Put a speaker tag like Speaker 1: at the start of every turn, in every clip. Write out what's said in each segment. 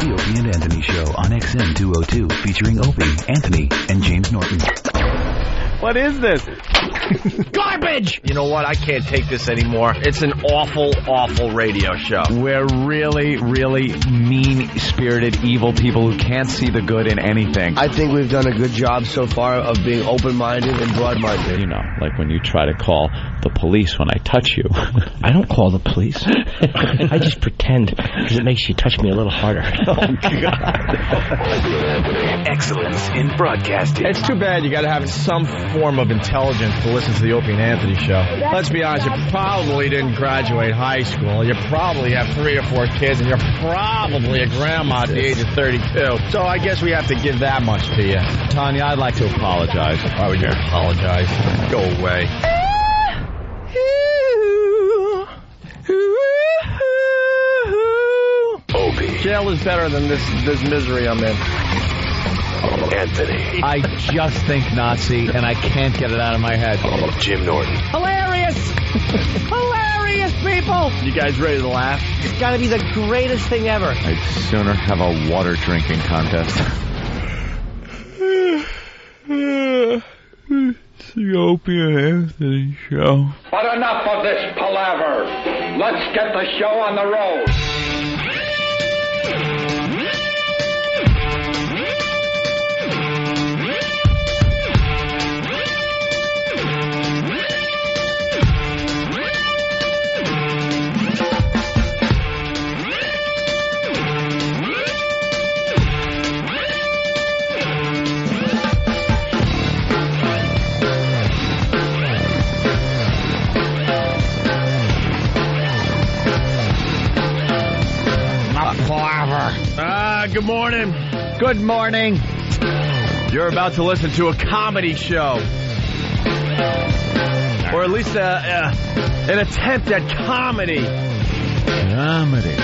Speaker 1: The Opie and Anthony Show on XM 202, featuring Opie, Anthony, and James Norton.
Speaker 2: What is this?
Speaker 3: Garbage! You know what? I can't take this anymore. It's an awful, awful radio show.
Speaker 2: We're really, really mean-spirited, evil people who can't see the good in anything.
Speaker 4: I think we've done a good job so far of being open-minded and broad-minded.
Speaker 2: You know, like when you try to call the police when I touch you.
Speaker 5: I don't call the police. I just pretend, because it makes you touch me a little harder.
Speaker 2: Oh, God.
Speaker 1: Excellence in broadcasting.
Speaker 3: It's too bad you got to have some form of intelligence to listen to the Opie and Anthony Show. Let's be honest, you probably didn't graduate high school. You probably have 3 or 4 kids, and you're probably a grandma at the age of 32. So I guess we have to give that much to you.
Speaker 2: Tanya, I'd like to apologize.
Speaker 3: Why would you apologize? Go away.
Speaker 1: Opie.
Speaker 3: Jail is better than this misery I'm in.
Speaker 1: Anthony.
Speaker 2: I just think Nazi, and I can't get it out of my head.
Speaker 1: Jim Norton.
Speaker 5: Hilarious! Hilarious, people!
Speaker 3: You guys ready to laugh?
Speaker 5: It's gotta be the greatest thing ever.
Speaker 2: I'd sooner have a water drinking contest. It's the Opie and Anthony Show.
Speaker 6: But enough of this palaver. Let's get the show on the road.
Speaker 3: Good morning.
Speaker 2: Good morning.
Speaker 3: You're about to listen to a comedy show. Or at least an attempt at comedy.
Speaker 2: Comedy.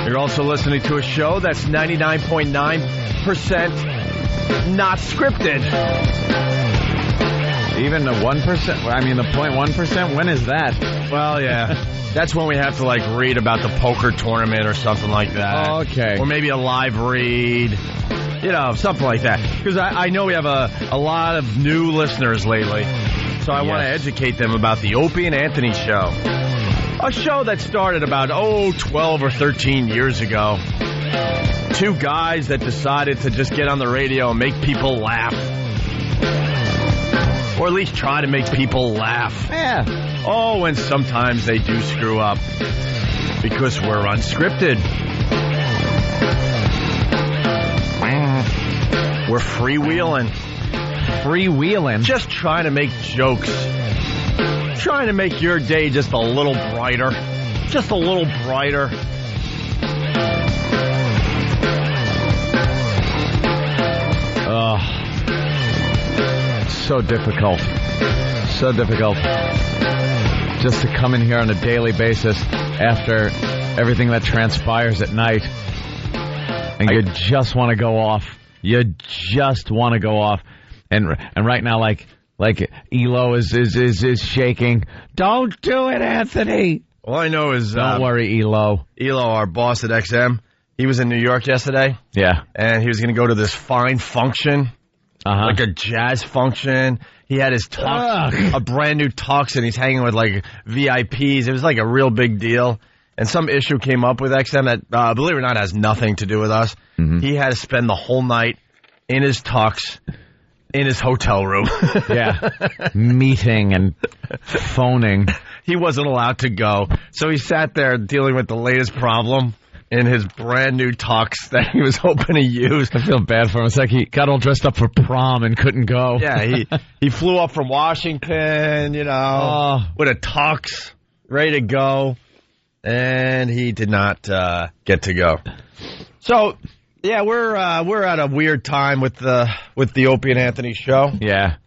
Speaker 3: You're also listening to a show that's 99.9% not scripted.
Speaker 2: Even the 1%? I mean, the 0.1%? When is that?
Speaker 3: Well, yeah. That's when we have to, read about the poker tournament or something like that.
Speaker 2: Oh, okay.
Speaker 3: Or maybe a live read. You know, something like that. Because I know we have a lot of new listeners lately. So I want to educate them about the Opie and Anthony Show. A show that started about, 12 or 13 years ago. 2 guys that decided to just get on the radio and make people laugh. Or at least try to make people laugh.
Speaker 2: Yeah.
Speaker 3: Oh, and sometimes they do screw up. Because we're unscripted. We're freewheeling.
Speaker 2: Freewheeling?
Speaker 3: Just trying to make jokes. Trying to make your day just a little brighter. Just a little brighter.
Speaker 2: Ugh. So difficult. So difficult. Just to come in here on a daily basis after everything that transpires at night. And you just want to go off. You just want to go off. And right now, like Elo is shaking. Don't do it, Anthony.
Speaker 3: All I know is...
Speaker 2: Don't worry, Elo.
Speaker 3: Elo, our boss at XM, he was in New York yesterday.
Speaker 2: Yeah.
Speaker 3: And he was going to go to this fine function.
Speaker 2: Uh-huh.
Speaker 3: Like a jazz function. He had his tux, a brand new tux, and he's hanging with VIPs. It was like a real big deal. And some issue came up with XM that, believe it or not, has nothing to do with us. Mm-hmm. He had to spend the whole night in his tux, in his hotel room.
Speaker 2: Yeah. Meeting and phoning.
Speaker 3: He wasn't allowed to go. So he sat there dealing with the latest problem in his brand new tux that he was hoping to use.
Speaker 2: I feel bad for him. It's like he got all dressed up for prom and couldn't go.
Speaker 3: Yeah, he flew up from Washington, with a tux, ready to go, and he did not get to go. So, yeah, we're at a weird time with the Opie and Anthony Show.
Speaker 2: Yeah,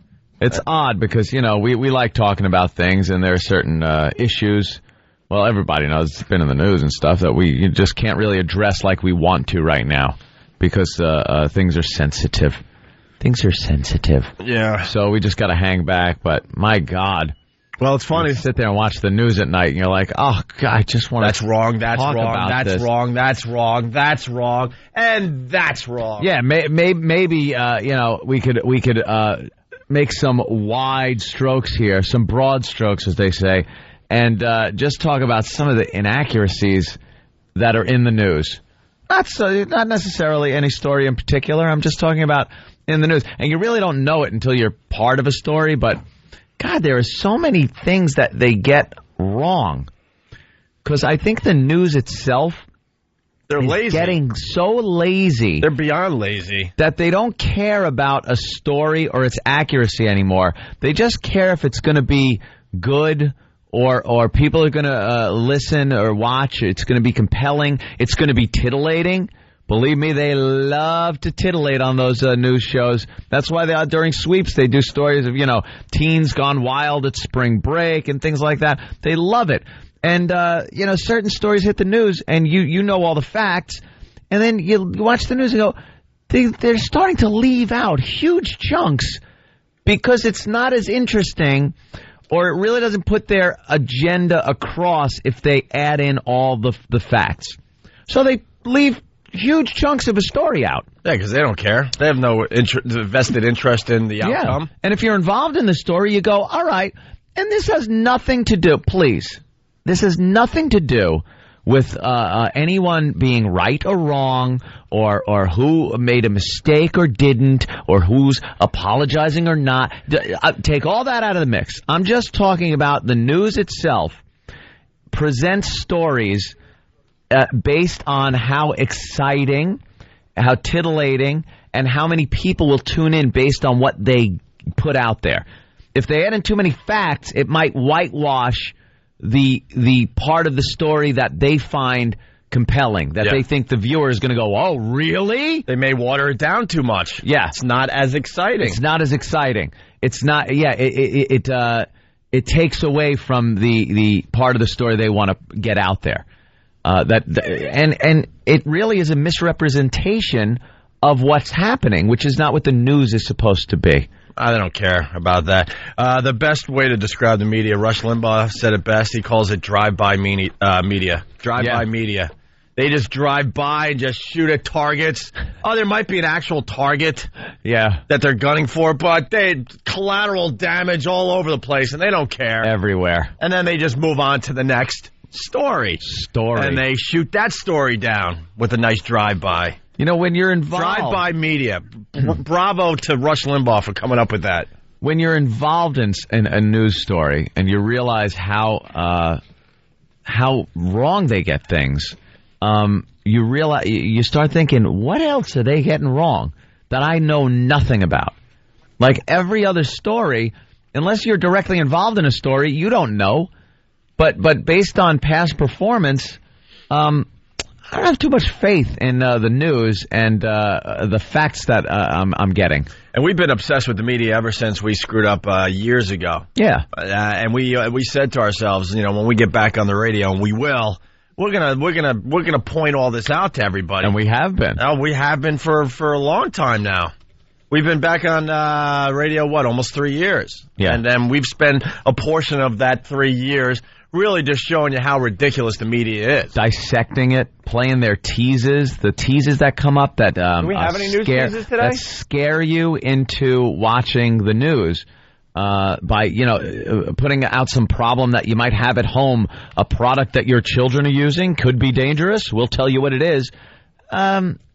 Speaker 2: it's odd because we like talking about things, and there are certain issues. Well, everybody knows it's been in the news and stuff that we just can't really address like we want to right now because things are sensitive. Things are sensitive.
Speaker 3: Yeah.
Speaker 2: So we just got to hang back. But my God,
Speaker 3: Well, it's funny.
Speaker 2: You sit there and watch the news at night, and you're like, oh, God, I just want to
Speaker 3: That's wrong, that's
Speaker 2: talk
Speaker 3: wrong,
Speaker 2: about
Speaker 3: that's
Speaker 2: this.
Speaker 3: wrong, that's wrong, that's wrong, and that's wrong.
Speaker 2: Yeah, maybe we could make some wide strokes here, some broad strokes, as they say, and just talk about some of the inaccuracies that are in the news. Not necessarily any story in particular. I'm just talking about in the news. And you really don't know it until you're part of a story, but God, there are so many things that they get wrong. Because I think the news itself
Speaker 3: They're
Speaker 2: is
Speaker 3: lazy.
Speaker 2: getting so lazy.
Speaker 3: They're beyond lazy.
Speaker 2: That they don't care about a story or its accuracy anymore. They just care if it's going to be good or people are going to listen or watch. It's going to be compelling. It's going to be titillating. Believe me, they love to titillate on those news shows. That's why during sweeps they do stories of, teens gone wild at spring break and things like that. They love it. And, certain stories hit the news and you know all the facts. And then you watch the news and go, they're starting to leave out huge chunks because it's not as interesting or it really doesn't put their agenda across if they add in all the facts. So they leave huge chunks of a story out.
Speaker 3: Yeah, because they don't care. They have no vested interest in the outcome.
Speaker 2: Yeah. And if you're involved in the story, you go, all right, and this has nothing to do, please, this has nothing to do with anyone being right or wrong or who made a mistake or didn't or who's apologizing or not. Take all that out of the mix. I'm just talking about the news itself presents stories based on how exciting, how titillating, and how many people will tune in based on what they put out there. If they add in too many facts, it might whitewash the part of the story that they find compelling, that they think the viewer is going to go, oh, really?
Speaker 3: They may water it down too much.
Speaker 2: Yeah.
Speaker 3: It's not as exciting.
Speaker 2: It's not as exciting. It's not, it takes away from the part of the story they want to get out there. And it really is a misrepresentation of what's happening, which is not what the news is supposed to be.
Speaker 3: I don't care about that. The best way to describe the media, Rush Limbaugh said it best. He calls it drive-by media. Drive-by media. They just drive by and just shoot at targets. Oh, there might be an actual target that they're gunning for, but they collateral damage all over the place, and they don't care.
Speaker 2: Everywhere.
Speaker 3: And then they just move on to the next story. And they shoot that story down with a nice drive-by.
Speaker 2: When you're involved...
Speaker 3: Drive-by media. Bravo to Rush Limbaugh for coming up with that.
Speaker 2: When you're involved in a news story and you realize how wrong they get things, you start thinking, what else are they getting wrong that I know nothing about? Like every other story, unless you're directly involved in a story, you don't know. But based on past performance, I don't have too much faith in the news and the facts that I'm getting.
Speaker 3: And we've been obsessed with the media ever since we screwed up years ago.
Speaker 2: Yeah.
Speaker 3: And we said to ourselves, when we get back on the radio, and we will, we're gonna point all this out to everybody.
Speaker 2: And we have been.
Speaker 3: Oh, we have been for a long time now. We've been back on radio, almost 3 years.
Speaker 2: Yeah.
Speaker 3: And then we've spent a portion of that 3 years really just showing you how ridiculous the media is.
Speaker 2: Dissecting it, playing their teases, the teases that come up that
Speaker 3: Do we have any news teases today?
Speaker 2: that scare you into watching the news by, putting out some problem that you might have at home, a product that your children are using could be dangerous. We'll tell you what it is.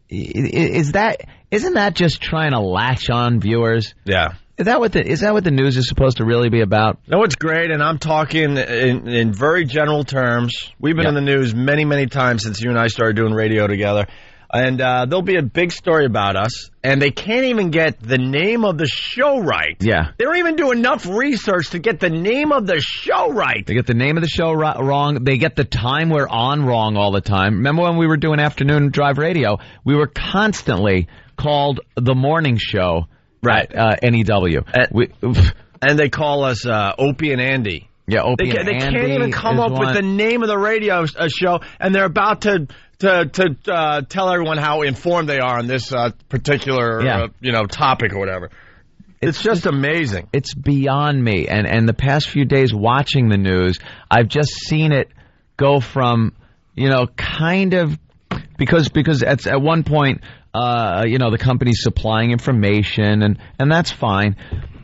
Speaker 2: Isn't that just trying to latch on viewers?
Speaker 3: Yeah.
Speaker 2: Is that what the news is supposed to really be about?
Speaker 3: No, it's great, and I'm talking in very general terms. We've been in the news many, many times since you and I started doing radio together, and there'll be a big story about us, and they can't even get the name of the show right.
Speaker 2: Yeah.
Speaker 3: They don't even do enough research to get the name of the show right.
Speaker 2: They get the name of the show wrong. They get the time we're on wrong all the time. Remember when we were doing afternoon drive radio? We were constantly called the morning show. Right, NEW.
Speaker 3: And they call us Opie and Andy.
Speaker 2: Yeah, Opie and Andy.
Speaker 3: They can't even come up with the name of the radio show, and they're about to tell everyone how informed they are on this particular topic or whatever. It's just amazing.
Speaker 2: It's beyond me. And the past few days watching the news, I've just seen it go from, kind of, because at one point, the company's supplying information, and that's fine.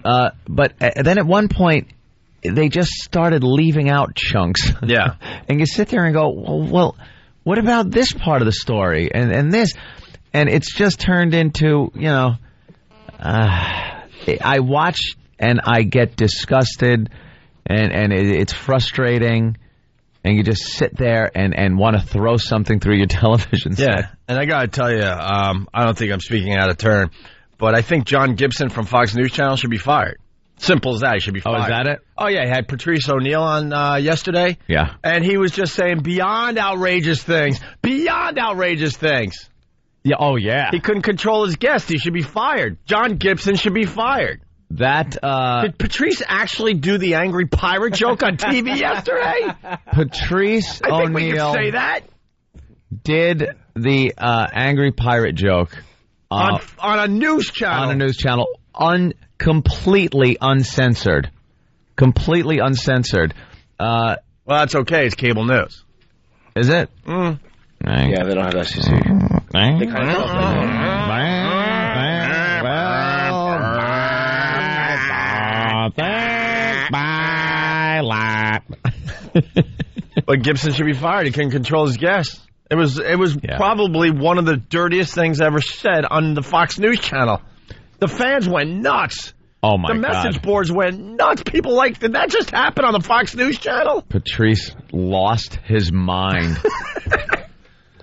Speaker 2: But then at one point, they just started leaving out chunks.
Speaker 3: Yeah.
Speaker 2: And you sit there and go, well, what about this part of the story and this? And it's just turned into, I watch and I get disgusted and it's frustrating. And you just sit there and want to throw something through your television set.
Speaker 3: Yeah, and I got to tell you, I don't think I'm speaking out of turn, but I think John Gibson from Fox News Channel should be fired. Simple as that. He should be fired.
Speaker 2: Oh, is that it?
Speaker 3: Oh, yeah. He had Patrice O'Neill on yesterday.
Speaker 2: Yeah.
Speaker 3: And he was just saying beyond outrageous things. Beyond outrageous things.
Speaker 2: Yeah. Oh, yeah.
Speaker 3: He couldn't control his guests. He should be fired. John Gibson should be fired.
Speaker 2: That
Speaker 3: Did Patrice actually do the angry pirate joke on TV yesterday?
Speaker 2: Patrice
Speaker 3: I think we
Speaker 2: O'Neill
Speaker 3: can say that.
Speaker 2: did the angry pirate joke
Speaker 3: On a news channel.
Speaker 2: on a news channel, completely uncensored. Completely uncensored.
Speaker 3: Well, that's okay. It's cable news.
Speaker 2: Is it?
Speaker 4: Yeah, they don't have FCC. They kind of
Speaker 3: But Gibson should be fired. He couldn't control his guests. It was probably one of the dirtiest things ever said on the Fox News Channel. The fans went nuts.
Speaker 2: Oh, my God.
Speaker 3: The message boards went nuts. People did that just happen on the Fox News Channel?
Speaker 2: Patrice lost his mind.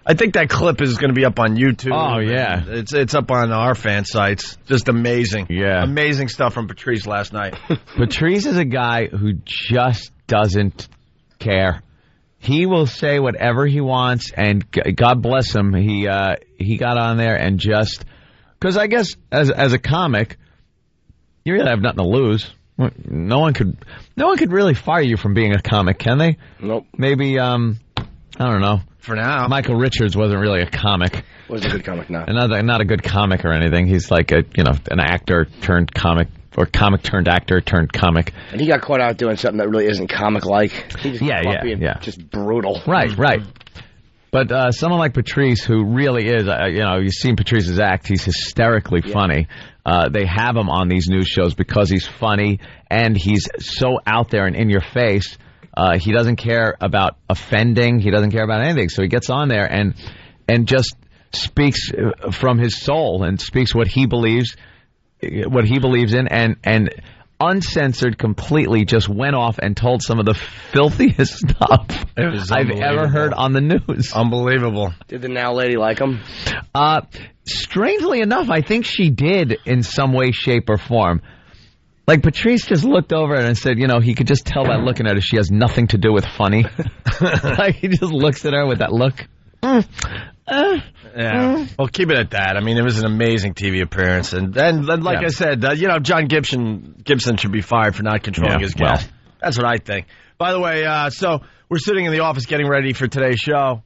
Speaker 3: I think that clip is going to be up on YouTube.
Speaker 2: Oh, yeah.
Speaker 3: It's up on our fan sites. Just amazing.
Speaker 2: Yeah.
Speaker 3: Amazing stuff from Patrice last night.
Speaker 2: Patrice is a guy who just doesn't care. He will say whatever he wants, and God bless him. He got on there and just, because I guess as a comic, you really have nothing to lose. No one could really fire you from being a comic, can they?
Speaker 4: Nope.
Speaker 2: Maybe I don't know.
Speaker 3: For now,
Speaker 2: Michael Richards wasn't really a comic.
Speaker 4: Wasn't a good comic, no.
Speaker 2: Not a good comic or anything. He's like an actor turned comic, or comic turned actor turned comic.
Speaker 4: And he got caught out doing something that really isn't comic-like. He just just brutal.
Speaker 2: Right. But someone like Patrice, who really is, you've seen Patrice's act. He's hysterically funny. They have him on these news shows because he's funny and he's so out there and in your face. He doesn't care about offending. He doesn't care about anything. So he gets on there and just speaks from his soul and speaks what he believes in, and uncensored completely just went off and told some of the filthiest stuff I've ever heard on the news.
Speaker 3: Unbelievable.
Speaker 4: Did the now lady like him?
Speaker 2: Strangely enough, I think she did in some way, shape, or form. Like, Patrice just looked over and said, he could just tell by looking at her she has nothing to do with funny. Like, he just looks at her with that look.
Speaker 3: Yeah. Well, keep it at that. I mean, it was an amazing TV appearance. And then I said, John Gibson should be fired for not controlling his guests. That's what I think. By the way, so we're sitting in the office getting ready for today's show.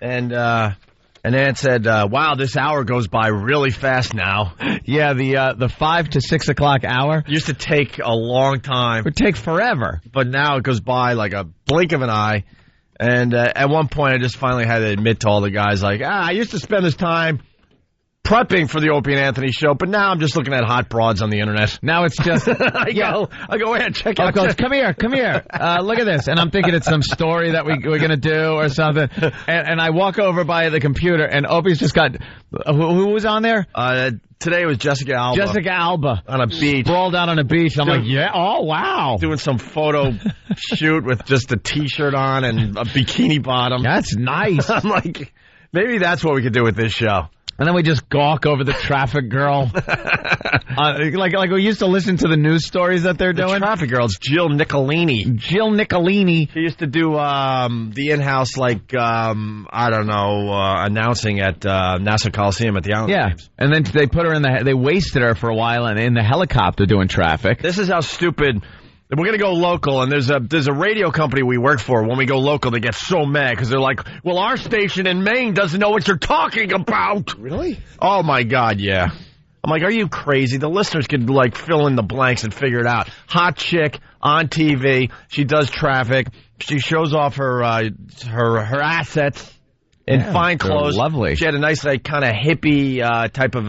Speaker 3: And Ann said, wow, this hour goes by really fast now.
Speaker 2: Yeah, the 5 to 6 o'clock hour.
Speaker 3: Used to take a long time.
Speaker 2: It would take forever.
Speaker 3: But now it goes by like a blink of an eye. And at one point, I just finally had to admit to all the guys, I used to spend this time prepping for the Opie and Anthony show, but now I'm just looking at hot broads on the internet.
Speaker 2: Now it's just...
Speaker 3: I go ahead, check out.
Speaker 2: Come here. Look at this. And I'm thinking it's some story that we're going to do or something. And I walk over by the computer, and Opie's just got... Who was on there?
Speaker 3: Today it was Jessica Alba.
Speaker 2: Jessica Alba.
Speaker 3: On a beach.
Speaker 2: Sprawled out on a beach. I'm like, yeah, oh, wow.
Speaker 3: Doing some photo shoot with just a T-shirt on and a bikini bottom.
Speaker 2: That's nice.
Speaker 3: I'm like, maybe that's what we could do with this show.
Speaker 2: And then we just gawk over the traffic girl. Like we used to listen to the news stories that they're doing.
Speaker 3: The traffic girl, it's Jill Nicolini. She used to do the in-house, announcing at Nassau Coliseum at the Island Games.
Speaker 2: And then they put her they wasted her for a while in the helicopter doing traffic.
Speaker 3: This is how stupid... We're going to go local, and there's a radio company we work for. When we go local, they get so mad because they're like, well, our station in Maine doesn't know what you're talking about.
Speaker 4: Really?
Speaker 3: Oh, my God, yeah. I'm like, are you crazy? The listeners could, like, fill in the blanks and figure it out. Hot chick on TV. She does traffic. She shows off her assets in fine clothes.
Speaker 2: Lovely.
Speaker 3: She had a nice, like, kind of hippie type of,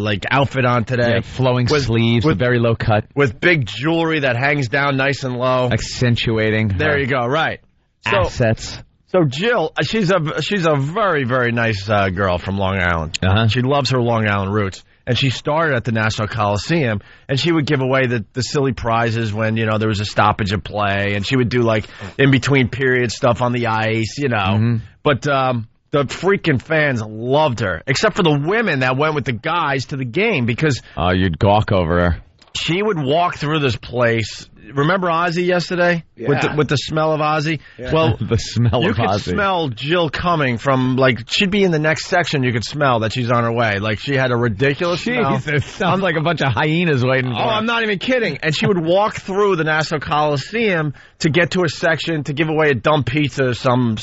Speaker 3: like, outfit on today.
Speaker 2: Yeah, flowing sleeves, with very low cut.
Speaker 3: With big jewelry that hangs down nice and low.
Speaker 2: Accentuating.
Speaker 3: There you go, right.
Speaker 2: Assets.
Speaker 3: So Jill, she's a very, very nice girl from Long Island.
Speaker 2: Uh-huh.
Speaker 3: She loves her Long Island roots. And she started at the National Coliseum, and she would give away the silly prizes when, you know, there was a stoppage of play, and she would do, like, in-between period stuff on the ice, you know. Mm-hmm. But the freaking fans loved her, except for the women that went with the guys to the game, because...
Speaker 2: Oh, you'd gawk over her.
Speaker 3: She would walk through this place. Remember Ozzy yesterday?
Speaker 4: Yeah.
Speaker 3: With the smell of Ozzy?
Speaker 4: Yeah.
Speaker 3: Well,
Speaker 2: the smell of Ozzy.
Speaker 3: You could smell Jill coming from, like, she'd be in the next section. You could smell that she's on her way. Like, she had a ridiculous smell.
Speaker 2: It sounds like a bunch of hyenas waiting for her.
Speaker 3: I'm not even kidding. And she would walk through the Nassau Coliseum to get to a section to give away a dumb pizza, some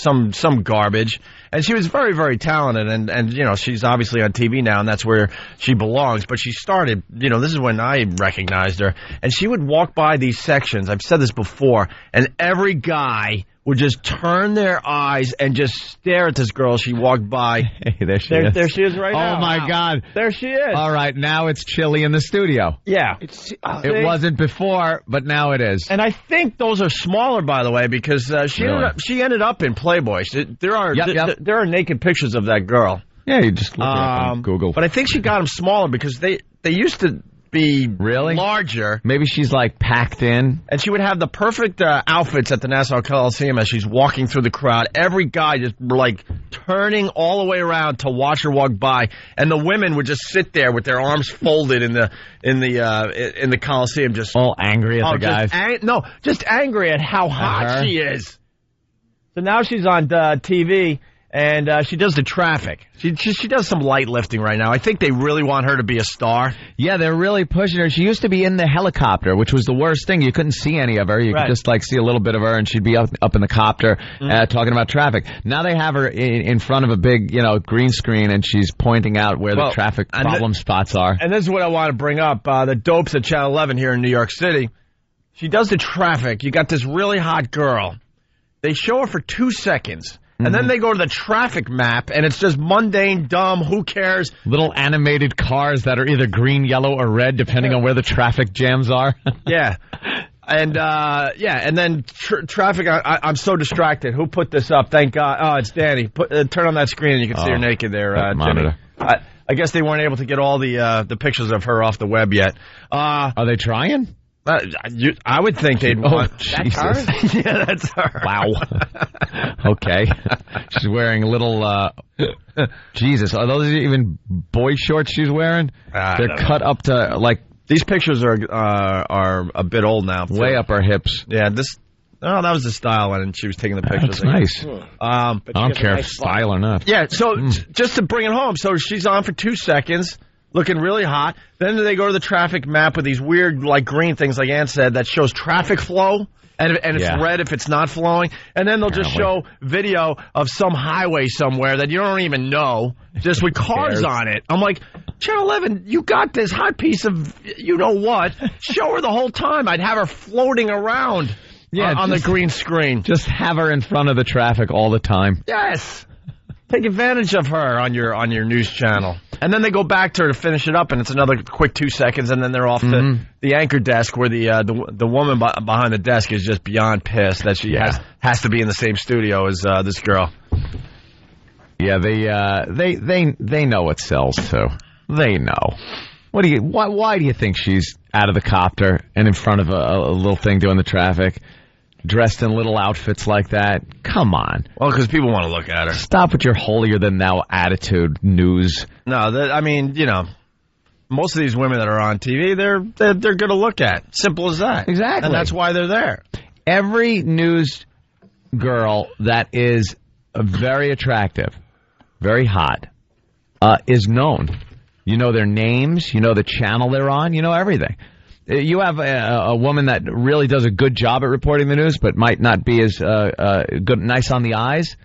Speaker 3: garbage. And she was very, very talented, and you know, she's obviously on TV now, and that's where she belongs. But she started, you know, this is when I recognized her, and she would walk by these sections. I've said this before, and every guy would just turn their eyes and just stare at this girl as she walked by.
Speaker 2: Hey, there she is.
Speaker 3: There she is right now.
Speaker 2: Oh, my God.
Speaker 3: There she is.
Speaker 2: All right, now it's chilly in the studio.
Speaker 3: Yeah.
Speaker 2: It wasn't before, but now it is.
Speaker 3: And I think those are smaller, by the way, because she ended up in Playboy. There are naked pictures of that girl.
Speaker 2: Yeah, you just look it up on Google.
Speaker 3: But I think she got them smaller because they used to be larger.
Speaker 2: Maybe she's like packed in.
Speaker 3: And she would have the perfect outfits at the Nassau Coliseum as she's walking through the crowd. Every guy just like turning all the way around to watch her walk by, and the women would just sit there with their arms folded in the Coliseum, just
Speaker 2: all angry at the guys.
Speaker 3: Just angry at how hot she is. So now she's on TV. And she does the traffic. She does some light lifting right now. I think they really want her to be a star.
Speaker 2: Yeah, they're really pushing her. She used to be in the helicopter, which was the worst thing. You couldn't see any of her. You could just like see a little bit of her, and she'd be up in the copter talking about traffic. Now they have her in front of a big, you know, green screen, and she's pointing out where the traffic problem spots are. And
Speaker 3: this is what I want to bring up. The Dopes at Channel 11 here in New York City. She does the traffic. You got this really hot girl. They show her for 2 seconds. And then they go to the traffic map, and it's just mundane, dumb, who cares?
Speaker 2: Little animated cars that are either green, yellow, or red, depending on where the traffic jams are.
Speaker 3: Yeah. And, and then traffic, I'm so distracted. Who put this up? Thank God. Oh, it's Danny. Turn on that screen, and you can see her naked there,
Speaker 2: monitor.
Speaker 3: I guess they weren't able to get all the pictures of her off the web yet.
Speaker 2: Are they trying?
Speaker 3: I would think they'd want...
Speaker 2: Jesus.
Speaker 3: That's her? Yeah, that's her.
Speaker 2: Wow. Okay. She's wearing little... Jesus, are those even boy shorts she's wearing? They're cut up to, like...
Speaker 3: These pictures are a bit old now.
Speaker 2: Way up her hips.
Speaker 3: Yeah, that was the style when she was taking the pictures.
Speaker 2: That's nice. I don't care if style or not.
Speaker 3: Yeah, so just to bring it home, so she's on for 2 seconds... Looking really hot. Then they go to the traffic map with these weird, like, green things, like Ann said, that shows traffic flow. And it's red if it's not flowing. And then they'll just show video of some highway somewhere that you don't even know, just with cars on it. I'm like, Channel 11, you got this hot piece of you-know-what. Show her the whole time. I'd have her floating around on the green screen.
Speaker 2: Just have her in front of the traffic all the time.
Speaker 3: Yes. Take advantage of her on your news channel. And then they go back to her to finish it up, and it's another quick 2 seconds, and then they're off to the anchor desk where the woman behind the desk is just beyond pissed that she has to be in the same studio as this girl.
Speaker 2: Yeah, they know what sells too. They know. Why do you think she's out of the copter and in front of a little thing doing the traffic? Dressed in little outfits like that? Come on.
Speaker 3: Well, because people want to look at her.
Speaker 2: Stop with your holier-than-thou attitude, news.
Speaker 3: No, I mean, you know, most of these women that are on TV, they're good to look at. Simple as that.
Speaker 2: Exactly.
Speaker 3: And that's why they're there.
Speaker 2: Every news girl that is very attractive, very hot, is known. You know their names. You know the channel they're on. You know everything. You have a woman that really does a good job at reporting the news, but might not be as nice on the eyes.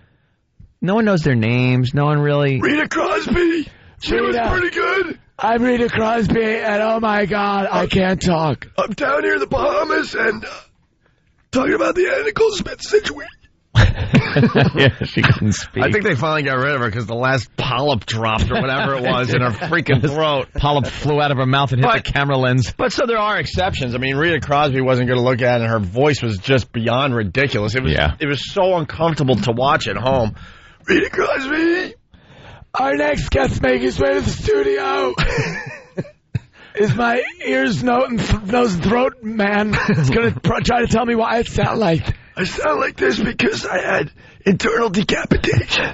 Speaker 2: No one knows their names. No one really.
Speaker 3: Rita Cosby. She was pretty good.
Speaker 7: I'm Rita Crosby, and oh my God, I can't talk.
Speaker 3: I'm down here in the Bahamas and talking about the Anna Nicole Smith situation.
Speaker 2: Yeah, she couldn't speak.
Speaker 3: I think they finally got rid of her because the last polyp dropped or whatever it was in her freaking throat.
Speaker 2: Polyp flew out of her mouth and hit the camera lens.
Speaker 3: But so there are exceptions. I mean, Rita Crosby wasn't good to look at, and her voice was just beyond ridiculous. It was so uncomfortable to watch at home. Rita Crosby!
Speaker 7: Our next guest making his way to the studio is my ears, nose, and throat man. He's going to try to tell me why I sound like...
Speaker 3: I sound like this because I had internal decapitation.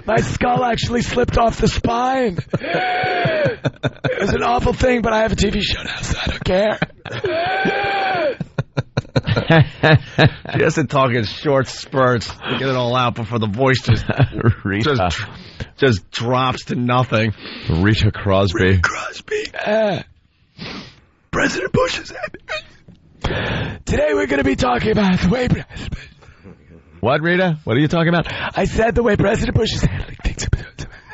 Speaker 7: My skull actually slipped off the spine. It was an awful thing, but I have a TV show now, so I don't care.
Speaker 3: She has to talk in short spurts to get it all out before the voice just drops to nothing.
Speaker 2: Rita Crosby.
Speaker 3: Rita Crosby. President Bush is happy.
Speaker 7: Today we're going to be talking about the way...
Speaker 2: What, Rita? What are you talking about?
Speaker 7: I said the way President Bush is handling things.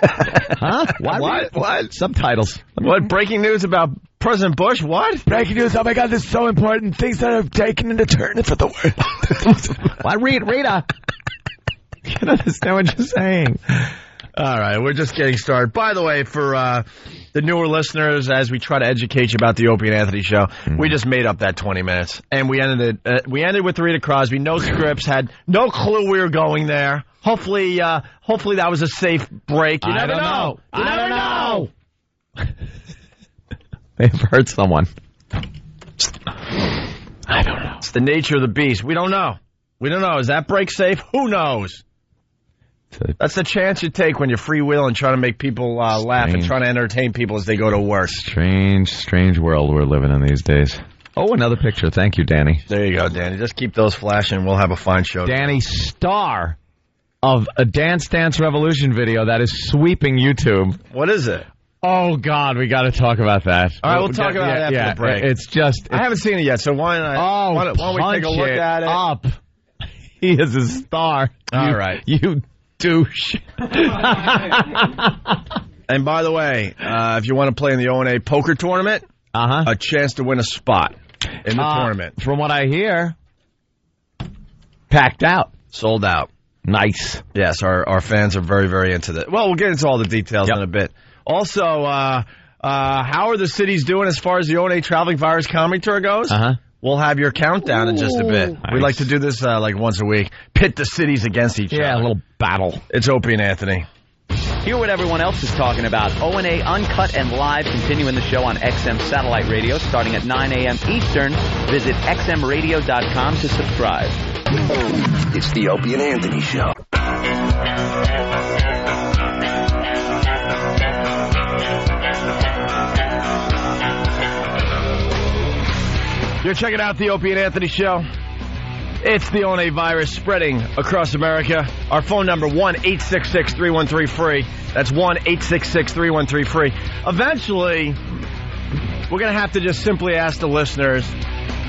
Speaker 2: Huh? What? Subtitles.
Speaker 3: What? Breaking news about President Bush? What?
Speaker 7: Breaking news. Oh, my God, this is so important. Things that have taken a turn for the worse.
Speaker 2: What? Rita? I can't understand what you're saying.
Speaker 3: All right, we're just getting started. By the way, for the newer listeners, as we try to educate you about the Opie and Anthony show, we just made up that 20 minutes, and we ended with Rita Crosby. No scripts, had no clue we were going there. Hopefully that was a safe break. You never know. You never know.
Speaker 2: They've hurt someone.
Speaker 7: I don't know.
Speaker 3: It's the nature of the beast. We don't know. Is that break safe? Who knows? That's the chance you take when you're freewheeling, trying to make people laugh and trying to entertain people as they go to work.
Speaker 2: Strange world we're living in these days. Oh, another picture. Thank you, Danny.
Speaker 3: There you go, Danny. Just keep those flashing. We'll have a fine show.
Speaker 2: Danny, star of a Dance Dance Revolution video that is sweeping YouTube.
Speaker 3: What is it?
Speaker 2: Oh, God, we got to talk about that.
Speaker 3: All right, we'll talk about it after the break.
Speaker 2: I
Speaker 3: haven't seen it yet, so why don't we take a look at it?
Speaker 2: Up. He is a star.
Speaker 3: All right.
Speaker 2: You douche.
Speaker 3: And by the way, if you want to play in the O&A poker tournament, a chance to win a spot in the tournament.
Speaker 2: From what I hear, packed out.
Speaker 3: Sold out.
Speaker 2: Nice.
Speaker 3: Yes, our fans are very, very into that. Well, we'll get into all the details in a bit. Also, how are the cities doing as far as the O&A Traveling Virus Comedy Tour goes? We'll have your countdown in just a bit. Nice. We like to do this like once a week. Pit the cities against each other.
Speaker 2: Yeah, a little battle.
Speaker 3: It's Opie and Anthony.
Speaker 8: Hear what everyone else is talking about. O&A Uncut and Live continuing the show on XM Satellite Radio starting at 9 a.m. Eastern. Visit xmradio.com to subscribe.
Speaker 9: It's the Opie and Anthony Show.
Speaker 3: You're checking out the Opie and Anthony Show. It's the O&A virus spreading across America. Our phone number, 1-866-313-FREE. That's 1-866-313-FREE. Eventually, we're going to have to just simply ask the listeners,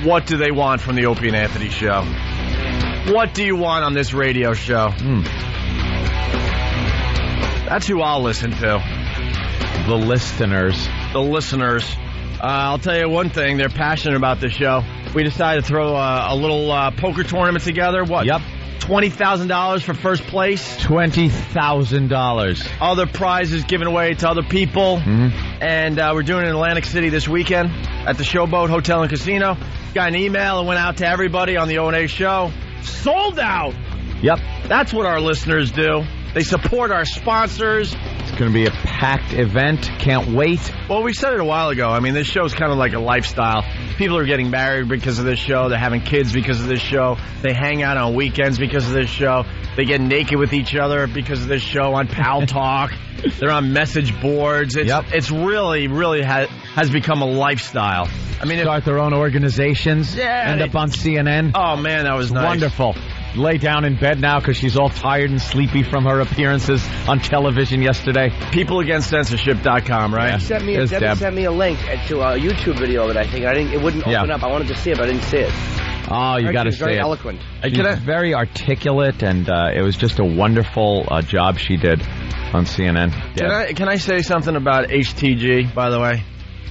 Speaker 3: what do they want from the Opie and Anthony Show? What do you want on this radio show? That's who I'll listen to.
Speaker 2: The listeners.
Speaker 3: The listeners. I'll tell you one thing. They're passionate about the show. We decided to throw a little poker tournament together. What?
Speaker 2: Yep.
Speaker 3: $20,000 for first place.
Speaker 2: $20,000.
Speaker 3: Other prizes given away to other people. And we're doing it in Atlantic City this weekend at the Showboat Hotel and Casino. Got an email and went out to everybody on the O&A show. Sold out.
Speaker 2: Yep.
Speaker 3: That's what our listeners do. They support our sponsors.
Speaker 2: It's going to be a packed event. Can't wait.
Speaker 3: Well, we said it a while ago. I mean, this show's kind of like a lifestyle. People are getting married because of this show. They're having kids because of this show. They hang out on weekends because of this show. They get naked with each other because of this show on Pal Talk. They're on message boards. It's really, really has become a lifestyle. I mean,
Speaker 2: start their own organizations.
Speaker 3: Yeah.
Speaker 2: End up on CNN.
Speaker 3: Oh, man, that was nice.
Speaker 2: Wonderful. Lay down in bed now because she's all tired and sleepy from her appearances on television yesterday.
Speaker 3: PeopleAgainstCensorship.com, right?
Speaker 10: Yeah. Debbie sent me a link to a YouTube video of it, I think. It wouldn't open up. I wanted to see it, but I didn't see it.
Speaker 2: Oh, you got to say
Speaker 4: very
Speaker 2: it.
Speaker 4: eloquent.
Speaker 2: She's very articulate, and it was just a wonderful job she did on CNN.
Speaker 3: Can I say something about HTG, by the way?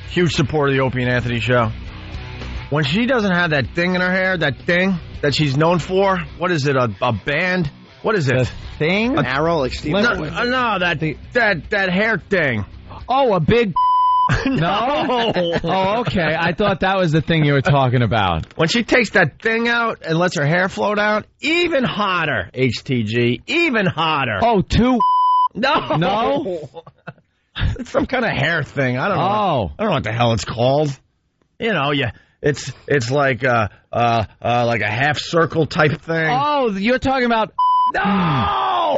Speaker 3: Huge supporter of the Opie and Anthony show. When she doesn't have that thing in her hair, that thing that she's known for, what is it, a band? What is it?
Speaker 2: The thing?
Speaker 4: An arrow like Steve?
Speaker 3: No, that hair thing.
Speaker 2: Oh, a big... No? Oh, okay. I thought that was the thing you were talking about.
Speaker 3: When she takes that thing out and lets her hair flow down, even hotter, HTG. Even hotter.
Speaker 2: Oh, too...
Speaker 3: No. It's some kind of hair thing. I don't know.
Speaker 2: Oh.
Speaker 3: I don't know what the hell it's called. You know, it's like a half circle type thing.
Speaker 2: Oh, you're talking about...
Speaker 3: No!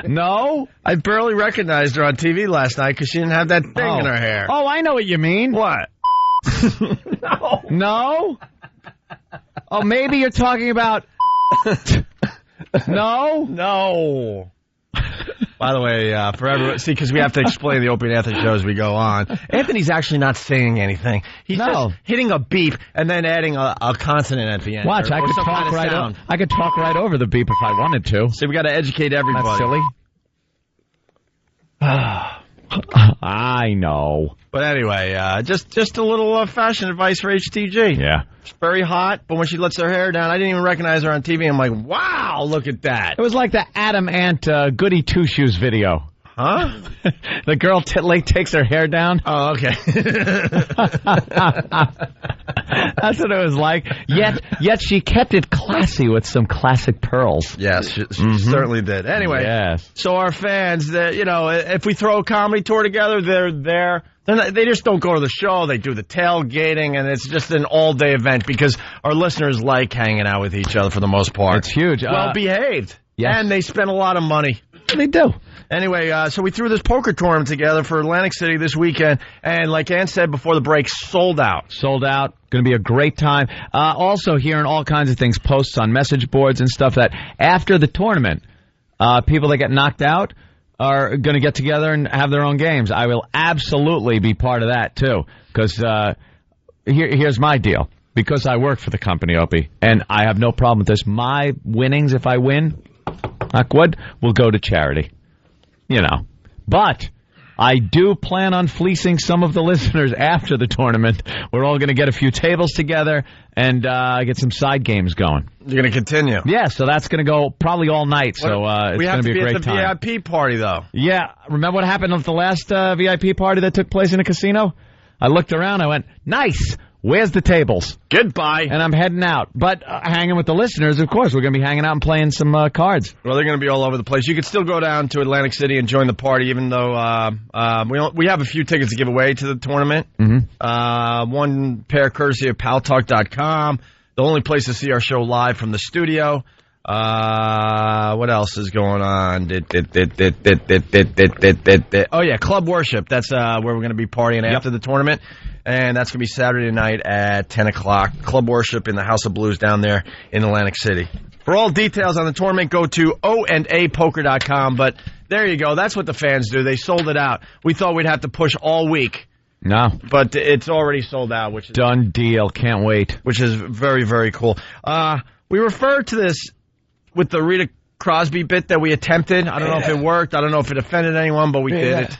Speaker 2: No?
Speaker 3: I barely recognized her on TV last night because she didn't have that thing in her hair.
Speaker 2: Oh, I know what you mean.
Speaker 3: What?
Speaker 2: No. No? Oh, maybe you're talking about... No?
Speaker 3: No. By the way, for everyone, see, because we have to explain the Opie and Anthony show as we go on. Anthony's actually not saying anything. He's just hitting a beep and then adding a consonant at the end.
Speaker 2: Watch, I could talk right over. I could talk right over the beep if I wanted to.
Speaker 3: So we got to educate everybody.
Speaker 2: That's silly. I know.
Speaker 3: But anyway, just a little fashion advice for HTG.
Speaker 2: Yeah.
Speaker 3: It's very hot, but when she lets her hair down, I didn't even recognize her on TV. I'm like, wow, look at that.
Speaker 2: It was like the Adam Ant Goody Two Shoes video.
Speaker 3: Huh?
Speaker 2: The girl takes her hair down.
Speaker 3: Oh, okay.
Speaker 2: That's what it was like. Yet she kept it classy with some classic pearls.
Speaker 3: Yes, she certainly did. Anyway, so our fans, if we throw a comedy tour together, they're there. They just don't go to the show. They do the tailgating, and it's just an all-day event because our listeners like hanging out with each other for the most part.
Speaker 2: It's huge.
Speaker 3: Well-behaved.
Speaker 2: Yes.
Speaker 3: And they spend a lot of money.
Speaker 2: They do.
Speaker 3: Anyway, so we threw this poker tournament together for Atlantic City this weekend, and like Ann said before the break, sold out.
Speaker 2: Sold out. Going to be a great time. Also hearing all kinds of things, posts on message boards and stuff that after the tournament, people that get knocked out are going to get together and have their own games. I will absolutely be part of that, too, because here's my deal. Because I work for the company, Opie, and I have no problem with this, my winnings, if I win, knock wood, will go to charity. But I do plan on fleecing some of the listeners after the tournament. We're all going to get a few tables together and get some side games going.
Speaker 3: You're going to continue?
Speaker 2: Yeah, so that's going to go probably all night. So it's going to be a great time.
Speaker 3: We have to be at the VIP party, though.
Speaker 2: Yeah. Remember what happened at the last VIP party that took place in a casino? I looked around. I went, nice. Where's the tables?
Speaker 3: Goodbye.
Speaker 2: And I'm heading out. But hanging with the listeners, of course. We're going to be hanging out and playing some cards.
Speaker 3: Well, they're going to be all over the place. You can still go down to Atlantic City and join the party, even though we have a few tickets to give away to the tournament.
Speaker 2: Mm-hmm.
Speaker 3: One pair courtesy of paltalk.com. The only place to see our show live from the studio. What else is going on? Oh, yeah, Club Worship. That's where we're going to be partying after the tournament. And that's going to be Saturday night at 10 o'clock. Club Worship in the House of Blues down there in Atlantic City. For all details on the tournament, go to oandapoker.com. But there you go. That's what the fans do. They sold it out. We thought we'd have to push all week.
Speaker 2: No.
Speaker 3: But it's already sold out. Which is
Speaker 2: done deal. Can't wait.
Speaker 3: Which is very, very cool. We referred to this with the Rita Crosby bit that we attempted. I don't know if it worked. I don't know if it offended anyone, but we did it.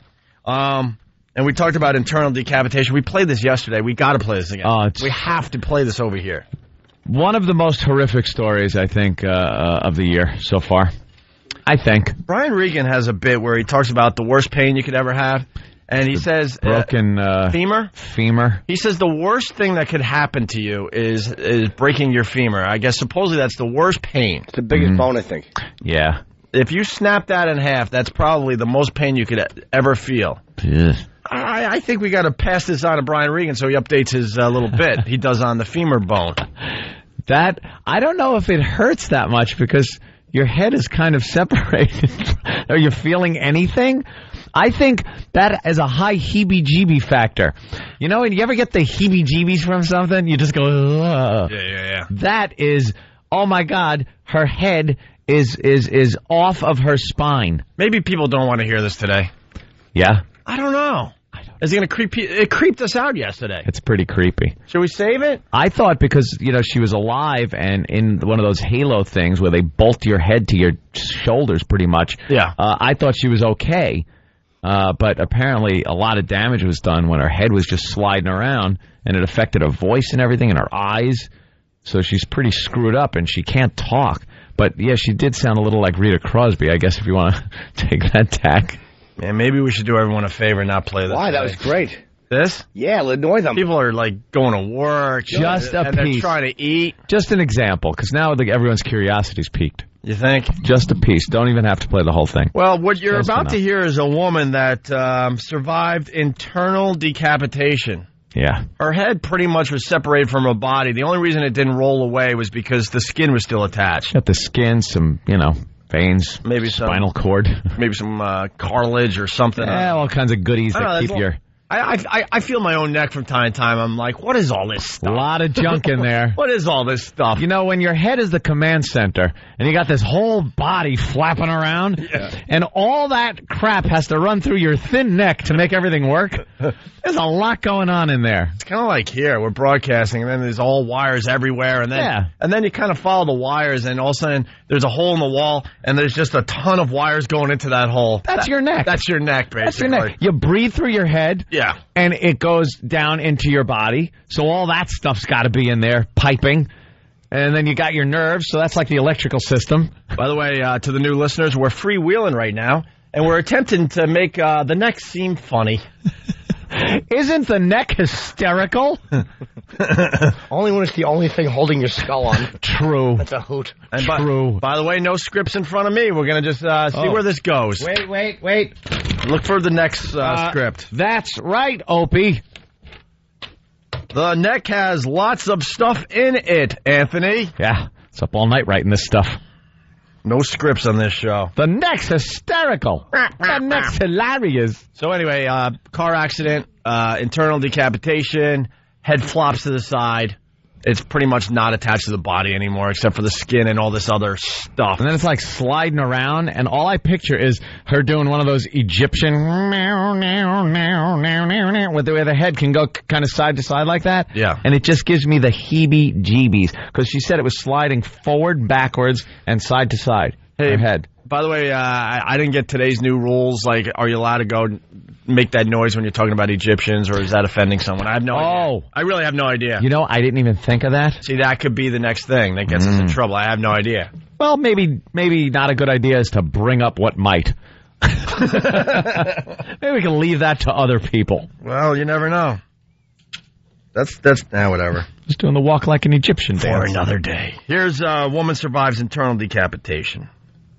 Speaker 3: And we talked about internal decapitation. We played this yesterday. We got to play this again. We have to play this over here.
Speaker 2: One of the most horrific stories, I think, of the year so far. I think.
Speaker 3: Brian Regan has a bit where he talks about the worst pain you could ever have. And he says...
Speaker 2: Broken...
Speaker 3: femur?
Speaker 2: Femur.
Speaker 3: He says the worst thing that could happen to you is breaking your femur. I guess supposedly that's the worst pain.
Speaker 4: It's the biggest bone, I think.
Speaker 2: Yeah.
Speaker 3: If you snap that in half, that's probably the most pain you could ever feel.
Speaker 2: Yeah.
Speaker 3: I think we got to pass this on to Brian Regan so he updates his little bit he does on the femur bone.
Speaker 2: That, I don't know if it hurts that much because your head is kind of separated. Are you feeling anything? I think that is a high heebie-jeebie factor. When you ever get the heebie-jeebies from something, you just go, ugh.
Speaker 3: Yeah.
Speaker 2: That is, oh my God, her head is off of her spine.
Speaker 3: Maybe people don't want to hear this today.
Speaker 2: Yeah?
Speaker 3: I don't know. Is it going to creep? It creeped us out yesterday.
Speaker 2: It's pretty creepy.
Speaker 3: Should we save it?
Speaker 2: I thought because, she was alive and in one of those halo things where they bolt your head to your shoulders pretty much.
Speaker 3: Yeah.
Speaker 2: I thought she was okay. But apparently a lot of damage was done when her head was just sliding around, and it affected her voice and everything and her eyes. So she's pretty screwed up, and she can't talk. But, yeah, she did sound a little like Rita Crosby, I guess, if you want to take that tack.
Speaker 3: Man, maybe we should do everyone a favor and not play this.
Speaker 4: Why? That was great.
Speaker 3: This?
Speaker 4: Yeah, it'll annoy them.
Speaker 3: People are, going to work.
Speaker 2: Just a
Speaker 3: and
Speaker 2: piece.
Speaker 3: They're trying to eat.
Speaker 2: Just an example, because now everyone's curiosity's peaked.
Speaker 3: You think?
Speaker 2: Just a piece. Don't even have to play the whole thing.
Speaker 3: Well, what you're
Speaker 2: Just
Speaker 3: about
Speaker 2: enough.
Speaker 3: to hear is a woman that survived internal decapitation.
Speaker 2: Yeah.
Speaker 3: Her head pretty much was separated from her body. The only reason it didn't roll away was because the skin was still attached.
Speaker 2: Got the skin, some, veins,
Speaker 3: maybe
Speaker 2: spinal cord.
Speaker 3: Maybe some cartilage or something.
Speaker 2: Yeah, all kinds of goodies that keep your...
Speaker 3: I feel my own neck from time to time. I'm like, what is all this stuff?
Speaker 2: A lot of junk in there.
Speaker 3: What is all this stuff?
Speaker 2: When your head is the command center and you got this whole body flapping around and all that crap has to run through your thin neck to make everything work, there's a lot going on in there.
Speaker 3: It's kind of like here. We're broadcasting and then there's all wires everywhere. And then you kind of follow the wires and all of a sudden there's a hole in the wall and there's just a ton of wires going into that hole.
Speaker 2: That's your neck.
Speaker 3: That's your neck, basically.
Speaker 2: That's your neck. You breathe through your head.
Speaker 3: Yeah.
Speaker 2: And it goes down into your body. So all that stuff's got to be in there, piping. And then you got your nerves, so that's like the electrical system.
Speaker 3: By the way, to the new listeners, we're freewheeling right now, and we're attempting to make the neck seem funny.
Speaker 2: Isn't the neck hysterical?
Speaker 4: Only when it's the only thing holding your skull on.
Speaker 2: True.
Speaker 4: That's a hoot.
Speaker 3: And
Speaker 2: True.
Speaker 3: By the way, no scripts in front of me. We're going to just see where this goes.
Speaker 2: Wait.
Speaker 3: Look for the next script.
Speaker 2: That's right, Opie.
Speaker 3: The neck has lots of stuff in it, Anthony.
Speaker 2: Yeah, it's up all night writing this stuff.
Speaker 3: No scripts on this show.
Speaker 2: The neck's hysterical. The neck's hilarious.
Speaker 3: So anyway, car accident, internal decapitation, head flops to the side. It's pretty much not attached to the body anymore except for the skin and all this other stuff.
Speaker 2: And then it's like sliding around, and all I picture is her doing one of those Egyptian with the way the head can go kind of side to side like that.
Speaker 3: Yeah.
Speaker 2: And it just gives me the heebie-jeebies because she said it was sliding forward, backwards, and side to side. Her head.
Speaker 3: By the way, I didn't get today's new rules. Like, are you allowed to go make that noise when you're talking about Egyptians, or is that offending someone? I have no idea. I really have no idea.
Speaker 2: I didn't even think of that.
Speaker 3: See, that could be the next thing that gets us in trouble. I have no idea.
Speaker 2: Well, maybe not a good idea is to bring up what might. Maybe we can leave that to other people.
Speaker 3: Well, you never know. That's whatever.
Speaker 2: Just doing the walk like an Egyptian
Speaker 3: For
Speaker 2: dance.
Speaker 3: another day. Here's a woman survives internal decapitation.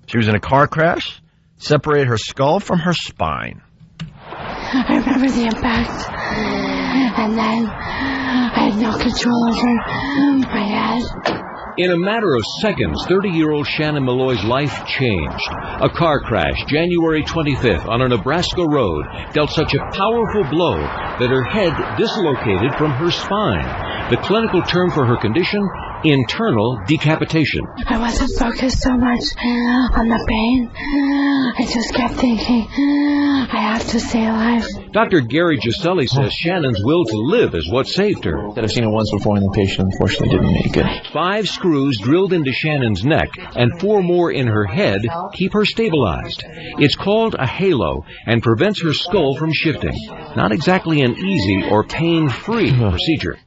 Speaker 3: She was in a car crash, separated her skull from her spine.
Speaker 10: I remember the impact, and then I had no control over my head.
Speaker 11: In a matter of seconds, 30-year-old Shannon Malloy's life changed. A car crash, January 25th, on a Nebraska road, dealt such a powerful blow that her head dislocated from her spine. The clinical term for her condition, internal decapitation.
Speaker 10: I wasn't focused so much on the pain. I just kept thinking, I have to stay alive.
Speaker 11: Dr. Gary Giuselli says Shannon's will to live is what saved her.
Speaker 5: I've seen it once before, and the patient unfortunately didn't make it.
Speaker 11: 5 screws drilled into Shannon's neck and 4 more in her head keep her stabilized. It's called a halo and prevents her skull from shifting. Not exactly an easy or pain-free procedure.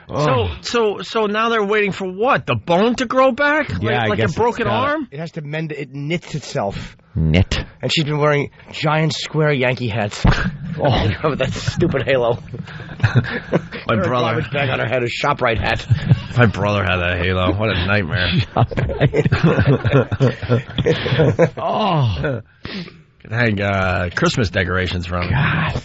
Speaker 3: So now they're waiting for what? The bone to grow back?
Speaker 2: Yeah,
Speaker 3: like a broken arm?
Speaker 4: It has to mend. It knits itself.
Speaker 2: Knit.
Speaker 4: And she's been wearing giant square Yankee hats. With that stupid halo.
Speaker 3: My brother.
Speaker 4: Garbage bag on her head, a ShopRite hat.
Speaker 3: My brother had that halo. What a nightmare. Could hang Christmas decorations from it.
Speaker 2: God.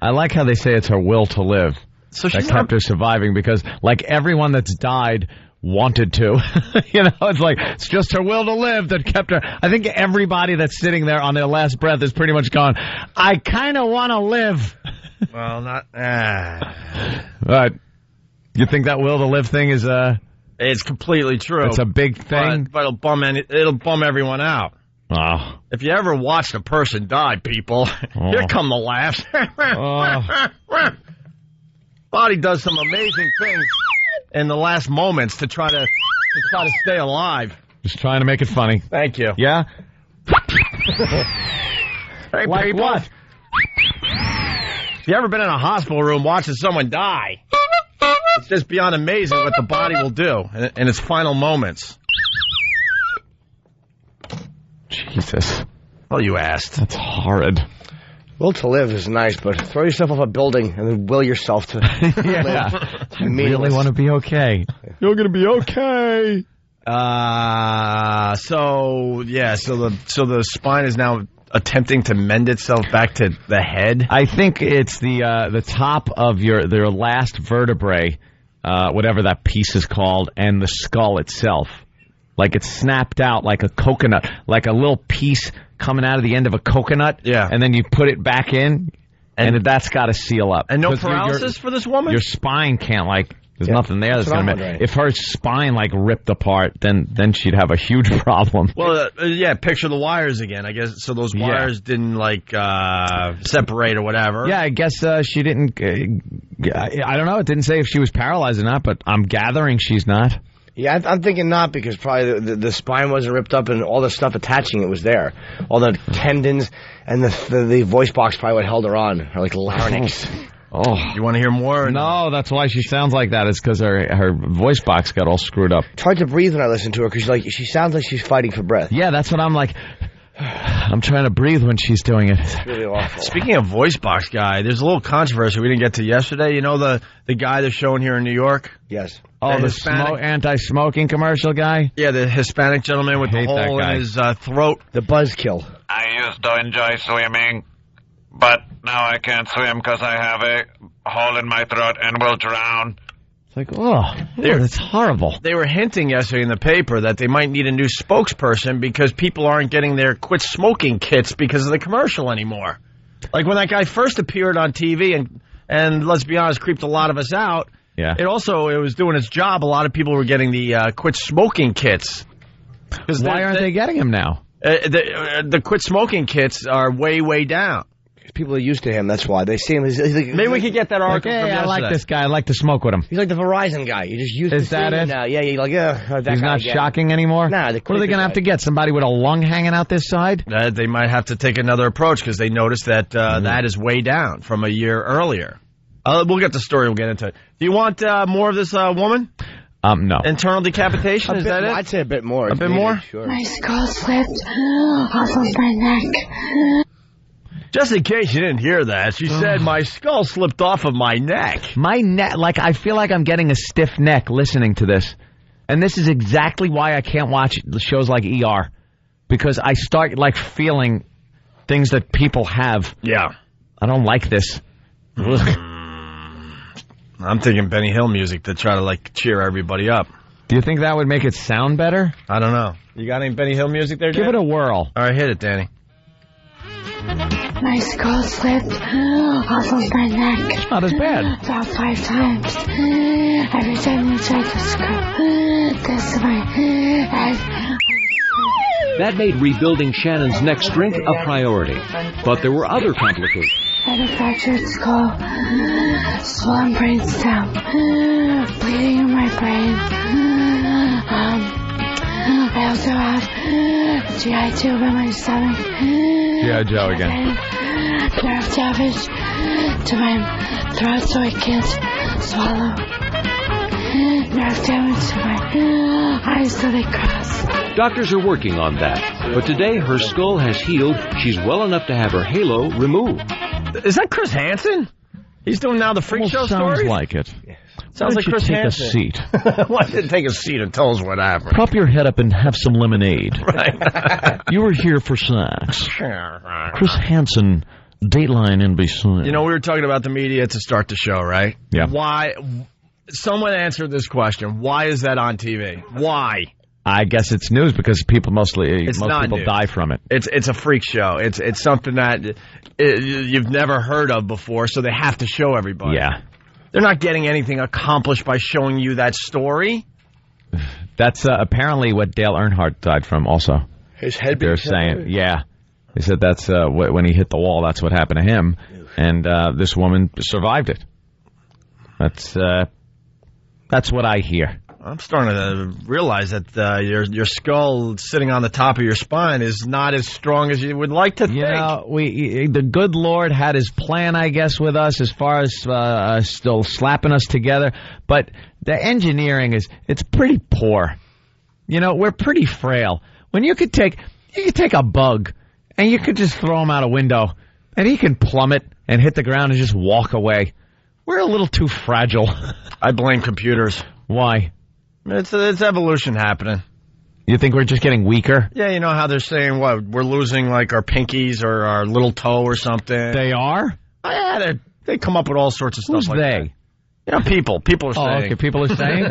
Speaker 2: I like how they say it's her will to live.
Speaker 3: So
Speaker 2: that kept her surviving because, like everyone that's died, wanted to. It's like, it's just her will to live that kept her. I think everybody that's sitting there on their last breath is pretty much gone, I kind of want to live.
Speaker 3: Well, not...
Speaker 2: But you think that will to live thing is
Speaker 3: It's completely true.
Speaker 2: It's a big thing.
Speaker 3: But it'll bum everyone out.
Speaker 2: Oh.
Speaker 3: If you ever watched a person die, people, here come the laughs. Body does some amazing things in the last moments to try to stay alive.
Speaker 2: Just trying to make it funny.
Speaker 3: Thank you.
Speaker 2: Yeah?
Speaker 3: Hey,
Speaker 2: like
Speaker 3: people.
Speaker 2: what?
Speaker 3: If you ever been in a hospital room watching someone die, it's just beyond amazing what the body will do in its final moments.
Speaker 2: Jesus.
Speaker 3: Well, you asked.
Speaker 2: That's horrid.
Speaker 4: Will to live is nice, but throw yourself off a building and then will yourself to live.
Speaker 2: I really want to be okay. You're going to be okay.
Speaker 3: So the spine is now attempting to mend itself back to the head.
Speaker 2: I think it's the top of their last vertebrae, whatever that piece is called, and the skull itself. Like it's snapped out like a coconut, like a little piece coming out of the end of a coconut.
Speaker 3: Yeah.
Speaker 2: And then you put it back in, and that's got to seal up.
Speaker 3: And no paralysis for this woman?
Speaker 2: Your spine can't, there's nothing there that's going to... If her spine, ripped apart, then she'd have a huge problem.
Speaker 3: Well, picture the wires again, I guess. So those wires didn't, separate or whatever.
Speaker 2: Yeah, I guess she didn't... I don't know. It didn't say if she was paralyzed or not, but I'm gathering she's not.
Speaker 4: Yeah, I'm thinking not, because probably the spine wasn't ripped up and all the stuff attaching it was there. All the tendons and the voice box probably what held her on, or larynx.
Speaker 2: Oh,
Speaker 3: you want to hear more?
Speaker 2: No, that's why she sounds like that. It's because her voice box got all screwed up.
Speaker 4: It's hard to breathe when I listen to her because she sounds like she's fighting for breath.
Speaker 2: Yeah, that's what I'm like. I'm trying to breathe when she's doing it.
Speaker 4: It's really awful.
Speaker 3: Speaking of voice box guy, there's a little controversy we didn't get to yesterday. You know the guy they're showing here in New York?
Speaker 4: Yes.
Speaker 2: Oh, the anti-smoking commercial guy?
Speaker 3: Yeah, the Hispanic gentleman with the hole in his throat.
Speaker 4: The buzzkill.
Speaker 12: I used to enjoy swimming, but now I can't swim because I have a hole in my throat and will drown.
Speaker 2: It's like, that's horrible.
Speaker 3: They were hinting yesterday in the paper that they might need a new spokesperson because people aren't getting their quit smoking kits because of the commercial anymore. Like when that guy first appeared on TV and let's be honest, creeped a lot of us out.
Speaker 2: Yeah.
Speaker 3: It was doing its job. A lot of people were getting the quit smoking kits.
Speaker 2: Why aren't they getting them now?
Speaker 3: The quit smoking kits are way, way down.
Speaker 4: People are used to him, that's why. They see him.
Speaker 3: Maybe we could get that article from yesterday.
Speaker 2: I like this guy. I like to smoke with him.
Speaker 4: He's like the Verizon guy. You just used to see him now. Yeah, you're like, that
Speaker 2: he's not shocking anymore?
Speaker 4: Nah.
Speaker 2: What are they going to have to get? Somebody with a lung hanging out this side?
Speaker 3: They might have to take another approach because they noticed that that is way down from a year earlier. We'll get the story. We'll get into it. Do you want more of this woman?
Speaker 2: No.
Speaker 3: Internal decapitation, is that it?
Speaker 4: I'd say a bit more.
Speaker 3: A bit more?
Speaker 4: Sure.
Speaker 10: My skull slipped off of my neck.
Speaker 3: Just in case you didn't hear that, she said my skull slipped off of my neck.
Speaker 2: My neck, I feel like I'm getting a stiff neck listening to this. And this is exactly why I can't watch shows like ER. Because I start, feeling things that people have.
Speaker 3: Yeah.
Speaker 2: I don't like this.
Speaker 3: I'm thinking Benny Hill music to try to, cheer everybody up.
Speaker 2: Do you think that would make it sound better?
Speaker 3: I don't know. You got any Benny Hill music there, Danny?
Speaker 2: Give it a whirl.
Speaker 3: All right, hit it, Danny.
Speaker 10: My skull slipped off of my neck.
Speaker 2: It's not as bad.
Speaker 10: About 5 times. Every time you tried to screw this way.
Speaker 11: That made rebuilding Shannon's neck strength a priority. But there were other complications.
Speaker 10: I had a fractured skull, swollen brainstem, bleeding in my brain. I also have a GI tube in my stomach.
Speaker 2: G.I. Joe again.
Speaker 10: Nerve damage to my throat so I can't swallow. Nerve damage to my eyes so they cross.
Speaker 11: Doctors are working on that. But today her skull has healed. She's well enough to have her halo removed.
Speaker 3: Is that Chris Hansen? He's doing now the freak show stories?
Speaker 2: Sounds like it.
Speaker 3: Sounds like Chris Hansen.
Speaker 2: Take a seat.
Speaker 3: Why didn't take a seat and tell us what happened?
Speaker 2: Prop your head up and have some lemonade.
Speaker 3: Right.
Speaker 2: You were here for sex. Chris Hansen, Dateline NBC.
Speaker 3: You know, we were talking about the media to start the show, right?
Speaker 2: Yeah.
Speaker 3: Why? Someone answered this question. Why is that on TV? Why?
Speaker 2: I guess it's news because most people
Speaker 3: news.
Speaker 2: die from it.
Speaker 3: It's a freak show. It's something that you've never heard of before, so they have to show everybody.
Speaker 2: Yeah.
Speaker 3: They're not getting anything accomplished by showing you that story.
Speaker 2: That's apparently what Dale Earnhardt died from also.
Speaker 4: His head
Speaker 2: They're saying, yeah. They said that's when he hit the wall, that's what happened to him. And this woman survived it. That's what I hear.
Speaker 3: I'm starting to realize that your skull sitting on the top of your spine is not as strong as you would like to think.
Speaker 2: You know, the good Lord had his plan, I guess, with us as far as still slapping us together. But the engineering it's pretty poor. You know, we're pretty frail. When you could take a bug and you could just throw him out a window and he can plummet and hit the ground and just walk away. We're a little too fragile.
Speaker 3: I blame computers.
Speaker 2: Why?
Speaker 3: It's evolution happening.
Speaker 2: You think we're just getting weaker?
Speaker 3: Yeah, you know how they're saying, what, we're losing like our pinkies or our little toe or something?
Speaker 2: They are?
Speaker 3: Oh, yeah, they come up with all sorts of stuff.
Speaker 2: Who's
Speaker 3: like
Speaker 2: they?
Speaker 3: that. You know, people are saying.
Speaker 2: Oh, okay, people are saying?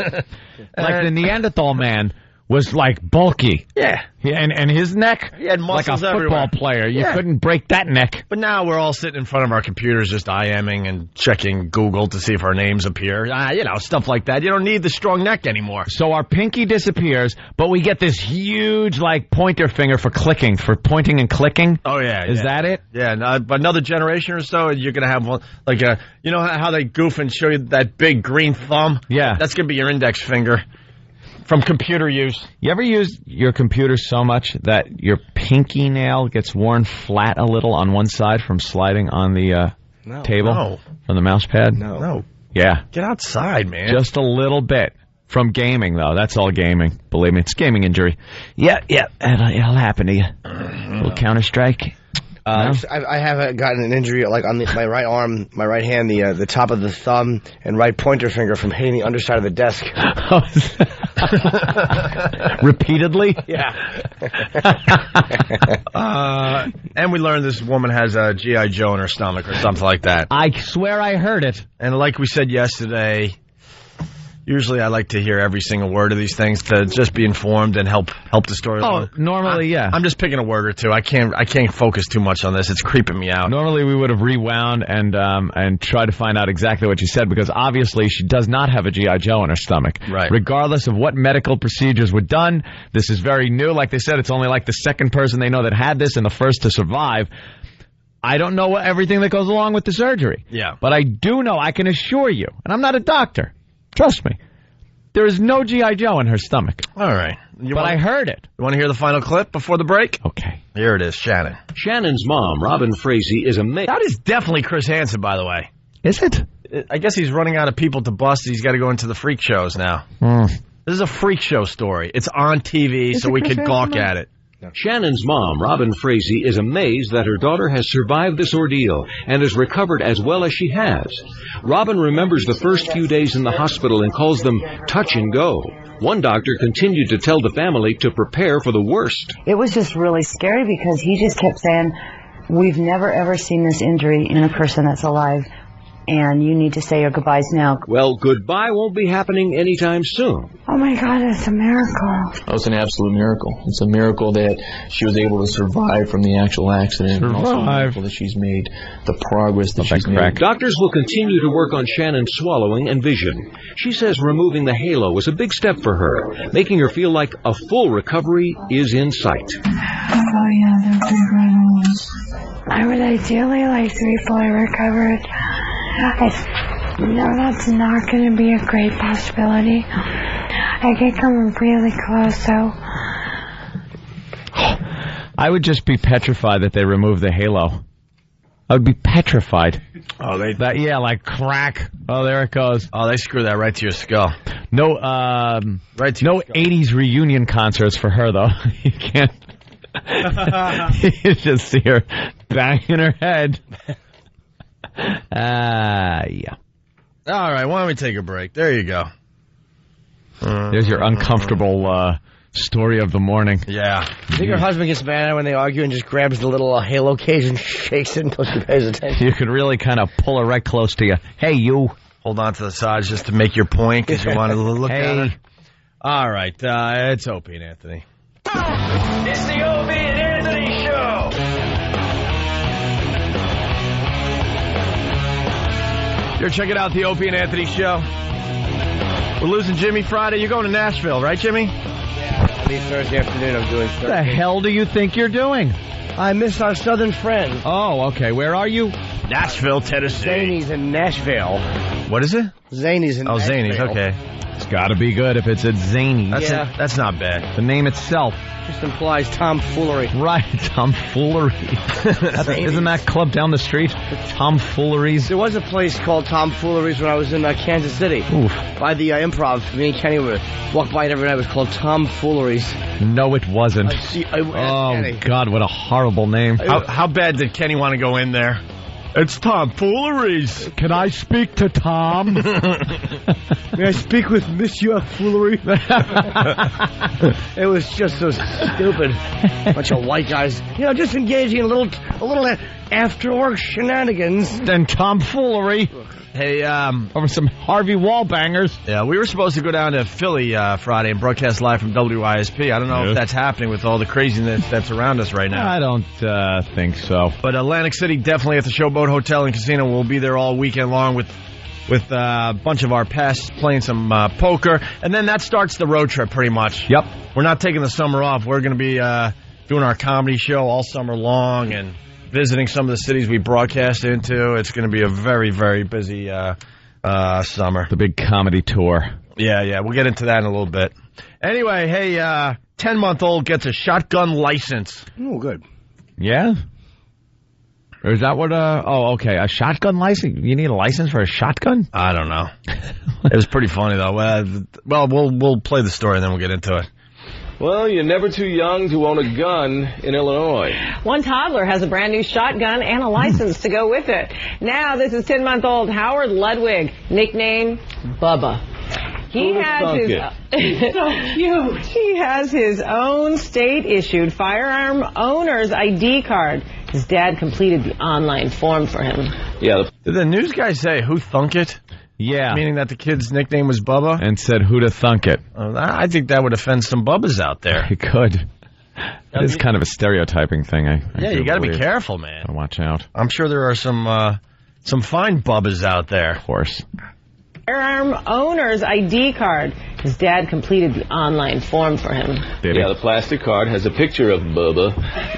Speaker 2: Like the Neanderthal man was like bulky.
Speaker 3: Yeah.
Speaker 2: And his neck,
Speaker 3: he had muscles
Speaker 2: like a football player. You couldn't break that neck.
Speaker 3: But now we're all sitting in front of our computers just IMing and checking Google to see if our names appear. You know, stuff like that. You don't need the strong neck anymore.
Speaker 2: So our pinky disappears, but we get this huge, like, pointer finger for clicking, for pointing and clicking.
Speaker 3: Oh, yeah.
Speaker 2: Is that it?
Speaker 3: Yeah. But another generation or so, you're going to have one, like, you know how they goof and show you that big green thumb?
Speaker 2: Yeah.
Speaker 3: That's going to be your index finger. From computer use.
Speaker 2: You ever use your computer so much that your pinky nail gets worn flat a little on one side from sliding on the table?
Speaker 3: No.
Speaker 2: From the mouse pad?
Speaker 3: No.
Speaker 2: Yeah.
Speaker 3: Get outside, man.
Speaker 2: Just a little bit. From gaming, though. That's all gaming. Believe me, it's gaming injury. Yeah. It'll happen to you. A little Counter-Strike.
Speaker 4: I have gotten an injury like on my right arm, my right hand, the top of the thumb and right pointer finger from hitting the underside of the desk.
Speaker 2: Repeatedly?
Speaker 4: Yeah.
Speaker 3: And we learned this woman has a G.I. Joe in her stomach or something like that.
Speaker 2: I swear I heard it.
Speaker 3: And like we said yesterday, usually I like to hear every single word of these things to just be informed and help the story along.
Speaker 2: Normally, yeah.
Speaker 3: I'm just picking a word or two. I can't focus too much on this. It's creeping me out.
Speaker 2: Normally we would have rewound and tried to find out exactly what she said, because obviously she does not have a G.I. Joe in her stomach.
Speaker 3: Right.
Speaker 2: Regardless of what medical procedures were done, this is very new. Like they said, it's only like the second person they know that had this and the first to survive. I don't know everything that goes along with the surgery.
Speaker 3: Yeah.
Speaker 2: But I do know, I can assure you, and I'm not a doctor, trust me, there is no G.I. Joe in her stomach.
Speaker 3: All right.
Speaker 2: I heard it.
Speaker 3: You want to hear the final clip before the break?
Speaker 2: Okay.
Speaker 3: Here it is, Shannon.
Speaker 11: Shannon's mom, Robin Frazee, is amazed.
Speaker 3: That is definitely Chris Hansen, by the way.
Speaker 2: Is it?
Speaker 3: I guess he's running out of people to bust. He's got to go into the freak shows now. This is a freak show story. It's on TV, so we could gawk at it.
Speaker 11: Shannon's mom, Robin Frazee, is amazed that her daughter has survived this ordeal and has recovered as well as she has. Robin remembers the first few days in the hospital and calls them touch and go. One doctor continued to tell the family to prepare for the worst.
Speaker 13: It was just really scary because he just kept saying, we've never ever seen this injury in a person that's alive, and you need to say your goodbyes now.
Speaker 11: Well, goodbye won't be happening anytime soon.
Speaker 10: Oh my God, it's a miracle.
Speaker 14: Oh, it's an absolute miracle. It's a miracle that she was able to survive from the actual accident. And also a miracle that she's made the progress that she's made.
Speaker 11: Doctors will continue to work on Shannon's swallowing and vision. She says removing the halo was a big step for her, making her feel like a full recovery is in sight.
Speaker 10: Oh yeah, they're big red ones. I would ideally like to be fully recovered. No, that's not going to be a great possibility. I get coming really close, so...
Speaker 2: I would just be petrified that they remove the halo. I would be petrified.
Speaker 3: Oh,
Speaker 2: like crack. Oh, there it goes.
Speaker 3: Oh, they screw that right to your skull.
Speaker 2: No,
Speaker 3: right to
Speaker 2: no 80s reunion concerts for her, though. You can't... you just see her banging her head. Yeah.
Speaker 3: All right, why don't we take a break? There you go.
Speaker 2: There's your uncomfortable story of the morning.
Speaker 3: Yeah.
Speaker 4: You think her husband gets mad when they argue and just grabs the little halo case and shakes it until she pays attention?
Speaker 2: You could really kind of pull her right close to you. Hey, you.
Speaker 3: Hold on to the sides just to make your point because you want to look at her. All right, it's Opie and Anthony.
Speaker 15: It's the Opie and Anthony Show.
Speaker 3: You're checking out the Opie and Anthony Show. We're losing Jimmy Friday. You're going to Nashville, right, Jimmy?
Speaker 4: Yeah. Happy Thursday afternoon. I'm doing Thursday.
Speaker 2: What the hell do you think you're doing?
Speaker 4: I miss our southern friend.
Speaker 2: Oh, okay. Where are you?
Speaker 3: Nashville, Tennessee.
Speaker 4: Zany's in Nashville.
Speaker 3: What is it?
Speaker 4: Zany's in Nashville.
Speaker 3: Zany's, okay.
Speaker 2: It's got to be good if it's at Zany's.
Speaker 3: That's not bad.
Speaker 2: The name itself
Speaker 4: just implies tomfoolery.
Speaker 2: Right, tomfoolery. Isn't that club down the street? Tomfooleries.
Speaker 4: There was a place called Tomfooleries when I was in Kansas City.
Speaker 2: Oof.
Speaker 4: By the Improv. Me and Kenny would walk by it every night. It was called Tomfooleries.
Speaker 2: No, it wasn't. God, what a horrible name.
Speaker 3: How bad did Kenny want to go in there? It's Tomfooleries.
Speaker 2: Can I speak to Tom?
Speaker 4: May I speak with Monsieur Foolery? It was just so stupid. Bunch of white guys, just engaging in a little after-work shenanigans.
Speaker 2: Then tomfoolery.
Speaker 3: Hey,
Speaker 2: over some Harvey Wallbangers.
Speaker 3: Yeah, we were supposed to go down to Philly Friday and broadcast live from WISP. I don't know if that's happening with all the craziness that's around us right now.
Speaker 2: I don't think so.
Speaker 3: But Atlantic City, definitely at the Showboat Hotel and Casino. We'll be there all weekend long with a bunch of our pests playing some poker. And then that starts the road trip pretty much.
Speaker 2: Yep.
Speaker 3: We're not taking the summer off. We're going to be doing our comedy show all summer long and visiting some of the cities we broadcast into. It's going to be a very, very busy summer.
Speaker 2: The big comedy tour.
Speaker 3: Yeah. We'll get into that in a little bit. Anyway, hey, 10-month-old gets a shotgun license.
Speaker 4: Oh, good.
Speaker 2: Yeah? Or is that what, okay, a shotgun license? You need a license for a shotgun?
Speaker 3: I don't know. It was pretty funny, though. Well, we'll play the story and then we'll get into it.
Speaker 16: Well, you're never too young to own a gun in Illinois.
Speaker 17: One toddler has a brand new shotgun and a license to go with it. Now, this is 10-month-old Howard Ludwig, nicknamed Bubba. He has his own state-issued firearm owner's ID card. His dad completed the online form for him.
Speaker 16: Yeah.
Speaker 3: Did the news guy say who thunk it?
Speaker 2: Yeah.
Speaker 3: Meaning that the kid's nickname was Bubba?
Speaker 2: And said who to thunk it.
Speaker 3: I think that would offend some Bubbas out there.
Speaker 2: It could. It is kind of a stereotyping thing.
Speaker 3: You got to be careful, man.
Speaker 2: Watch out.
Speaker 3: I'm sure there are some fine Bubbas out there.
Speaker 2: Of course.
Speaker 17: Firearm owner's ID card. His dad completed the online form for him.
Speaker 16: Yeah, the plastic card has a picture of Bubba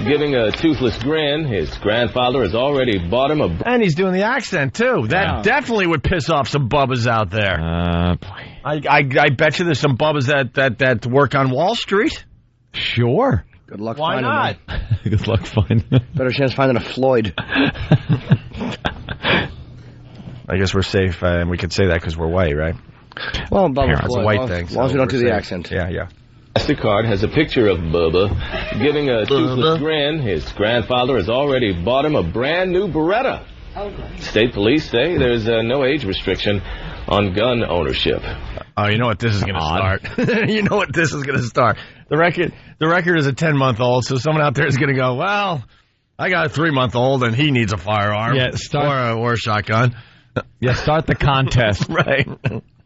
Speaker 16: giving a toothless grin. His grandfather has already bought him
Speaker 3: And he's doing the accent, too. That definitely would piss off some Bubbas out there.
Speaker 2: Boy.
Speaker 3: I bet you there's some Bubbas that work on Wall Street.
Speaker 2: Sure.
Speaker 4: Good luck
Speaker 3: Why
Speaker 4: finding
Speaker 3: not?
Speaker 2: Good luck finding them.
Speaker 4: Better chance finding a Floyd.
Speaker 3: I guess we're safe, and we could say that because we're white, right?
Speaker 4: Well, Bubba
Speaker 3: It's a white thing.
Speaker 4: As long as we don't do the accent.
Speaker 3: Yeah.
Speaker 16: plastic card has a picture of Bubba giving a toothless grin. His grandfather has already bought him a brand new Beretta. State police say there's no age restriction on gun ownership.
Speaker 3: Oh, you know what this is going to start. You know what this is going to start. The record is a 10-month-old, so someone out there is going to go, well, I got a 3-month-old and he needs a firearm.
Speaker 2: Yeah,
Speaker 3: or a shotgun.
Speaker 2: Yeah, start the contest.
Speaker 3: Right.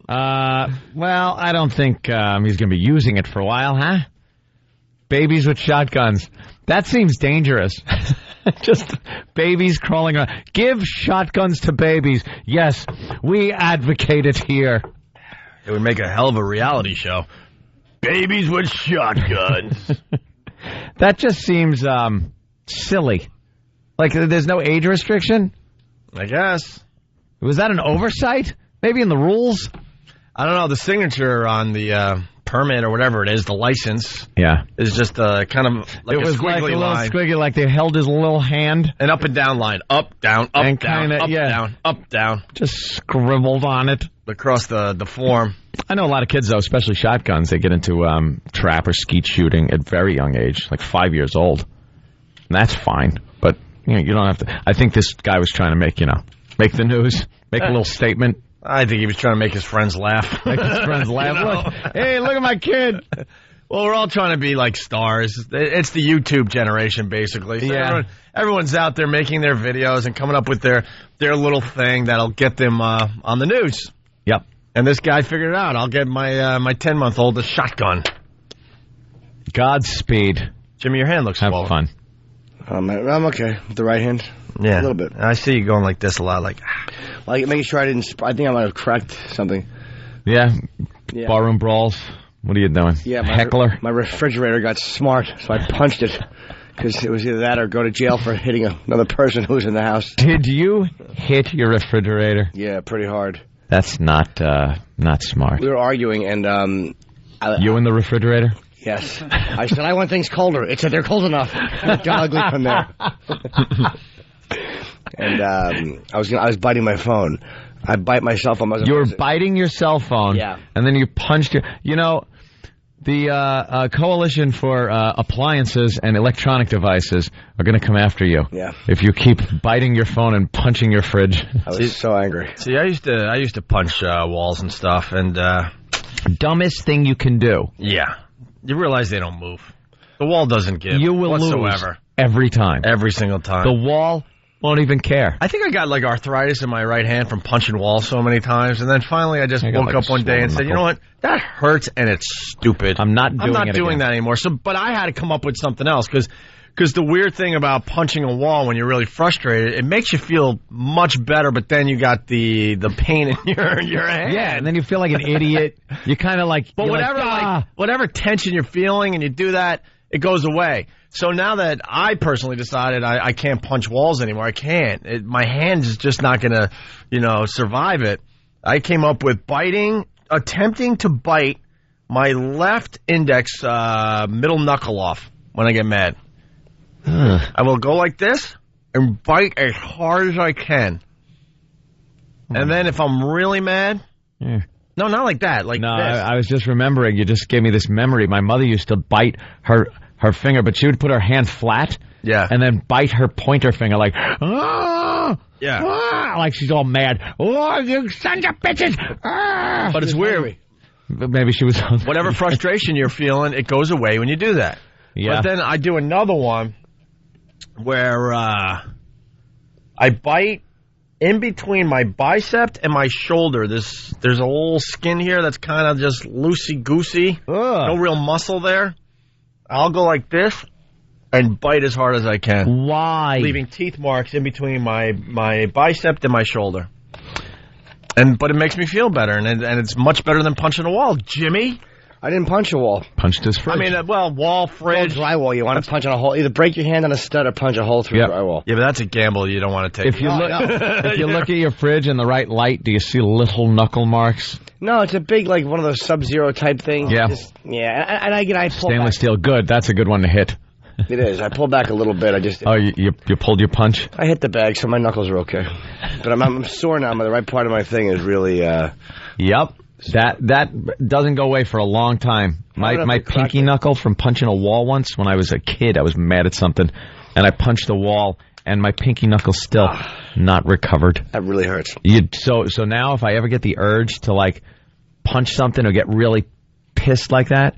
Speaker 2: Well, I don't think he's going to be using it for a while, huh? Babies with shotguns. That seems dangerous. Just babies crawling around. Give shotguns to babies. Yes, we advocate it here.
Speaker 3: It would make a hell of a reality show. Babies with shotguns.
Speaker 2: That just seems silly. Like, there's no age restriction?
Speaker 3: I guess.
Speaker 2: Was that an oversight? Maybe in the rules?
Speaker 3: I don't know. The signature on the permit or whatever it is, the license, is just kind of like
Speaker 2: it was
Speaker 3: a squiggly
Speaker 2: like a little
Speaker 3: line.
Speaker 2: Squiggly, like they held his little hand.
Speaker 3: An up and down line. Up, down, up,
Speaker 2: and
Speaker 3: down,
Speaker 2: kinda,
Speaker 3: up, down, up, down.
Speaker 2: Just scribbled on it.
Speaker 3: Across the form.
Speaker 2: I know a lot of kids, though, especially shotguns, they get into trap or skeet shooting at very young age, like 5 years old. And that's fine. But, you don't have to. I think this guy was trying to make the news, make a little statement.
Speaker 3: I think he was trying to make his friends laugh.
Speaker 2: Make his friends laugh. Look, hey, look at my kid.
Speaker 3: Well, we're all trying to be like stars. It's the YouTube generation, basically. So everyone's out there making their videos and coming up with their little thing that'll get them on the news.
Speaker 2: Yep.
Speaker 3: And this guy figured it out. I'll get my 10-month-old a shotgun.
Speaker 2: Godspeed.
Speaker 3: Jimmy, your hand looks
Speaker 2: Have
Speaker 3: swollen.
Speaker 2: fun.
Speaker 4: I'm okay with the right hand.
Speaker 3: Yeah.
Speaker 4: A little bit.
Speaker 3: I see you going like this a lot. Like
Speaker 4: making sure I didn't... I think I might have cracked something.
Speaker 2: Yeah. Barroom brawls. What are you doing?
Speaker 4: Yeah,
Speaker 2: Heckler?
Speaker 4: My refrigerator got smart, so I punched it. Because it was either that or go to jail for hitting another person who was in the house.
Speaker 2: Did you hit your refrigerator?
Speaker 4: Yeah, pretty hard.
Speaker 2: That's not smart.
Speaker 4: We were arguing, and...
Speaker 2: you in the refrigerator?
Speaker 4: Yes. I said, I want things colder. It said, they're cold enough. It got ugly from there. And I was biting my phone. I bite my cell phone.
Speaker 2: You were biting your cell phone?
Speaker 4: Yeah.
Speaker 2: And then you punched your... You know... The Coalition for Appliances and Electronic Devices are going to come after you.
Speaker 4: Yeah.
Speaker 2: If you keep biting your phone and punching your fridge.
Speaker 4: I was so angry.
Speaker 3: See, I used to punch walls and stuff, and
Speaker 2: dumbest thing you can do.
Speaker 3: Yeah. You realize they don't move. The wall doesn't give.
Speaker 2: You will
Speaker 3: whatsoever.
Speaker 2: lose every time.
Speaker 3: Every single time.
Speaker 2: The wall won't even care.
Speaker 3: I think I got like arthritis in my right hand from punching walls so many times, and then finally I just woke up one day and said, you know what, that hurts and it's stupid.
Speaker 2: I'm not
Speaker 3: doing that anymore. So, but I had to come up with something else because the weird thing about punching a wall when you're really frustrated, it makes you feel much better, but then you got the pain in your hand.
Speaker 2: Yeah, and then you feel like an idiot. You kind of like...
Speaker 3: But whatever tension you're feeling and you do that, it goes away. So now that I personally decided I can't punch walls anymore, I can't. My hand is just not going to, survive it. I came up with attempting to bite my left index middle knuckle off when I get mad. I will go like this and bite as hard as I can. And then if I'm really mad...
Speaker 2: Yeah.
Speaker 3: No, not like that. Like
Speaker 2: no,
Speaker 3: this.
Speaker 2: I was just remembering. You just gave me this memory. My mother used to bite her finger, but she would put her hand flat, and then bite her pointer finger like, like she's all mad. Oh, you sons of bitches!
Speaker 3: But it's weird.
Speaker 2: Maybe she was.
Speaker 3: Whatever frustration you're feeling, it goes away when you do that.
Speaker 2: Yeah.
Speaker 3: But then I do another one where I bite in between my bicep and my shoulder. There's a little skin here that's kind of just loosey-goosey. No real muscle there. I'll go like this and bite as hard as I can.
Speaker 2: Why?
Speaker 3: Leaving teeth marks in between my bicep and my shoulder. But it makes me feel better, and it's much better than punching a wall, Jimmy.
Speaker 4: I didn't punch a wall.
Speaker 2: Punched his fridge.
Speaker 3: I mean, wall, fridge.
Speaker 4: Drywall. You want to punch on a hole. Either break your hand on a stud or punch a hole through drywall.
Speaker 3: Yeah, but that's a gamble you don't want to take.
Speaker 2: If you look at your fridge in the right light, do you see little knuckle marks?
Speaker 4: No, it's a big, like, one of those Sub-Zero type things.
Speaker 2: Yeah.
Speaker 4: And I pull
Speaker 2: Stainless
Speaker 4: back.
Speaker 2: steel, good. That's a good one to hit.
Speaker 4: It is. I pulled back a little bit.
Speaker 2: You pulled your punch?
Speaker 4: I hit the bag, so my knuckles are okay. But I'm sore now. The right part of my thing is really...
Speaker 2: Yep. That doesn't go away for a long time. My pinky knuckle from punching a wall once when I was a kid, I was mad at something, and I punched the wall, and my pinky knuckle still not recovered.
Speaker 4: That really hurts.
Speaker 2: So now if I ever get the urge to, like, punch something or get really pissed like that,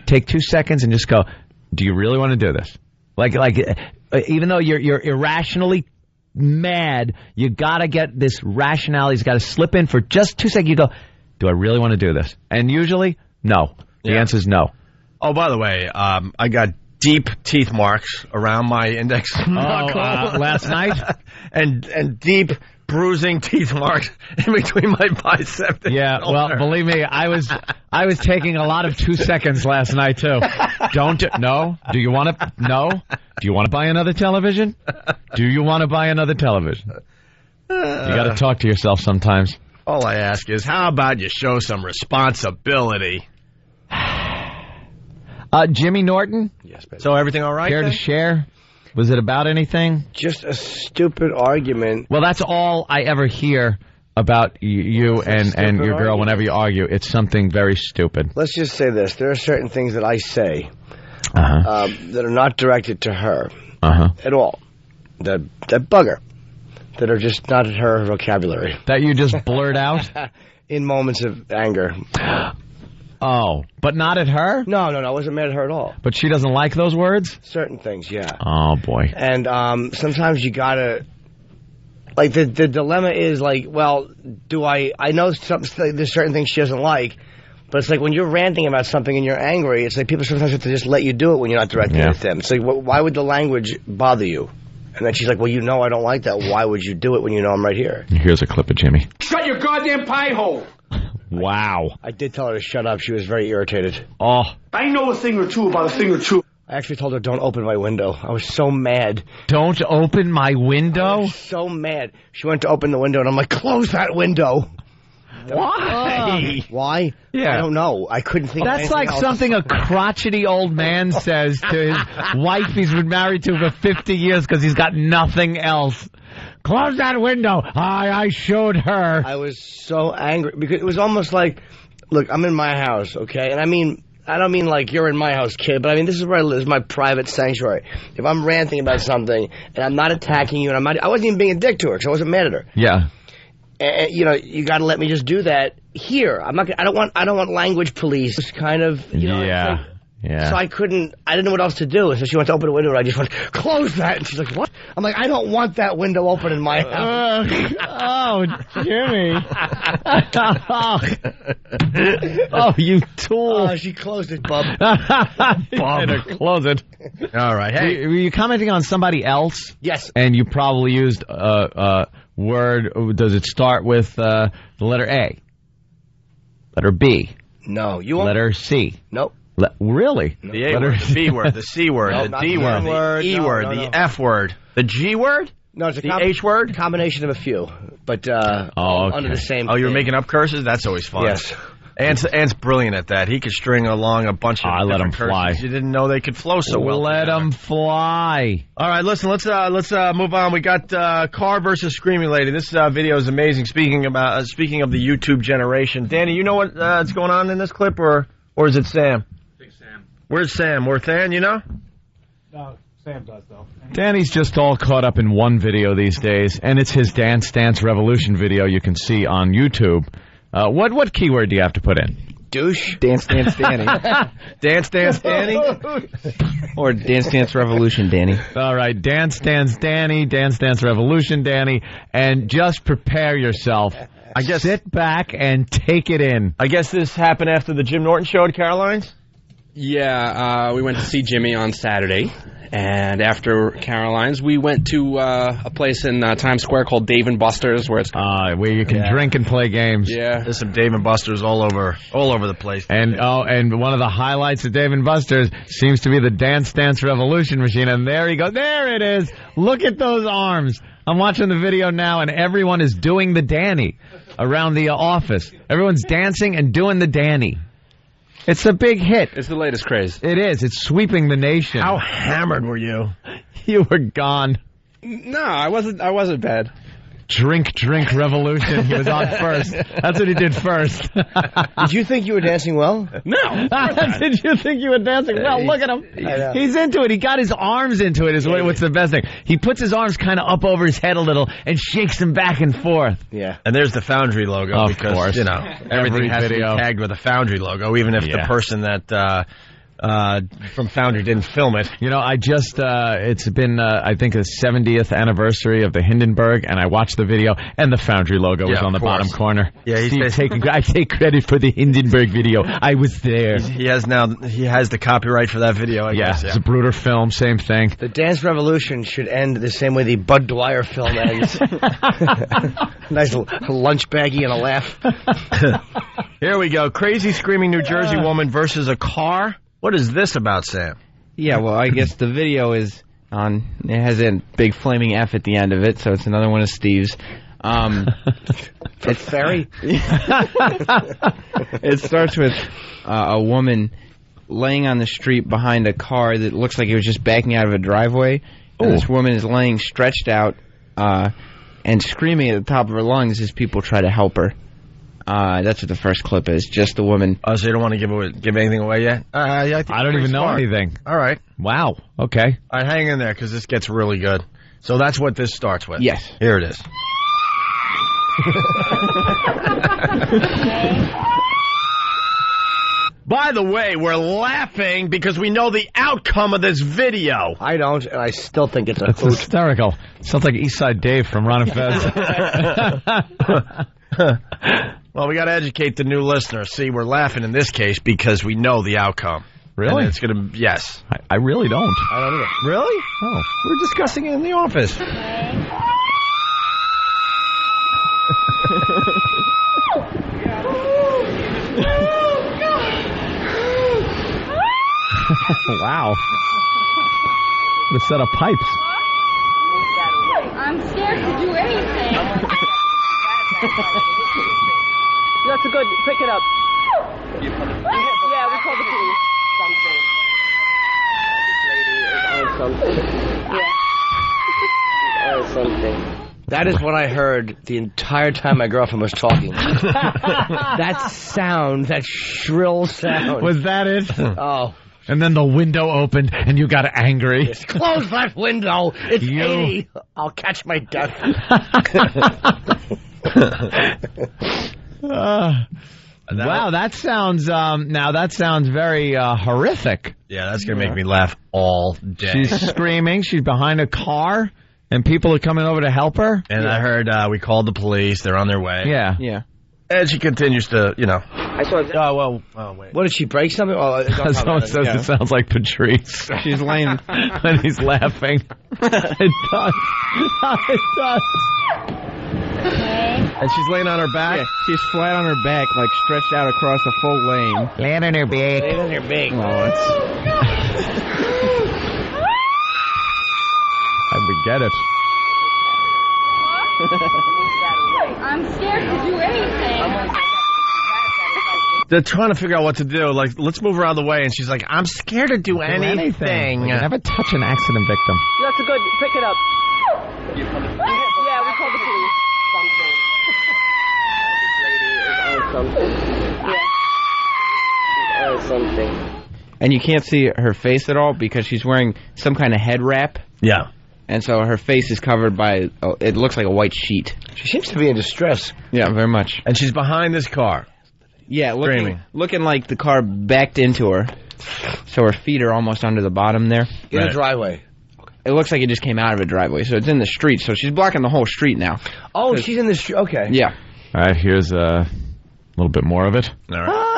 Speaker 2: take 2 seconds and just go, do you really want to do this? Like even though you're irrationally mad, you gotta get this rationality. It's got to slip in for just 2 seconds. You go, do I really want to do this? And usually, no. The answer is no.
Speaker 3: Oh, by the way, I got deep teeth marks around my index knuckle
Speaker 2: last night,
Speaker 3: and deep bruising teeth marks in between my bicep.
Speaker 2: Yeah, well, believe me, I was taking a lot of 2 seconds last night too. No? Do you want to? No? Do you want to buy another television? Do you want to buy another television? You got to talk to yourself sometimes.
Speaker 3: All I ask is, how about you show some responsibility?
Speaker 2: Jimmy Norton?
Speaker 4: Yes, baby.
Speaker 3: So everything all right?
Speaker 2: Care to share? Was it about anything?
Speaker 4: Just a stupid argument.
Speaker 2: Well, that's all I ever hear about you and your girl whenever you argue. It's something very stupid.
Speaker 4: Let's just say this. There are certain things that I say that are not directed to her at all. That bug her. That are just not in her vocabulary.
Speaker 2: That you just blurt out?
Speaker 4: In moments of anger.
Speaker 2: Oh, but not at her?
Speaker 4: No, I wasn't mad at her at all.
Speaker 2: But she doesn't like those words?
Speaker 4: Certain things, yeah.
Speaker 2: Oh, boy.
Speaker 4: And sometimes you gotta... Like, the dilemma is, like, well, I know there's certain things she doesn't like, but it's like when you're ranting about something and you're angry, it's like people sometimes have to just let you do it when you're not directing it at them. It's like, why would the language bother you? And then she's like, well, you know I don't like that. Why would you do it when you know I'm right here?
Speaker 2: Here's a clip of Jimmy.
Speaker 6: Shut your goddamn pie hole!
Speaker 2: Wow.
Speaker 4: I did tell her to shut up. She was very irritated.
Speaker 2: Oh.
Speaker 18: I know a thing or two about a thing or two.
Speaker 4: I actually told her, don't open my window. I was so mad.
Speaker 2: Don't open my window?
Speaker 4: I was so mad. She went to open the window, and I'm like, close that window.
Speaker 2: Why?
Speaker 4: Why?
Speaker 2: Yeah.
Speaker 4: I don't know. I couldn't think of
Speaker 2: That's
Speaker 4: anything
Speaker 2: like
Speaker 4: else.
Speaker 2: something a crotchety old man says to his wife he's been married to for 50 years because he's got nothing else. Close that window. I showed her.
Speaker 4: I was so angry because it was almost like, look, I'm in my house, okay? And I don't mean like you're in my house, kid, but I mean this is where I live. This is my private sanctuary. If I'm ranting about something and I'm not attacking you, and I wasn't even being a dick to her because I wasn't mad at her.
Speaker 2: Yeah.
Speaker 4: And, you got to let me just do that here. I'm not. I don't want language police. It's kind of.
Speaker 2: Yeah. Yeah.
Speaker 4: So I didn't know what else to do. So she went to open the window, and I just went, close that. And she's like, what? I'm like, I don't want that window open in my house.
Speaker 2: Oh, Jimmy. Oh, you tool.
Speaker 4: Oh, she closed it, bub.
Speaker 2: Better close it.
Speaker 3: All right. Hey.
Speaker 2: Were you commenting on somebody else?
Speaker 4: Yes.
Speaker 2: And you probably used a word. Does it start with the letter A? Letter B?
Speaker 4: No. You won't?
Speaker 2: Letter C?
Speaker 4: Nope.
Speaker 2: Really?
Speaker 3: The A word, the B word, the C word,
Speaker 4: No,
Speaker 3: the
Speaker 4: not
Speaker 3: D
Speaker 4: the
Speaker 3: word,
Speaker 4: N word,
Speaker 3: the E
Speaker 4: no,
Speaker 3: word,
Speaker 4: no,
Speaker 3: the
Speaker 4: no.
Speaker 3: F word, the G word?
Speaker 4: No, it's
Speaker 3: the H word?
Speaker 4: Combination of a few, but
Speaker 2: okay.
Speaker 4: under the same
Speaker 3: Oh, you were
Speaker 4: thing.
Speaker 3: making up curses? That's always fun.
Speaker 4: Yes.
Speaker 3: Ant's brilliant at that. He could string along a bunch of
Speaker 2: I let him
Speaker 3: different
Speaker 2: fly.
Speaker 3: curses. You didn't know they could flow so well.
Speaker 2: Let
Speaker 3: together.
Speaker 2: him fly.
Speaker 3: All right, listen. Let's move on. We got Car versus Screaming Lady. This video is amazing. Speaking of the YouTube generation, Danny, you know what's going on in this clip, or is it Sam?
Speaker 19: I think Sam.
Speaker 3: Where's Sam? Or Than? You know?
Speaker 19: No, Sam does though.
Speaker 2: Danny's just all caught up in one video these days, and it's his Dance Dance Revolution video you can see on YouTube. What keyword do you have to put in?
Speaker 4: Douche.
Speaker 5: Dance Dance Danny.
Speaker 3: Dance Dance Danny?
Speaker 5: Or Dance Dance Revolution Danny.
Speaker 2: All right, Dance Dance Danny, Dance Dance Revolution Danny, and just prepare yourself.
Speaker 3: I guess
Speaker 2: sit back and take it in.
Speaker 3: I guess this happened after the Jim Norton show at Caroline's?
Speaker 19: Yeah, we went to see Jimmy on Saturday, and after Caroline's, we went to a place in Times Square called Dave & Buster's, where it's
Speaker 2: where you can drink and play games.
Speaker 19: Yeah,
Speaker 3: there's some Dave & Buster's all over the place.
Speaker 2: And one of the highlights of Dave & Buster's seems to be the Dance Dance Revolution machine. And there he goes. There it is. Look at those arms. I'm watching the video now, and everyone is doing the Danny around the office. Everyone's dancing and doing the Danny. It's a big hit.
Speaker 19: It's the latest craze.
Speaker 2: It is. It's sweeping the nation.
Speaker 3: How hammered were you?
Speaker 2: You were gone.
Speaker 19: No, I wasn't bad.
Speaker 2: Drink Revolution. He was on first. That's what he did first.
Speaker 4: Did you think you were dancing well?
Speaker 19: No.
Speaker 2: Did you think you were dancing well? Look at him. He's into it. He got his arms into it is what's the best thing. He puts his arms kind of up over his head a little and shakes them back and forth.
Speaker 4: Yeah.
Speaker 3: And there's the Foundry logo.
Speaker 2: Of
Speaker 3: because,
Speaker 2: course.
Speaker 3: Everything has to be tagged with a Foundry logo, even if the person that from Foundry didn't film it.
Speaker 2: I just, it's been, I think, the 70th anniversary of the Hindenburg, and I watched the video, and the Foundry logo was on the bottom corner.
Speaker 3: Yeah,
Speaker 2: I take credit for the Hindenburg video. I was there.
Speaker 3: He has the copyright for that video, I guess.
Speaker 2: It's a Bruder film, same thing.
Speaker 4: The Dance Revolution should end the same way the Bud Dwyer film ends. Nice lunch baggie and a laugh.
Speaker 3: Here we go. Crazy screaming New Jersey woman versus a car. What is this about, Sam?
Speaker 5: Yeah, well, I guess the video is on. It has a big flaming F at the end of it, so it's another one of Steve's.
Speaker 4: It's Ferry.
Speaker 5: It starts with a woman laying on the street behind a car that looks like it was just backing out of a driveway. And this woman is laying stretched out and screaming at the top of her lungs as people try to help her. That's what the first clip is, just the woman.
Speaker 3: Oh, so you don't want to give anything away yet? I
Speaker 2: don't even know anything.
Speaker 3: All right.
Speaker 2: Wow. Okay.
Speaker 3: All right, hang in there, because this gets really good. So that's what this starts with.
Speaker 5: Yes.
Speaker 3: Here it is. By the way, we're laughing because we know the outcome of this video.
Speaker 4: I don't, and I still think it's a
Speaker 2: That's
Speaker 4: hoot.
Speaker 2: hysterical. Sounds like Eastside Dave from Ron and Fez.
Speaker 3: Well, we got to educate the new listener. See, we're laughing in this case because we know the outcome.
Speaker 2: Really?
Speaker 3: And it's going to, yes.
Speaker 2: I really don't.
Speaker 3: I don't either. Really?
Speaker 2: Oh.
Speaker 3: We're discussing it in the office.
Speaker 2: Wow. The set of pipes.
Speaker 10: I'm scared to do anything.
Speaker 17: That's a good. Pick it up. Yeah, we called the police. Something. Something.
Speaker 4: That is what I heard the entire time my girlfriend was talking. That sound, that shrill sound.
Speaker 2: Was that it?
Speaker 4: Oh.
Speaker 2: And then the window opened, and you got angry.
Speaker 4: Yes, close that window. It's 80. I'll catch my death.
Speaker 2: Wow, that sounds very horrific.
Speaker 3: Yeah, that's going to make me laugh all day.
Speaker 2: She's screaming. She's behind a car, and people are coming over to help her.
Speaker 3: And I heard we called the police. They're on their way.
Speaker 2: Yeah.
Speaker 5: Yeah.
Speaker 3: And she continues to,
Speaker 4: I saw. Oh wait. What did she break something? Oh,
Speaker 2: someone says it sounds like Patrice.
Speaker 5: She's laying
Speaker 2: when he's laughing. It does. It does.
Speaker 3: And she's laying on her back?
Speaker 5: Yeah, she's flat on her back, like stretched out across a full lane.
Speaker 2: Laying on her back.
Speaker 4: Laying on her back.
Speaker 5: Oh, it's...
Speaker 2: We get it.
Speaker 10: I'm scared to do anything.
Speaker 3: They're trying to figure out what to do. Like, let's move her out of the way. And she's like, I'm scared to do anything.
Speaker 2: Like, never touch an accident victim.
Speaker 17: That's a good. Pick it up. Yeah, we called the police. Something.
Speaker 5: And you can't see her face at all because she's wearing some kind of head wrap.
Speaker 3: Yeah.
Speaker 5: And so her face is covered by, it looks like a white sheet.
Speaker 4: She seems to be in distress.
Speaker 5: Yeah, very much.
Speaker 3: And she's behind this car.
Speaker 5: Yeah, looking like the car backed into her. So her feet are almost under the bottom there.
Speaker 4: In a driveway.
Speaker 5: It looks like it just came out of a driveway. So it's in the street. So she's blocking the whole street now.
Speaker 4: Oh, she's in the street. Okay.
Speaker 5: Yeah.
Speaker 2: All right, here's a little bit more of it.
Speaker 3: All right.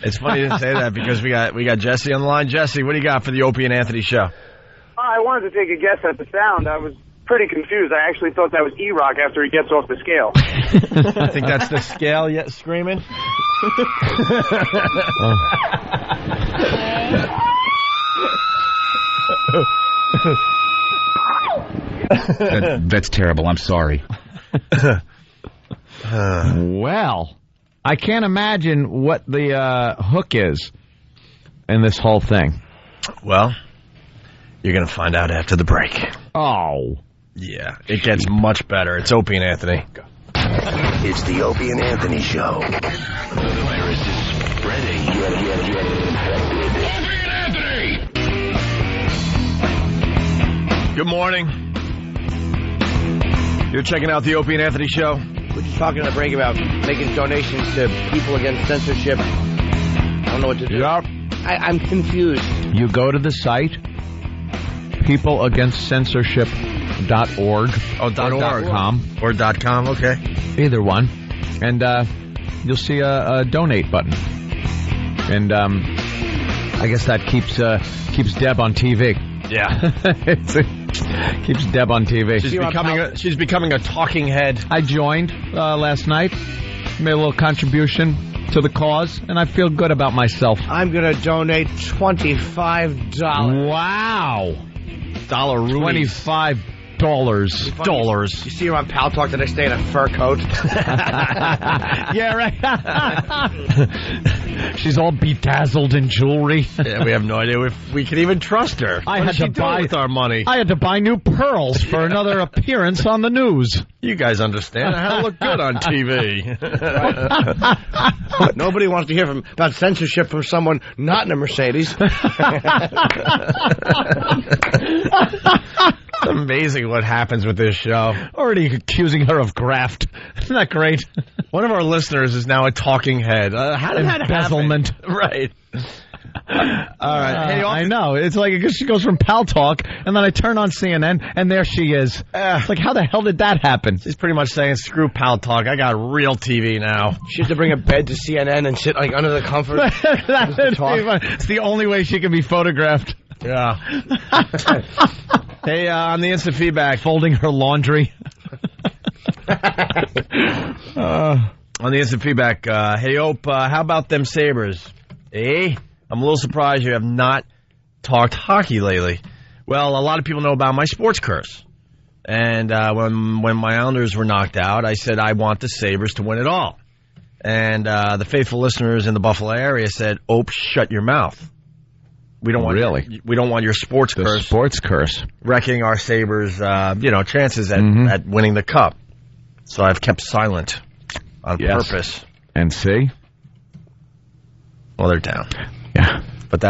Speaker 3: It's funny to say that because we got Jesse on the line. Jesse, what do you got for the Opie and Anthony show?
Speaker 20: I wanted to take a guess at the sound. I was pretty confused. I actually thought that was E-Rock after he gets off the scale.
Speaker 3: I think that's the scale yet screaming.
Speaker 1: That's terrible. I'm sorry.
Speaker 2: Well, I can't imagine what the hook is in this whole thing.
Speaker 3: Well, you're going to find out after the break.
Speaker 2: Oh.
Speaker 3: Yeah, it gets much better. It's Opie and Anthony.
Speaker 9: It's the Opie and Anthony Show. The virus is spreading. Get infected. Opie and Anthony!
Speaker 3: Good morning. You're checking out the Opie and Anthony Show.
Speaker 4: We're just talking in the break about making donations to people against censorship. I don't know what to do.
Speaker 2: Yep.
Speaker 4: I'm confused.
Speaker 2: You go to the site, peopleagainstcensorship.org.
Speaker 3: Oh, .org.
Speaker 2: .com.
Speaker 3: Or .com, okay.
Speaker 2: Either one. And you'll see a donate button. And I guess that keeps Deb on TV.
Speaker 3: Yeah.
Speaker 2: Keeps Deb on TV.
Speaker 3: She's becoming a talking head.
Speaker 2: I joined last night, made a little contribution to the cause, and I feel good about myself.
Speaker 4: I'm going to donate $25.
Speaker 2: Wow. $25.
Speaker 4: You see her on Pal Talk the next day in a fur coat.
Speaker 2: Yeah, right. She's all bedazzled in jewelry.
Speaker 3: Yeah, we have no idea if we can even trust her.
Speaker 2: I had to buy
Speaker 3: with our money.
Speaker 2: I had to buy new pearls for another appearance on the news.
Speaker 3: You guys understand how to look good on TV.
Speaker 4: Nobody wants to hear about censorship from someone not in a Mercedes.
Speaker 3: It's amazing what happens with this show.
Speaker 2: Already accusing her of graft. Isn't that great?
Speaker 3: One of our listeners is now a talking head. How did that
Speaker 2: embezzlement?
Speaker 3: Happen? Right. All right. Hey,
Speaker 2: I know. It's like she goes from Pal Talk, and then I turn on CNN, and there she is. It's like, how the hell did that happen?
Speaker 3: She's pretty much saying, screw Pal Talk. I got real TV now.
Speaker 4: She had to bring a bed to CNN and sit like under the comfort.
Speaker 2: It's the only way she can be photographed.
Speaker 3: Yeah. Hey, on the instant feedback.
Speaker 2: Folding her laundry.
Speaker 3: On the instant feedback, hey, Ope, how about them Sabres? I'm a little surprised you have not talked hockey lately. Well, a lot of people know about my sports curse. And when my Islanders were knocked out, I said I want the Sabres to win it all. And the faithful listeners in the Buffalo area said, "Ope, shut your mouth. We don't want we don't want your sports curse.
Speaker 2: Sports curse
Speaker 3: wrecking our Sabres, chances at winning the cup." So I've kept silent on purpose.
Speaker 2: And see,
Speaker 3: well, they're down.
Speaker 2: Yeah.
Speaker 3: But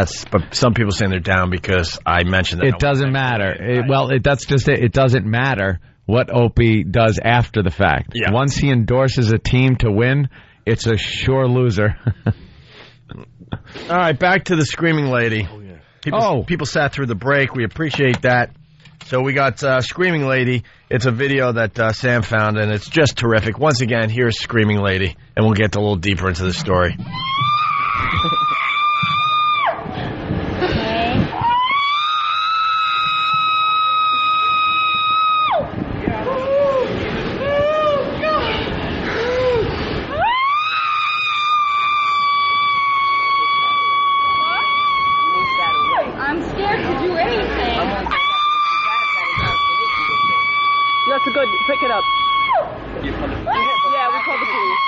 Speaker 3: some people saying they're down because I mentioned that.
Speaker 2: It doesn't matter. That's just it. It doesn't matter what Opie does after the fact.
Speaker 3: Yeah.
Speaker 2: Once he endorses a team to win, it's a sure loser.
Speaker 3: All right, back to the Screaming Lady. People sat through the break. We appreciate that. So we got Screaming Lady. It's a video that Sam found, and it's just terrific. Once again, here's Screaming Lady, and we'll get a little deeper into the story.
Speaker 21: Pick it up. Yeah, we called the police.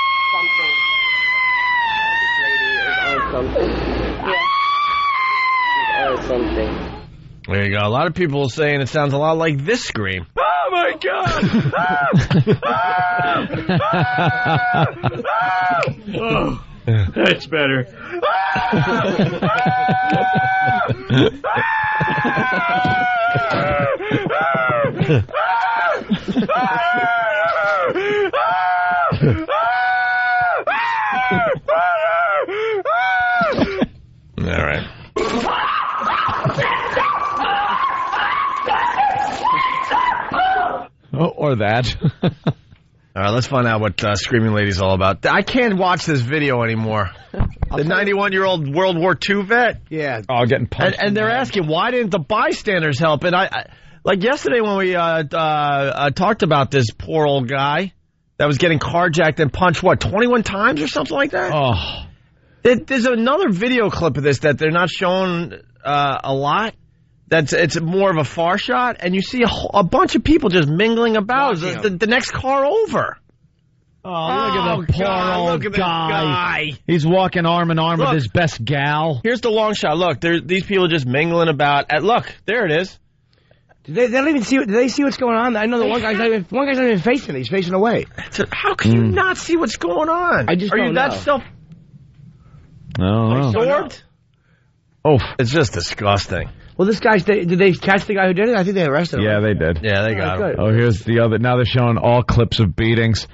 Speaker 21: Something. Something.
Speaker 3: There you go. A lot of people saying it sounds a lot like this scream. Oh my God!
Speaker 21: That's better.
Speaker 3: All right.
Speaker 2: Or that.
Speaker 3: All right, let's find out what Screaming Lady's all about. I can't watch this video anymore. The 91-year-old World War II vet?
Speaker 4: Yeah.
Speaker 2: Oh, getting punched.
Speaker 3: And they're asking, why didn't the bystanders help? And I like yesterday when we talked about this poor old guy that was getting carjacked and punched, 21 times or something like that?
Speaker 2: Oh.
Speaker 3: There's another video clip of this that they're not showing a lot. It's more of a far shot, and you see a bunch of people just mingling about. The next car over.
Speaker 2: Oh, look at the poor old guy. He's walking arm in arm with his best gal.
Speaker 3: Here's the long shot. Look, these people just mingling about. Look, there it is.
Speaker 4: They don't even see. Do they see what's going on? I know the one guy's not even facing it. He's facing away.
Speaker 3: How can you not see what's going on?
Speaker 4: I just
Speaker 3: Are
Speaker 4: don't
Speaker 3: you
Speaker 4: know.
Speaker 3: that self?
Speaker 2: No.
Speaker 3: Absorbed? Oh, it's just disgusting.
Speaker 4: Well, this guy's. Did they catch the guy who did it? I think they arrested him.
Speaker 2: Yeah, they did.
Speaker 3: Yeah, they got him.
Speaker 2: Oh, here's the other. Now they're showing all clips of beatings.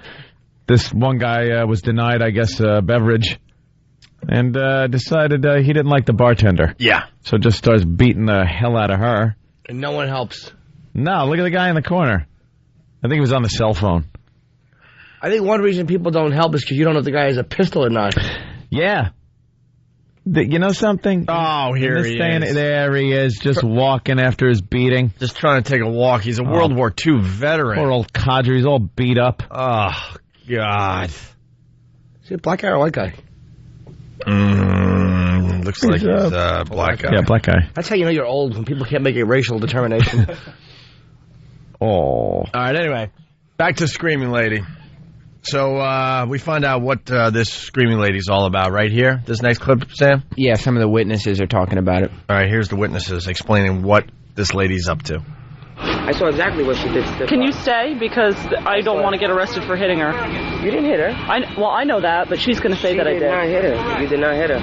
Speaker 2: This one guy was denied, I guess, a beverage, and decided he didn't like the bartender.
Speaker 3: Yeah.
Speaker 2: So just starts beating the hell out of her.
Speaker 4: And no one helps.
Speaker 2: No, look at the guy in the corner. I think he was on the cell phone.
Speaker 4: I think one reason people don't help is because you don't know if the guy has a pistol or not.
Speaker 2: Yeah. You know something?
Speaker 3: Oh, here he is.
Speaker 2: There he is, just walking after his beating.
Speaker 3: Just trying to take a walk. He's a World War II veteran.
Speaker 2: Poor old codger. He's all beat up.
Speaker 3: Oh, God.
Speaker 4: Is he a black guy or a white guy?
Speaker 3: Looks like he's a black guy.
Speaker 2: Yeah, black guy.
Speaker 4: That's how you know you're old, when people can't make a racial determination.
Speaker 2: Oh.
Speaker 3: All right, anyway. Back to Screaming Lady. So we find out what this Screaming Lady's all about right here. This next clip, Sam?
Speaker 5: Yeah, some of the witnesses are talking about it.
Speaker 3: All right, here's the witnesses explaining what this lady's up to.
Speaker 21: I saw exactly what she did.
Speaker 22: Can you stay? Because I don't want to get arrested for hitting her.
Speaker 21: You didn't hit her.
Speaker 22: I know that, but she's going to say that I did.
Speaker 21: You did not hit her. You did not hit her.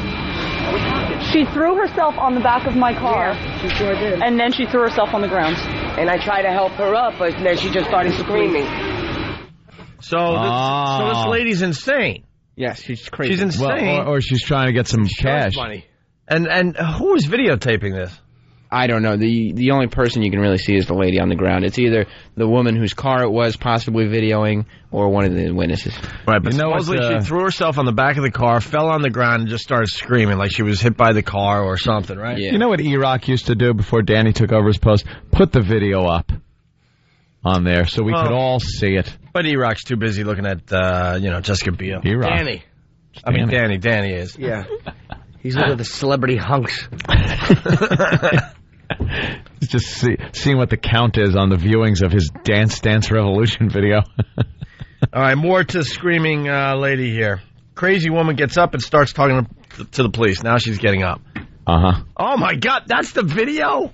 Speaker 22: She threw herself on the back of my car.
Speaker 21: Yeah, she sure did.
Speaker 22: And then she threw herself on the ground.
Speaker 21: And I tried to help her up, but then she just started screaming.
Speaker 3: So this lady's insane.
Speaker 5: Yes, she's crazy.
Speaker 3: She's insane.
Speaker 2: Well, or she's trying to get some cash.
Speaker 3: Money. And who is videotaping this?
Speaker 5: I don't know. The only person you can really see is the lady on the ground. It's either the woman whose car it was possibly videoing or one of the witnesses.
Speaker 3: Right, but supposedly she threw herself on the back of the car, fell on the ground, and just started screaming like she was hit by the car or something, right?
Speaker 5: Yeah.
Speaker 2: You know what E-Rock used to do before Danny took over his post? Put the video up. on there so we could all see it.
Speaker 3: But E-Rock's too busy looking at, Jessica Biel.
Speaker 2: E-Rock.
Speaker 4: Danny.
Speaker 3: I mean, Danny is.
Speaker 4: Yeah. He's one of the celebrity hunks.
Speaker 2: He's just seeing what the count is on the viewings of his Dance Dance Revolution video.
Speaker 3: All right, more to screaming lady here. Crazy woman gets up and starts talking to the police. Now she's getting up.
Speaker 2: Uh-huh.
Speaker 3: Oh, my God, that's the video? All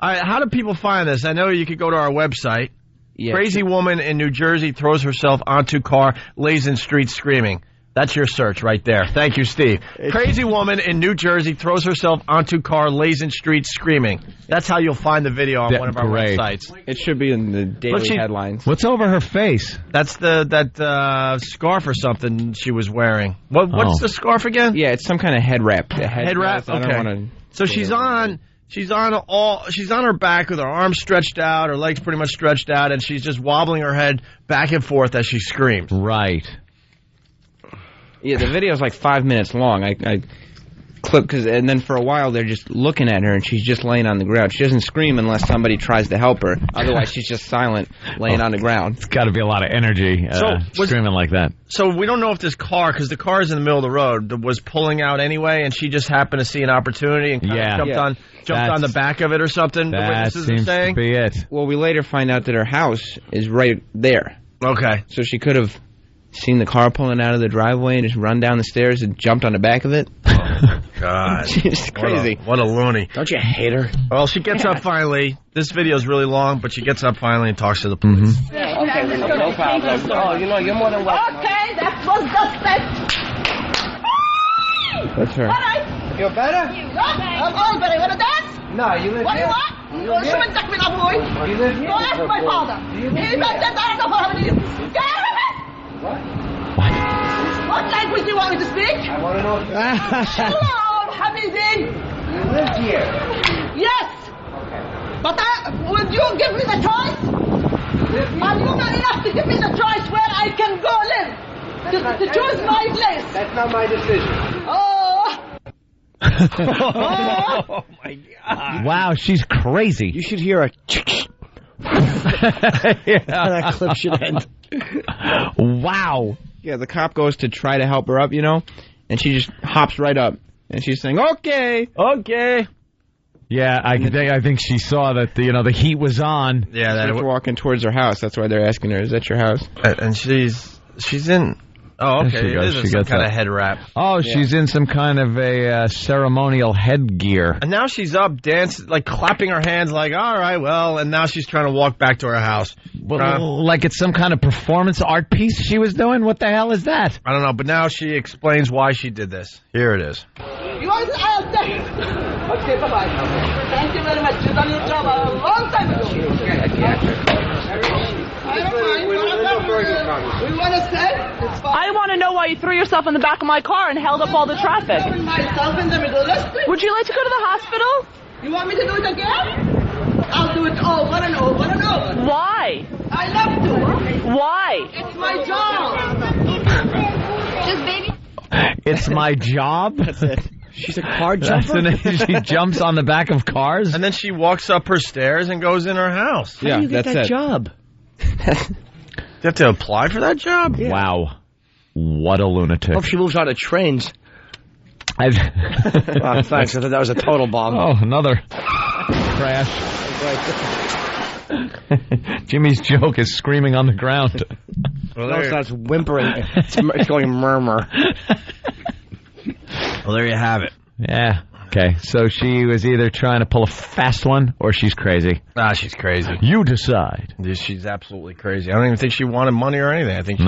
Speaker 3: right, how do people find this? I know you could go to our website. Yeah. Crazy woman in New Jersey throws herself onto car, lays in street screaming. That's your search right there. Thank you, Steve. Crazy woman in New Jersey throws herself onto car, lays in street screaming. That's how you'll find the video on one of our websites.
Speaker 5: It should be in the daily headlines.
Speaker 2: What's over her face?
Speaker 3: That's that scarf or something she was wearing. What's the scarf again?
Speaker 5: Yeah, it's some kind of head wrap.
Speaker 3: Head wrap?
Speaker 5: I don't
Speaker 3: Okay. So she's on her back with her arms stretched out, her legs pretty much stretched out, and she's just wobbling her head back and forth as she screams.
Speaker 2: Right.
Speaker 5: Yeah, the video's like 5 minutes long. I clip and then for a while they're just looking at her and she's just laying on the ground. She doesn't scream unless somebody tries to help her. Otherwise, she's just silent, laying on the ground.
Speaker 2: It's got to be a lot of energy screaming like that.
Speaker 3: So we don't know if this car, because the car is in the middle of the road, was pulling out anyway, and she just happened to see an opportunity and kind of jumped on the back of it or something. The witnesses are saying.
Speaker 2: To be it.
Speaker 5: Well, we later find out that her house is right there.
Speaker 3: Okay.
Speaker 5: So she could have seen the car pulling out of the driveway and just run down the stairs and jumped on the back of it.
Speaker 3: God.
Speaker 5: She's crazy.
Speaker 3: What a loony.
Speaker 4: Don't you hate her?
Speaker 3: Well, she gets up finally. This video is really long, but she gets up finally and talks to the police.
Speaker 21: Okay, no problem. Oh, you're more than welcome. Okay, that was just that.
Speaker 5: That's her.
Speaker 21: All right.
Speaker 14: You're better?
Speaker 21: I'm all better. You want to dance?
Speaker 14: No, you live
Speaker 21: what
Speaker 14: here.
Speaker 21: What do you want? You want to me now, boy?
Speaker 14: You live here?
Speaker 21: Go ask my father. He's not dead. I don't know how many. Get out of it! What language do you want me to speak?
Speaker 14: I want to know.
Speaker 21: Shalom, Hamidin.
Speaker 14: You live here?
Speaker 21: Yes.
Speaker 14: Okay.
Speaker 21: But would you give me the choice? Are you man enough to give me the choice where I can go live? To choose my place?
Speaker 14: That's not my decision.
Speaker 21: Oh.
Speaker 3: Oh, my God.
Speaker 2: Wow, she's crazy.
Speaker 4: You should hear a that clip should end.
Speaker 2: Wow.
Speaker 5: Yeah, the cop goes to try to help her up, and she just hops right up. And she's saying, okay.
Speaker 2: Yeah, I think she saw that the heat was on.
Speaker 3: Yeah,
Speaker 5: She's walking towards her house. That's why they're asking her, is that your house?
Speaker 3: And she's in. Oh, okay. It is some kind of head wrap.
Speaker 2: Oh, yeah. She's in some kind of a ceremonial headgear.
Speaker 3: And now she's up, dancing, like clapping her hands, like, all right, well, and now she's trying to walk back to her house.
Speaker 2: Like it's some kind of performance art piece she was doing? What the hell is that?
Speaker 3: I don't know, but now she explains why she did this. Here it is.
Speaker 21: You want to okay, bye-bye. Thank you very much. You've done your job a long time ago. We want to say
Speaker 22: I want to know why you threw yourself in the back of my car and held up all the traffic.
Speaker 21: Myself in the middle.
Speaker 22: Would you like to go to the hospital?
Speaker 21: You want me to do it again? I'll do it over and over and over.
Speaker 22: Why?
Speaker 21: I love to.
Speaker 22: Why?
Speaker 21: It's my job. Just baby.
Speaker 2: It's my job?
Speaker 5: That's it.
Speaker 4: She's a car jumper?
Speaker 2: She jumps on the back of cars?
Speaker 3: And then she walks up her stairs and goes in her house.
Speaker 4: How do you get that job?
Speaker 3: You have to apply for that job?
Speaker 2: Yeah. Wow. What a lunatic.
Speaker 4: Hope she moves on to trains. Thanks. I thought that was a total bomb.
Speaker 2: Oh, another crash. Jimmy's joke is screaming on the ground.
Speaker 4: Well, no, it's not. It's whimpering. It's going murmur.
Speaker 3: Well, there you have it.
Speaker 2: Yeah. Okay. So she was either trying to pull a fast one or she's crazy.
Speaker 3: She's crazy.
Speaker 2: You decide.
Speaker 3: She's absolutely crazy. I don't even think she wanted money or anything. I think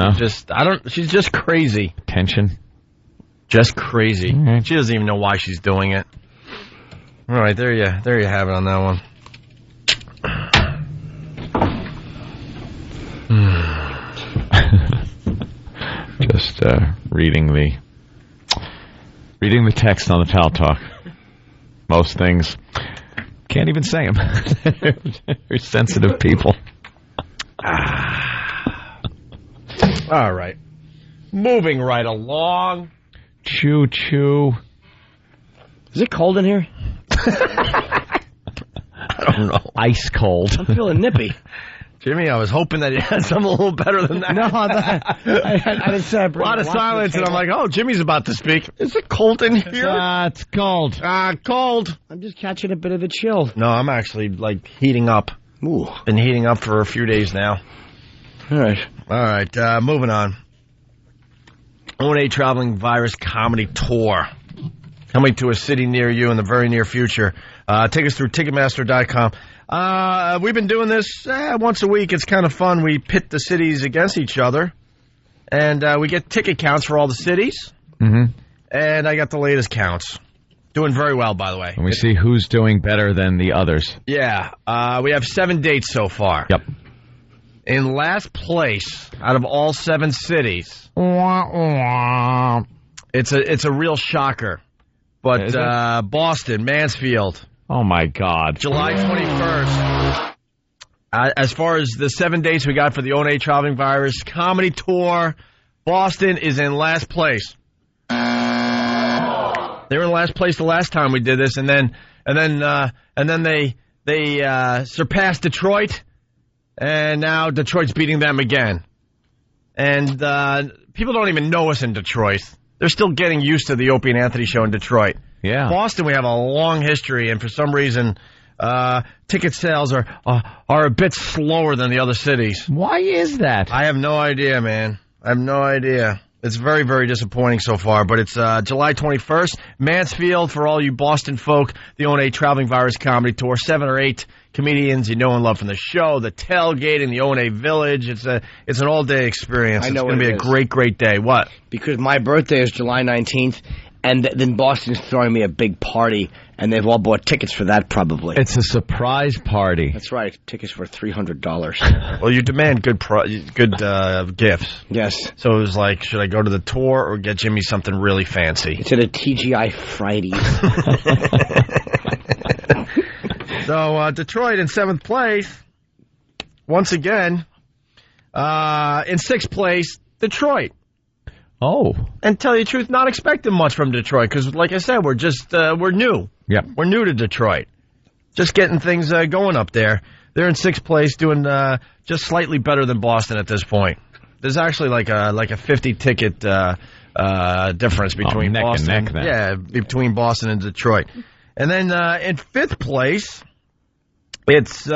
Speaker 3: she's just crazy.
Speaker 2: Attention.
Speaker 3: Just crazy. Mm-hmm. She doesn't even know why she's doing it. All right, there you have it on that one.
Speaker 2: Just reading the text on the Pal Talk. Most things can't even say them. They're sensitive people.
Speaker 3: All right, moving right along.
Speaker 2: Choo choo.
Speaker 4: Is it cold in here?
Speaker 3: I don't know.
Speaker 2: Ice cold.
Speaker 4: I'm feeling nippy.
Speaker 3: Jimmy, I was hoping that you had something a little better than that.
Speaker 4: No, I didn't say.
Speaker 3: A lot of silence, and I'm like, oh, Jimmy's about to speak. Is it cold in here?
Speaker 2: It's cold.
Speaker 3: Cold.
Speaker 4: I'm just catching a bit of a chill.
Speaker 3: No, I'm actually, like, heating up.
Speaker 4: Ooh.
Speaker 3: Been heating up for a few days now.
Speaker 4: All
Speaker 3: right, moving on. O&A Traveling Virus Comedy Tour. Coming to a city near you in the very near future. Take us through Ticketmaster.com. We've been doing this once a week. It's kind of fun. We pit the cities against each other, and we get ticket counts for all the cities.
Speaker 2: Mm-hmm.
Speaker 3: And I got the latest counts. Doing very well, by the way.
Speaker 2: And we see who's doing better than the others.
Speaker 3: Yeah. We have 7 dates so far.
Speaker 2: Yep.
Speaker 3: In last place out of all 7 cities, it's a real shocker. But Boston, Mansfield.
Speaker 2: Oh, my God.
Speaker 3: July 21st. As far as the 7 dates we got for the O&A Traveling Virus Comedy Tour, Boston is in last place. They were in last place the last time we did this, and then they surpassed Detroit, and now Detroit's beating them again. And people don't even know us in Detroit. They're still getting used to the Opie and Anthony show in Detroit.
Speaker 2: Yeah.
Speaker 3: Boston, we have a long history, and for some reason, ticket sales are a bit slower than the other cities.
Speaker 2: Why is that?
Speaker 3: I have no idea, man. I have no idea. It's very, very disappointing so far, but it's July 21st. Mansfield, for all you Boston folk, the O&A Traveling Virus Comedy Tour. 7 or 8 comedians you know and love from the show. The tailgate in the O&A Village. It's an all-day experience.
Speaker 4: I know
Speaker 3: it's going to be a great, great day. What?
Speaker 4: Because my birthday is July 19th, and then Boston's throwing me a big party, and they've all bought tickets for that probably.
Speaker 2: It's a surprise party.
Speaker 4: That's right. Tickets were $300.
Speaker 3: Well, you demand good gifts.
Speaker 4: Yes.
Speaker 3: So it was like, should I go to the tour or get Jimmy something really fancy?
Speaker 4: It's at a TGI Fridays.
Speaker 3: So Detroit in 7th place. Once again, in 6th place, Detroit.
Speaker 2: Oh.
Speaker 3: And tell you the truth, not expecting much from Detroit because, like I said, we're new.
Speaker 2: Yep.
Speaker 3: We're new to Detroit. Just getting things going up there. They're in 6th place, doing just slightly better than Boston at this point. There's actually like a 50 ticket difference between
Speaker 2: neck
Speaker 3: Boston.
Speaker 2: And neck, then.
Speaker 3: Yeah, between Boston and Detroit. And then in 5th place, it's the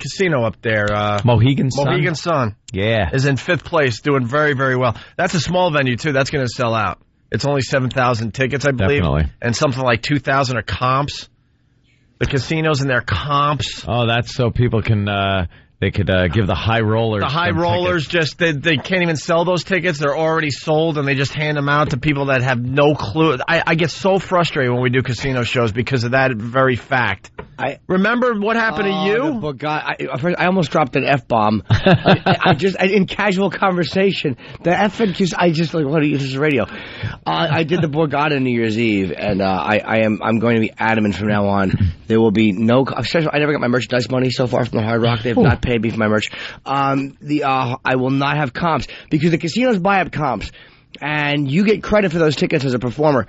Speaker 3: casino up there.
Speaker 2: Mohegan Sun.
Speaker 3: Mohegan Sun.
Speaker 2: Yeah.
Speaker 3: Is in 5th place, doing very, very well. That's a small venue, too. That's going to sell out. It's only 7,000 tickets, I believe.
Speaker 2: Definitely.
Speaker 3: And something like 2,000 are comps. The casinos and their comps.
Speaker 2: Oh, that's so people can... They could give the high rollers.
Speaker 3: The high rollers
Speaker 2: tickets.
Speaker 3: they can't even sell those tickets. They're already sold, and they just hand them out to people that have no clue. I get so frustrated when we do casino shows because of that very fact. I remember what happened to you.
Speaker 4: I almost dropped an F-bomb. In casual conversation, the effing. I just like, what are you? This is radio. I did the Borgata New Year's Eve, and I'm going to be adamant from now on. There will be no. I never got my merchandise money so far from the Hard Rock. They've not paid me for my merch. I will not have comps because the casinos buy up comps, and you get credit for those tickets as a performer.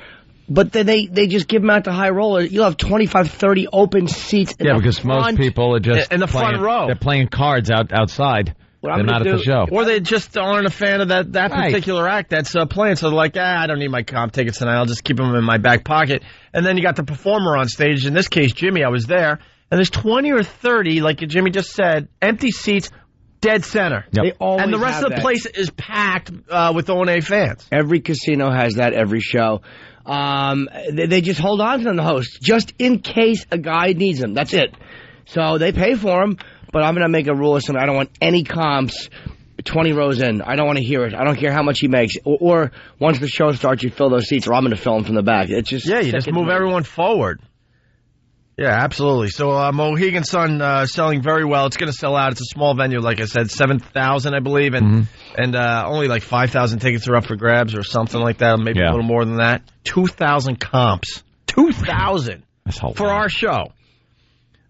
Speaker 4: But then they just give them out to high rollers. You'll have 25, 30 open seats in the
Speaker 2: because
Speaker 4: front,
Speaker 2: most people are just
Speaker 3: in the front row.
Speaker 2: They're playing cards outside. They're not at the show.
Speaker 3: Or they just aren't a fan of that particular act that's playing. So they're like, I don't need my comp tickets tonight. I'll just keep them in my back pocket. And then you got the performer on stage. In this case, Jimmy, I was there. And there's 20 or 30, like Jimmy just said, empty seats, dead center.
Speaker 2: Yep.
Speaker 3: And the rest of the place is packed with O&A fans.
Speaker 4: Every casino has that, every show. They just hold on to them, the host, just in case a guy needs them. That's it. So they pay for them, but I'm going to make a rule or something. I don't want any comps 20 rows in. I don't want to hear it. I don't care how much he makes. Or once the show starts, you fill those seats, or I'm going to fill them from the back. It's just
Speaker 3: you just move everyone forward. Yeah, absolutely. So Mohegan Sun selling very well. It's going to sell out. It's a small venue, like I said, 7,000, I believe, and only like 5,000 tickets are up for grabs or something like that, maybe a little more than that. 2,000 comps. 2,000 for our show.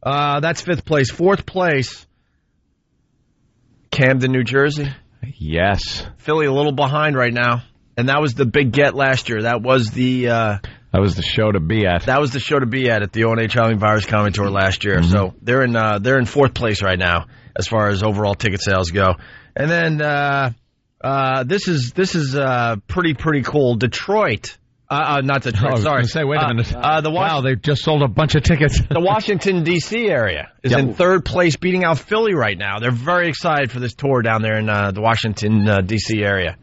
Speaker 3: That's 5th place. 4th place, Camden, New Jersey.
Speaker 2: Yes.
Speaker 3: Philly a little behind right now, and that was the big get last year. That was the
Speaker 2: That was the show to be at.
Speaker 3: That was the show to be at the ONH Howling Virus Comedy Tour last year. So they're in fourth place right now as far as overall ticket sales go. And then this is pretty cool. Detroit. Not Detroit. Sorry.
Speaker 2: Say, wait a minute.
Speaker 3: Wow,
Speaker 2: they just sold a bunch of tickets.
Speaker 3: The Washington D.C. area is in third place, beating out Philly right now. They're very excited for this tour down there in the Washington D.C. area.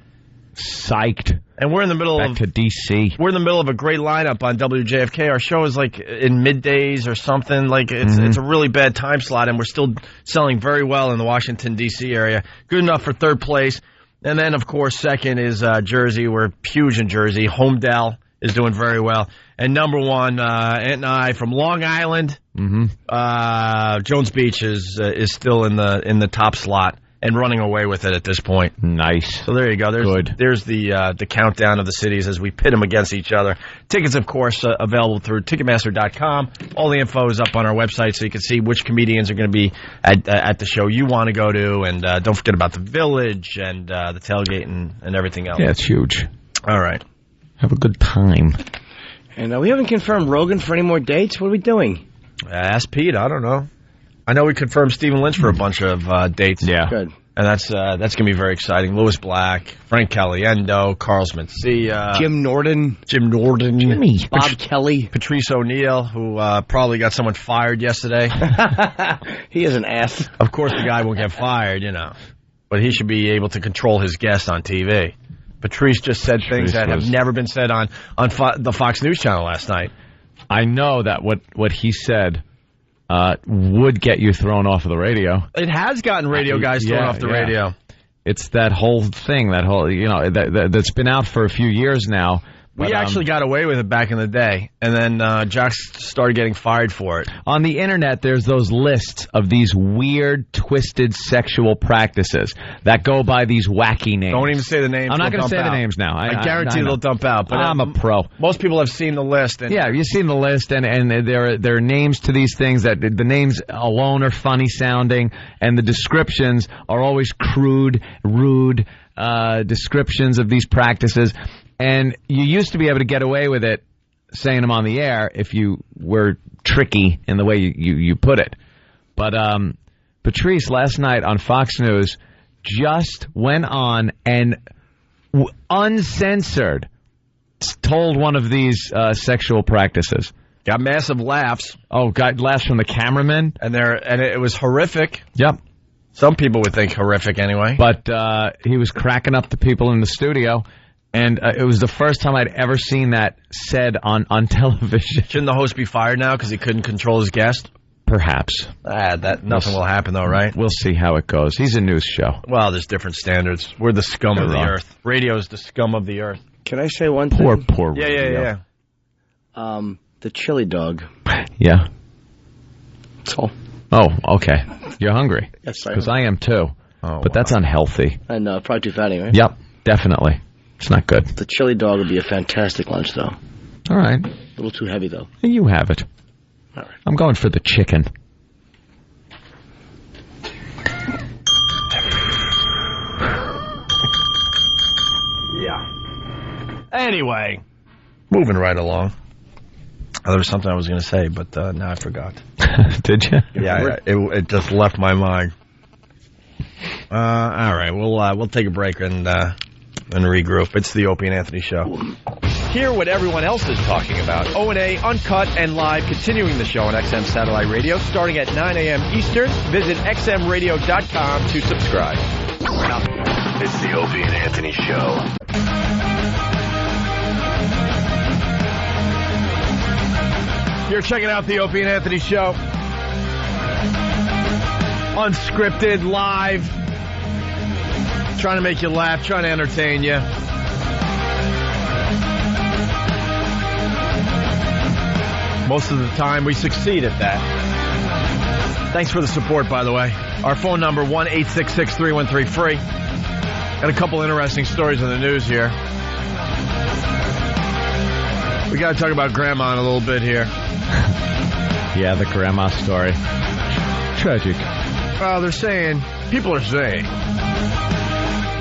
Speaker 2: Psyched.
Speaker 3: And we're in the middle
Speaker 2: to D.C.
Speaker 3: We're in the middle of a great lineup on WJFK. Our show is like in middays or something. Like it's a really bad time slot, and we're still selling very well in the Washington D.C. area. Good enough for third place. And then, of course, second is Jersey. We're huge in Jersey. Homedale is doing very well. And number one, Ant and I from Long Island. Jones Beach is still in the top slot and running away with it at this point.
Speaker 2: Nice.
Speaker 3: So there you go. There's the countdown of the cities as we pit them against each other. Tickets, of course, available through Ticketmaster.com. All the info is up on our website, so you can see which comedians are going to be at the show you want to go to. And don't forget about the Village and the tailgate and everything else.
Speaker 2: Yeah, it's huge.
Speaker 3: All right.
Speaker 2: Have a good time.
Speaker 4: And we haven't confirmed Rogan for any more dates. What are we doing?
Speaker 3: Ask Pete. I don't know. I know we confirmed Stephen Lynch for a bunch of dates.
Speaker 2: Yeah.
Speaker 3: Good. And that's going to be very exciting. Lewis Black, Frank Caliendo, Carlos Mencia,
Speaker 4: Jim Norton,
Speaker 3: Jimmy,
Speaker 4: Bob Kelly,
Speaker 3: Patrice O'Neill, who probably got someone fired yesterday.
Speaker 4: He is an ass.
Speaker 3: Of course, the guy won't get fired, but he should be able to control his guests on TV. Patrice just said things that have never been said on the Fox News channel last night.
Speaker 2: I know that what he said would get you thrown off of the radio.
Speaker 3: It has gotten radio guys thrown off the radio.
Speaker 2: It's that whole thing, that's been out for a few years now.
Speaker 3: We actually got away with it back in the day, and then Jack started getting fired for it.
Speaker 2: On the internet, there's those lists of these weird, twisted sexual practices that go by these wacky names.
Speaker 3: Don't even say the names.
Speaker 2: I'm not going to say the names now.
Speaker 3: I guarantee they'll dump out. But
Speaker 2: I'm a pro.
Speaker 3: Most people have seen the list.
Speaker 2: Yeah, you've seen the list, and there are names to these things that the names alone are funny sounding, and the descriptions are always crude, rude descriptions of these practices. And you used to be able to get away with it saying them on the air if you were tricky in the way you put it. But Patrice last night on Fox News just went on and uncensored told one of these sexual practices.
Speaker 3: Got massive laughs.
Speaker 2: Oh, got laughs from the cameraman.
Speaker 3: And it was horrific.
Speaker 2: Yep.
Speaker 3: Some people would think horrific anyway.
Speaker 2: But he was cracking up the people in the studio. And it was the first time I'd ever seen that said on television.
Speaker 3: Shouldn't the host be fired now because he couldn't control his guest?
Speaker 2: Perhaps.
Speaker 3: Nothing will happen, though, right?
Speaker 2: We'll see how it goes. He's a news show.
Speaker 3: Well, there's different standards. We're the scum of the earth. Radio's the scum of the earth.
Speaker 4: Can I say one thing?
Speaker 2: Poor radio.
Speaker 3: Yeah.
Speaker 4: The chili dog.
Speaker 2: Yeah.
Speaker 4: That's all.
Speaker 2: Oh, okay. You're hungry.
Speaker 4: Yes, I am.
Speaker 2: Because I am, too. But that's unhealthy.
Speaker 4: And probably too fatty, right?
Speaker 2: Yep, definitely. It's not good.
Speaker 4: The chili dog would be a fantastic lunch, though.
Speaker 2: All right.
Speaker 4: A little too heavy, though.
Speaker 2: You have it.
Speaker 4: All right.
Speaker 2: I'm going for the chicken.
Speaker 3: Yeah. Anyway, moving right along. There was something I was going to say, but now I forgot.
Speaker 2: Did you?
Speaker 3: Yeah, it just left my mind. All right, we'll take a break and regroup. It's the Opie and Anthony Show. Hear what everyone else is talking about. O&A, uncut and live, continuing the show on XM Satellite Radio, starting at 9 a.m. Eastern. Visit xmradio.com to subscribe.
Speaker 9: It's the Opie and Anthony Show.
Speaker 3: You're checking out the Opie and Anthony Show. Unscripted, live. Trying to make you laugh, trying to entertain you. Most of the time, we succeed at that. Thanks for the support, by the way. Our phone number, 1-866-313-FREE. Got a couple interesting stories in the news here. We got to talk about Grandma in a little bit here.
Speaker 2: Yeah, the grandma story. Tragic.
Speaker 3: Well, people are saying,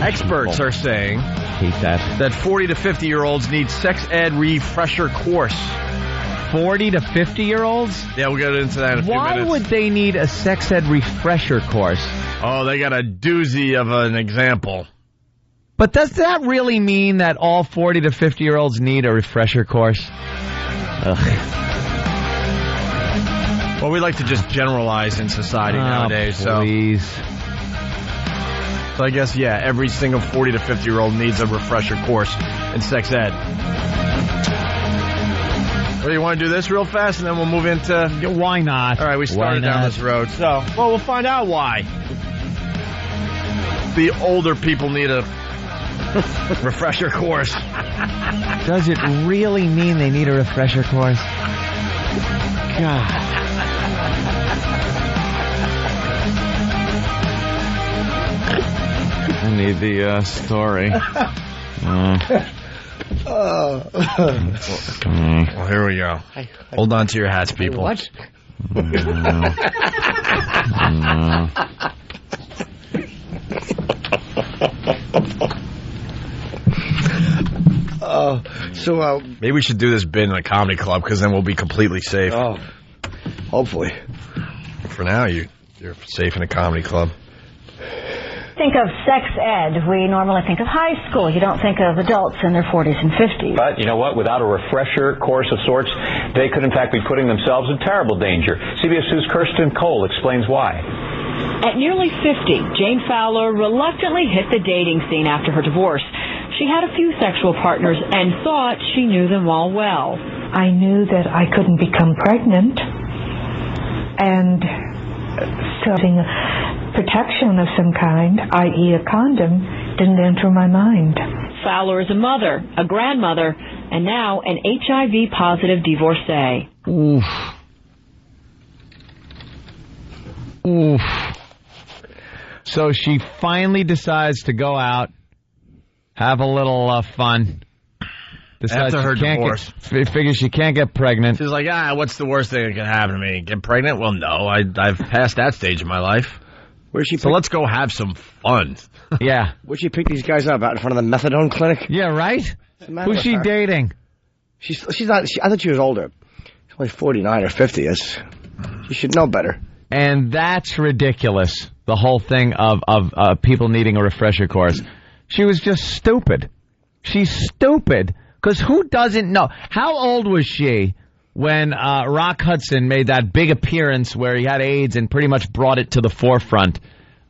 Speaker 3: experts are saying
Speaker 2: hate that.
Speaker 3: That 40 to 50-year-olds need sex ed refresher course.
Speaker 2: 40 to 50-year-olds?
Speaker 3: Yeah, we'll get into that in a few minutes.
Speaker 2: Why would they need a sex ed refresher course?
Speaker 3: Oh, they got a doozy of an example.
Speaker 2: But does that really mean that all 40 to 50-year-olds need a refresher course? Ugh.
Speaker 3: Well, we like to just generalize in society nowadays.
Speaker 2: Please.
Speaker 3: So I guess, yeah, every single 40 to 50-year-old needs a refresher course in sex ed. Well, you want to do this real fast, and then we'll move into...
Speaker 2: Why not?
Speaker 3: All right, we started down this road. So, well, we'll find out why. The older people need a refresher course.
Speaker 2: Does it really mean they need a refresher course? God. I need the story.
Speaker 3: Well, here we go. Hold on to your hats, people.
Speaker 4: What?
Speaker 3: Maybe we should do this bit in a comedy club, because then we'll be completely safe.
Speaker 4: Oh, hopefully.
Speaker 3: For now, you're safe in a comedy club.
Speaker 7: Think of sex ed, we normally think of high school. You don't think of adults in their 40s and 50s.
Speaker 8: But you know what? Without a refresher course of sorts, they could in fact be putting themselves in terrible danger. CBS 2's Kirsten Cole explains why.
Speaker 23: At nearly 50, Jane Fowler reluctantly hit the dating scene after her divorce. She had a few sexual partners and thought she knew them all well.
Speaker 10: I knew that I couldn't become pregnant, and so protection of some kind, i.e. a condom, didn't enter my mind.
Speaker 23: Fowler is a mother, a grandmother, and now an HIV-positive divorcee.
Speaker 2: Oof. Oof. So she finally decides to go out, have a little fun. Decides
Speaker 3: after her divorce.
Speaker 2: Figures she can't get pregnant.
Speaker 3: She's like, what's the worst thing that can happen to me? Get pregnant? Well, no. I've passed that stage in my life.
Speaker 4: Where's she?
Speaker 3: So let's go have some fun.
Speaker 2: Yeah.
Speaker 4: Where'd she pick these guys up? Out in front of the methadone clinic?
Speaker 2: Yeah, right? Who's she dating?
Speaker 4: She's not. I thought she was older. She's only 49 or 50. She should know better.
Speaker 2: And that's ridiculous. The whole thing of people needing a refresher course. She was just stupid. She's stupid. Because who doesn't know? How old was she when Rock Hudson made that big appearance where he had AIDS and pretty much brought it to the forefront?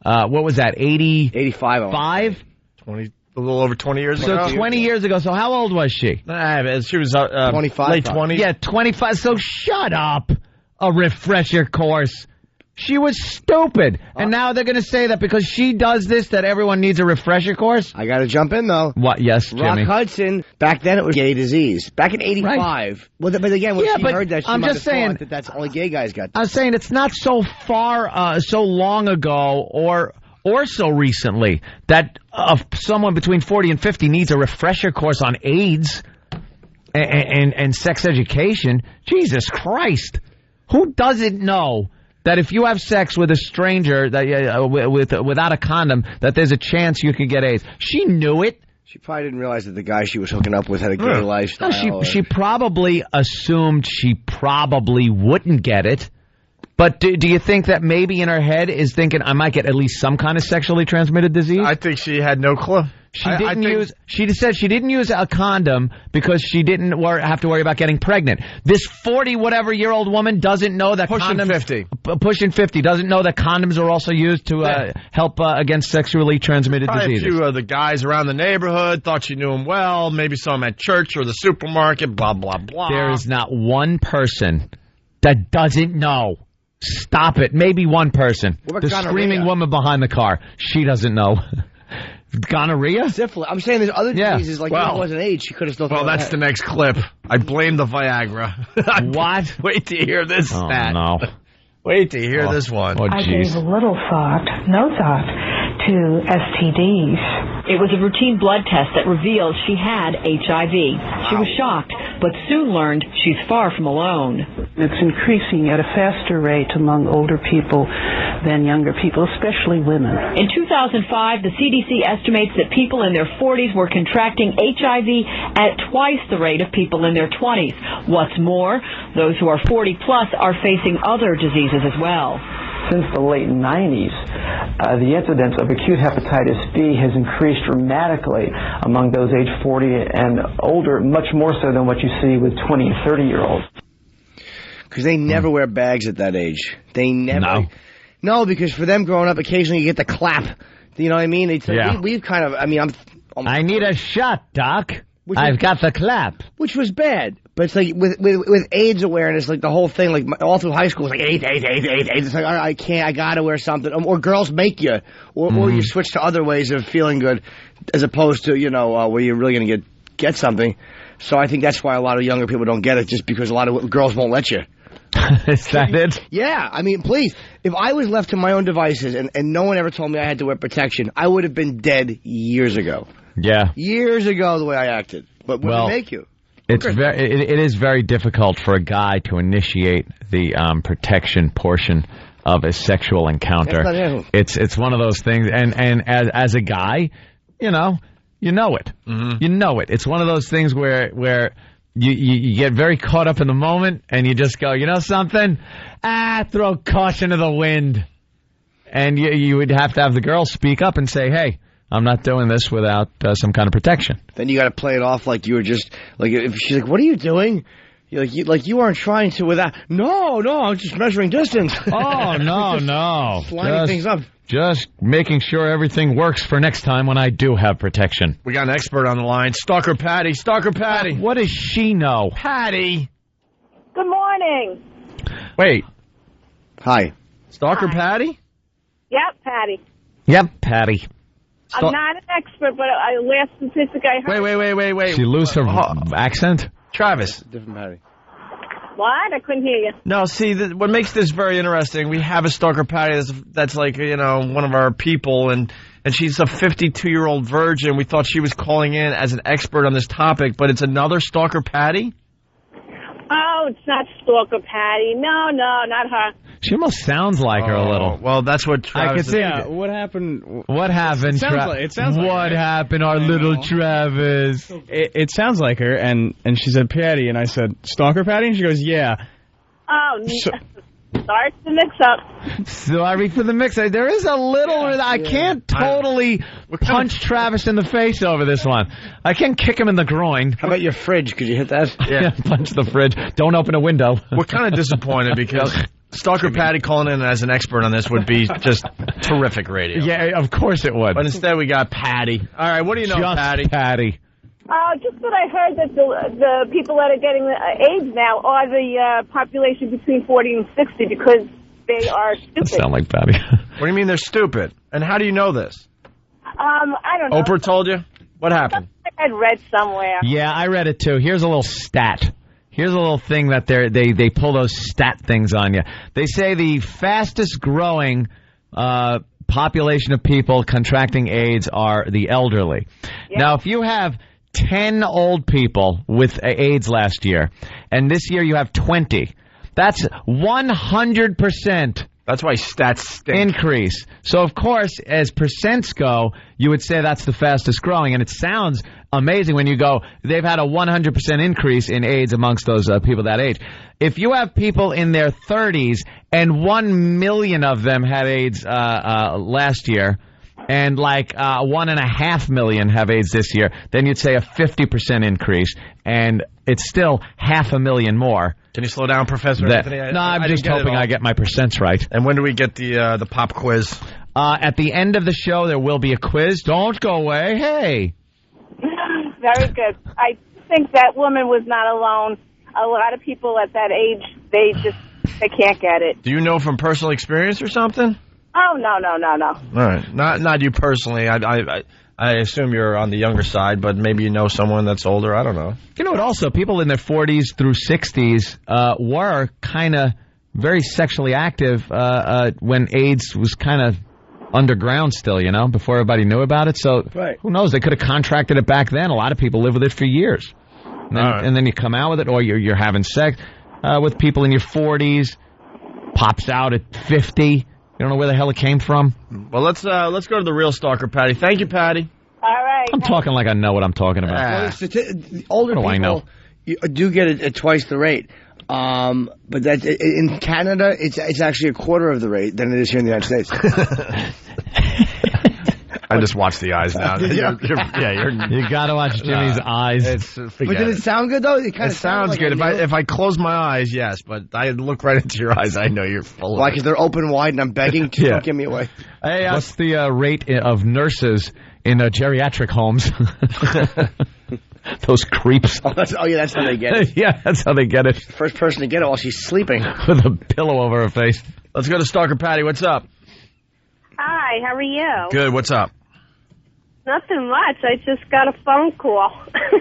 Speaker 2: What was that,
Speaker 4: 85?
Speaker 3: 20, a little over 20 years ago.
Speaker 2: So 20 years ago. So how old was she?
Speaker 3: She was 25. Late 20s.
Speaker 2: Yeah, 25. So shut up. A refresher course. She was stupid. And now they're going to say that because she does this that everyone needs a refresher course?
Speaker 4: I got to jump in, though.
Speaker 2: What? Yes, Jimmy.
Speaker 4: Rock Hudson, back then it was gay disease. Back in 85. Right. Well, but again, when she heard that, she might have thought that that's only gay guys got.
Speaker 2: I'm saying it's not so far, so long ago or so recently that someone between 40 and 50 needs a refresher course on AIDS and sex education. Jesus Christ. Who doesn't know that if you have sex with a stranger that without a condom, that there's a chance you could get AIDS? She knew it.
Speaker 4: She probably didn't realize that the guy she was hooking up with had a gay lifestyle.
Speaker 2: No, she probably assumed she probably wouldn't get it. But do you think that maybe in her head is thinking, I might get at least some kind of sexually transmitted disease?
Speaker 3: I think she had no clue.
Speaker 2: She said she didn't use a condom because she didn't have to worry about getting pregnant. This 40-whatever-year-old woman doesn't know that pushing 50 doesn't know that condoms are also used to help against sexually transmitted diseases.
Speaker 3: A few of the guys around the neighborhood thought she knew him well. Maybe saw him at church or the supermarket. Blah blah blah.
Speaker 2: There is not one person that doesn't know. Stop it. Maybe one person. The screaming woman behind the car. She doesn't know. Gonorrhea?
Speaker 4: Syphilis. I'm saying there's other diseases like if it wasn't AIDS, she could have still.
Speaker 3: Well, that's the next clip. I blame the Viagra.
Speaker 2: What?
Speaker 3: Wait to hear this stat.
Speaker 2: No.
Speaker 3: Wait to hear this one.
Speaker 10: I gave no thought to STDs.
Speaker 23: It was a routine blood test that revealed she had HIV. She was shocked, but soon learned she's far from alone.
Speaker 11: It's increasing at a faster rate among older people than younger people, especially women.
Speaker 23: In 2005, the CDC estimates that people in their 40s were contracting HIV at twice the rate of people in their 20s. What's more, those who are 40 plus are facing other diseases as well.
Speaker 12: Since the late 90s, the incidence of acute hepatitis B has increased dramatically among those age 40 and older, much more so than what you see with 20 and 30-year-olds.
Speaker 4: Because they never wear bags at that age. They never. No, because for them growing up, occasionally you get the clap. You know what I mean? It's like we've kind of, I mean,
Speaker 2: I need a shot, Doc. I've got the clap.
Speaker 4: Which was bad. But it's like with AIDS awareness, like the whole thing, like all through high school, it's like AIDS. It's like, all right, I can't, I gotta wear something. Or girls make you. Or you switch to other ways of feeling good as opposed to, where you're really gonna get something. So I think that's why a lot of younger people don't get it, just because a lot of girls won't let you.
Speaker 2: Is that it?
Speaker 4: Yeah, I mean, please. If I was left to my own devices and no one ever told me I had to wear protection, I would have been dead years ago.
Speaker 2: Yeah.
Speaker 4: Years ago, the way I acted. But women make you.
Speaker 2: It is very difficult for a guy to initiate the protection portion of a sexual encounter. It's one of those things, and as a guy, you know it. Mm-hmm. You know it. It's one of those things where you get very caught up in the moment, and you just go, you know something? Throw caution to the wind. And you would have to have the girl speak up and say, hey, I'm not doing this without some kind of protection.
Speaker 4: Then you got to play it off like you were just like if she's like, "What are you doing?" You're like you aren't trying to without. No, I'm just measuring distance.
Speaker 2: Oh no,
Speaker 4: lining things up.
Speaker 2: Just making sure everything works for next time when I do have protection.
Speaker 3: We got an expert on the line, Stalker Patty. Stalker Patty.
Speaker 2: What does she know?
Speaker 3: Patty.
Speaker 13: Good morning.
Speaker 3: Wait.
Speaker 4: Hi.
Speaker 3: Stalker Patty.
Speaker 13: Yep, Patty.
Speaker 2: Yep, Patty.
Speaker 13: I'm not an expert, but last statistic I heard...
Speaker 3: Wait.
Speaker 2: She lose her accent?
Speaker 3: Travis.
Speaker 4: Different Patty.
Speaker 13: What? I couldn't hear you.
Speaker 3: No, see, what makes this very interesting, we have a Stalker Patty that's like, one of our people, and she's a 52-year-old virgin. We thought she was calling in as an expert on this topic, but it's another Stalker Patty?
Speaker 13: Oh, it's not Stalker Patty. No, not her.
Speaker 2: She almost sounds like her a little.
Speaker 3: Well, that's what Travis
Speaker 2: I could see.
Speaker 3: Yeah,
Speaker 2: what happened? What happened?
Speaker 24: It sounds like
Speaker 2: what happened, our little Travis?
Speaker 24: It sounds like her, and she said Patty, and I said Stalker Patty, and she goes, yeah.
Speaker 13: Oh, sorry for the mix-up.
Speaker 2: Sorry for the mix-up. There is a little. I can't totally punch Travis in the face over this one. I can't kick him in the groin.
Speaker 4: How about your fridge? Could you hit that?
Speaker 2: Yeah, punch the fridge. Don't open a window.
Speaker 3: We're kind of disappointed because Stalker Patty calling in as an expert on this would be just terrific radio.
Speaker 2: Yeah, of course it would.
Speaker 3: But instead we got Patty. All right, what do you know,
Speaker 2: Just Patty?
Speaker 13: Just that I heard that the people that are getting AIDS now are the population between 40 and 60 because they are stupid.
Speaker 2: That sound like Patty.
Speaker 3: What do you mean they're stupid? And how do you know this?
Speaker 13: I don't know.
Speaker 3: Oprah told you? What happened?
Speaker 13: I had read somewhere.
Speaker 2: Yeah, I read it too. Here's a little stat. Here's a little thing that they pull those stat things on you. They say the fastest growing population of people contracting AIDS are the elderly. Yeah. Now, if you have 10 old people with AIDS last year, and this year you have 20, that's 100%.
Speaker 3: That's why stats stink.
Speaker 2: Increase. So, of course, as percents go, you would say that's the fastest growing. And it sounds amazing when you go, they've had a 100% increase in AIDS amongst those people that age. If you have people in their 30s and 1 million of them had AIDS last year, and like 1.5 million have AIDS this year, then you'd say a 50% increase, and it's still 500,000 more.
Speaker 3: Can you slow down, Professor Anthony?
Speaker 2: I'm just hoping I get my percents right.
Speaker 3: And when do we get the pop quiz?
Speaker 2: At the end of the show, there will be a quiz. Don't go away. Hey.
Speaker 13: Very good. I think that woman was not alone. A lot of people at that age, they can't get it.
Speaker 3: Do you know from personal experience or something?
Speaker 13: Oh, no.
Speaker 3: All right. Not you personally. I assume you're on the younger side, but maybe you know someone that's older. I don't know.
Speaker 2: You know what? Also, people in their 40s through 60s were kind of very sexually active when AIDS was kind of underground still, before everybody knew about it. So who knows? They could have contracted it back then. A lot of people live with it for years. And then you come out with it, or you're having sex with people in your 40s, pops out at 50. You don't know where the hell it came from.
Speaker 3: Well, let's go to the real stalker, Patty. Thank you, Patty.
Speaker 13: All right.
Speaker 2: I'm talking like I know what I'm talking about.
Speaker 4: The older
Speaker 2: What do I know?
Speaker 4: people do get it at twice the rate. But that's in Canada, it's actually a quarter of the rate than it is here in the United States.
Speaker 3: I just watch the eyes now.
Speaker 2: You got to watch Jimmy's eyes.
Speaker 4: But did it sound good though? It kind of
Speaker 3: sounds good. If I close my eyes, yes, but I look right into your eyes, I know you're full of
Speaker 4: Why? Because they're open wide, and I'm begging to don't give me away.
Speaker 2: Hey, what's the rate of nurses in geriatric homes? Those creeps.
Speaker 4: That's how they get it.
Speaker 2: Yeah, that's how they get it.
Speaker 4: First person to get it while she's sleeping.
Speaker 2: With a pillow over her face.
Speaker 3: Let's go to Stalker Patty. What's up?
Speaker 13: Hi, how are you?
Speaker 3: Good. What's up?
Speaker 13: Nothing much. I just got a phone call.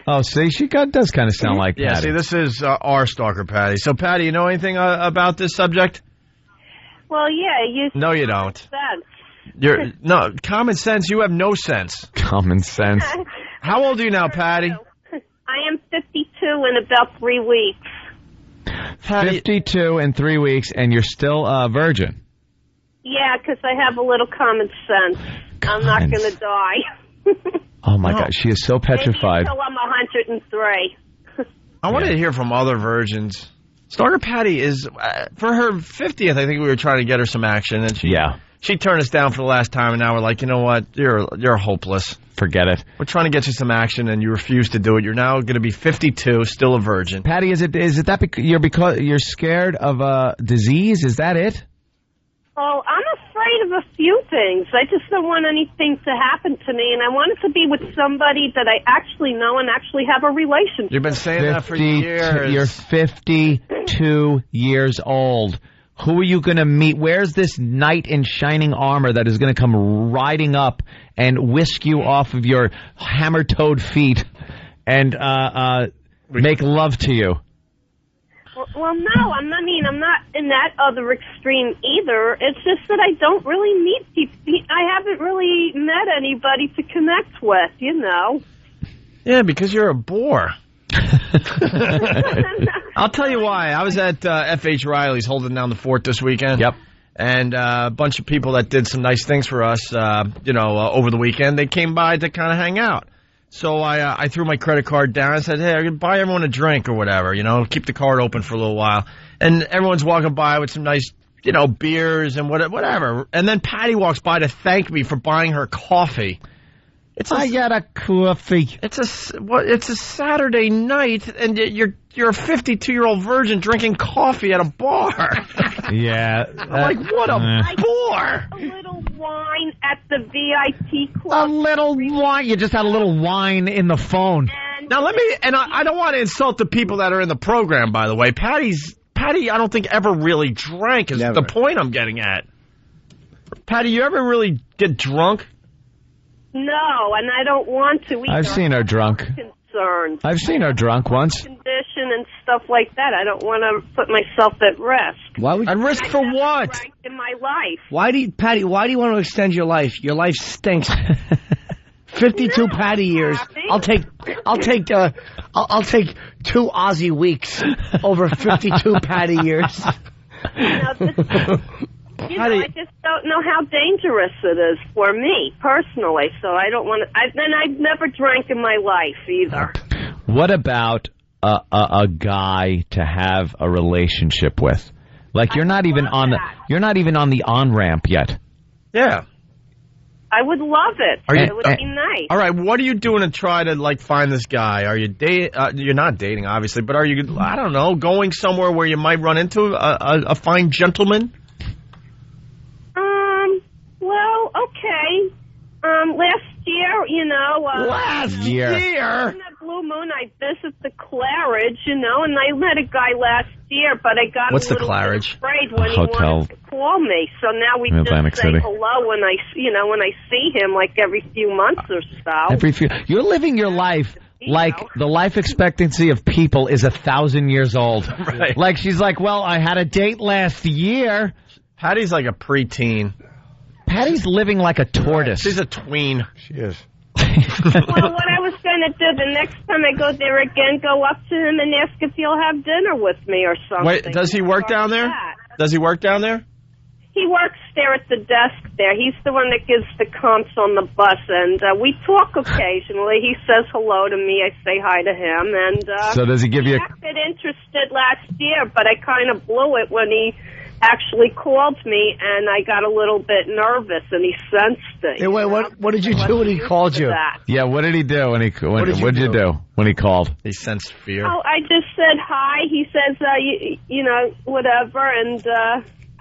Speaker 2: Oh, see, she does kind of sound like Patty.
Speaker 3: Yeah, see, this is our Stalker Patty. So, Patty, you know anything about this subject?
Speaker 13: Well, yeah,
Speaker 3: No, you don't.
Speaker 13: Sense.
Speaker 3: Common sense. You have no sense.
Speaker 2: Common sense.
Speaker 3: How old are you now, Patty?
Speaker 13: I am 52 in about 3 weeks.
Speaker 2: 52 in 3 weeks, and you're still a virgin.
Speaker 13: Yeah, because I have a little common sense. I'm not going to die.
Speaker 2: Oh, my God. She is so petrified.
Speaker 13: Maybe until I'm 103.
Speaker 3: I wanted to hear from other virgins. Stalker Patty is, for her 50th, I think we were trying to get her some action, and she turned us down for the last time, and now we're like, you know what, you're hopeless.
Speaker 2: Forget it.
Speaker 3: We're trying to get you some action, and you refuse to do it. You're now going to be 52, still a virgin.
Speaker 2: Patty, is it that because you're scared of a disease? Is that it?
Speaker 13: Oh, I'm afraid of a few things. I just don't want anything to happen to me, and I want it to be with somebody that I actually know and actually have a relationship.
Speaker 3: You've been saying that for years.
Speaker 2: You're 52 years old. Who are you going to meet? Where's this knight in shining armor that is going to come riding up and whisk you off of your hammer-toed feet and make love to you?
Speaker 13: Well, no, I'm not in that other extreme either. It's just that I don't really meet people. I haven't really met anybody to connect with,
Speaker 3: Yeah, because you're a bore. I'll tell you why. I was at F.H. Riley's holding down the fort this weekend.
Speaker 2: Yep.
Speaker 3: And a bunch of people that did some nice things for us, over the weekend, they came by to kind of hang out. So I threw my credit card down and said, hey, I'm going to buy everyone a drink or whatever, keep the card open for a little while. And everyone's walking by with some nice, beers and whatever. And then Patty walks by to thank me for buying her coffee.
Speaker 2: I got a coffee.
Speaker 3: It's a Saturday night, and you're a 52-year-old virgin drinking coffee at a bar.
Speaker 2: Yeah.
Speaker 3: I'm like, what a bore.
Speaker 13: A little wine at the VIP club.
Speaker 2: A little wine. You just had a little wine in the phone.
Speaker 3: Now, I don't want to insult the people that are in the program, by the way. Patty, I don't think ever really drank is the point I'm getting at. Patty, you ever really get drunk?
Speaker 13: No, and I don't want to either.
Speaker 2: I've seen her drunk.
Speaker 13: Concerned.
Speaker 2: I've seen her drunk once.
Speaker 13: Condition and stuff like that. I don't want to put myself at risk.
Speaker 4: Why would
Speaker 3: at risk for what?
Speaker 13: Drank in my life.
Speaker 4: Patty, why do you want to extend your life? Your life stinks. 52 Patty years. I'll take 2 Aussie weeks over 52 Patty years.
Speaker 13: I just don't know how dangerous it is for me personally, so I don't want to. I've never drank in my life either.
Speaker 2: What about a guy to have a relationship with? Like you're not even on the on-ramp yet.
Speaker 3: Yeah.
Speaker 13: I would love it. It would be nice.
Speaker 3: All right, what are you doing to try to find this guy? Are you you're not dating, obviously, but are you? I don't know, going somewhere where you might run into a fine gentleman?
Speaker 13: Well, okay. Last year,
Speaker 2: Last year?
Speaker 13: In that blue moon, I visited the Claridge, and I met a guy last year, but I got a little bit afraid when he wanted to call me. So now we just say hello when I see him, like every few months or so.
Speaker 2: You're living your life like the life expectancy of people is 1,000 years old.
Speaker 3: Right.
Speaker 2: Like she's like, well, I had a date last year.
Speaker 3: Patty's like a preteen.
Speaker 2: Patty's living like a tortoise.
Speaker 3: She's a tween.
Speaker 2: She is.
Speaker 13: Well, what I was going to do the next time I go there again, go up to him and ask if he'll have dinner with me or something.
Speaker 3: Wait, does he work down there? Does he work down there?
Speaker 13: He works there at the desk there. He's the one that gives the comps on the bus, and we talk occasionally. He says hello to me. I say hi to him, and
Speaker 2: so does he give you?
Speaker 13: He acted interested last year, but I kind of blew it when he actually called me, and I got a little bit nervous, and he sensed it.
Speaker 4: Hey, wait, what did you do when he called you?
Speaker 2: Yeah, what did he do when he? What did you do when he called?
Speaker 3: He sensed fear.
Speaker 13: Oh, I just said hi. He says, you know, whatever, and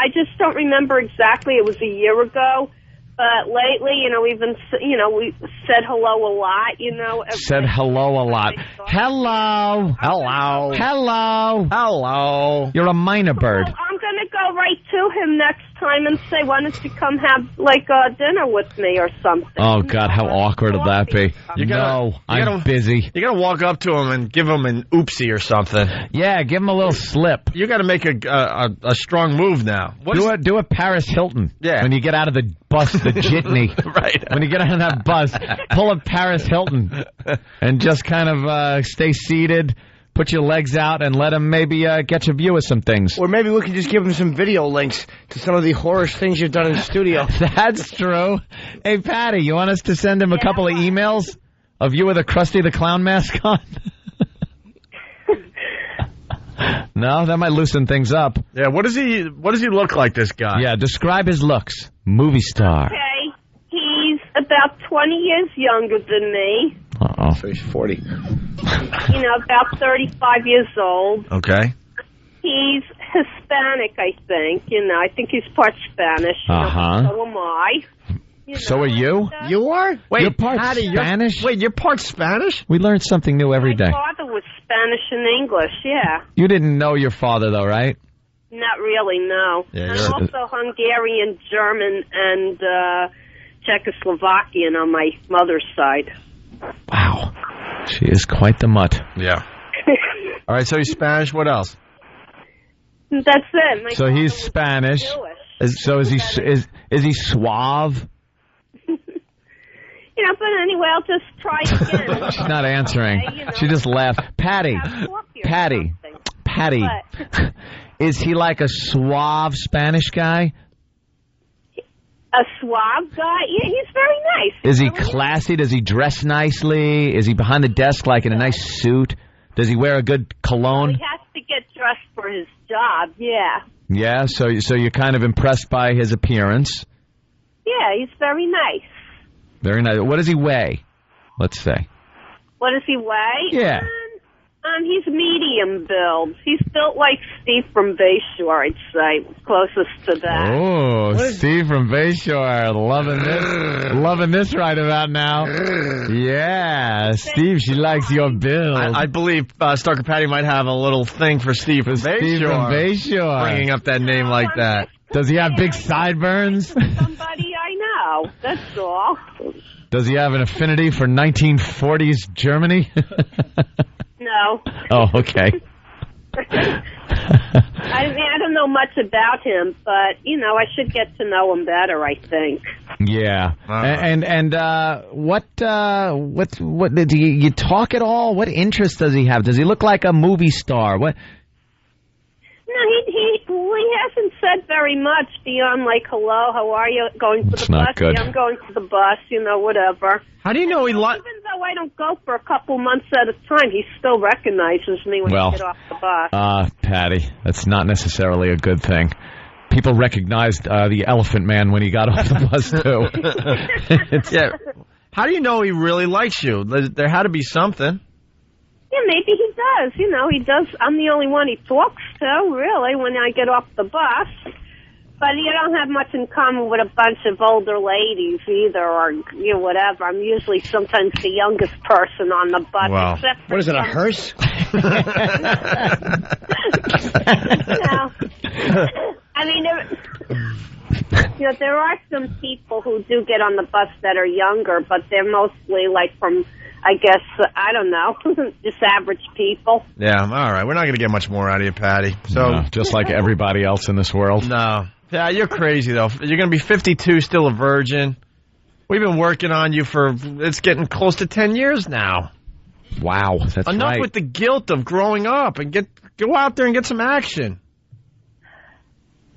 Speaker 13: I just don't remember exactly. It was a year ago. But lately, you know, we've been, you know, we said hello a lot, you know.
Speaker 2: Said hello a lot. Hello.
Speaker 3: Hello.
Speaker 2: Hello.
Speaker 3: Hello.
Speaker 2: You're a minor bird.
Speaker 13: Well, I'm going to go right to him next time and say, why don't you come have, like, dinner with me or something?
Speaker 2: Oh, God, how awkward would that be? I'm busy.
Speaker 3: You got to walk up to him and give him an oopsie or something.
Speaker 2: Yeah, give him a little slip.
Speaker 3: You got to make a strong move now.
Speaker 2: Do a Paris Hilton.
Speaker 3: Yeah.
Speaker 2: When you get out of the bus, the jitney.
Speaker 3: Right.
Speaker 2: When you get on that bus, pull a Paris Hilton and just kind of stay seated. Put your legs out and let him maybe get your view of some things.
Speaker 4: Or maybe we can just give him some video links to some of the horror things you've done in the studio.
Speaker 2: That's true. Hey, Patty, you want us to send him a couple of emails of you with a Krusty the Clown mask on? No, that might loosen things up.
Speaker 3: Yeah, what does he look like, this guy?
Speaker 2: Yeah, describe his looks. Movie star.
Speaker 13: Okay, he's about 20 years younger than me.
Speaker 2: Uh-oh.
Speaker 4: So he's 40.
Speaker 13: You know, about 35 years old.
Speaker 3: Okay.
Speaker 13: He's Hispanic, I think. You know, I think he's part Spanish.
Speaker 2: Uh-huh.
Speaker 13: So am I.
Speaker 2: So are you?
Speaker 4: You are?
Speaker 2: Wait, you're part Spanish?
Speaker 3: You're part Spanish?
Speaker 2: We learn something new every day.
Speaker 13: My father was Spanish and English, yeah.
Speaker 2: You didn't know your father, though, right?
Speaker 13: Not really, no.
Speaker 2: Yeah,
Speaker 13: I'm also Hungarian, German, and Czechoslovakian on my mother's side.
Speaker 2: Wow. She is quite the mutt.
Speaker 3: Yeah. All right, so he's Spanish. What else?
Speaker 13: That's it.
Speaker 2: So he's Spanish. So is he suave?
Speaker 13: You know, but anyway, I'll just try again.
Speaker 2: She's not answering.
Speaker 13: Okay, you know.
Speaker 2: She just laughed. Patty. Is he like a suave Spanish guy?
Speaker 13: A suave guy? Yeah, he's very nice.
Speaker 2: Is he classy? Does he dress nicely? Is he behind the desk like in a nice suit? Does he wear a good cologne?
Speaker 13: Well, he has to get dressed for his job, yeah.
Speaker 2: Yeah, so you're kind of impressed by his appearance.
Speaker 13: Yeah, he's very nice.
Speaker 2: Very nice. What does he weigh? Let's say.
Speaker 13: What does he weigh?
Speaker 2: Yeah.
Speaker 13: He's medium build. He's built like Steve from Bayshore, I'd say, closest to that.
Speaker 2: Oh, Steve from Bayshore, loving this right about now. Yeah, Steve, she likes your build.
Speaker 3: I believe Stalker Patty might have a little thing for Steve from Bayshore.
Speaker 2: Steve from Bayshore.
Speaker 3: Bringing up that name like that.
Speaker 2: Does he have big sideburns?
Speaker 13: Somebody I know, that's all.
Speaker 2: Does he have an affinity for 1940s Germany?
Speaker 13: No.
Speaker 2: Oh, okay.
Speaker 13: I mean, I don't know much about him, but, you know, I should get to know him better, I think.
Speaker 2: Yeah. And what do you talk at all? What interest does he have? Does he look like a movie star? What?
Speaker 13: No, he hasn't said very much beyond, like, hello, how are you, going to the bus?
Speaker 2: Good.
Speaker 13: Yeah, I'm going to the bus, you know, whatever.
Speaker 3: How do you know he
Speaker 13: Even though I don't go for a couple months at a time, he still recognizes me when I get off the bus.
Speaker 2: Patty, that's not necessarily a good thing. People recognized the Elephant Man when he got off the bus, too.
Speaker 3: Yeah. How do you know he really likes you? There had to be something.
Speaker 13: Yeah, maybe he does. You know, he does. I'm the only one he talks to, really, when I get off the bus. But you don't have much in common with a bunch of older ladies either, or, you know, whatever. I'm usually sometimes the youngest person on the bus.
Speaker 3: Wow.
Speaker 13: Except for
Speaker 4: what is it, a hearse?
Speaker 13: I mean, there are some people who do get on the bus that are younger, but they're mostly like from, I guess, I don't know, just average people.
Speaker 3: Yeah, all right. We're not going to get much more out of you, Patty. So
Speaker 2: no, just like everybody else in this world.
Speaker 3: No. Yeah, you're crazy, though. You're going to be 52, still a virgin. We've been working on you it's getting close to 10 years now.
Speaker 2: Wow, that's
Speaker 3: Enough
Speaker 2: right.
Speaker 3: with the guilt of growing up and go out there and get some action.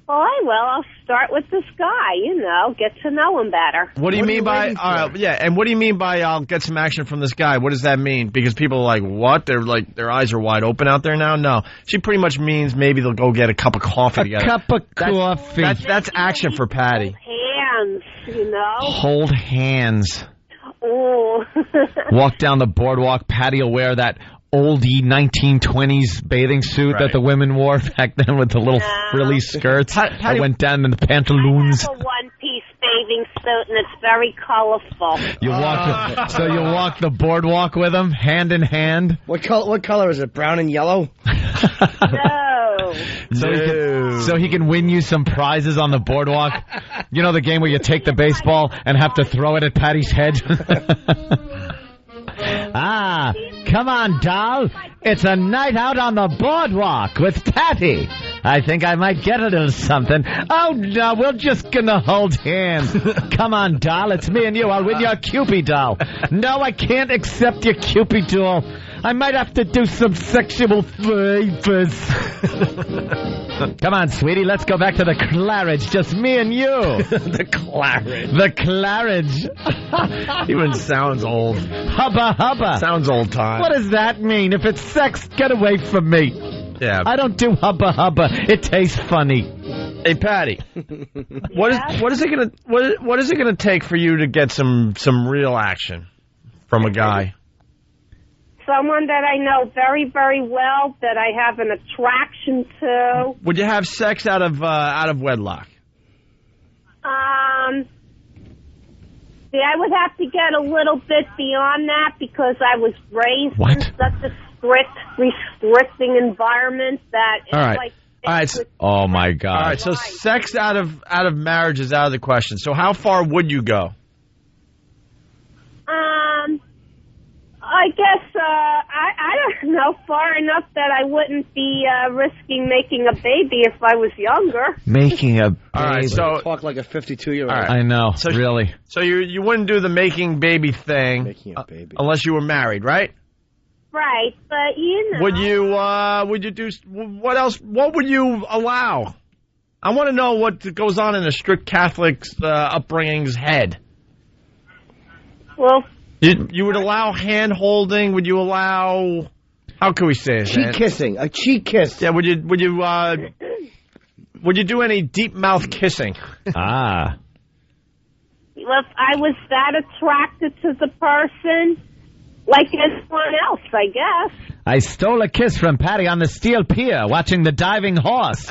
Speaker 13: Well, I will. I'll start with this guy, get to know him better.
Speaker 3: What do you mean by, and what do you mean by I'll get some action from this guy? What does that mean? Because people are like, what? They're like, their eyes are wide open out there now? No. She pretty much means maybe they'll go get a cup of coffee together.
Speaker 2: A cup of coffee.
Speaker 3: That's action for Patty.
Speaker 13: Hands,
Speaker 2: Hold hands.
Speaker 13: Oh.
Speaker 2: Walk down the boardwalk. Patty will wear that oldie 1920s bathing suit that the women wore back then with the little frilly skirts. I went down in the pantaloons.
Speaker 13: I have a one-piece bathing suit, and it's very colorful.
Speaker 2: You walk the boardwalk with them, hand in hand.
Speaker 4: What color is it? Brown and yellow?
Speaker 13: No.
Speaker 2: So he can win you some prizes on the boardwalk. You know the game where you take the baseball and have to throw it at Patty's head? Ah, come on, doll. It's a night out on the boardwalk with Patty. I think I might get a little something. Oh, no, we're just gonna hold hands. Come on, doll. It's me and you. I'll win your Cupid doll. No, I can't accept your Cupid doll. I might have to do some sexual favors. Come on, sweetie. Let's go back to the Claridge. Just me and you.
Speaker 3: The Claridge.
Speaker 2: The Claridge.
Speaker 3: Even sounds old.
Speaker 2: Hubba hubba.
Speaker 3: Sounds old time.
Speaker 2: What does that mean? If it's sex, get away from me.
Speaker 3: Yeah.
Speaker 2: I don't do hubba hubba. It tastes funny.
Speaker 3: Hey, Patty. What is it gonna take for you to get some real action from a guy?
Speaker 13: Someone that I know very, very well, that I have an attraction to.
Speaker 3: Would you have sex out of wedlock?
Speaker 13: See, I would have to get a little bit beyond that because I was raised in such a restricting environment that
Speaker 2: Oh my God!
Speaker 3: All right, so sex out of marriage is out of the question. So how far would you go?
Speaker 13: I guess I don't know, far enough that I wouldn't be risking making a baby if I was younger.
Speaker 2: Making a baby.
Speaker 3: All right, so
Speaker 4: talk like a 52-year-old.
Speaker 3: All right.
Speaker 2: I know, really.
Speaker 3: So you wouldn't do the making baby thing
Speaker 4: Making a baby.
Speaker 3: Unless you were married, right?
Speaker 13: Right, but
Speaker 3: Would you do what else? What would you allow? I want to know what goes on in a strict Catholic upbringing's head.
Speaker 13: Well,
Speaker 3: you would allow hand holding? Would you allow? How can we say it?
Speaker 4: Cheek kissing, a cheek kiss.
Speaker 3: Yeah. Would you do any deep mouth kissing?
Speaker 2: Ah.
Speaker 13: Well, if I was that attracted to the person, like anyone else, I guess.
Speaker 2: I stole a kiss from Patty on the steel pier watching the diving horse.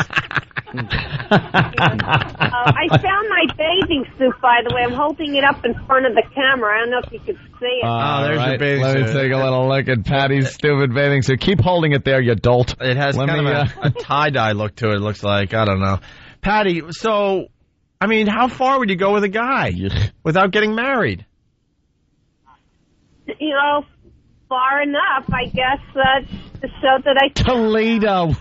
Speaker 13: I found my bathing suit, by the way. I'm holding it up in front of the camera. I don't know if you could see it.
Speaker 3: There's your bathing suit.
Speaker 2: Let me take a little look at Patty's stupid bathing suit. Keep holding it there, you dolt.
Speaker 3: It has kind of a tie-dye look to it, it looks like. I don't know. Patty, so, I mean, how far would you go with a guy without getting married?
Speaker 13: You know, far enough, I guess, to show that I...
Speaker 2: Toledo.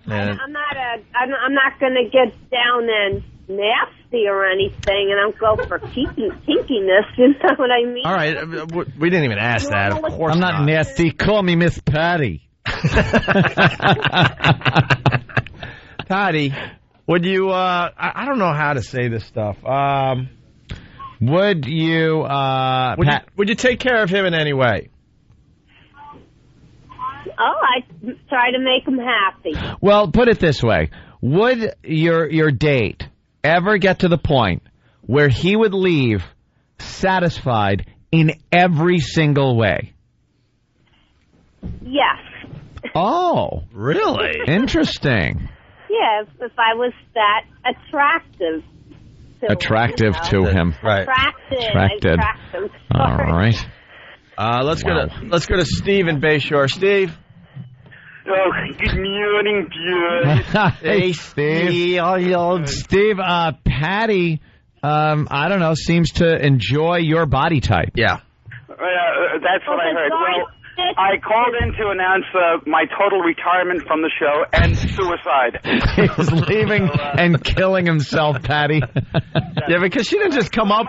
Speaker 13: I'm not going to get down and nasty or anything, and I'm go for kinkiness. You know what I mean?
Speaker 3: All right, we didn't even ask that. Of course,
Speaker 2: I'm not nasty. Call me Miss Patty.
Speaker 3: Patty, would you? I don't know how to say this stuff.
Speaker 2: Would you?
Speaker 3: Would you take care of him in any way?
Speaker 13: Oh, I try to make him happy.
Speaker 2: Well, put it this way: would your date ever get to the point where he would leave satisfied in every single way?
Speaker 13: Yes.
Speaker 2: Oh,
Speaker 3: really?
Speaker 2: Interesting.
Speaker 13: Yeah, if I was that attractive.
Speaker 2: Attractive to him.
Speaker 3: Right.
Speaker 2: Attracted. All right.
Speaker 3: Let's go to Steve in Bayshore. Steve.
Speaker 6: Oh, good morning, Pierre.
Speaker 2: Hey, Steve. Steve, Patty, I don't know, seems to enjoy your body type.
Speaker 3: Yeah.
Speaker 6: That's what I heard. Well,
Speaker 20: I called in to announce my total retirement from the show and suicide.
Speaker 2: He's leaving and killing himself, Patty.
Speaker 3: Yeah, because she didn't just come up.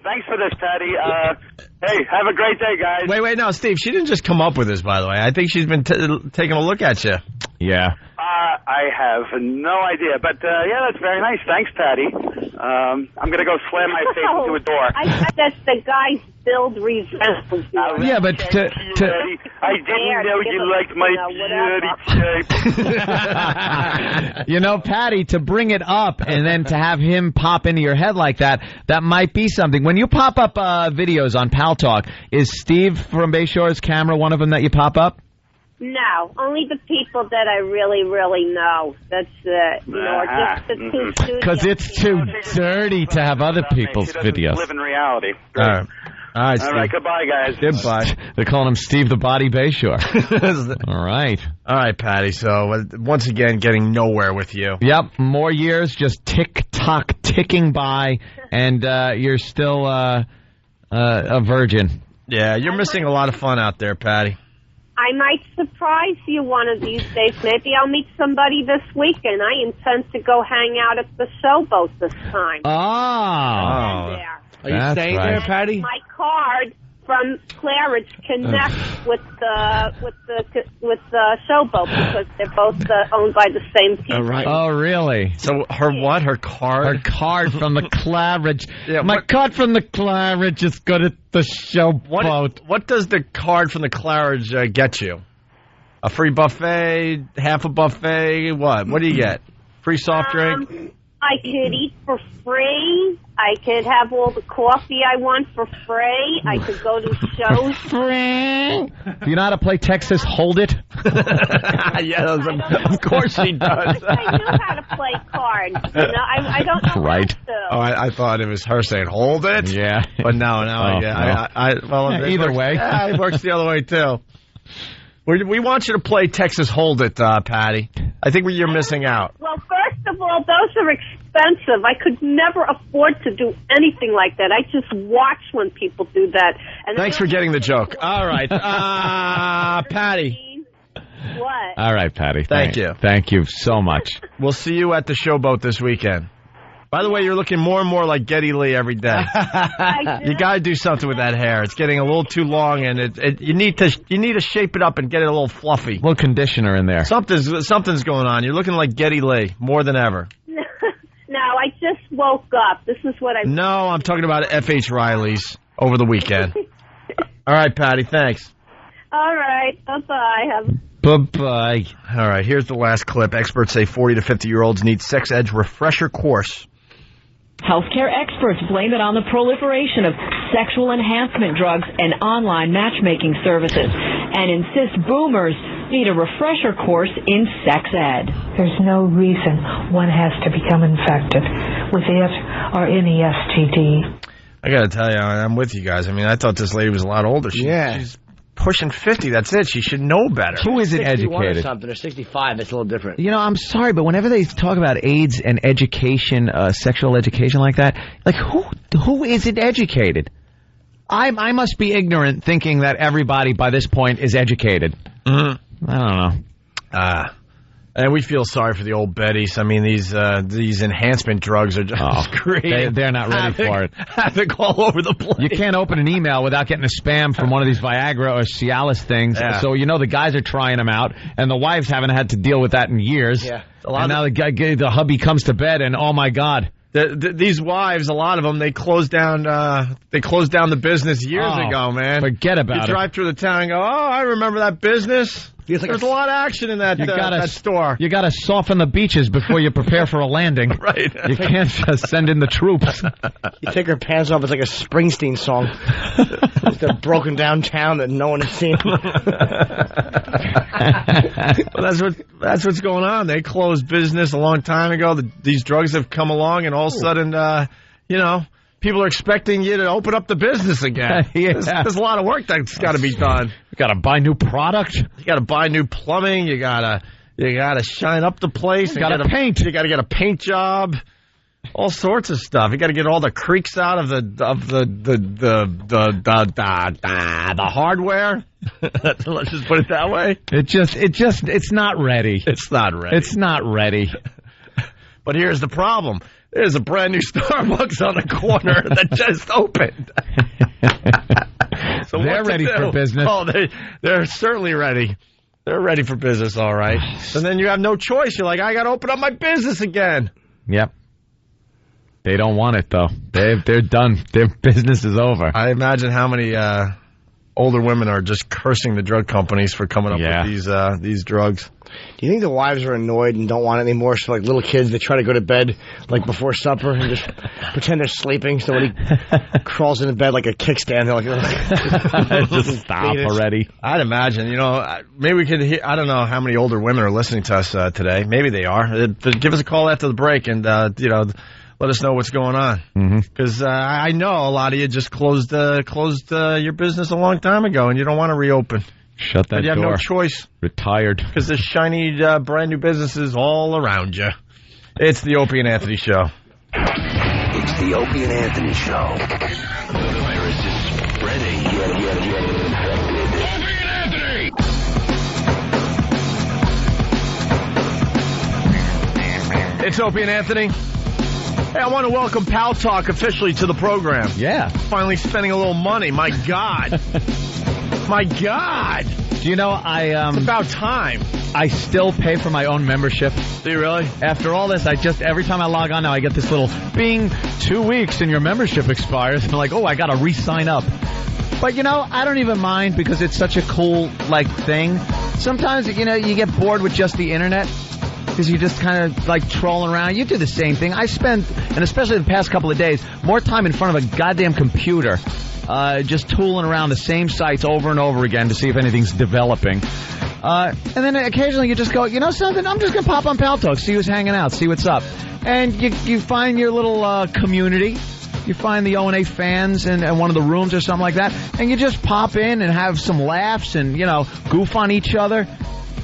Speaker 20: Thanks for this, Patty. Hey, have a great day, guys.
Speaker 3: Wait, no, Steve, she didn't just come up with this, by the way. I think she's been taking a look at you.
Speaker 2: Yeah.
Speaker 20: I have no idea, but yeah, that's very nice. Thanks, Patty. I'm going to go slam my face into a door.
Speaker 13: I guess that's the guy's build resentment.
Speaker 2: Yeah, but
Speaker 20: I didn't know you liked my beauty shape.
Speaker 2: You know, Patty, to bring it up and then to have him pop into your head like that might be something. When you pop up videos on Pal Talk, is Steve from Bayshore's camera one of them that you pop up?
Speaker 13: No, only the people that I really, really know. That's or just the two studios.
Speaker 2: Because it's too dirty to have other people's videos.
Speaker 20: Live in reality.
Speaker 2: All right,
Speaker 20: All right, goodbye, guys.
Speaker 3: Goodbye.
Speaker 2: They're calling him Steve the Body Bayshore. All right.
Speaker 3: All right, Patty. So, once again, getting nowhere with you.
Speaker 2: Yep, more years just tick-tock ticking by, and you're still a virgin.
Speaker 3: Yeah, you're missing a lot of fun out there, Patty.
Speaker 13: I might surprise you one of these days. Maybe I'll meet somebody this weekend. I intend to go hang out at the Showboat this time.
Speaker 2: Oh.
Speaker 13: Are
Speaker 3: you staying there, Patty?
Speaker 13: My card from Claridge connects with the Showboat because they're both owned by the same people.
Speaker 2: Right. Oh, really?
Speaker 3: So her what? Her card?
Speaker 2: Her card from the Claridge.
Speaker 3: Yeah,
Speaker 2: my card from the Claridge is good at the Showboat.
Speaker 3: What does the card from the Claridge get you? A free buffet, half a buffet, what? What do you get? Free soft drink?
Speaker 13: I could eat for free. I could have all the coffee I want for free. I could go to shows for free.
Speaker 2: Do you know how to play Texas Hold It?
Speaker 3: Yeah, of course she does.
Speaker 13: I knew how to play cards. I don't know
Speaker 2: right.
Speaker 13: how to.
Speaker 3: Oh, I thought it was her saying "hold it."
Speaker 2: Yeah,
Speaker 3: but no,
Speaker 2: either way,
Speaker 3: yeah, it works the other way too. We want you to play Texas Hold It, Patty. I think you're missing out.
Speaker 13: Well, first of all, those are expensive. I could never afford to do anything like that. I just watch when people do that. And
Speaker 3: thanks for getting the joke. All right, Patty.
Speaker 13: What?
Speaker 2: All right, Patty.
Speaker 3: Thank you.
Speaker 2: Thank you so much.
Speaker 3: We'll see you at the Showboat this weekend. By the way, you're looking more and more like Geddy Lee every day. You got to do something with that hair. It's getting a little too long, and you need to shape it up and get it a little fluffy.
Speaker 2: A little conditioner in there.
Speaker 3: Something's going on. You're looking like Geddy Lee more than ever.
Speaker 13: No, I just woke up. This is what I'm...
Speaker 3: No, I'm talking about F.H. Riley's over the weekend. All right, Patty, thanks.
Speaker 13: All right, bye-bye.
Speaker 2: Bye-bye.
Speaker 3: All right, here's the last clip. Experts say 40 to 50-year-olds need sex edge refresher course.
Speaker 23: Healthcare experts blame it on the proliferation of sexual enhancement drugs and online matchmaking services and insist boomers need a refresher course in sex ed.
Speaker 10: There's no reason one has to become infected with it or any STD.
Speaker 3: I got to tell you, I'm with you guys. I mean, I thought this lady was a lot older. She's pushing 50. That's it. She should know better.
Speaker 2: Who isn't educated?
Speaker 4: Or something, or 65. It's a little different.
Speaker 2: You know, I'm sorry, but whenever they talk about AIDS and education, sexual education like that, like who isn't educated? I must be ignorant thinking that everybody by this point is educated.
Speaker 3: Mm-hmm.
Speaker 2: I don't know.
Speaker 3: And we feel sorry for the old Bettys. I mean, these enhancement drugs are just creating.
Speaker 2: They're not ready for it.
Speaker 3: Havoc all over the place.
Speaker 2: You can't open an email without getting a spam from one of these Viagra or Cialis things. Yeah. So you know the guys are trying them out, and the wives haven't had to deal with that in years. Yeah. And now the hubby comes to bed, and oh my God.
Speaker 3: These wives, a lot of them, they closed down the business years ago, man.
Speaker 2: Forget about it.
Speaker 3: You drive through the town and go, I remember that business. There's a lot of action in that store.
Speaker 2: You got to soften the beaches before you prepare for a landing.
Speaker 3: Right.
Speaker 2: You can't just send in the troops.
Speaker 4: You take her pants off, it's like a Springsteen song. They're broken downtown that no one has seen.
Speaker 3: Well, that's what's going on. They closed business a long time ago. These drugs have come along, and all of a sudden, people are expecting you to open up the business again.
Speaker 2: Yeah.
Speaker 3: There's a lot of work that's got to be done.
Speaker 2: You got to buy new product.
Speaker 3: You got to buy new plumbing. You gotta shine up the place.
Speaker 2: You got to paint.
Speaker 3: You got to get a paint job. All sorts of stuff. You got to get all the creaks out of the hardware. Let's just put it that way.
Speaker 2: It's not ready.
Speaker 3: It's not ready.
Speaker 2: It's not ready.
Speaker 3: But here's the problem. There's a brand new Starbucks on the corner that just opened. So
Speaker 2: they're ready for business.
Speaker 3: Oh, they're certainly ready. They're ready for business, all right. And then you have no choice. You're like, I got to open up my business again.
Speaker 2: Yep. They don't want it, though. They're done. Their business is over.
Speaker 3: I imagine how many older women are just cursing the drug companies for coming up with these drugs.
Speaker 4: Do you think the wives are annoyed and don't want it anymore? So, like little kids, they try to go to bed like before supper and just pretend they're sleeping. So when he crawls into bed like a kickstand, they're like,
Speaker 2: just stop already.
Speaker 3: I'd imagine, maybe we could hear, I don't know how many older women are listening to us today. Maybe they are. Give us a call after the break and, let us know what's going on. Because I know a lot of you just closed your business a long time ago and you don't want to reopen.
Speaker 2: Shut that door.
Speaker 3: You have no choice.
Speaker 2: Retired.
Speaker 3: Because there's shiny, brand new businesses all around you. It's the Opie and Anthony Show.
Speaker 9: It's the Opie and Anthony Show. The virus is spreading. Get infected. Opie and Anthony!
Speaker 3: It's Opie and Anthony. Hey, I want to welcome Pal Talk officially to the program.
Speaker 2: Yeah.
Speaker 3: Finally spending a little money. My God. My God.
Speaker 2: Do you know,
Speaker 3: it's about time.
Speaker 2: I still pay for my own membership.
Speaker 3: Do you really?
Speaker 2: After all this, every time I log on now, I get this little bing, 2 weeks and your membership expires. And I'm like, I got to re-sign up. But, I don't even mind because it's such a cool, thing. Sometimes, you get bored with just the internet because you just kind of, trolling around. You do the same thing. I spend, and especially the past couple of days, more time in front of a goddamn computer just tooling around the same sites over and over again to see if anything's developing. And then occasionally you just go, something, I'm just going to pop on Pal Talk, see who's hanging out, see what's up. And you find your little community. You find the O&A fans in one of the rooms or something like that, and you just pop in and have some laughs and, goof on each other.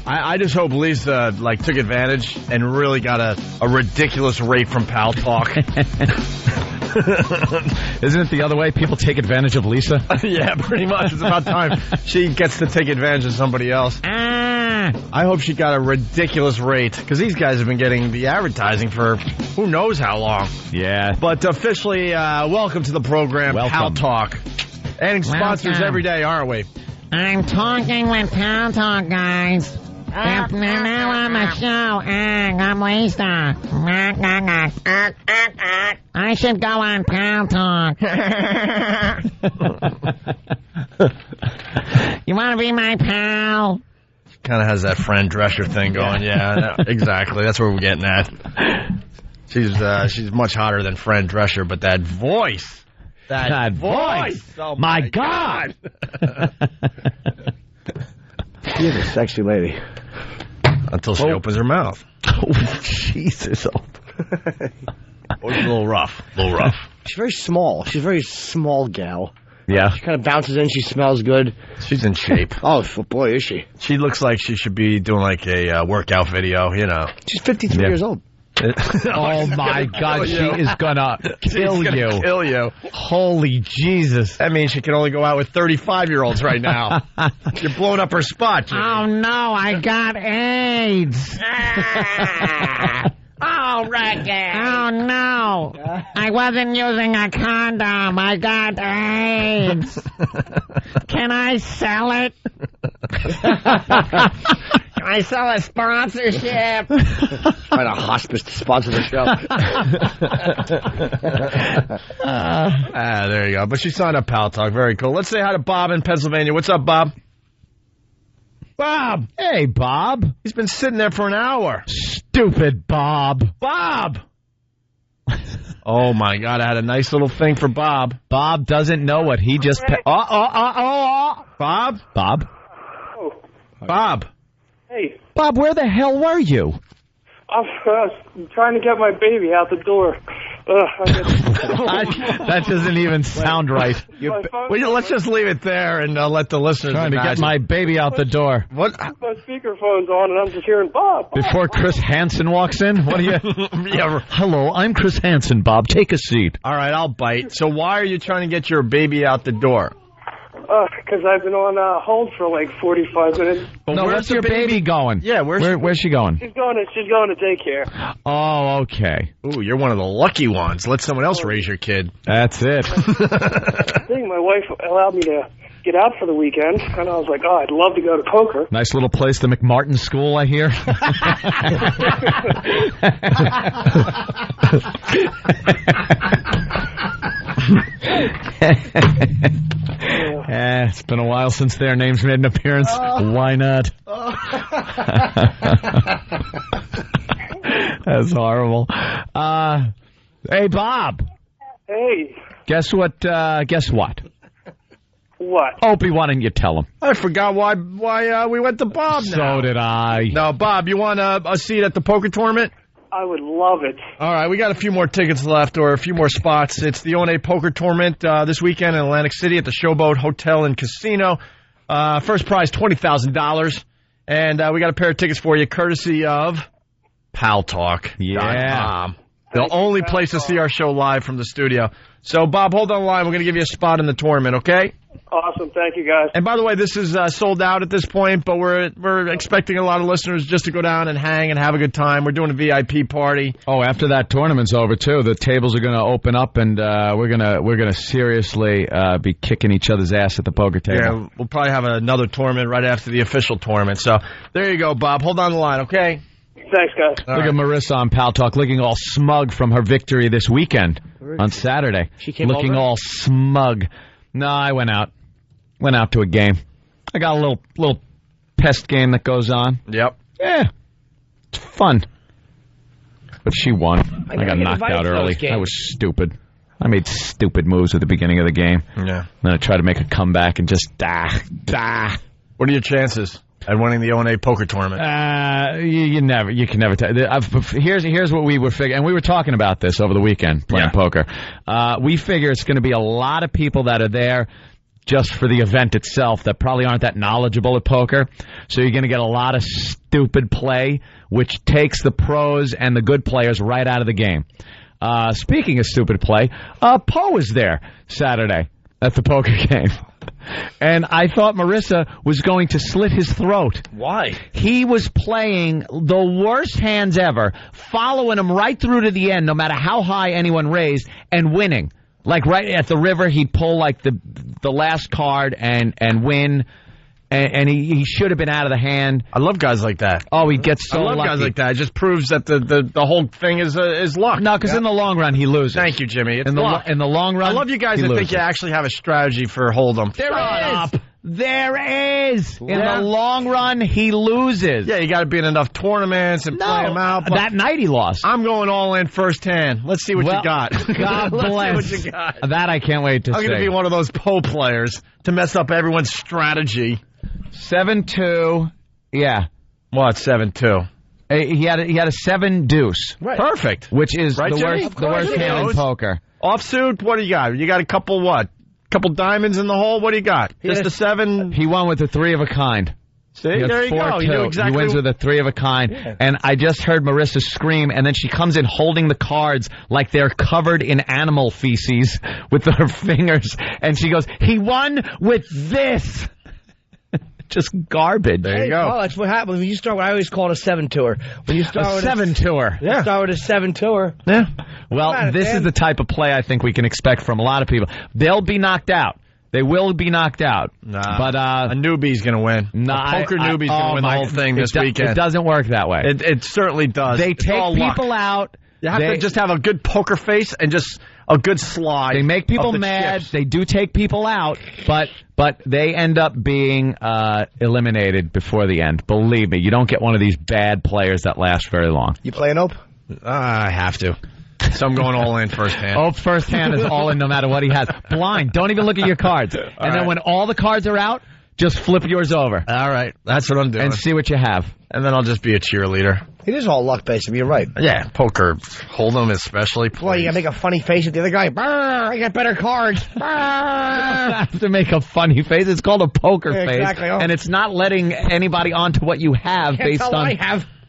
Speaker 3: I just hope Lisa, took advantage and really got a ridiculous rate from Pal Talk.
Speaker 2: Isn't it the other way? People take advantage of Lisa?
Speaker 3: Yeah, pretty much. It's about time she gets to take advantage of somebody else. I hope she got a ridiculous rate, because these guys have been getting the advertising for who knows how long.
Speaker 2: Yeah.
Speaker 3: But officially, welcome to the program, Pal Talk. Adding sponsors every day, aren't we?
Speaker 15: I'm talking with Pal Talk, guys. Now on the show, I'm Lisa. I should go on Pal Talk. You want to be my pal?
Speaker 3: Kind of has that Fran Drescher thing going. Yeah, exactly. That's where we're getting at. She's much hotter than Fran Drescher, but that voice.
Speaker 2: That voice.
Speaker 3: Oh,
Speaker 2: my God.
Speaker 4: She's a sexy lady.
Speaker 3: Until she opens her mouth.
Speaker 2: Oh, Jesus.
Speaker 3: It's a little rough.
Speaker 4: She's very small. She's a very small gal.
Speaker 2: Yeah.
Speaker 4: She kind of bounces in. She smells good.
Speaker 3: She's in shape.
Speaker 4: Oh, boy, is she.
Speaker 3: She looks like she should be doing a workout video,
Speaker 4: She's 53 years old.
Speaker 2: Oh, my God. She is going to kill you.
Speaker 3: Kill you.
Speaker 2: Holy Jesus.
Speaker 3: That means she can only go out with 35-year-olds right now. You're blowing up her spot, Jimmy.
Speaker 15: Oh, no, I got AIDS.
Speaker 21: Oh, Reggie.
Speaker 15: Oh, no. I wasn't using a condom. I got AIDS. Can I sell it? Can I sell a sponsorship?
Speaker 4: Trying a hospice to sponsor the show.
Speaker 3: There you go. But she signed up Pal Talk. Very cool. Let's say hi to Bob in Pennsylvania. What's up, Bob? Bob.
Speaker 2: Hey, Bob.
Speaker 3: He's been sitting there for an hour.
Speaker 2: Stupid Bob.
Speaker 3: Bob. Oh, my God. I had a nice little thing for Bob.
Speaker 2: Bob doesn't know what he just...
Speaker 3: Bob?
Speaker 2: Bob?
Speaker 6: Oh.
Speaker 3: Bob.
Speaker 6: Hey.
Speaker 2: Bob, where the hell were you?
Speaker 6: I'm trying to get my baby out the door.
Speaker 3: That doesn't even sound right. Let's just leave it there and let the listeners
Speaker 2: trying to get my baby out the door.
Speaker 6: What? My speakerphone's on and I'm just hearing Bob.
Speaker 2: Before Chris Hansen walks in? What are you? Yeah. Hello, I'm Chris Hansen, Bob. Take a seat.
Speaker 3: All right, I'll bite. So why are you trying to get your baby out the door?
Speaker 6: Because I've been on hold for like 45 minutes.
Speaker 2: No, where's your baby going?
Speaker 3: Yeah,
Speaker 2: where's she going?
Speaker 6: She's going to daycare.
Speaker 2: Oh, okay.
Speaker 3: Ooh, you're one of the lucky ones. Let someone else raise your kid.
Speaker 2: That's it.
Speaker 6: I think my wife allowed me to get out for the weekend, and I was like, I'd love to go to poker.
Speaker 2: Nice little place, the McMartin School, I hear. It's been a while since their names made an appearance. Why not? That's horrible. Hey, Bob.
Speaker 6: Hey.
Speaker 2: Guess what?
Speaker 6: What?
Speaker 2: Opie, why didn't you tell him?
Speaker 3: I forgot why we went to Bob now.
Speaker 2: So did I.
Speaker 3: No, Bob, you want a seat at the poker tournament?
Speaker 6: I would love it.
Speaker 3: All right, we got a few more tickets left, or a few more spots. It's the O&A Poker Tournament this weekend in Atlantic City at the Showboat Hotel and Casino. First prize, $20,000. And we got a pair of tickets for you, courtesy of Paltalk.
Speaker 2: Yeah.
Speaker 3: The only place to see our show live from the studio. So, Bob, hold on the line. We're going to give you a spot in the tournament, okay?
Speaker 6: Awesome. Thank you, guys.
Speaker 3: And by the way, this is sold out at this point, but we're expecting a lot of listeners just to go down and hang and have a good time. We're doing a VIP party.
Speaker 2: Oh, after that tournament's over too, the tables are going to open up, and we're gonna seriously be kicking each other's ass at the poker table.
Speaker 3: Yeah, we'll probably have another tournament right after the official tournament. So there you go, Bob. Hold on the line, okay?
Speaker 6: Thanks, guys.
Speaker 2: Look at Marissa on Pal Talk looking all smug from her victory this weekend on Saturday.
Speaker 4: She came
Speaker 2: looking
Speaker 4: over?
Speaker 2: all smug. No, I went out to a game. I got a little pest game that goes on.
Speaker 3: Yep.
Speaker 2: Yeah, it's fun. But she won. I got knocked out early. I was stupid. I made stupid moves at the beginning of the game.
Speaker 3: Yeah.
Speaker 2: Then I tried to make a comeback and just
Speaker 3: What are your chances at winning the O&A Poker Tournament?
Speaker 2: You can never tell. Here's what we were figuring, and we were talking about this over the weekend playing poker. We figure it's going to be a lot of people that are there just for the event itself that probably aren't that knowledgeable at poker. So you're going to get a lot of stupid play, which takes the pros and the good players right out of the game. Speaking of stupid play, Poe was there Saturday at the poker game. And I thought Marissa was going to slit his throat.
Speaker 3: Why?
Speaker 2: He was playing the worst hands ever, following him right through to the end, no matter how high anyone raised, and winning. Like right at the river, he'd pull like the last card and win. And he should have been out of the hand.
Speaker 3: I love guys like that.
Speaker 2: Oh, he gets so lucky.
Speaker 3: I love guys like that. It just proves that the whole thing is luck.
Speaker 2: No, because in the long run, he loses.
Speaker 3: Thank you, Jimmy. It's
Speaker 2: in the long run,
Speaker 3: I love you guys that think you actually have a strategy for Hold'em.
Speaker 2: There is. In the long run, he loses.
Speaker 3: Yeah, you got to be in enough tournaments and play them out. But
Speaker 2: that night he lost.
Speaker 3: I'm going all in first hand. Let's see what you got.
Speaker 2: God bless.
Speaker 3: Let's see what you got.
Speaker 2: That I can't wait to see.
Speaker 3: I'm going to be one of those Poe players to mess up everyone's strategy.
Speaker 2: 7-2. Yeah.
Speaker 3: What, 7-2?
Speaker 2: He had a 7 deuce.
Speaker 3: Right. Perfect.
Speaker 2: Which is
Speaker 3: right,
Speaker 2: the worst hand in poker.
Speaker 3: Offsuit, what do you got? You got a couple what? Couple diamonds in the hole? What do you got? Just a 7?
Speaker 2: He won with a 3 of a kind.
Speaker 3: See, there you go. You knew exactly.
Speaker 2: He wins with a 3 of a kind. Yeah. And I just heard Marissa scream, and then she comes in holding the cards like they're covered in animal feces with her fingers. And she goes, he won with this. Just garbage.
Speaker 3: There you go.
Speaker 4: Oh, that's what happens when you start. What I always call it a 7-tour. When you start with
Speaker 2: 7-tour.
Speaker 4: Yeah. Start with a 7-tour.
Speaker 2: Yeah. Well, this is the type of play I think we can expect from a lot of people. They'll be knocked out. They will be knocked out.
Speaker 3: Nah,
Speaker 2: but
Speaker 3: a newbie's going to win.
Speaker 2: Nah,
Speaker 3: a poker newbie's going to win the whole thing this weekend.
Speaker 2: It doesn't work that way.
Speaker 3: It certainly does.
Speaker 2: They take people out.
Speaker 3: You have to just have a good poker face and just a good slide.
Speaker 2: They make people mad.
Speaker 3: Chips.
Speaker 2: They do take people out, but they end up being eliminated before the end. Believe me, you don't get one of these bad players that last very long.
Speaker 4: You playing Ope?
Speaker 3: I have to. So I'm going all in first hand.
Speaker 2: Ope first hand is all in no matter what he has. Blind. Don't even look at your cards. And then when all the cards are out, just flip yours over.
Speaker 3: All right. That's what I'm doing.
Speaker 2: And see what you have.
Speaker 3: And then I'll just be a cheerleader.
Speaker 4: It is all luck, basically. You're right.
Speaker 3: Yeah, poker, Hold'em especially.
Speaker 4: Well, you got to make a funny face at the other guy. Brr, I got better cards.
Speaker 2: You have to make a funny face. It's called a poker face.
Speaker 4: Exactly. Oh.
Speaker 2: And it's not letting anybody onto what you have based on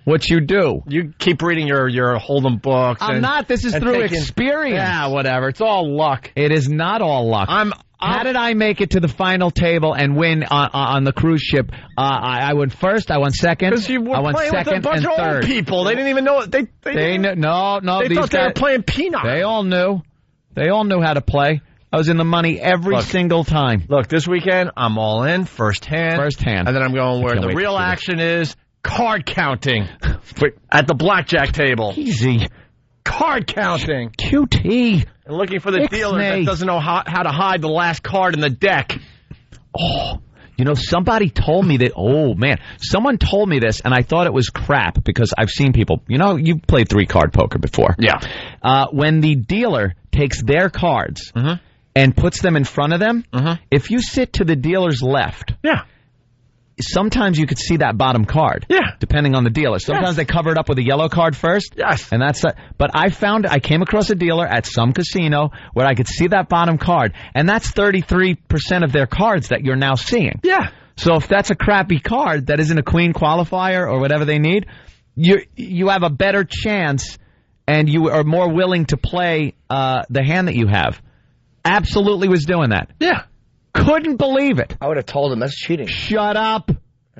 Speaker 2: what you do.
Speaker 3: You keep reading your Hold'em books.
Speaker 2: I'm not. This is through experience.
Speaker 3: Yeah, whatever. It's all luck.
Speaker 2: It is not all luck. How did I make it to the final table and win on the cruise ship? I won first. I won second.
Speaker 3: Because you were
Speaker 2: I won
Speaker 3: playing
Speaker 2: second
Speaker 3: with a bunch
Speaker 2: and
Speaker 3: of
Speaker 2: third.
Speaker 3: old people. They didn't even know it. They
Speaker 2: no.
Speaker 3: They thought they were playing Pinochle.
Speaker 2: They all knew. They all knew how to play. I was in the money every single time.
Speaker 3: Look, this weekend, I'm all in, first hand. And then I'm going where the real action is, card counting. At the blackjack table.
Speaker 2: Easy.
Speaker 3: Card counting.
Speaker 2: QT.
Speaker 3: And looking for the dealer that doesn't know how to hide the last card in the deck.
Speaker 2: Oh, somebody told me that, someone told me this, and I thought it was crap because I've seen people, you played 3-card poker before.
Speaker 3: Yeah.
Speaker 2: When the dealer takes their cards and puts them in front of them, if you sit to the dealer's left, sometimes you could see that bottom card.
Speaker 3: Yeah.
Speaker 2: Depending on the dealer. Sometimes they cover it up with a yellow card first.
Speaker 3: Yes.
Speaker 2: And that's but I came across a dealer at some casino where I could see that bottom card, and that's 33% of their cards that you're now seeing.
Speaker 3: Yeah.
Speaker 2: So if that's a crappy card that isn't a queen qualifier or whatever they need, you have a better chance and you are more willing to play the hand that you have. Absolutely was doing that.
Speaker 3: Yeah.
Speaker 2: Couldn't believe it.
Speaker 4: I would have told him that's cheating.
Speaker 2: Shut up.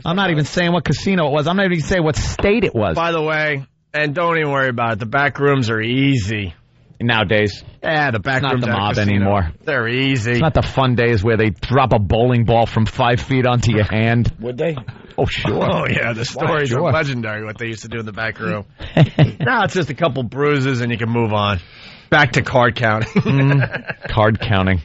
Speaker 2: I'm not even saying what casino it was. I'm not even saying what state it was.
Speaker 3: By the way, and don't even worry about it, the back rooms are easy.
Speaker 2: Nowadays.
Speaker 3: Yeah, the back rooms
Speaker 2: not the mob anymore.
Speaker 3: They're easy.
Speaker 2: It's not the fun days where they drop a bowling ball from 5 feet onto your hand.
Speaker 4: Would they?
Speaker 2: Oh, sure.
Speaker 3: Oh, yeah, the stories are legendary, what they used to do in the back room. Now it's just a couple bruises and you can move on. Back to card counting.
Speaker 2: Card counting.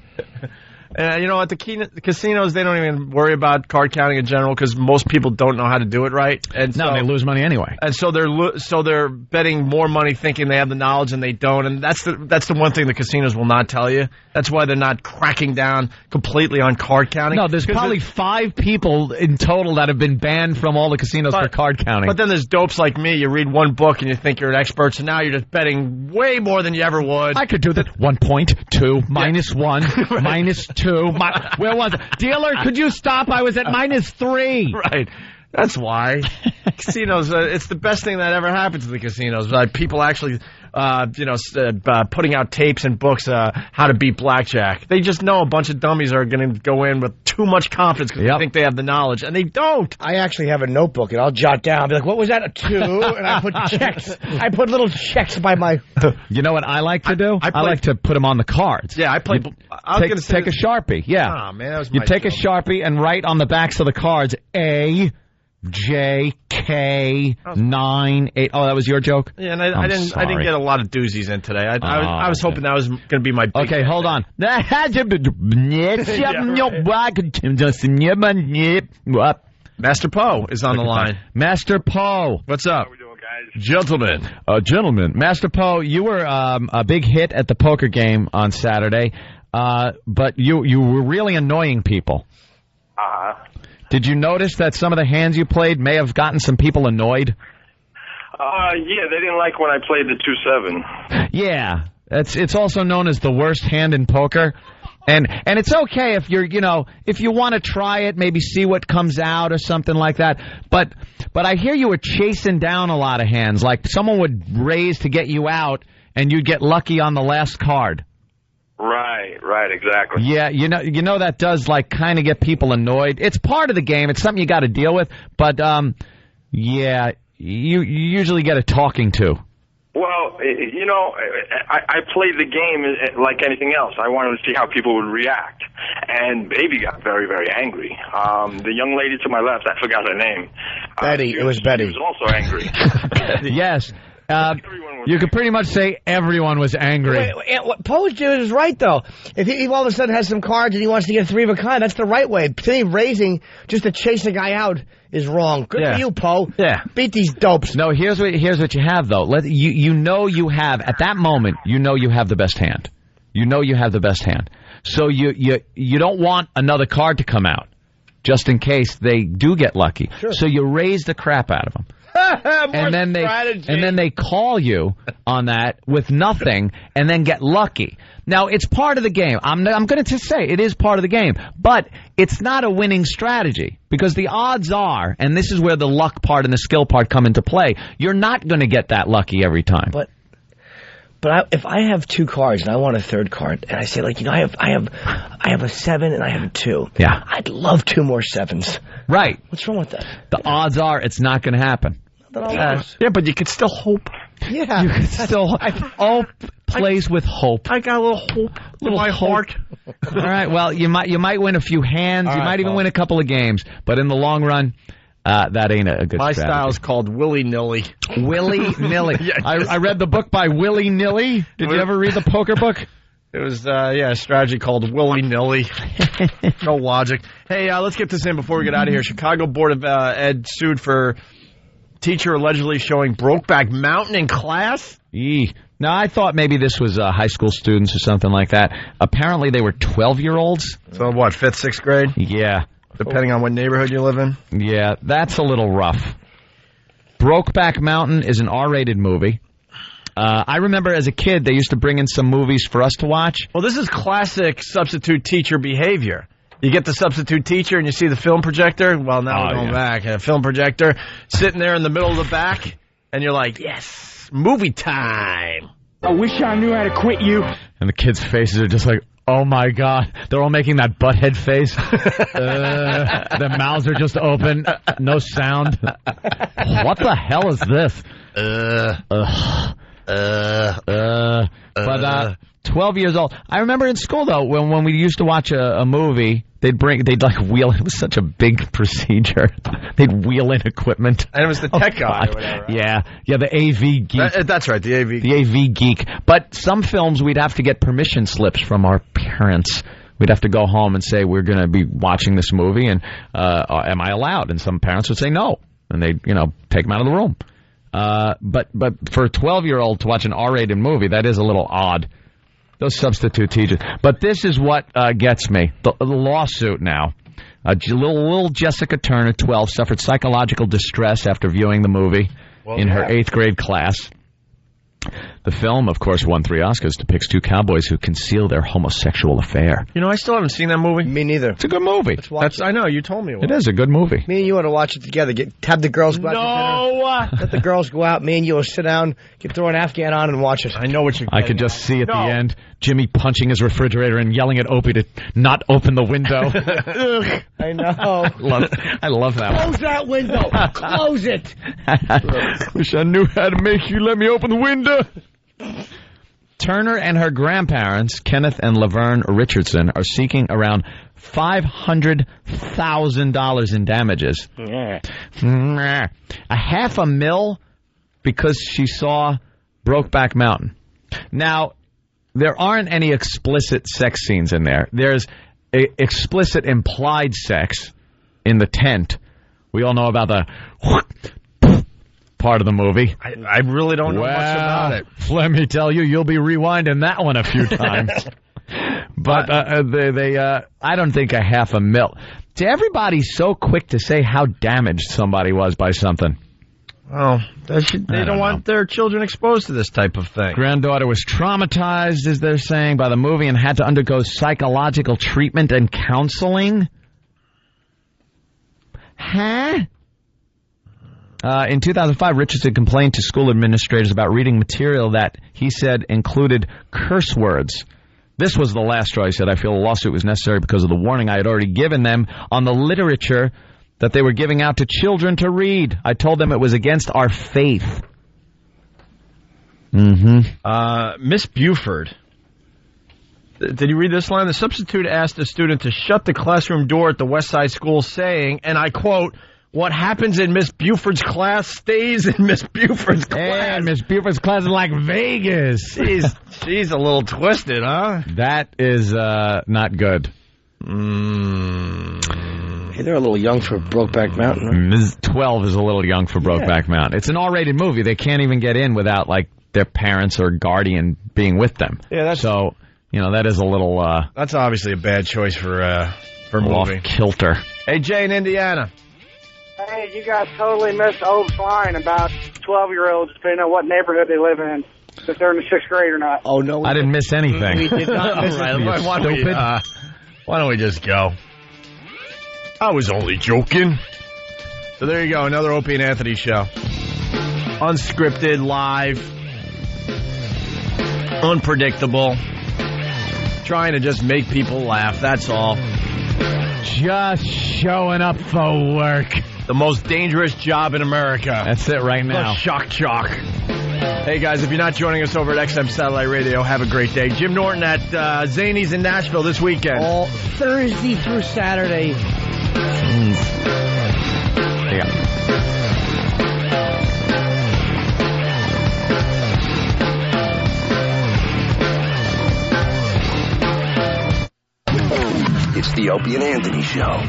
Speaker 3: You know, at the casinos, they don't even worry about card counting in general because most people don't know how to do it right. And
Speaker 2: no, they lose money anyway.
Speaker 3: And so they're betting more money thinking they have the knowledge and they don't. And that's the one thing the casinos will not tell you. That's why they're not cracking down completely on card counting.
Speaker 2: No, there's probably 5 people in total that have been banned from all the casinos for card counting.
Speaker 3: But then there's dopes like me. You read one book and you think you're an expert, so now you're just betting way more than you ever would.
Speaker 2: I could do that. 1.2, minus 1, minus 2. Where was it? Dealer, could you stop? I was at minus 3.
Speaker 3: Right. That's why. Casinos, it's the best thing that ever happened to the casinos. People actually, putting out tapes and books how to beat blackjack. They just know a bunch of dummies are going to go in with too much confidence because they think they have the knowledge, and they don't.
Speaker 4: I actually have a notebook, and I'll jot down. I'll be like, what was that, a 2? And I put checks. I put little checks by my...
Speaker 2: You know what I like to do? I like to put them on the cards.
Speaker 3: Yeah, I play...
Speaker 2: Take a Sharpie, yeah.
Speaker 3: Oh, man, that was
Speaker 2: you take a Sharpie and write on the backs of the cards, A... J, K, 9, 8. Oh, that was your joke?
Speaker 3: Yeah, and I didn't get a lot of doozies in today. I was hoping that was going to be my big
Speaker 2: Okay, hold on.
Speaker 3: Master Poe is on the line.
Speaker 2: Master Poe.
Speaker 3: What's up?
Speaker 20: How we doing, guys?
Speaker 2: Gentlemen. Master Poe, you were a big hit at the poker game on Saturday, but you were really annoying people.
Speaker 20: Uh-huh.
Speaker 2: Did you notice that some of the hands you played may have gotten some people annoyed?
Speaker 20: Yeah, they didn't like when I played the 2-7.
Speaker 2: Yeah, it's also known as the worst hand in poker. And it's okay if if you want to try it, maybe see what comes out or something like that. But I hear you were chasing down a lot of hands, like someone would raise to get you out and you'd get lucky on the last card.
Speaker 20: Right, exactly.
Speaker 2: Yeah, you know that does kind of get people annoyed. It's part of the game. It's something you got to deal with. But yeah, you usually get a talking to.
Speaker 20: Well, I played the game like anything else. I wanted to see how people would react. And Baby got very, very angry. The young lady to my left, I forgot her name.
Speaker 4: Betty. It was Betty.
Speaker 20: She was also angry.
Speaker 2: Yes. You could pretty much say everyone was angry.
Speaker 4: What Poe's doing is right, though. If he all of a sudden has some cards and he wants to get 3 of a kind, that's the right way. Sitting raising just to chase a guy out is wrong. Good for you, Poe.
Speaker 2: Yeah.
Speaker 4: Beat these dopes.
Speaker 2: No, here's what you have, though. You have, at that moment, you have the best hand. You know you have the best hand. So you don't want another card to come out, just in case they do get lucky. Sure. So you raise the crap out of them. and then they call you on that with nothing and then get lucky. Now, it's part of the game. I'm going to say it is part of the game, but it's not a winning strategy because the odds are, and this is where the luck part and the skill part come into play, you're not going to get that lucky every time.
Speaker 4: But if I have 2 cards and I want a third card, and I say like, I have a 7 and I have a 2.
Speaker 2: Yeah.
Speaker 4: I'd love 2 more 7s.
Speaker 2: Right.
Speaker 4: What's wrong with that?
Speaker 2: The odds are it's not going to happen.
Speaker 3: Yeah, but you could still hope.
Speaker 4: Yeah.
Speaker 2: You could still all plays with hope.
Speaker 3: I got a little hope in my heart.
Speaker 2: All right. Well, you might win a few hands. You might even win a couple of games. But in the long run, that ain't a good
Speaker 3: My
Speaker 2: strategy.
Speaker 3: style's called willy-nilly.
Speaker 2: Willy-nilly.
Speaker 3: Yes.
Speaker 2: I read the book by Willy Nilly. Did you ever read the poker book?
Speaker 3: It was, a strategy called willy-nilly. No logic. Hey, let's get this in before we get out of here. Chicago Board of Ed sued for teacher allegedly showing Brokeback Mountain in class.
Speaker 2: Now, I thought maybe this was high school students or something like that. Apparently, they were 12-year-olds.
Speaker 3: So what, 5th, 6th grade?
Speaker 2: Yeah.
Speaker 3: Depending on what neighborhood you live in?
Speaker 2: Yeah, that's a little rough. Brokeback Mountain is an R-rated movie. I remember as a kid, they used to bring in some movies for us to watch.
Speaker 3: Well, this is classic substitute teacher behavior. You get the substitute teacher and you see the film projector. Well, now we're going back. A film projector sitting there in the middle of the back, and you're like, yes, movie time.
Speaker 16: I wish I knew how to quit you.
Speaker 2: And the kids' faces are just like, oh, my God. They're all making that butthead face. Their mouths are just open. No sound. What the hell is this? But 12 years old. I remember in school, though, when we used to watch a movie, they'd like wheel. It was such a big procedure. They'd wheel in equipment.
Speaker 3: And it was the tech guy or whatever. Right?
Speaker 2: Yeah, the AV geek.
Speaker 3: That's right, the AV geek.
Speaker 2: The AV geek. But some films, we'd have to get permission slips from our parents. We'd have to go home and say, we're going to be watching this movie, and am I allowed? And some parents would say no, and they'd, take them out of the room. But for a 12-year-old to watch an R-rated movie, that is a little odd. Those substitute teachers. But this is what gets me. The lawsuit now. Little Jessica Turner, 12, suffered psychological distress after viewing the movie in her 8th grade class. The film, of course, won 3 Oscars, depicts 2 cowboys who conceal their homosexual affair.
Speaker 3: I still haven't seen that movie.
Speaker 4: Me neither.
Speaker 2: It's a good movie.
Speaker 3: I know, you told me it was.
Speaker 2: It is a good movie.
Speaker 4: Me and you want to watch it together. Have the girls go out to dinner. Let the girls go out. Me and you will sit down, throw an Afghan on, and watch it.
Speaker 3: I know what you're
Speaker 2: I could just see at the end Jimmy punching his refrigerator and yelling at Opie to not open the window.
Speaker 4: I know.
Speaker 2: I love that one.
Speaker 4: Close that window. Close it.
Speaker 2: Wish I knew how to make you let me open the window. Turner and her grandparents, Kenneth and Laverne Richardson, are seeking around $500,000 in damages. $500,000 because she saw Brokeback Mountain. Now, there aren't any explicit sex scenes in there. There's explicit implied sex in the tent. We all know about the part of the movie.
Speaker 3: I really don't know much about it.
Speaker 2: Let me tell you, you'll be rewinding that one a few times. But I don't think $500,000. Everybody's so quick to say how damaged somebody was by something.
Speaker 3: Oh, they don't want their children exposed to this type of thing.
Speaker 2: Granddaughter was traumatized, as they're saying, by the movie and had to undergo psychological treatment and counseling. Huh? In 2005, Richardson complained to school administrators about reading material that he said included curse words. This was the last straw. He said, I feel a lawsuit was necessary because of the warning I had already given them on the literature that they were giving out to children to read. I told them it was against our faith.
Speaker 3: Miss Buford. Did you read this line? The substitute asked a student to shut the classroom door at the West Side School, saying, and I quote, what happens in Miss Buford's class stays in Miss Buford's class.
Speaker 2: And Miss Buford's class is like Vegas.
Speaker 3: She's a little twisted, huh?
Speaker 2: That is not good.
Speaker 4: Hey, they're a little young for Brokeback Mountain.
Speaker 2: Ms. 12 is a little young for Brokeback Mountain. It's an R-rated movie. They can't even get in without, their parents or guardian being with them.
Speaker 3: Yeah,
Speaker 2: so, that is a little...
Speaker 3: that's obviously a bad choice for movie.
Speaker 2: Off kilter.
Speaker 3: Hey, Jay in Indiana.
Speaker 17: Hey, you guys totally missed Ove's line about 12-year-olds, depending on what neighborhood they live in, if they're in the 6th grade or not.
Speaker 4: Oh, no.
Speaker 2: I didn't miss anything.
Speaker 4: We did not miss
Speaker 3: anything. Why don't we just go? I was only joking. So there you go, another Opie and Anthony show. Unscripted, live. unpredictable, trying to just make people laugh. That's all.
Speaker 2: Just showing up for work.
Speaker 3: The most dangerous job in America.
Speaker 2: That's it right now.
Speaker 3: The shock jock. Hey, guys, if you're not joining us over at XM Satellite Radio, have a great day. Jim Norton at Zany's in Nashville this weekend.
Speaker 4: All Thursday through Saturday.
Speaker 2: Yeah.
Speaker 9: It's the Opie and Anthony Show.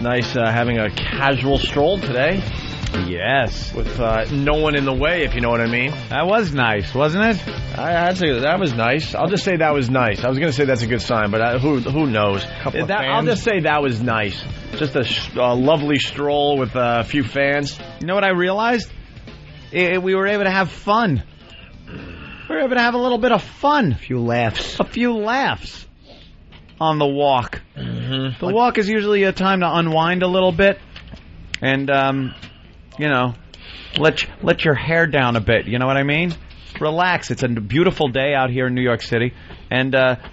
Speaker 3: Nice having a casual stroll today.
Speaker 2: Yes.
Speaker 3: With no one in the way, if you know what I mean.
Speaker 2: That was nice, wasn't it?
Speaker 3: That was nice. I'll just say that was nice. I was going to say that's a good sign, but who knows?
Speaker 2: I'll
Speaker 3: just say that was nice. Just a lovely stroll with a few fans.
Speaker 2: You know what I realized? We were able to have fun. We were able to have a little bit of fun.
Speaker 4: A few laughs
Speaker 2: on the walk. Mm-hmm. The walk is usually a time to unwind a little bit and, let your hair down a bit. You know what I mean? Relax. It's a beautiful day out here in New York City. And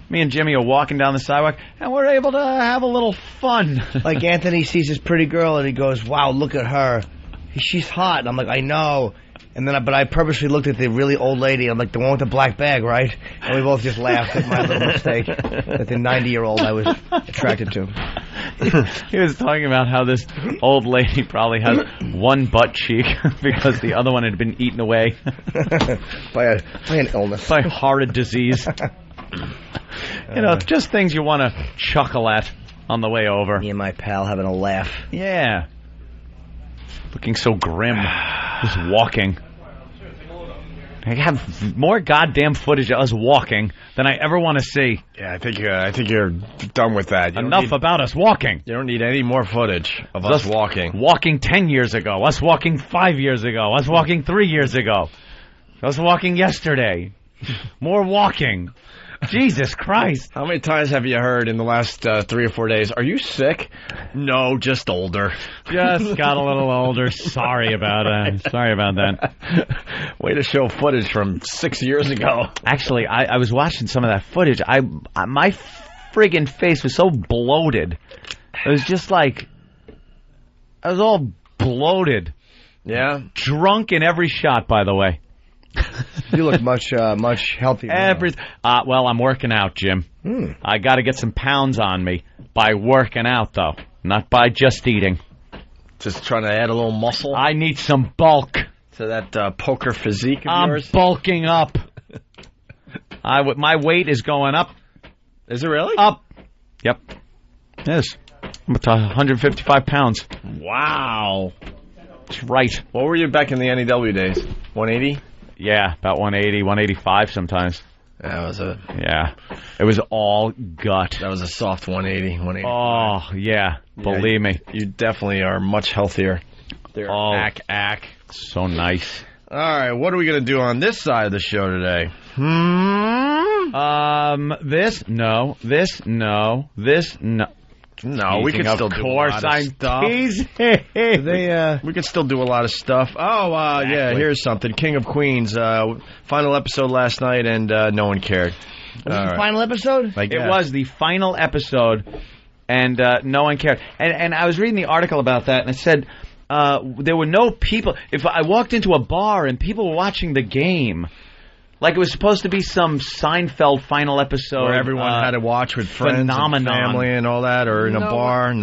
Speaker 2: me and Jimmy are walking down the sidewalk, and we're able to have a little fun.
Speaker 4: Like Anthony sees this pretty girl, and he goes, wow, look at her. She's hot. And I'm like, I know. And then, but I purposely looked at the really old lady. I'm like, the one with the black bag, right? And we both just laughed at my little mistake. That the 90-year-old I was attracted to.
Speaker 2: He was talking about how this old lady probably has one butt cheek because the other one had been eaten away
Speaker 4: by an illness,
Speaker 2: by horrid disease. Just things you want to chuckle at on the way over.
Speaker 4: Me and my pal having a laugh.
Speaker 2: Yeah. Looking so grim. Just walking. I have more goddamn footage of us walking than I ever want to see.
Speaker 3: Yeah, I think you're done with that.
Speaker 2: Enough about us walking.
Speaker 3: You don't need any more footage of us walking.
Speaker 2: Walking 10 years ago. Us walking 5 years ago. Us walking 3 years ago. Us walking yesterday. More walking. Jesus Christ.
Speaker 3: How many times have you heard in the last 3 or 4 days, are you sick? No, just older.
Speaker 2: Just got a little older. Sorry about that.
Speaker 3: Way to show footage from 6 years ago.
Speaker 2: Actually, I was watching some of that footage. My friggin' face was so bloated. It was just like, I was all bloated.
Speaker 3: Yeah?
Speaker 2: Drunk in every shot, by the way.
Speaker 4: You look much healthier.
Speaker 2: Well, I'm working out, Jim. I got to get some pounds on me by working out, though, not by just eating.
Speaker 3: Just trying to add a little muscle?
Speaker 2: I need some bulk.
Speaker 3: To that poker physique of yours?
Speaker 2: I'm bulking up. My weight is going up.
Speaker 3: Is it really?
Speaker 2: Up. Yep. Yes. I'm up to 155 pounds.
Speaker 3: Wow.
Speaker 2: That's right.
Speaker 3: What were you back in the NEW days? 180?
Speaker 2: Yeah, about 180, 185 sometimes.
Speaker 3: Yeah.
Speaker 2: It was all gut.
Speaker 3: That was a soft 180, 185.
Speaker 2: Oh, yeah. Believe me.
Speaker 3: You definitely are much healthier. Ack.
Speaker 2: So nice.
Speaker 3: All right, what are we going to do on this side of the show today?
Speaker 2: This, no. This, no. This, no.
Speaker 3: No, we could still do a lot of stuff. We could still do a lot of stuff. Yeah, here's something. King of Queens, final episode last night, and no one cared.
Speaker 4: Was it the final episode?
Speaker 2: It was the final episode, and no one cared. And I was reading the article about that, and it said there were no people. If I walked into a bar and people were watching the game, like it was supposed to be some Seinfeld final episode.
Speaker 3: Where everyone had to watch with friends and family and all that, or in a bar.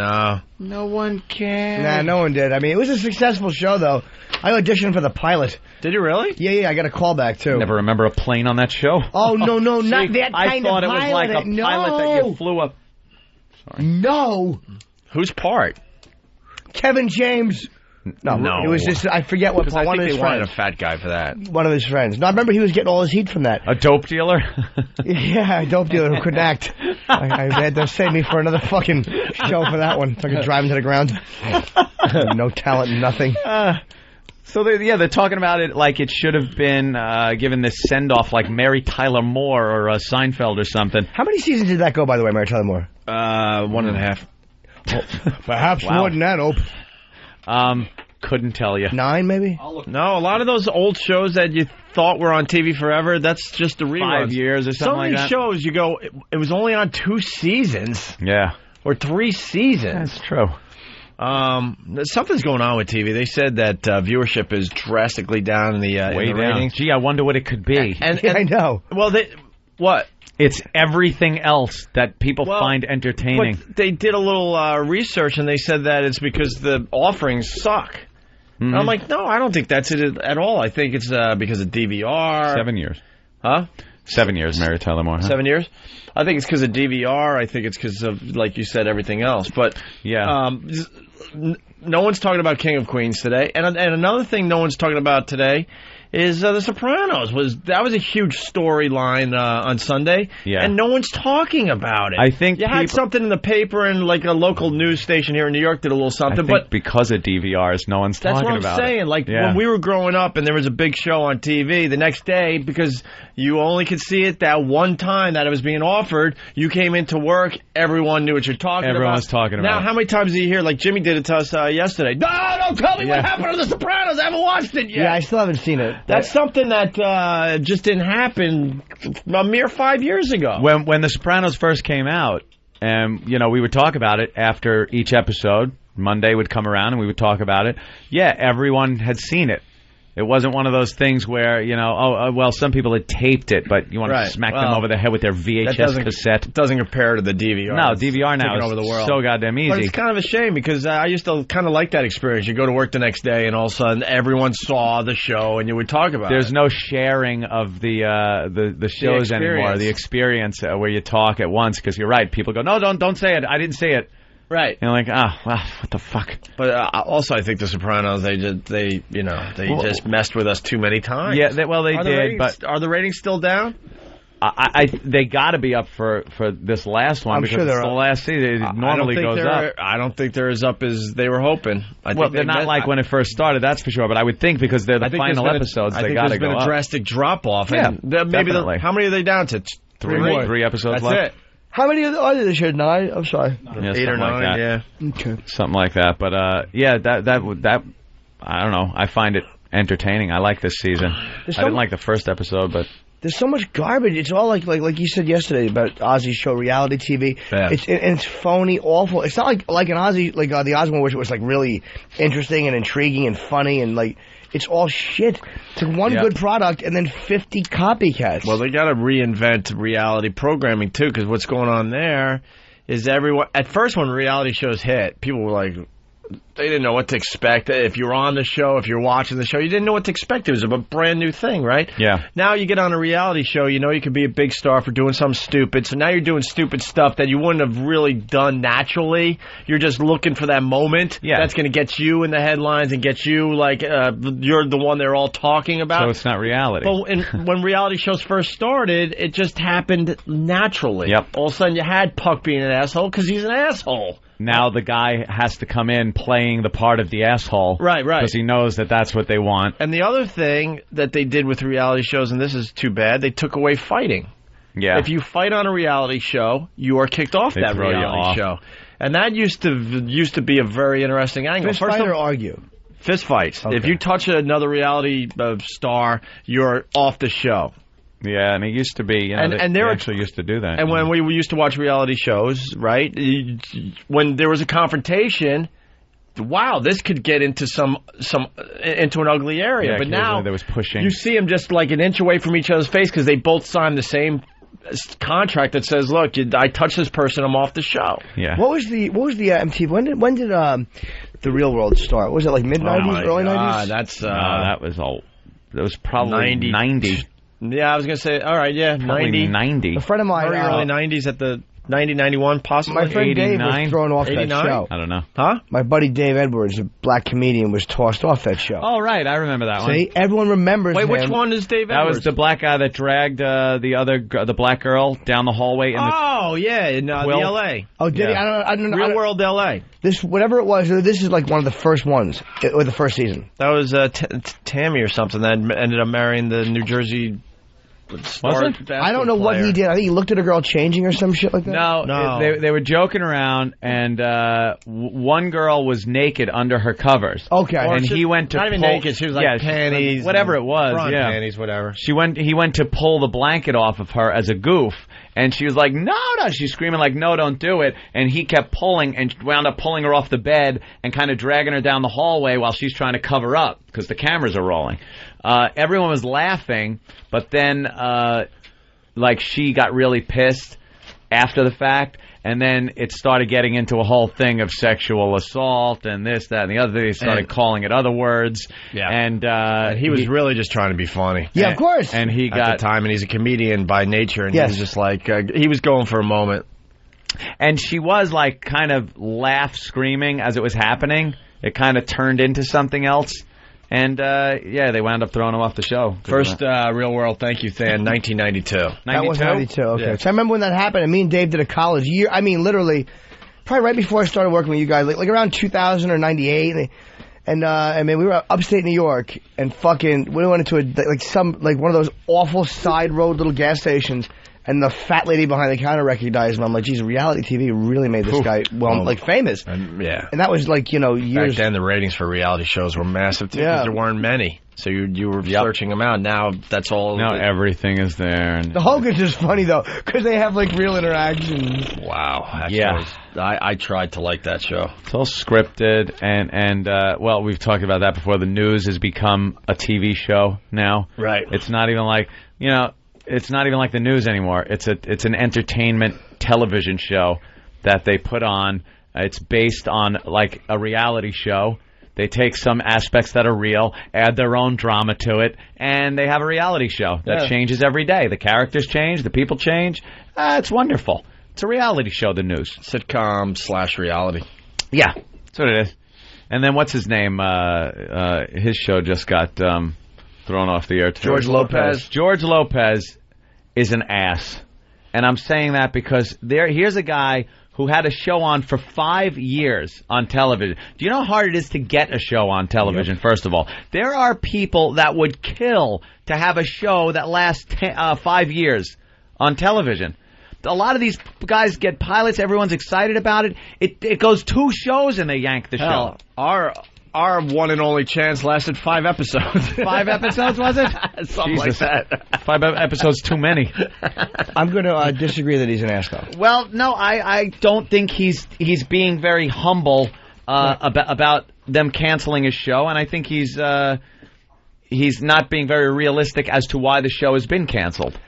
Speaker 2: No one cared.
Speaker 4: Nah, no one did. I mean, it was a successful show, though. I auditioned for the pilot.
Speaker 3: Did you really?
Speaker 4: Yeah, I got a call back, too.
Speaker 2: Never remember a plane on that show.
Speaker 4: Oh, no, not that kind of pilot.
Speaker 2: I thought it was like a pilot that you flew up. Sorry.
Speaker 4: No.
Speaker 3: Whose part?
Speaker 4: Kevin James. No, it was just, I forget what part.
Speaker 3: One of his friends. Wanted a fat guy for that.
Speaker 4: One of his friends. No, I remember he was getting all his heat from that.
Speaker 2: A dope dealer?
Speaker 4: Yeah, a dope dealer who couldn't act. I had to save me for another fucking show for that one. So I could drive him to the ground. No talent, nothing.
Speaker 2: So they're talking about it like it should have been given this send-off like Mary Tyler Moore or Seinfeld or something.
Speaker 4: How many seasons did that go, by the way, Mary Tyler Moore?
Speaker 3: 1.5.
Speaker 4: Perhaps more than that, Ope.
Speaker 2: Couldn't tell you.
Speaker 4: 9, maybe?
Speaker 3: No, a lot of those old shows that you thought were on TV forever, that's just the reruns.
Speaker 2: 5 years or something like that.
Speaker 3: Some of these shows, you go, it was only on 2 seasons.
Speaker 2: Yeah.
Speaker 3: Or 3 seasons.
Speaker 2: That's true.
Speaker 3: Something's going on with TV. They said that viewership is drastically down in the ratings.
Speaker 2: Gee, I wonder what it could be.
Speaker 4: And I know.
Speaker 3: Well, what?
Speaker 2: It's everything else that people find entertaining.
Speaker 3: But they did a little research, and they said that it's because the offerings suck. Mm-hmm. And I'm like, no, I don't think that's it at all. I think it's because of DVR.
Speaker 2: 7 years.
Speaker 3: Huh?
Speaker 2: 7 years, Mary Tyler Moore. Huh?
Speaker 3: 7 years? I think it's because of DVR. I think it's because of, like you said, everything else. But
Speaker 2: yeah,
Speaker 3: no one's talking about King of Queens today. And another thing no one's talking about today is The Sopranos. That was a huge storyline on Sunday, and no one's talking about it.
Speaker 2: I think
Speaker 3: you had something in the paper, and like a local news station here in New York did a little something.
Speaker 2: But because of DVRs, no one's talking about it.
Speaker 3: That's what I'm saying. Like when we were growing up, and there was a big show on TV, the next day, because you only could see it that one time that it was being offered, you came into work, everyone knew what you're talking about.
Speaker 2: Everyone was talking about it.
Speaker 3: Now, how many times do you hear, like Jimmy did it to us yesterday? No, don't tell me what happened to The Sopranos. I haven't watched it yet.
Speaker 4: Yeah, I still haven't seen it.
Speaker 3: That's something that just didn't happen a mere 5 years ago.
Speaker 2: When The Sopranos first came out, and we would talk about it after each episode. Monday would come around and we would talk about it. Yeah, everyone had seen it. It wasn't one of those things where, some people had taped it, but you want to smack them over the head with their VHS cassette.
Speaker 3: It doesn't compare to the DVR.
Speaker 2: No, DVR now is
Speaker 3: over the world.
Speaker 2: So goddamn easy.
Speaker 3: But it's kind of a shame because I used to kind of like that experience. You go to work the next day and all of a sudden everyone saw the show and you would talk about it.
Speaker 2: There's no sharing of the shows anymore, the experience where you talk at once because you're right. People go, no, don't say it. I didn't say it.
Speaker 3: Right.
Speaker 2: And like, what the fuck?
Speaker 3: But also, I think The Sopranos, they just messed with us too many times.
Speaker 2: Yeah, they did. But
Speaker 3: are the ratings still down?
Speaker 2: They got to be up for this last one because it's the last season. It normally goes up.
Speaker 3: I don't think they're as up as they were hoping.
Speaker 2: They're not like when it first started, that's for sure. But I would think because they're the final episodes, they got to go up.
Speaker 3: I think there's been a drastic drop off.
Speaker 2: Yeah, definitely.
Speaker 3: How many are they down to?
Speaker 2: Three episodes left.
Speaker 3: That's it.
Speaker 4: How many are there this year? 9? I'm sorry.
Speaker 2: Yeah,
Speaker 3: 8 or 9,
Speaker 2: like
Speaker 3: yeah.
Speaker 4: Okay.
Speaker 2: Something like that. But, that I don't know. I find it entertaining. I like this season. I didn't like the first episode, but...
Speaker 4: There's so much garbage. It's all like you said yesterday about Ozzy's show, reality TV.
Speaker 3: Yeah.
Speaker 4: It's phony, awful. It's not like an Ozzy, like the Ozzy one, which was like really interesting and intriguing and funny and like... It's all shit. It's like one good product and then 50 copycats.
Speaker 3: Well, they got to reinvent reality programming, too, because what's going on there is everyone... At first, when reality shows hit, people were like... They didn't know what to expect. If you were on the show, if you're watching the show, you didn't know what to expect. It was a brand new thing, right?
Speaker 2: Yeah.
Speaker 3: Now you get on a reality show, you know you could be a big star for doing something stupid. So now you're doing stupid stuff that you wouldn't have really done naturally. You're just looking for that moment that's going to get you in the headlines and get you like you're the one they're all talking about.
Speaker 2: So it's not reality.
Speaker 3: But when reality shows first started, it just happened naturally.
Speaker 2: Yep.
Speaker 3: All of a sudden you had Puck being an asshole because he's an asshole.
Speaker 2: Now the guy has to come in playing the part of the asshole.
Speaker 3: Right.
Speaker 2: Because he knows that that's what they want.
Speaker 3: And the other thing that they did with reality shows, and this is too bad, they took away fighting.
Speaker 2: Yeah.
Speaker 3: If you fight on a reality show, you are kicked off that reality show. And that used to be a very interesting angle.
Speaker 4: Fist fight or argue?
Speaker 3: Fist fights.
Speaker 4: Okay.
Speaker 3: If you touch another reality star, you're off the show.
Speaker 2: Yeah, and it used to be, they actually used to do that.
Speaker 3: And when we used to watch reality shows, right, when there was a confrontation, wow, this could get into into an ugly area.
Speaker 2: Yeah,
Speaker 3: but now
Speaker 2: there was pushing.
Speaker 3: You see them just like an inch away from each other's face because they both signed the same contract that says, "Look, I touch this person, I'm off the show."
Speaker 2: Yeah.
Speaker 4: What was the MTV? When did the Real World start? Was it like mid '90s, early '90s?
Speaker 2: That was old. That was probably 90.
Speaker 3: Yeah, I was going to say, all right, yeah,
Speaker 2: 90.
Speaker 4: A friend of mine...
Speaker 3: Very early 90s at the 90, 91, possibly.
Speaker 4: My friend Dave was thrown off
Speaker 3: 89?
Speaker 4: that show.
Speaker 2: I don't know.
Speaker 3: Huh?
Speaker 4: My buddy Dave Edwards, a black comedian, was tossed off that show.
Speaker 2: Oh, right. I remember that one.
Speaker 4: See? Everyone remembers him.
Speaker 3: Which one is Dave Edwards?
Speaker 2: That was the black guy that dragged the black girl down the hallway.
Speaker 3: In the L.A.
Speaker 4: Oh, did he? I don't know.
Speaker 3: Real World L.A.
Speaker 4: Whatever it was, this is like one of the first ones, or the first season.
Speaker 3: That was Tammy or something that ended up marrying the New Jersey...
Speaker 4: I don't know what he did. I think he looked at a girl changing or some shit like that.
Speaker 2: No. They were joking around, and one girl was naked under her covers.
Speaker 4: Okay.
Speaker 2: And he went to
Speaker 3: not even naked. She was like panties.
Speaker 2: Whatever it was.
Speaker 3: Panties, whatever.
Speaker 2: He went to pull the blanket off of her as a goof. And she was like, no. She's screaming like, no, don't do it. And he kept pulling and wound up pulling her off the bed and kind of dragging her down the hallway while she's trying to cover up because the cameras are rolling. Everyone was laughing, but then she got really pissed after the fact. And then it started getting into a whole thing of sexual assault and this, that, and the other. They started calling it other words.
Speaker 3: Yeah.
Speaker 2: And
Speaker 3: he was really just trying to be funny.
Speaker 4: Yeah, of course.
Speaker 2: And he got
Speaker 3: at the time, and he's a comedian by nature, and he was just like he was going for a moment.
Speaker 2: And she was like kind of screaming as it was happening. It kind of turned into something else. And, they wound up throwing him off the show.
Speaker 3: First Real World Thank You Fan, 1992.
Speaker 4: That was 92, okay.
Speaker 3: Yeah.
Speaker 4: So I remember when that happened, and me and Dave did a college year. I mean, literally, probably right before I started working with you guys, like around 2000 or 98. And I mean, we were upstate New York, and we went into one of those awful side road little gas stations, and the fat lady behind the counter recognized me. I'm like, geez, reality TV really made this guy, famous.
Speaker 3: And
Speaker 4: that was years.
Speaker 3: Back then, the ratings for reality shows were massive, too, because there weren't many. So you were searching them out. Now that's all.
Speaker 2: Now everything is there. And
Speaker 4: the Hogans is funny, though, because they have, real interactions.
Speaker 3: Wow. I tried to like that show.
Speaker 2: It's all scripted, and we've talked about that before. The news has become a TV show now.
Speaker 3: Right.
Speaker 2: It's not even it's not even like the news anymore. It's an entertainment television show that they put on. It's based on a reality show. They take some aspects that are real, add their own drama to it, and they have a reality show that changes every day. The characters change, the people change. It's wonderful. It's a reality show, the news.
Speaker 3: Sitcom/reality.
Speaker 2: Yeah, that's what it is. And then what's his name? His show just got thrown off the air, too.
Speaker 4: George Lopez.
Speaker 2: George Lopez is an ass. And I'm saying that because here's a guy who had a show on for 5 years on television. Do you know how hard it is to get a show on television, first of all? There are people that would kill to have a show that lasts 5 years on television. A lot of these guys get pilots. Everyone's excited about it. It goes 2 shows and they yank the show.
Speaker 3: Our one and only chance lasted 5 episodes.
Speaker 2: 5 episodes, was it?
Speaker 3: Something
Speaker 2: Jesus.
Speaker 3: like that.
Speaker 2: 5 episodes too many.
Speaker 4: I'm going to disagree that he's an ass, though.
Speaker 2: Well, no, I don't think he's being very humble about them canceling his show, and I think he's not being very realistic as to why the show has been canceled.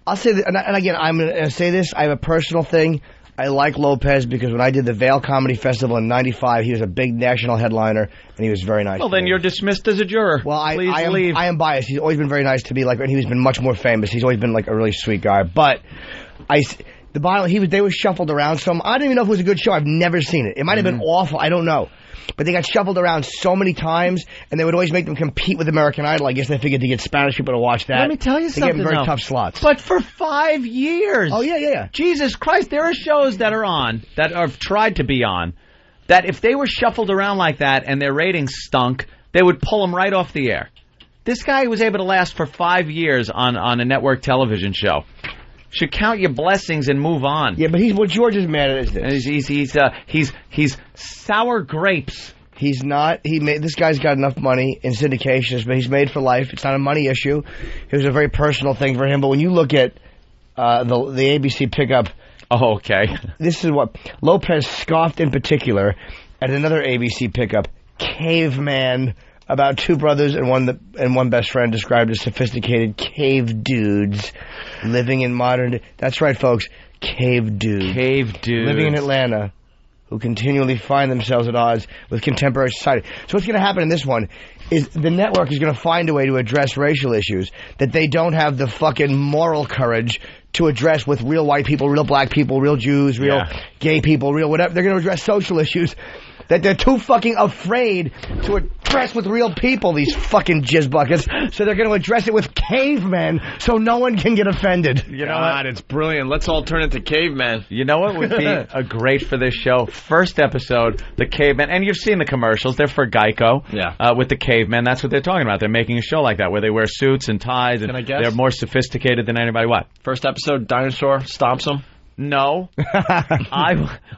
Speaker 4: I'll say that, and again, I'm going to say this. I have a personal thing. I like Lopez because when I did the Vail Comedy Festival in '95, he was a big national headliner, and he was very nice.
Speaker 2: Well, then you're dismissed as a juror.
Speaker 4: Well,
Speaker 2: Please leave.
Speaker 4: I am biased. He's always been very nice to me, and he's been much more famous. He's always been a really sweet guy. But they were shuffled around some. I don't even know if it was a good show. I've never seen it. It might have been awful. I don't know. But they got shuffled around so many times, and they would always make them compete with American Idol. I guess they figured to get Spanish people to watch that.
Speaker 2: Let me tell you something,
Speaker 4: they get very tough slots.
Speaker 2: But for 5 years.
Speaker 4: Oh, yeah.
Speaker 2: Jesus Christ, there are shows that are on, that have tried to be on, that if they were shuffled around like that and their ratings stunk, they would pull them right off the air. This guy was able to last for 5 years on a network television show. Should count your blessings and move on.
Speaker 4: Yeah, but what George is mad at is this.
Speaker 2: He's sour grapes.
Speaker 4: He's not. This guy's got enough money in syndications, but he's made for life. It's not a money issue. It was a very personal thing for him. But when you look at the ABC pickup, this is what Lopez scoffed in particular at another ABC pickup, Caveman, about 2 brothers and one best friend described as sophisticated cave dudes living in modern. That's right, folks. Cave dudes. Living in Atlanta, who continually find themselves at odds with contemporary society. So what's going to happen in this one is the network is going to find a way to address racial issues that they don't have the fucking moral courage to address with real white people, real black people, real Jews, real gay people, real whatever. They're going to address social issues that they're too fucking afraid to address with real people, these fucking jizz buckets. So they're going to address it with cavemen so no one can get offended.
Speaker 3: You know what? It's brilliant. Let's all turn into cavemen.
Speaker 2: You know what would be great for this show? First episode, the cavemen. And you've seen the commercials. They're for Geico.
Speaker 3: Yeah.
Speaker 2: With the cavemen. That's what they're talking about. They're making a show like that where they wear suits and ties. And
Speaker 3: Can I guess?
Speaker 2: They're more sophisticated than anybody. What?
Speaker 3: First episode, dinosaur stomps them.
Speaker 2: No.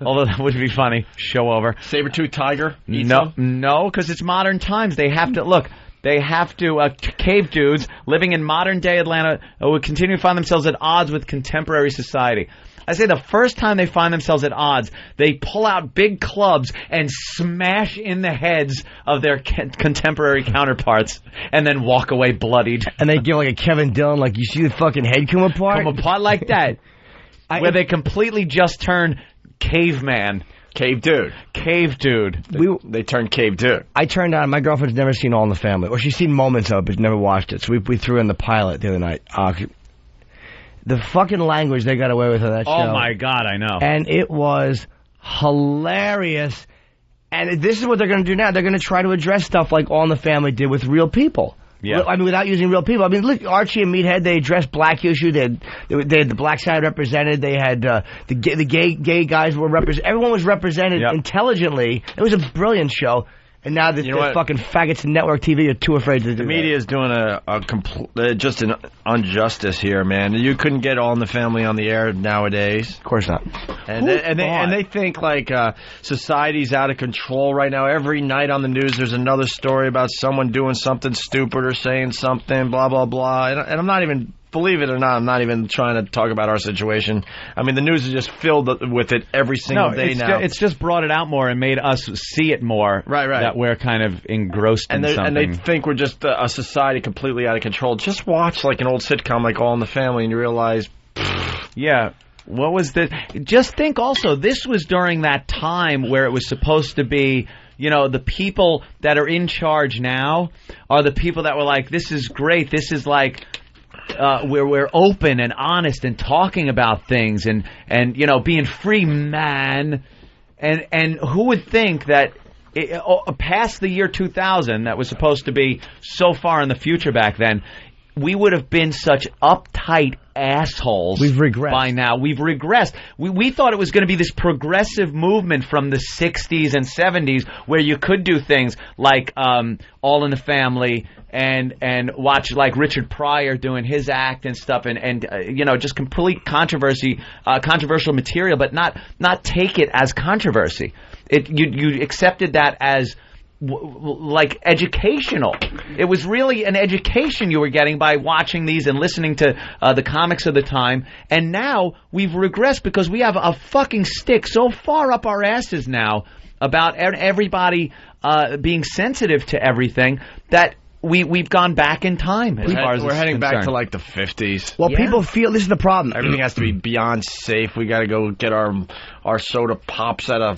Speaker 2: Although that would be funny. Show over.
Speaker 3: Saber-tooth tiger?
Speaker 2: No, because it's modern times. They have to, cave dudes living in modern-day Atlanta would continue to find themselves at odds with contemporary society. I say the first time they find themselves at odds, they pull out big clubs and smash in the heads of their contemporary counterparts and then walk away bloodied.
Speaker 4: And they give a Kevin Dillon, you see the fucking head come apart?
Speaker 2: Come apart like that. Where they completely just turn caveman.
Speaker 3: Cave dude.
Speaker 2: They turn cave dude.
Speaker 4: I turned on. My girlfriend's never seen All in the Family, or she's seen moments of it, but never watched it. So we threw in the pilot the other night. The fucking language they got away with on that show.
Speaker 2: Oh my God, I know.
Speaker 4: And it was hilarious. And this is what they're going to do now. They're going to try to address stuff like All in the Family did with real people.
Speaker 2: Yeah.
Speaker 4: I mean, without using real people. I mean, look, Archie and Meathead, they addressed black issue. They had the black side represented. They had the gay guys were represented. Everyone was represented intelligently. It was a brilliant show. And now the fucking faggots in network TV are too afraid to do
Speaker 3: The media is doing just an injustice here, man. You couldn't get All in the Family on the air nowadays.
Speaker 4: Of course not.
Speaker 3: And they think like society's out of control right now. Every night on the news, there's another story about someone doing something stupid or saying something, blah blah blah. And I'm not even. Believe it or not, I'm not even trying to talk about our situation. I mean, the news is just filled with it every single day now.
Speaker 2: It's just brought it out more and made us see it more.
Speaker 3: Right.
Speaker 2: That we're kind of engrossed in something.
Speaker 3: And they think we're just a society completely out of control. Just watch like an old sitcom like All in the Family and you realize...
Speaker 2: Yeah. What was the... Just think also, this was during that time where it was supposed to be... You know, the people that are in charge now are the people that were like, this is great, this is like... where we're open and honest and talking about things and you know being free man and who would think that past the year 2000 that was supposed to be so far in the future back then we would have been such uptight assholes.
Speaker 4: We've regressed.
Speaker 2: By now. We've regressed. We thought it was going to be this progressive movement from the 60s and 70s where you could do things like All in the Family and watch like Richard Pryor doing his act and stuff and you know just complete controversial material, but not take it as controversy. You accepted that as like educational. It was really an education you were getting by watching these and listening to the comics of the time. And now we've regressed because we have a fucking stick so far up our asses now about everybody being sensitive to everything that we've gone back in time.
Speaker 3: We're heading back to like the 50s.
Speaker 4: Well, people feel this is the problem.
Speaker 3: Everything has to be beyond safe. We got to go get our soda pops at a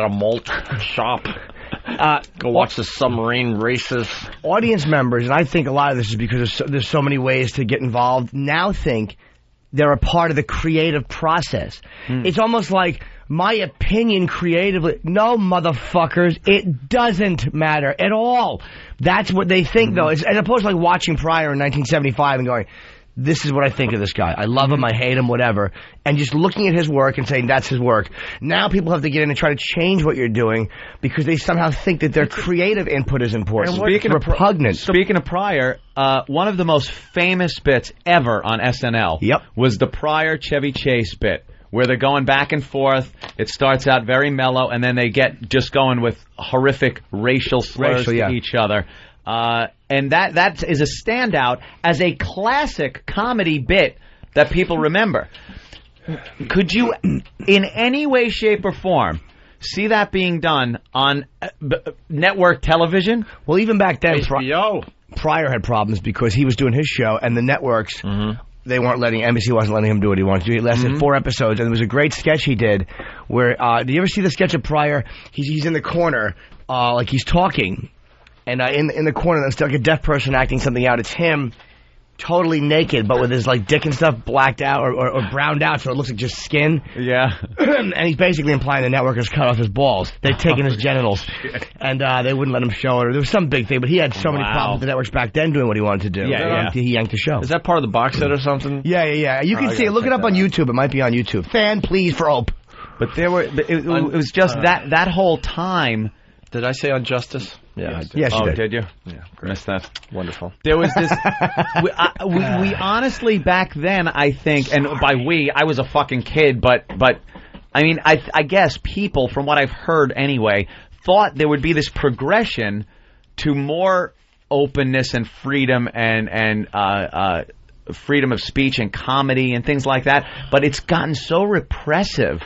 Speaker 3: malt shop. Go watch the submarine races.
Speaker 4: Audience members, and I think a lot of this is because there's so many ways to get involved, now think they're a part of the creative process. It's almost like my opinion creatively. No, motherfuckers, it doesn't matter at all. That's what they think, though. As opposed to like watching Pryor in 1975 and going, this is what I think of this guy. I love him, I hate him, whatever. And just looking at his work and saying that's his work. Now people have to get in and try to change what you're doing because they somehow think that their creative input is important.
Speaker 2: Speaking of Pryor, one of the most famous bits ever on SNL was the Pryor Chevy Chase bit, where they're going back and forth. It starts out very mellow, and then they get just going with horrific racial slurs to each other. And that is a standout as a classic comedy bit that people remember. Could you, in any way, shape, or form, see that being done on network television?
Speaker 4: Well, even back then,
Speaker 3: HBO.
Speaker 4: Pryor had problems because he was doing his show, and the networks... They weren't letting, NBC wasn't letting him do what he wanted to do. He lasted 4 episodes, and there was a great sketch he did where, do you ever see the sketch of Pryor? He's in the corner, like he's talking, and in the corner, there's like a deaf person acting something out. It's him, totally naked, but with his like dick and stuff blacked out or browned out, so it looks like just skin.
Speaker 2: Yeah.
Speaker 4: And he's basically implying the network has cut off his balls. They've taken his genitals, and they wouldn't let him show it. Or there was some big thing, but he had so many problems with the networks back then doing what he wanted to do. He yanked the show.
Speaker 3: Is that part of the box set or something?
Speaker 4: Yeah. You can see it. Look it up on YouTube. It might be on YouTube. Fan, please, for Ope.
Speaker 2: But there were. It was just that whole time.
Speaker 3: Did I say Unjustice? Yeah, I did.
Speaker 4: Yes, you
Speaker 2: did you?
Speaker 3: Yeah,
Speaker 2: missed that.
Speaker 3: Wonderful.
Speaker 2: There was this. we honestly back then, I think, and by we, I was a fucking kid, but I mean, I guess people, from what I've heard anyway, thought there would be this progression to more openness and freedom and freedom of speech and comedy and things like that. But it's gotten so repressive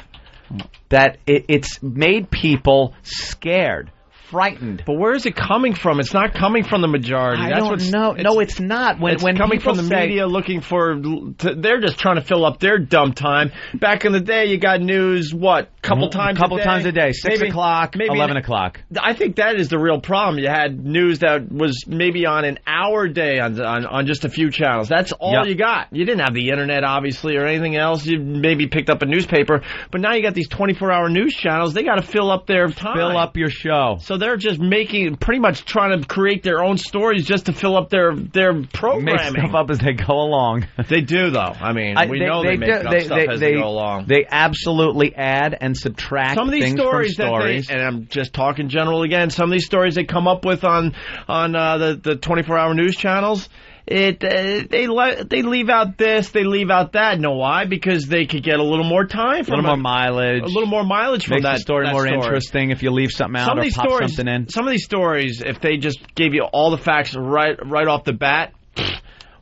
Speaker 2: that it's made people scared. frightened.
Speaker 3: But where is it coming from? It's not coming from the majority.
Speaker 2: I don't know. No, it's not. When
Speaker 3: coming
Speaker 2: people
Speaker 3: from the media looking for, they're just trying to fill up their dumb time. Back in the day, you got news, couple times
Speaker 2: a day, 6 o'clock, 11 o'clock.
Speaker 3: I think that is the real problem. You had news that was maybe on an hour a day on just a few channels. That's all you got. You didn't have the internet, obviously, or anything else. You maybe picked up a newspaper. But now you got these 24-hour news channels. They got to fill up their time.
Speaker 2: Fill up your show.
Speaker 3: So they're just pretty much trying to create their own stories just to fill up their programming.
Speaker 2: Make stuff up as they go along.
Speaker 3: They do, though. I mean, we know they make up stuff as they go along.
Speaker 2: They absolutely add and subtract
Speaker 3: some of these
Speaker 2: things
Speaker 3: stories
Speaker 2: from stories.
Speaker 3: and I'm just talking general again, some of these stories they come up with on the 24-hour news channels, they leave out this, they leave out that. Know why? Because they could get a little more time from
Speaker 2: a little more mileage.
Speaker 3: A little more mileage from
Speaker 2: Makes
Speaker 3: that
Speaker 2: the story more interesting if you leave something out or pop something in.
Speaker 3: Some of these stories, if they just gave you all the facts right off the bat,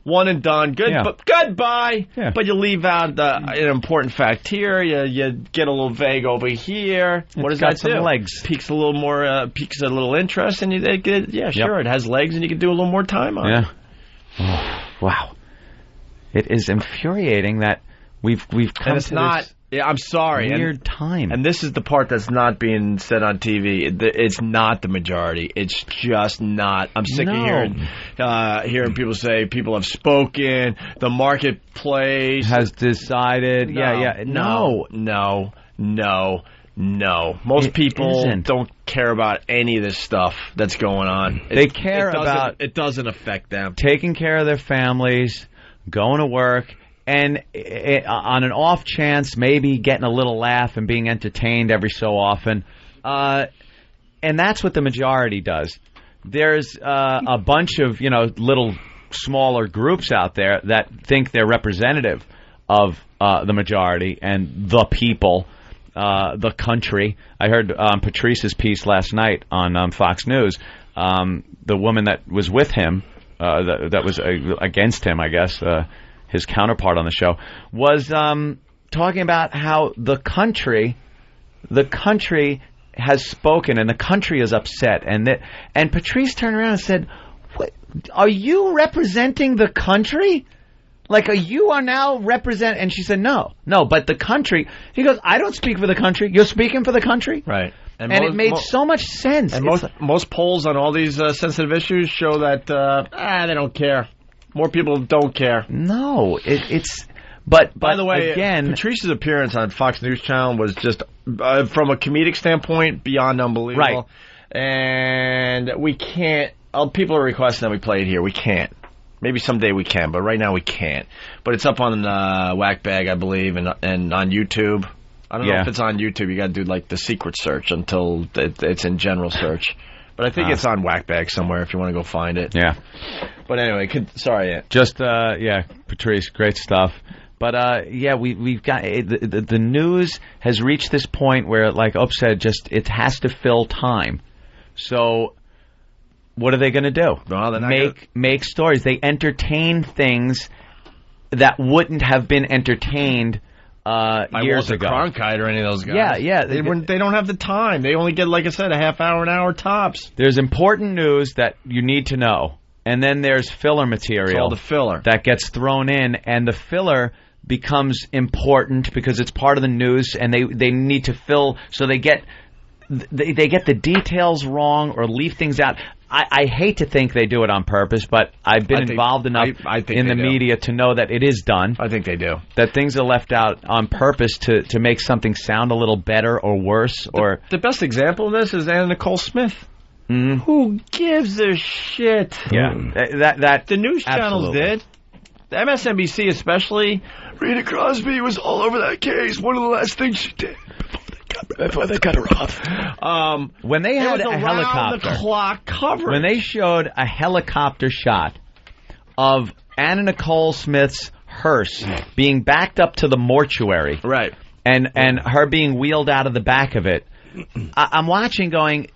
Speaker 3: one and done. Goodbye.
Speaker 2: Yeah.
Speaker 3: But you leave out an important fact here. You get a little vague over here. What does that do?
Speaker 2: Some legs.
Speaker 3: Piques a little more. Piques a little interest, and it has legs, and you can do a little more time on it.
Speaker 2: Oh, wow. It is infuriating that we've come to this.
Speaker 3: I'm sorry.
Speaker 2: Weird time.
Speaker 3: And this is the part that's not being said on TV. It's not the majority. It's just not. I'm sick of hearing people say people have spoken. The marketplace
Speaker 2: has decided. No.
Speaker 3: Most people don't care about any of this stuff that's going on.
Speaker 2: They care about...
Speaker 3: It doesn't affect them.
Speaker 2: Taking care of their families, going to work, and on an off chance, maybe getting a little laugh and being entertained every so often. And that's what the majority does. There's a bunch of, little smaller groups out there that think they're representative of the majority and the people, the country. I heard Patrice's piece last night on Fox News. The woman that was with him, that was against him, I guess, his counterpart on the show, was talking about how the country has spoken and the country is upset. And Patrice turned around and said, "What, are you representing the country? Like, you are now represent?" And she said, no, but the country. He goes, "I don't speak for the country. You're speaking for the country?"
Speaker 3: Right.
Speaker 2: And it made so much sense.
Speaker 3: And most polls on all these sensitive issues show that they don't care. More people don't care.
Speaker 2: No, it's. But
Speaker 3: by the way,
Speaker 2: again,
Speaker 3: Patrice's appearance on Fox News Channel was just, from a comedic standpoint, beyond unbelievable.
Speaker 2: Right.
Speaker 3: And we can't. People are requesting that we play it here. We can't. Maybe someday we can, but right now we can't. But it's up on Whackbag, I believe, and on YouTube. I don't know if it's on YouTube. You got to do like the secret search until it's in general search. But I think it's on Whackbag somewhere if you want to go find it.
Speaker 2: Yeah.
Speaker 3: But anyway,
Speaker 2: just Patrice, great stuff. But we've got the news has reached this point where, like Ope said, just it has to fill time. So what are they going to do?
Speaker 3: Well,
Speaker 2: make stories. They entertain things that wouldn't have been entertained years ago.
Speaker 3: Cronkite or any of those guys.
Speaker 2: Yeah.
Speaker 3: They don't have the time. They only get, like I said, a half hour, an hour tops.
Speaker 2: There's important news that you need to know. And then there's filler material.
Speaker 3: It's all the filler.
Speaker 2: That gets thrown in, and the filler becomes important because it's part of the news, and they need to fill, so they get the details wrong or leave things out. I hate to think they do it on purpose, but I've been involved enough in the media to know that it is done.
Speaker 3: I think they do.
Speaker 2: That things are left out on purpose to make something sound a little better or worse.
Speaker 3: The best example of this is Anna Nicole Smith.
Speaker 2: Mm-hmm.
Speaker 3: Who gives a shit?
Speaker 2: Yeah, that
Speaker 3: the news channels did. The MSNBC especially. Rita Crosby was all over that case. One of the last things she did before they cut her off.
Speaker 2: When they had a helicopter,
Speaker 3: the clock coverage.
Speaker 2: When they showed a helicopter shot of Anna Nicole Smith's hearse being backed up to the mortuary,
Speaker 3: right,
Speaker 2: and her being wheeled out of the back of it, I'm watching, going,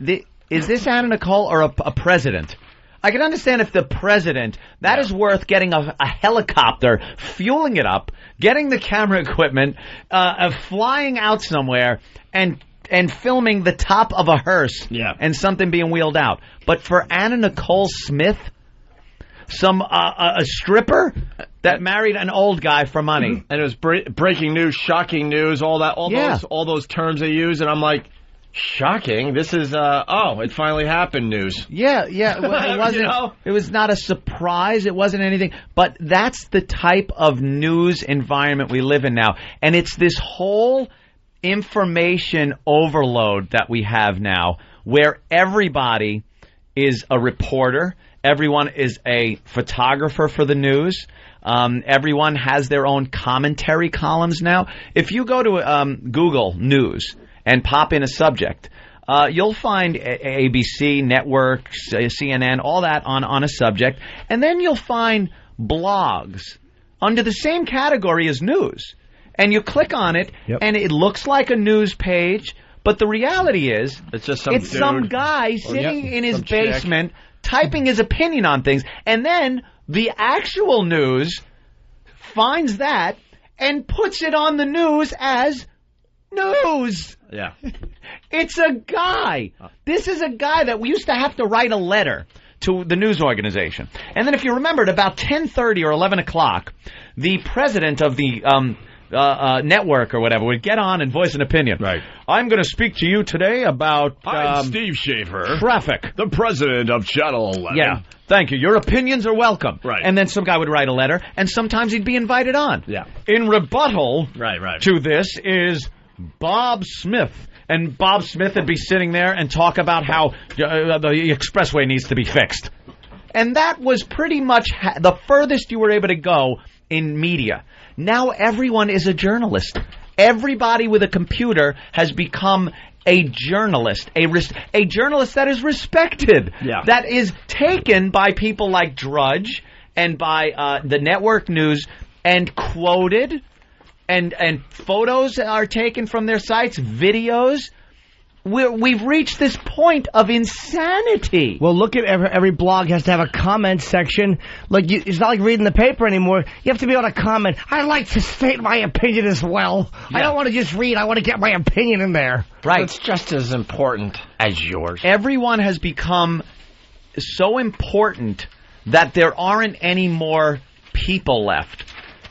Speaker 2: is this Anna Nicole or a president? I can understand if the president, that is worth getting a helicopter, fueling it up, getting the camera equipment, flying out somewhere, and and filming the top of a hearse and something being wheeled out. But for Anna Nicole Smith, a stripper that married an old guy for money,
Speaker 3: and it was breaking news, shocking news, all those terms they use, and I'm like, shocking. This is it finally happened news.
Speaker 2: Yeah. It wasn't. It was not a surprise. It wasn't anything. But that's the type of news environment we live in now, and it's this whole information overload that we have now, where everybody is a reporter. Everyone is a photographer for the news. Everyone has their own commentary columns now. If you go to Google News and pop in a subject, you'll find ABC, networks, CNN, all that on a subject. And then you'll find blogs under the same category as news. And you click on it, and it looks like a news page. But the reality is,
Speaker 3: it's just
Speaker 2: some guy sitting in his basement typing his opinion on things. And then the actual news finds that and puts it on the news as news.
Speaker 3: Yeah.
Speaker 2: It's a guy. This is a guy that we used to have to write a letter to the news organization. And then if you remember, at about 10:30 or 11 o'clock, the president of the network or whatever would get on and voice an opinion.
Speaker 3: Right.
Speaker 2: I'm going to speak to you today about
Speaker 3: I'm Steve Schaefer,
Speaker 2: traffic.
Speaker 3: The president of Channel 11.
Speaker 2: Yeah. Thank you. Your opinions are welcome.
Speaker 3: Right.
Speaker 2: And then some guy would write a letter, and sometimes he'd be invited on.
Speaker 3: Yeah.
Speaker 2: In rebuttal
Speaker 3: right.
Speaker 2: to this is Bob Smith. And Bob Smith would be sitting there and talk about how the expressway needs to be fixed. And that was pretty much the furthest you were able to go in media. Now everyone is a journalist. Everybody with a computer has become a journalist, a journalist that is respected, that is taken by people like Drudge and by the network news and quoted, and photos are taken from their sites, videos. We've reached this point of insanity.
Speaker 4: Well, look at every blog has to have a comment section. It's not like reading the paper anymore. You have to be able to comment. I like to state my opinion as well. Yeah. I don't want to just read. I want to get my opinion in there.
Speaker 2: Right.
Speaker 3: It's just as important as yours.
Speaker 2: Everyone has become so important that there aren't any more people left.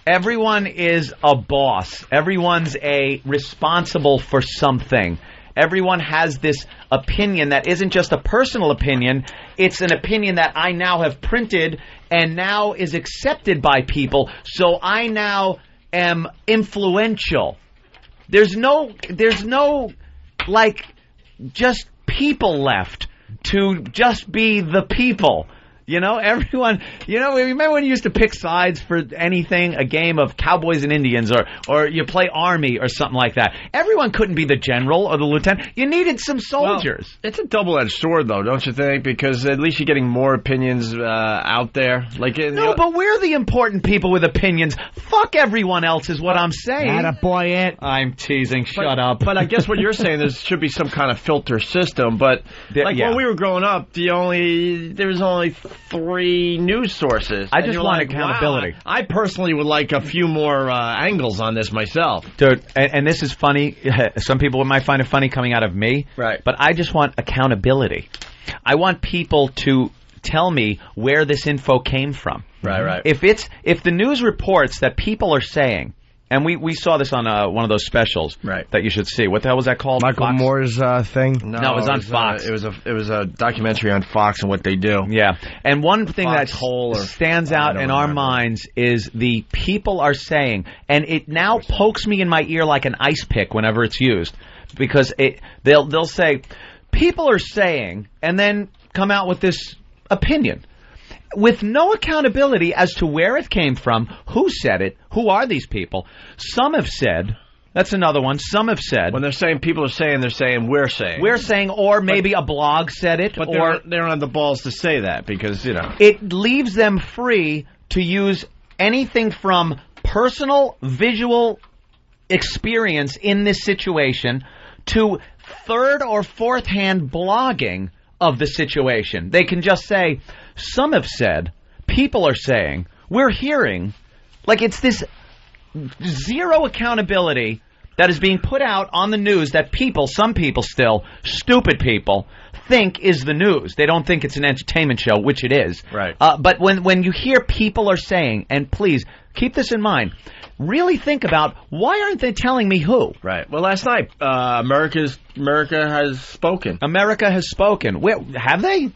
Speaker 2: Everyone is a boss. Everyone's responsible for something. Everyone has this opinion that isn't just a personal opinion. It's an opinion that I now have printed and now is accepted by people. So I now am influential. There's no just people left to just be the people. Everyone, remember when you used to pick sides for anything, a game of Cowboys and Indians, or you play Army or something like that? Everyone couldn't be the general or the lieutenant. You needed some soldiers.
Speaker 3: Well, it's a double-edged sword, though, don't you think? Because at least you're getting more opinions out there.
Speaker 2: But we're the important people with opinions. Fuck everyone else is what I'm saying.
Speaker 4: Attaboy, Ant.
Speaker 2: I'm teasing. Shut up.
Speaker 3: But I guess what you're saying, there should be some kind of filter system. But when we were growing up, there was only 3 news sources.
Speaker 2: I just want accountability.
Speaker 3: Wow, I personally would like a few more angles on this myself.
Speaker 2: Dude, and this is funny. Some people might find it funny coming out of me.
Speaker 3: Right.
Speaker 2: But I just want accountability. I want people to tell me where this info came from.
Speaker 3: Right.
Speaker 2: If the news reports that people are saying, and we saw this on one of those specials that you should see. What the hell was that called?
Speaker 4: Michael Moore's thing?
Speaker 2: No, it was on Fox.
Speaker 3: It was a documentary on Fox and what they do.
Speaker 2: Yeah. And one thing that stands out in our minds is the people are saying, and it now pokes me in my ear like an ice pick whenever it's used, because they'll say, people are saying, and then come out with this opinion, with no accountability as to where it came from, who said it, who are these people. Some have said, that's another one, some have said.
Speaker 3: When they're saying people are saying, they're saying we're saying.
Speaker 2: We're saying, or maybe a blog said it.
Speaker 3: But
Speaker 2: or
Speaker 3: they don't have the balls to say that because,
Speaker 2: It leaves them free to use anything from personal visual experience in this situation to third or fourth hand blogging of the situation. They can just say, some have said, people are saying, we're hearing. Like, it's this zero accountability that is being put out on the news that some people still, stupid people, think is the news. They don't think it's an entertainment show, which it is.
Speaker 3: Right.
Speaker 2: But when you hear people are saying, and please keep this in mind, really think about why aren't they telling me who?
Speaker 3: Right. Well, last night, America has spoken.
Speaker 2: America has spoken. Have they?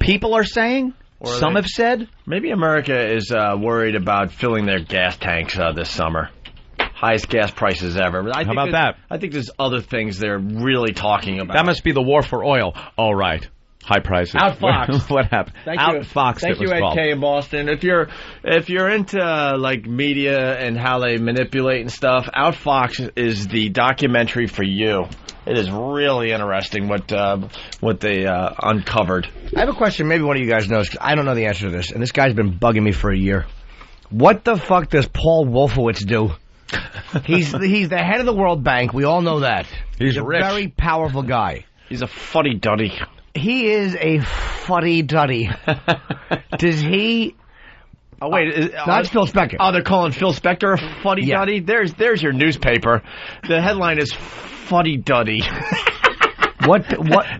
Speaker 2: People are saying? Some have said?
Speaker 3: Maybe America is worried about filling their gas tanks this summer. Highest gas prices ever.
Speaker 2: How about that?
Speaker 3: I think there's other things they're really talking about.
Speaker 2: That must be the war for oil. All right. High prices.
Speaker 3: Outfoxed.
Speaker 2: What happened? Outfoxed.
Speaker 3: Thank you, Ed K. in Boston. If you're into like media and how they manipulate and stuff, Outfoxed is the documentary for you. It is really interesting what they uncovered.
Speaker 4: I have a question. Maybe one of you guys knows. 'Cause I don't know the answer to this, and this guy's been bugging me for a year. What the fuck does Paul Wolfowitz do? He's the head of the World Bank. We all know that.
Speaker 2: He's
Speaker 4: a
Speaker 2: rich.
Speaker 4: Very powerful guy.
Speaker 3: He's a fuddy-duddy.
Speaker 4: He is a fuddy-duddy. Does he...
Speaker 3: Oh, wait.
Speaker 4: Not Phil Spector.
Speaker 3: Oh, they're calling Phil Spector a fuddy-duddy? Yeah. There's your newspaper. The headline is fuddy-duddy.
Speaker 4: What?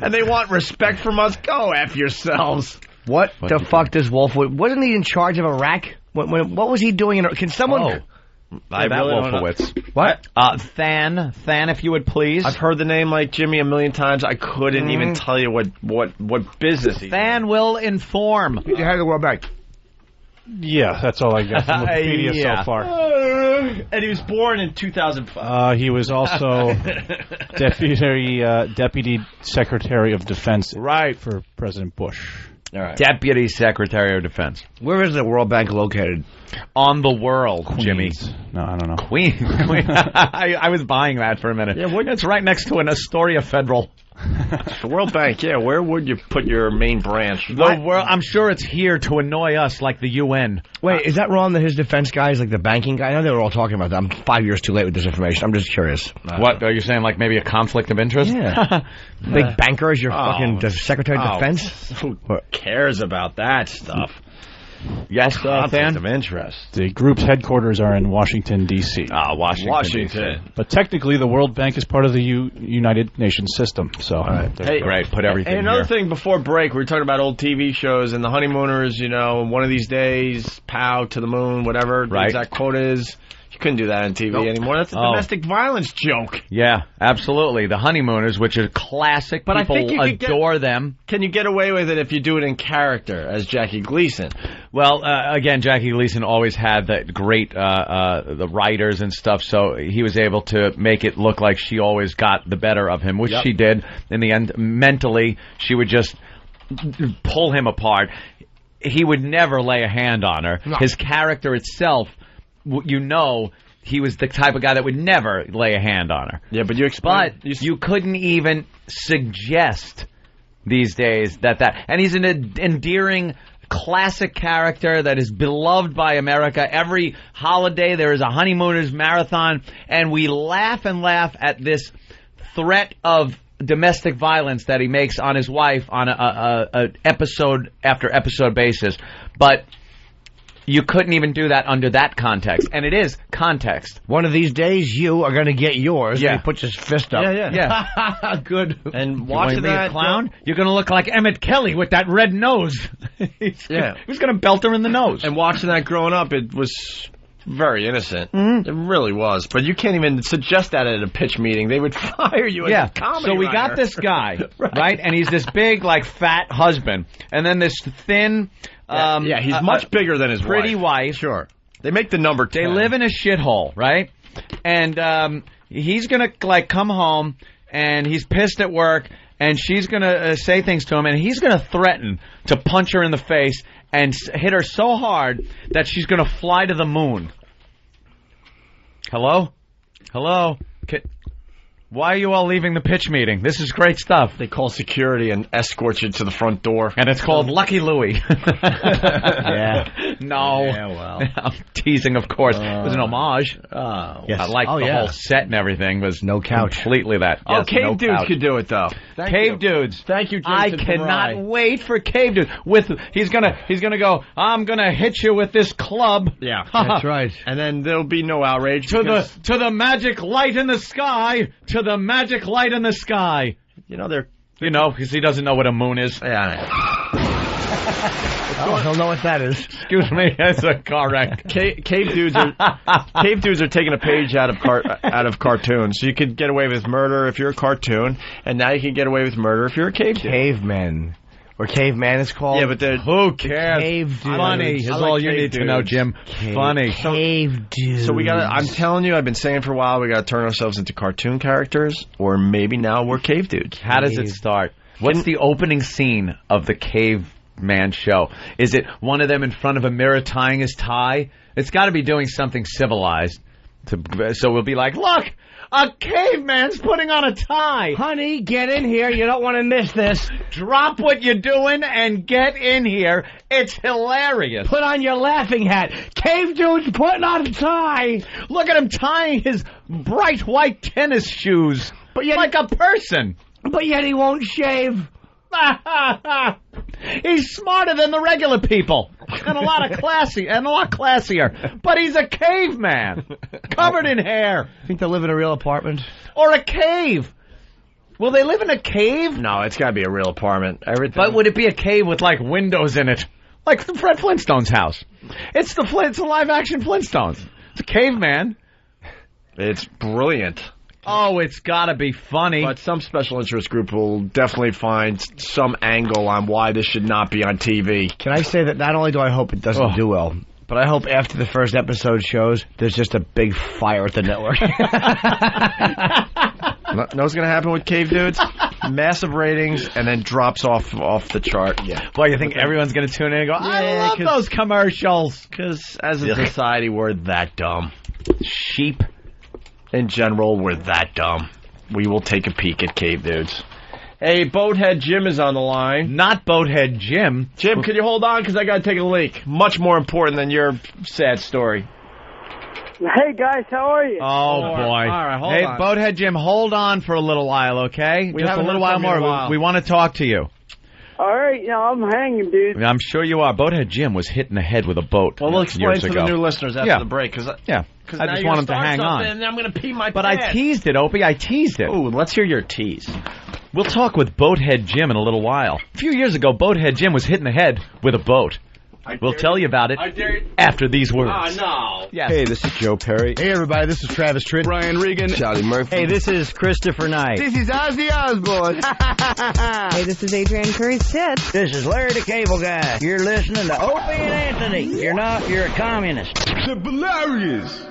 Speaker 3: And they want respect from us? Go F yourselves.
Speaker 4: What the fuck does Wolfowitz... Wasn't he in charge of Iraq? What was he doing? Can someone...
Speaker 2: Oh.
Speaker 3: I
Speaker 2: that
Speaker 3: really
Speaker 2: Wolfowitz.
Speaker 4: What?
Speaker 2: Than, if you would please.
Speaker 3: I've heard the name like Jimmy a million times. I couldn't even tell you what business he's
Speaker 2: Than will inform.
Speaker 4: He's the head of the World Bank.
Speaker 1: Yeah, that's all I got from Wikipedia so far.
Speaker 3: And he was born in 2005.
Speaker 1: He was also Deputy Secretary of Defense for President Bush.
Speaker 2: All right. Deputy Secretary of Defense.
Speaker 4: Where is the World Bank located?
Speaker 2: On the world,
Speaker 1: Queens.
Speaker 2: Jimmy.
Speaker 1: No, I don't know.
Speaker 2: Queen. I was buying that for a minute. Yeah, it's right next to an Astoria Federal.
Speaker 3: The World Bank, yeah. Where would you put your main branch?
Speaker 2: I'm sure it's here to annoy us like the UN.
Speaker 4: Wait, is that wrong that his defense guy is like the banking guy? I know they were all talking about that. I'm 5 years too late with this information. I'm just curious.
Speaker 2: What, are you saying, like maybe a conflict of interest?
Speaker 4: Yeah. Big banker is your fucking Secretary of Defense?
Speaker 3: Who cares about that stuff?
Speaker 2: Yes,
Speaker 3: conflict of interest.
Speaker 1: The group's headquarters are in Washington, D.C.
Speaker 2: Washington.
Speaker 1: But technically, the World Bank is part of the United Nations system. So,
Speaker 3: hey,
Speaker 2: great. Put everything
Speaker 3: Hey, another
Speaker 2: here.
Speaker 3: thing before break, we were talking about old TV shows and the honeymooners, one of these days, pow, to the moon, whatever the exact quote is. You couldn't do that on TV anymore. That's a domestic violence joke.
Speaker 2: Yeah, absolutely. The honeymooners, which are classic.
Speaker 3: But
Speaker 2: people
Speaker 3: I think you
Speaker 2: adore them.
Speaker 3: Can you get away with it if you do it in character as Jackie Gleason?
Speaker 2: Well, again, Jackie Gleason always had that great the writers and stuff, so he was able to make it look like she always got the better of him, which she did. In the end, mentally, she would just pull him apart. He would never lay a hand on her. No. His character itself, he was the type of guy that would never lay a hand on her.
Speaker 3: Yeah, but
Speaker 2: you couldn't even suggest these days that. And he's an endearing, classic character that is beloved by America. Every holiday there is a honeymooners marathon, and we laugh and laugh at this threat of domestic violence that he makes on his wife on a episode after episode basis. But you couldn't even do that under that context. And it is context.
Speaker 4: One of these days, you are going to get yours. Yeah. And he puts his fist up.
Speaker 2: Yeah. Good.
Speaker 3: And watching that,
Speaker 2: a clown, you're going to look like Emmett Kelly with that red nose. He's going to belt her in the nose.
Speaker 3: And watching that growing up, it was very innocent. Mm-hmm. It really was. But you can't even suggest that at a pitch meeting. They would fire you as a comedy
Speaker 2: So we
Speaker 3: writer.
Speaker 2: got this guy, right? And he's this big, fat husband. And then this thin...
Speaker 3: he's much bigger than his
Speaker 2: pretty wife.
Speaker 3: Sure. They make the number 10.
Speaker 2: They live in a shithole, right? And he's going to, come home, and he's pissed at work, and she's going to say things to him, and he's going to threaten to punch her in the face and hit her so hard that she's going to fly to the moon. Hello? Why are you all leaving the pitch meeting? This is great stuff.
Speaker 3: They call security and escort you to the front door.
Speaker 2: And it's called Lucky Louie.
Speaker 3: Yeah.
Speaker 2: No.
Speaker 3: Yeah, well.
Speaker 2: I'm teasing, of course. It was an homage.
Speaker 3: Yes.
Speaker 2: I liked the whole set and everything. Was
Speaker 4: no couch.
Speaker 2: Completely that.
Speaker 3: Oh,
Speaker 2: Yes,
Speaker 3: Cave
Speaker 2: no
Speaker 3: Dudes
Speaker 2: couch.
Speaker 3: could do it, though.
Speaker 2: Cave Dudes.
Speaker 3: Thank you, Jason.
Speaker 2: I cannot wait for Cave Dudes. He's gonna go, I'm gonna hit you with this club.
Speaker 3: Yeah.
Speaker 4: That's right.
Speaker 3: And then there'll be no outrage.
Speaker 2: To the magic light in the sky. To the magic light in the sky. Because he doesn't know what a moon is.
Speaker 3: Yeah.
Speaker 4: He'll know what that is.
Speaker 2: Excuse me, that's a car wreck.
Speaker 3: Cave Dudes are taking a page out of cartoons. So you could get away with murder if you're a cartoon, and now you can get away with murder if you're a cave dude.
Speaker 4: Cavemen. Or caveman is called.
Speaker 3: Yeah, but
Speaker 2: who cares?
Speaker 4: Cave dudes.
Speaker 2: Funny is all you need to know, Jim. Funny.
Speaker 4: Cave dudes.
Speaker 3: So I'm telling you, I've been saying for a while, we got to turn ourselves into cartoon characters, or maybe now we're cave dudes.
Speaker 2: How does it start? What's the opening scene of the Caveman show? Is it one of them in front of a mirror tying his tie? It's got to be doing something civilized. So we'll be like, look, a caveman's putting on a tie.
Speaker 4: Honey, get in here. You don't want to miss this.
Speaker 2: Drop what you're doing and get in here. It's hilarious.
Speaker 4: Put on your laughing hat. Cave Dude's putting on a tie.
Speaker 2: Look at him tying his bright white tennis shoes like a person.
Speaker 4: But yet he won't shave.
Speaker 2: He's smarter than the regular people, and a lot classier. But he's a caveman, covered in hair.
Speaker 4: Think they'll live in a real apartment
Speaker 2: or a cave? Will they live in a cave?
Speaker 3: No, it's got to be a real apartment. Everything.
Speaker 2: But would it be a cave with like windows in it, like the Fred Flintstone's house? It's the live action Flintstones. It's a caveman.
Speaker 3: It's brilliant.
Speaker 2: Oh, it's got to be funny.
Speaker 3: But some special interest group will definitely find some angle on why this should not be on TV.
Speaker 4: Can I say that not only do I hope it doesn't do well, but I hope after the first episode shows, there's just a big fire at the network.
Speaker 3: Know what's going to happen with Cave Dudes? Massive ratings, and then drops off the chart.
Speaker 2: Yeah. Boy, you think everyone's going to tune in and go, I love those commercials.
Speaker 3: Because as a society, we're that dumb.
Speaker 2: Sheep.
Speaker 3: In general, we're that dumb. We will take a peek at Cave Dudes. Hey, Boathead Jim is on the line.
Speaker 2: Not Boathead Jim.
Speaker 3: Jim, can you hold on? Because I got to take a leak. Much more important than your sad story.
Speaker 17: Hey, guys, how are you?
Speaker 2: Oh, boy.
Speaker 3: All right, hold on.
Speaker 2: Hey, Boathead Jim, hold on for a little while, okay? Just a little while more. We want to talk to you.
Speaker 17: All right, I'm hanging, dude.
Speaker 2: I'm sure you are. Boathead Jim was hit in the head with a boat.
Speaker 3: Well, we'll explain
Speaker 2: years
Speaker 3: to
Speaker 2: ago.
Speaker 3: the new listeners after the break.
Speaker 2: I just want them to hang on.
Speaker 3: And then I'm going to pee my
Speaker 2: But
Speaker 3: pants.
Speaker 2: I teased it, Opie. I teased it.
Speaker 3: Ooh, let's hear your tease.
Speaker 2: We'll talk with Boathead Jim in a little while. A few years ago, Boathead Jim was hit in the head with a boat. We'll tell you about it after these words.
Speaker 3: No.
Speaker 2: Yes.
Speaker 14: Hey, this is Joe Perry.
Speaker 4: Hey, everybody, this is Travis Tritt.
Speaker 14: Brian Regan. Charlie Murphy.
Speaker 18: Hey, this is Christopher Knight.
Speaker 14: This is Ozzy Osbourne.
Speaker 19: Hey, this is Adrienne Curry's tits.
Speaker 18: This is Larry the Cable Guy. You're listening to Opie and Anthony. You're not, you're a communist.
Speaker 14: The hilarious.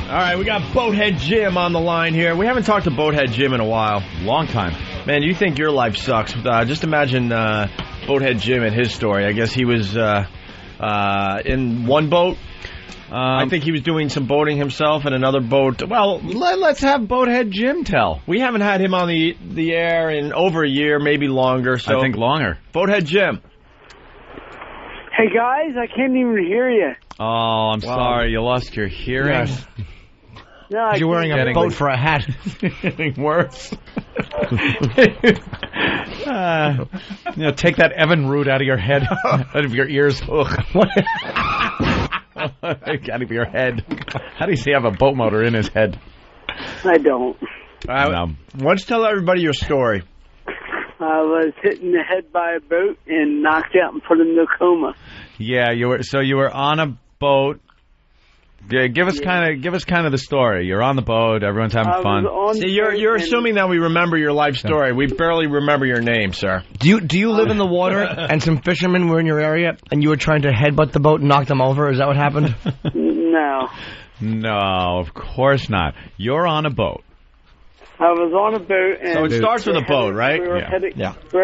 Speaker 3: All right, we got Boathead Jim on the line here. We haven't talked to Boathead Jim in a while.
Speaker 2: Long time.
Speaker 3: Man, you think your life sucks. Just imagine Boathead Jim and his story. I guess he was in one boat. I think he was doing some boating himself in another boat. Well,
Speaker 2: let's have Boathead Jim tell.
Speaker 3: We haven't had him on the air in over a year, maybe longer. So
Speaker 2: I think longer.
Speaker 3: Boathead Jim.
Speaker 17: Hey, guys, I can't even hear you.
Speaker 2: Oh, I'm sorry. You lost your hearing.
Speaker 3: Yes.
Speaker 17: No,
Speaker 4: You're wearing a boat for a hat.
Speaker 2: Getting worse. Take that Evan root out of your head, out of your ears. Out of your head. How does he have a boat motor in his head?
Speaker 17: I don't.
Speaker 3: Why don't you tell everybody your story?
Speaker 17: I was hit in the head by a boat and knocked out and put in a coma.
Speaker 2: Yeah, you were. So you were on a boat. Yeah, give us kind of the story. You're on the boat. Everyone's having fun.
Speaker 3: See, you're assuming that we remember your life story. We barely remember your name, sir.
Speaker 4: Do you live in the water and some fishermen were in your area and you were trying to headbutt the boat and knock them over? Is that what happened?
Speaker 17: No.
Speaker 2: No, of course not. You're on a boat.
Speaker 17: I was on a boat, and
Speaker 3: so it starts with a boat, right?
Speaker 17: We were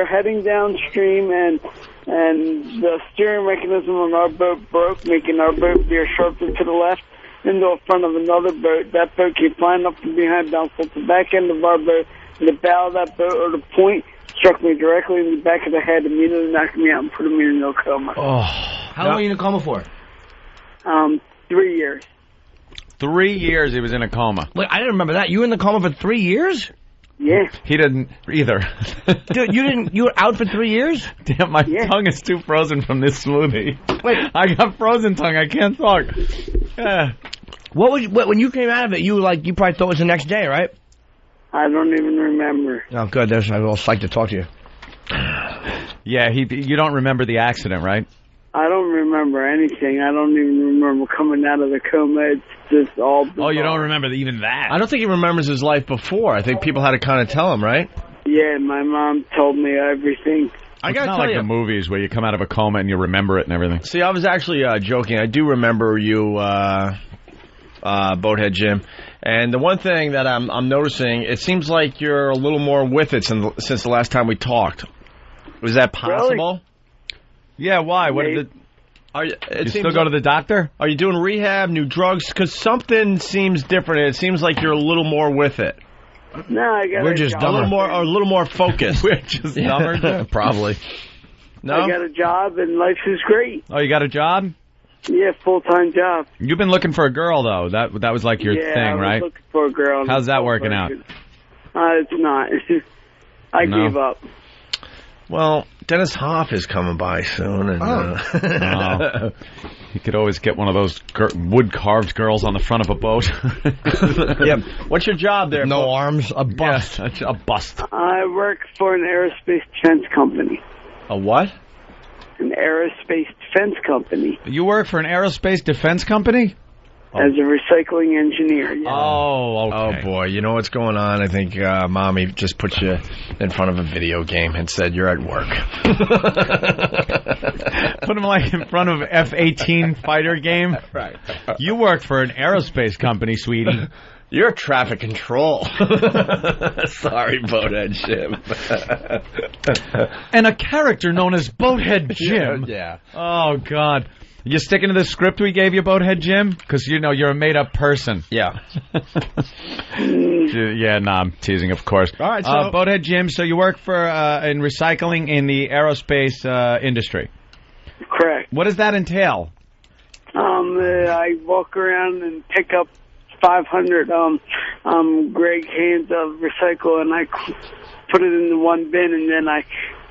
Speaker 17: heading downstream, and the steering mechanism on our boat broke, making our boat veer sharply to the left into the front of another boat. That boat came flying up from behind, bounced off the back end of our boat, and the bow of that boat, or the point, struck me directly in the back of the head, immediately knocked me out and put me in a coma.
Speaker 4: Oh, how long were you in a coma for?
Speaker 17: 3 years.
Speaker 2: 3 years he was in a coma.
Speaker 4: Wait, I didn't remember that. You were in the coma for 3 years?
Speaker 17: Yeah.
Speaker 2: He didn't either.
Speaker 4: Dude, you were out for 3 years?
Speaker 2: Damn, my tongue is too frozen from this smoothie. Wait, I got frozen tongue. I can't talk. Yeah.
Speaker 4: When you came out of it, you probably thought it was the next day, right?
Speaker 17: I don't even remember.
Speaker 4: Oh, good. There's a little psyched to talk to you.
Speaker 2: Yeah, you don't remember the accident, right?
Speaker 17: I don't remember anything. I don't even remember coming out of the coma. It's just all bizarre.
Speaker 2: Oh, you don't remember even that?
Speaker 3: I don't think he remembers his life before. I think people had to kind of tell him, right?
Speaker 17: Yeah, my mom told me everything.
Speaker 3: I
Speaker 2: It's
Speaker 3: gotta
Speaker 2: not
Speaker 3: tell
Speaker 2: like
Speaker 3: you,
Speaker 2: the movies where you come out of a coma and you remember it and everything.
Speaker 3: See, I was actually joking. I do remember you, Boathead Jim. And the one thing that I'm noticing, it seems like you're a little more with it since the last time we talked. Was that possible?
Speaker 17: Really?
Speaker 2: Yeah, why? What did you still go to the doctor?
Speaker 3: Are you doing rehab, new drugs? Because something seems different. It seems like you're a little more with it.
Speaker 17: No, I got
Speaker 4: We're just dumber.
Speaker 3: A little more focused.
Speaker 2: We're just dumber?
Speaker 3: Probably. No?
Speaker 17: I got a job, and life is great.
Speaker 2: Oh, you got a job?
Speaker 17: Yeah, full-time job.
Speaker 2: You've been looking for a girl, though. That was like your thing, right?
Speaker 17: Yeah, I was looking for a girl.
Speaker 2: How's that working out?
Speaker 17: It's not. I gave up.
Speaker 3: Well, Dennis Hoff is coming by soon. And,
Speaker 2: you could always get one of those wood-carved girls on the front of a boat.
Speaker 3: Yeah. What's your job there?
Speaker 4: No arms, a bust.
Speaker 2: Yeah, a bust.
Speaker 17: I work for an aerospace defense company.
Speaker 3: A what?
Speaker 17: An aerospace defense company.
Speaker 2: You work for an aerospace defense company?
Speaker 17: As a recycling engineer. Yeah.
Speaker 2: Oh, okay.
Speaker 3: Oh, boy. You know what's going on? I think Mommy just put you in front of a video game and said you're at work.
Speaker 2: Put him like in front of F-18 fighter game?
Speaker 3: Right.
Speaker 2: You work for an aerospace company, sweetie.
Speaker 3: You're traffic control. Sorry, Boathead Jim.
Speaker 2: And a character known as Boathead Jim.
Speaker 3: Yeah.
Speaker 2: Oh, God. You sticking to the script we gave you, Boathead Jim? Because, you're a made-up person.
Speaker 3: Yeah.
Speaker 2: Yeah, no, I'm teasing, of course.
Speaker 3: All right, so...
Speaker 2: Boathead Jim, so you work for in recycling in the aerospace industry.
Speaker 17: Correct.
Speaker 2: What does that entail?
Speaker 17: I walk around and pick up 500 Greg cans of recycle, and I put it into one bin, and then I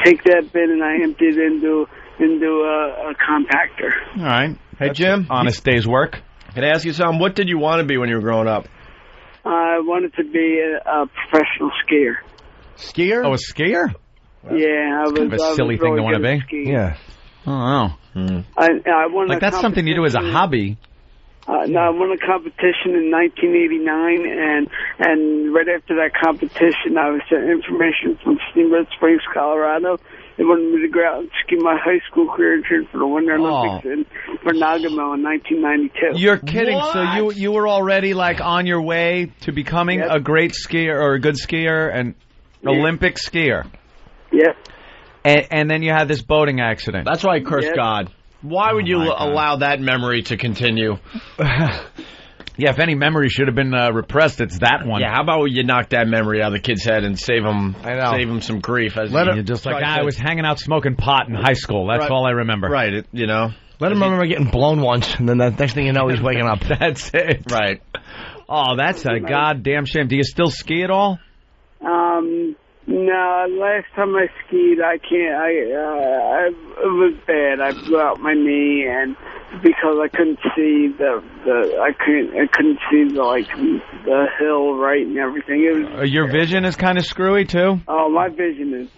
Speaker 17: take that bin and I empty it into a compactor.
Speaker 2: All right.
Speaker 3: Hey, Jim.
Speaker 2: Honest day's work.
Speaker 3: Can I ask you something? What did you want to be when you were growing up?
Speaker 17: I wanted to be a professional skier.
Speaker 3: Skier?
Speaker 2: Oh, a skier?
Speaker 17: Yeah, I was.
Speaker 2: Kind of a silly thing to want to be.
Speaker 17: Skiing.
Speaker 3: Yeah.
Speaker 2: Oh, wow.
Speaker 17: I won
Speaker 2: like that's something you do as a hobby.
Speaker 17: No, I won a competition in 1989, and right after that competition, I was sent information from Steamboat Springs, Colorado. They wanted me to go out and ski my high school career and train for the Winter Olympics in Nagamo in 1992.
Speaker 2: You're kidding.
Speaker 17: What?
Speaker 2: So you were already like on your way to becoming a great skier or a good skier and Olympic skier.
Speaker 17: Yep.
Speaker 2: And then you had this boating accident.
Speaker 3: That's why I cursed God. Why would you allow that memory to continue?
Speaker 2: Yeah, if any memory should have been repressed, it's that one.
Speaker 3: Yeah, how about you knock that memory out of the kid's head and save him some grief?
Speaker 2: You're just like, I was hanging out smoking pot in high school. That's all I remember.
Speaker 3: Right,
Speaker 4: Let him remember getting blown once, and then the next thing you know, he's waking up.
Speaker 2: That's it.
Speaker 3: Right.
Speaker 2: Oh, that's a goddamn shame. Do you still ski at all?
Speaker 17: No, last time I skied, I can't. It was bad. I blew out my knee, and because I couldn't see I couldn't see the hill right and everything. It was
Speaker 2: your vision is kind of screwy too.
Speaker 17: Oh, my vision is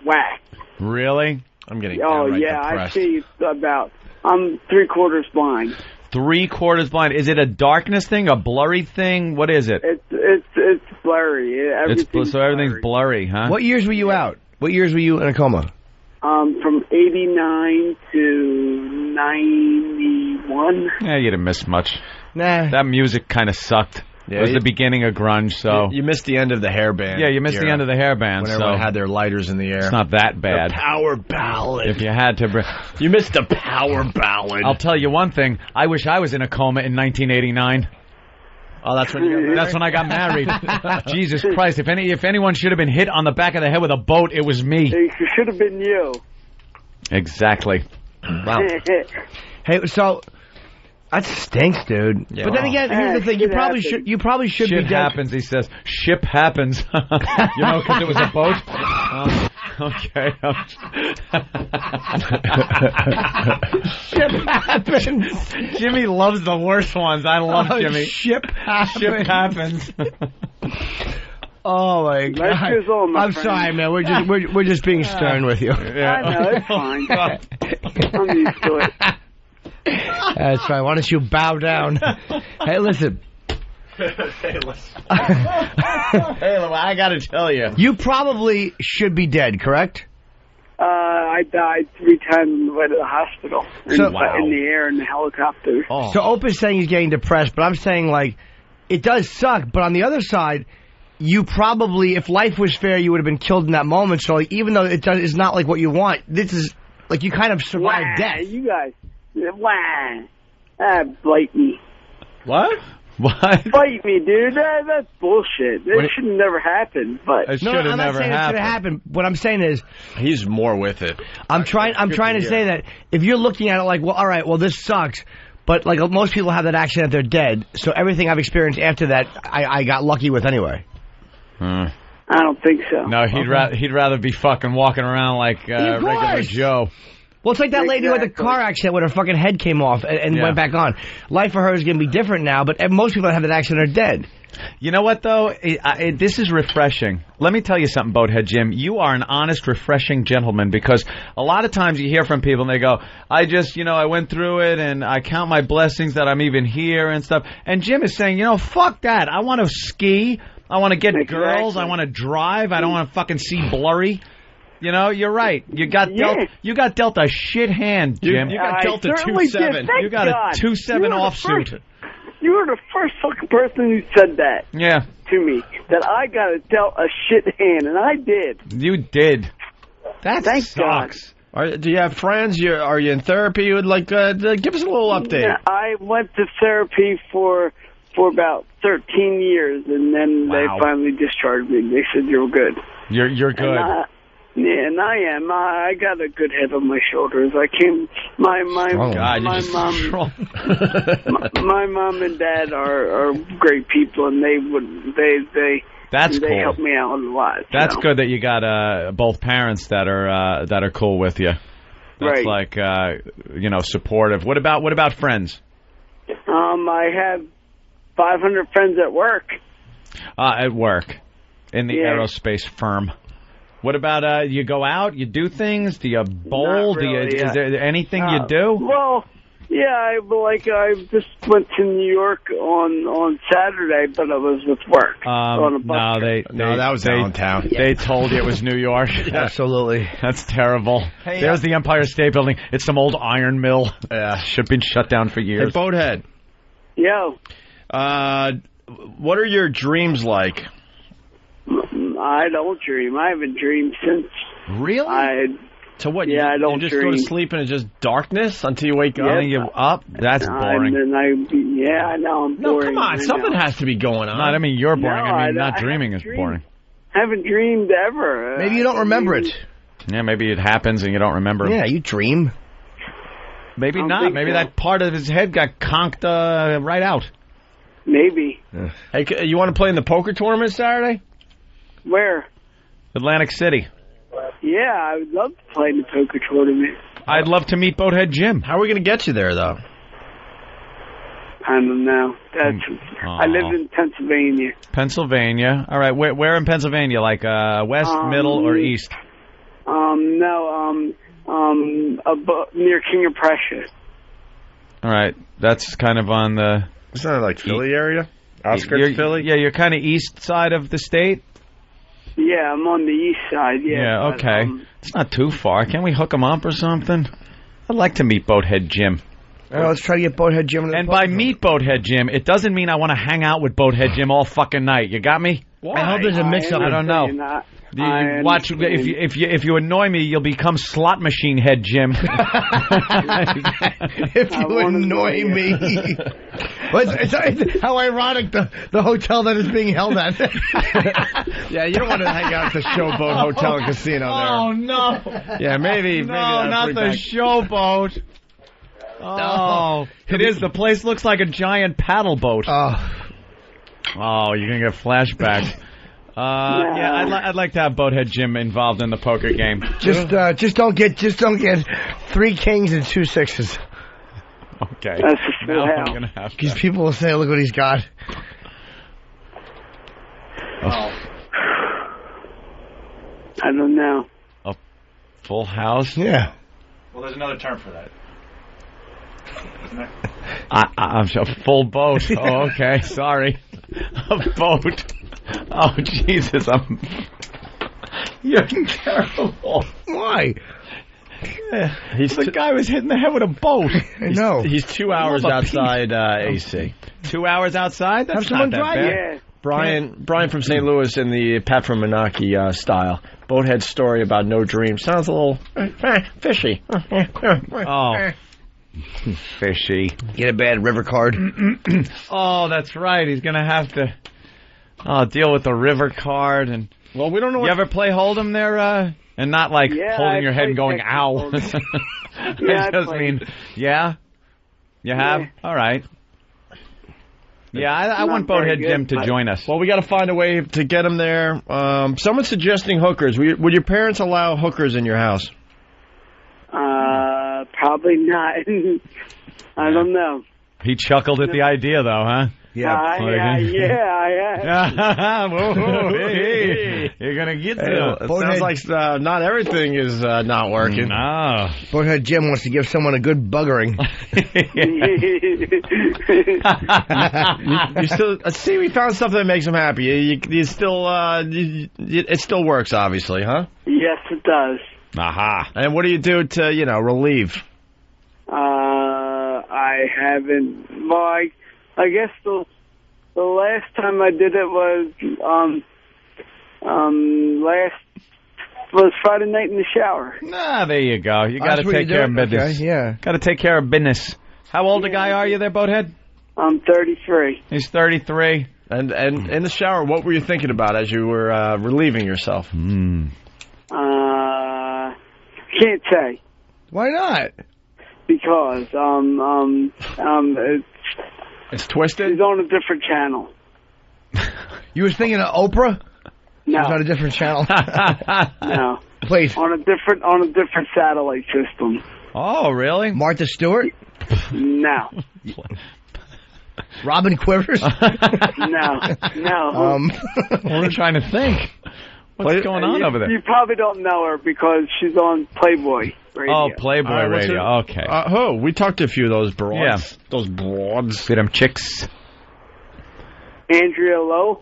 Speaker 17: whack.
Speaker 2: Really?
Speaker 3: I'm getting
Speaker 17: depressed. I see about. I'm 3/4 blind.
Speaker 2: 3/4 blind. Is it a darkness thing, a blurry thing? What is it?
Speaker 17: It's blurry.
Speaker 2: Everything's blurry, huh?
Speaker 4: What years were you out? What years were you in a coma?
Speaker 17: From 89 to 91.
Speaker 2: Yeah, you didn't miss much.
Speaker 4: Nah.
Speaker 2: That music kind of sucked.
Speaker 3: Yeah,
Speaker 2: it was the beginning of grunge, so...
Speaker 3: You missed the end of the hair band.
Speaker 2: Yeah, you missed the end of the hair band,
Speaker 3: when
Speaker 2: so...
Speaker 3: everyone had their lighters in the air.
Speaker 2: It's not that bad.
Speaker 3: The power ballad.
Speaker 2: If you had to...
Speaker 3: You missed the power ballad.
Speaker 2: I'll tell you one thing. I wish I was in a coma in 1989.
Speaker 3: Oh, that's when you got married?
Speaker 2: That's when I got married. Jesus Christ. If anyone should have been hit on the back of the head with a boat, it was me.
Speaker 17: It should have been you.
Speaker 2: Exactly.
Speaker 4: Wow. Hey, so... That stinks, dude.
Speaker 2: Yeah.
Speaker 4: But then again, here's the thing: you probably should
Speaker 2: Shit
Speaker 4: be dead.
Speaker 2: happens, he says. Ship happens. You know, because it was a boat. Okay.
Speaker 4: Ship happens.
Speaker 2: Jimmy loves the worst ones. I love Jimmy.
Speaker 4: Ship happens.
Speaker 2: Ship happens.
Speaker 4: Oh my God! I'm sorry, man. We're just being stern with you.
Speaker 17: I know, it's fine. I'm used to it.
Speaker 4: That's right. Why don't you bow down? Hey, listen.
Speaker 3: Hey, I got to tell you.
Speaker 4: You probably should be dead, correct?
Speaker 17: I died 3 times on the way to the hospital. In the air in the helicopter.
Speaker 4: Oh. So Opus saying he's getting depressed, but I'm saying, like, it does suck. But on the other side, you probably, if life was fair, you would have been killed in that moment. So like, even though it's not like what you want, this is, like, you kind of survived death.
Speaker 17: You guys. Bite me.
Speaker 2: What?
Speaker 17: Bite me, dude. That's bullshit. It should have never happened. But
Speaker 2: it should have never happened.
Speaker 4: It should have happened. What I'm saying is,
Speaker 3: he's more with it.
Speaker 4: I'm trying to say that if you're looking at it like, well, all right, well, this sucks. But like most people have that accident, they're dead. So everything I've experienced after that, I got lucky with anyway.
Speaker 17: I don't think so.
Speaker 2: No, he'd rather be fucking walking around like regular Joe.
Speaker 4: Well, it's like that lady who had the car accident when her fucking head came off and went back on. Life for her is going to be different now, but most people that have that accident are dead.
Speaker 2: You know what, though? This is refreshing. Let me tell you something, Boathead Jim. You are an honest, refreshing gentleman, because a lot of times you hear from people and they go, I went through it and I count my blessings that I'm even here and stuff. And Jim is saying, fuck that. I want to ski. I want to get girls. I want to drive. I don't want to fucking see blurry. You're right. You got dealt a shit hand, Jim.
Speaker 3: You got dealt a 2-7.
Speaker 2: You got a 2-7 offsuit.
Speaker 17: You were the first fucking person who said that.
Speaker 2: Yeah.
Speaker 17: To me, that I got dealt a shit hand, and I did.
Speaker 2: You did.
Speaker 3: That
Speaker 17: sucks.
Speaker 3: Do you have friends? Are you in therapy? You would give us a little update.
Speaker 17: Yeah, I went to therapy for about 13 years, and then they finally discharged me. They said you're good.
Speaker 2: You're good.
Speaker 17: And I am. I got a good head on my shoulders. My mom and dad are great people, and they help me out a lot.
Speaker 2: That's good that you got both parents that are cool with you. That's
Speaker 17: right.
Speaker 2: Like supportive. What about friends?
Speaker 17: I have 500 friends at work.
Speaker 2: At work, in the aerospace firm. What about you go out, you do things, do you bowl,
Speaker 17: really,
Speaker 2: is there anything you do?
Speaker 17: Well, yeah, I just went to New York on Saturday, but I was with work on a bus trip.
Speaker 3: That was downtown.
Speaker 2: They told you it was New York.
Speaker 4: Absolutely.
Speaker 2: That's terrible.
Speaker 3: Hey,
Speaker 2: there's the Empire State Building. It's some old iron mill. Yeah, should have been shut down for years.
Speaker 3: Hey, Boathead.
Speaker 17: Yo.
Speaker 3: What are your dreams like?
Speaker 17: I don't dream. I haven't dreamed since.
Speaker 3: Really? So what?
Speaker 17: Yeah, I don't
Speaker 3: dream. You just
Speaker 17: dream.
Speaker 3: go to sleep and it's just darkness until you wake up?
Speaker 2: And you up? That's boring.
Speaker 17: I know I'm boring.
Speaker 3: No, come on. Something has to be going on.
Speaker 2: No, I mean, you're boring.
Speaker 17: No,
Speaker 2: I mean, not dreaming is boring.
Speaker 17: I haven't dreamed ever.
Speaker 4: Maybe you don't remember it.
Speaker 2: Yeah, maybe it happens and you don't remember.
Speaker 4: Yeah, you dream.
Speaker 2: Maybe not. Maybe that part of his head got conked right out.
Speaker 17: Maybe.
Speaker 3: Hey, you want to play in the poker tournament Saturday?
Speaker 17: Where?
Speaker 2: Atlantic City.
Speaker 17: Yeah, I would love to play in the poker tournament.
Speaker 2: I'd love to meet Boathead Jim.
Speaker 3: How are we going to get you there, though?
Speaker 17: I don't know. I live in Pennsylvania.
Speaker 2: Pennsylvania. All right. Where in Pennsylvania? Like west, middle, or east?
Speaker 17: Near King of Prussia.
Speaker 2: All right. That's kind of on the...
Speaker 3: Isn't that like Philly area? Outskirts of Philly?
Speaker 2: Yeah, you're kind of east side of the state?
Speaker 17: Yeah, I'm on the east side,
Speaker 2: Yeah, okay. It's not too far. Can't we hook him up or something? I'd like to meet Boathead Jim.
Speaker 4: Let's try to get Boathead Jim.
Speaker 2: And by meet Boathead Jim, it doesn't mean I want to hang out with Boathead Jim all fucking night. You got me?
Speaker 4: Why? I hope there's a mix-up.
Speaker 2: I don't know. You watch if you annoy me, you'll become Slot Machine Head Jim.
Speaker 4: If you annoy me. It's how ironic the hotel that is being held at.
Speaker 3: Yeah, you don't want to hang out at the Showboat Hotel and Casino there.
Speaker 2: Oh, no.
Speaker 3: Yeah, maybe
Speaker 2: not the Showboat. Oh, it is. The place looks like a giant paddle boat. Oh, you're going to get flashbacks. Yeah, I'd like to have Boathead Jim involved in the poker game.
Speaker 4: Just don't get 3 kings and 2 sixes.
Speaker 2: Okay.
Speaker 17: That's a full
Speaker 2: I'm
Speaker 17: house.
Speaker 2: gonna have
Speaker 4: Because people will say, "Look what he's got."
Speaker 17: I don't know.
Speaker 2: A full house?
Speaker 4: Yeah.
Speaker 1: Well, there's another term for that.
Speaker 2: I'm a full boat. Oh, okay. Sorry. A boat. Oh, Jesus. You're terrible.
Speaker 4: Why?
Speaker 2: The guy was hitting the head with a boat.
Speaker 4: I know.
Speaker 3: He's 2 hours outside AC.
Speaker 2: 2 hours outside? That's
Speaker 4: Have someone
Speaker 2: not that
Speaker 4: drive
Speaker 2: bad.
Speaker 4: you.
Speaker 3: Brian from St. Louis in the Pat from Menaki style. Boathead story about no dream. Sounds a little fishy.
Speaker 2: Oh. Fishy.
Speaker 4: Get a bad river card.
Speaker 2: Oh, that's right. He's going to have to deal with the river card. And
Speaker 3: well, we don't know.
Speaker 2: You ever play Hold'em there? And not like holding your head and going, ow.
Speaker 17: Yeah,
Speaker 2: I just mean, yeah? You have?
Speaker 17: Yeah.
Speaker 2: All right. Yeah, I want Boathead Jim to join us.
Speaker 3: Well, we got to find a way to get him there. Someone's suggesting hookers. Would your parents allow hookers in your house?
Speaker 17: Probably not. I don't know.
Speaker 2: He chuckled at the idea, though, huh?
Speaker 17: Yeah.
Speaker 2: You're going to get
Speaker 3: It
Speaker 2: to
Speaker 3: sounds like not everything is not working.
Speaker 2: No.
Speaker 4: Boathead Jim wants to give someone a good buggering.
Speaker 3: You still see? We found something that makes him happy. You still, it still works, obviously, huh?
Speaker 17: Yes, it does.
Speaker 2: Aha.
Speaker 3: And what do you do to, relieve?
Speaker 17: I haven't. Well, I guess the last time I did it was Friday night in the shower.
Speaker 2: There you go. You got to take care of business.
Speaker 4: Okay, yeah.
Speaker 2: Got to take care of business. How old a guy are you there, Boathead?
Speaker 17: I'm 33.
Speaker 2: He's 33.
Speaker 3: And in the shower, what were you thinking about as you were relieving yourself?
Speaker 17: Can't say.
Speaker 4: Why not?
Speaker 17: Because
Speaker 3: it's twisted.
Speaker 17: It's on a different channel.
Speaker 4: You was thinking of Oprah?
Speaker 17: No,
Speaker 4: it's on a different channel.
Speaker 17: No,
Speaker 4: please.
Speaker 17: On a different satellite system.
Speaker 2: Oh, really?
Speaker 4: Martha Stewart?
Speaker 17: No.
Speaker 4: Robin Quivers?
Speaker 17: No.
Speaker 2: We're trying to think. What's going on over there?
Speaker 17: You probably don't know her because she's on Playboy Radio.
Speaker 2: Oh, Playboy Radio. Okay.
Speaker 3: We talked to a few of those broads.
Speaker 2: Yeah.
Speaker 3: Those broads.
Speaker 2: See them chicks.
Speaker 17: Andrea Lowe.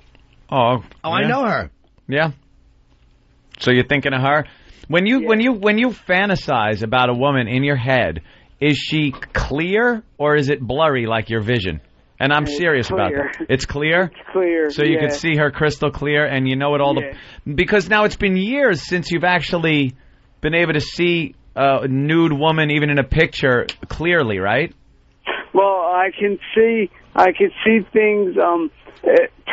Speaker 2: Oh, yeah.
Speaker 4: I know her.
Speaker 2: Yeah. So you're thinking of her? When you fantasize about a woman in your head, is she clear or is it blurry like your vision? And I'm serious about that. It's clear?
Speaker 17: It's clear.
Speaker 2: So you can see her crystal clear and you know it all. Because now it's been years since you've actually been able to see a nude woman even in a picture clearly, right?
Speaker 17: Well, I can see things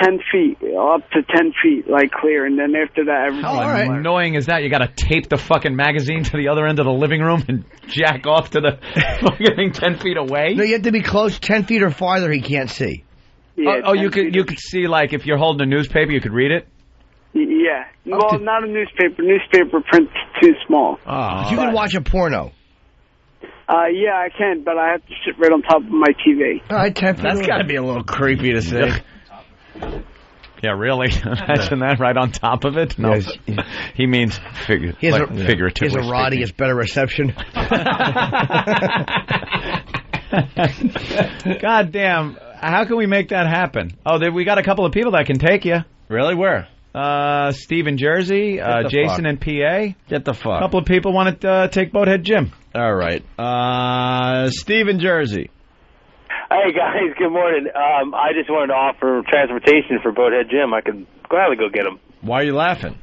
Speaker 17: 10 feet, up to 10 feet, like clear, and then after that, everything.
Speaker 2: How annoying is that? You got to tape the fucking magazine to the other end of the living room and jack off to the fucking 10 feet away?
Speaker 4: No, you have to be close 10 feet or farther. He can't see.
Speaker 17: Yeah,
Speaker 2: you could see, like, if you're holding a newspaper, you could read it?
Speaker 17: Yeah. Well, not a newspaper. Newspaper print's too small.
Speaker 4: You can watch a porno.
Speaker 17: Yeah, I can, but I have to sit right on top of my TV.
Speaker 4: All right, 10 feet.
Speaker 3: That's got to be a little creepy to say.
Speaker 2: Yeah, really? Imagine that right on top of it? No, he means figuratively.
Speaker 4: He has a Roddy, it's better reception.
Speaker 2: God damn. How can we make that happen? Oh, we got a couple of people that can take you.
Speaker 3: Really? Where?
Speaker 2: Steve in Jersey, Jason in PA.
Speaker 3: Get the fuck.
Speaker 2: A couple of people want to take Boathead Jim.
Speaker 3: All right. Steve in Jersey.
Speaker 5: Hey, guys. Good morning. I just wanted to offer transportation for Boathead Jim. I could gladly go get him.
Speaker 3: Why are you laughing?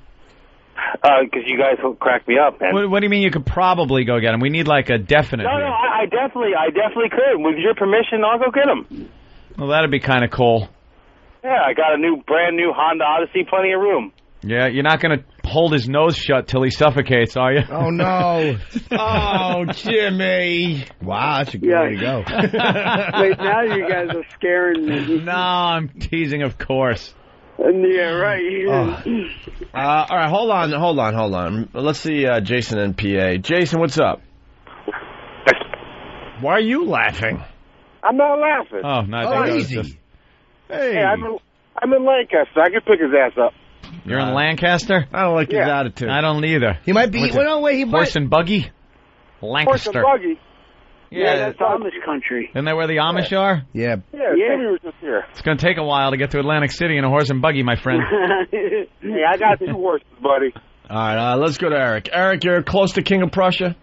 Speaker 5: Because you guys will crack me up, man.
Speaker 2: What do you mean you could probably go get him? We need like a definite.
Speaker 5: No, I definitely could. With your permission, I'll go get him.
Speaker 2: Well, that'd be kind of cool.
Speaker 5: Yeah, I got a brand new Honda Odyssey, plenty of room.
Speaker 2: Yeah, you're not going to hold his nose shut till he suffocates, are you?
Speaker 4: Oh, no.
Speaker 3: Oh, Jimmy.
Speaker 4: Wow, that's a good way to go.
Speaker 17: Wait, now you guys are scaring me.
Speaker 2: No, I'm teasing, of course.
Speaker 17: Yeah, right.
Speaker 3: All right, hold on. Let's see Jason in PA. Jason, what's up? Why are you laughing?
Speaker 5: I'm not laughing.
Speaker 2: Oh, no,
Speaker 4: easy.
Speaker 3: Hey,
Speaker 5: I'm in Lancaster. I can pick his ass up.
Speaker 2: You're in Lancaster?
Speaker 3: I don't like his attitude.
Speaker 2: I don't either.
Speaker 4: He might be.
Speaker 2: Horse and buggy? Lancaster.
Speaker 5: Horse and buggy.
Speaker 17: Yeah, that's Amish country.
Speaker 2: Isn't that where the Amish are?
Speaker 4: Yeah.
Speaker 5: Yeah, Timmy was just here.
Speaker 2: It's going to take a while to get to Atlantic City in a horse and buggy, my friend.
Speaker 5: Hey, I got 2 horses, buddy.
Speaker 3: All right, let's go to Eric. Eric, you're close to King of Prussia?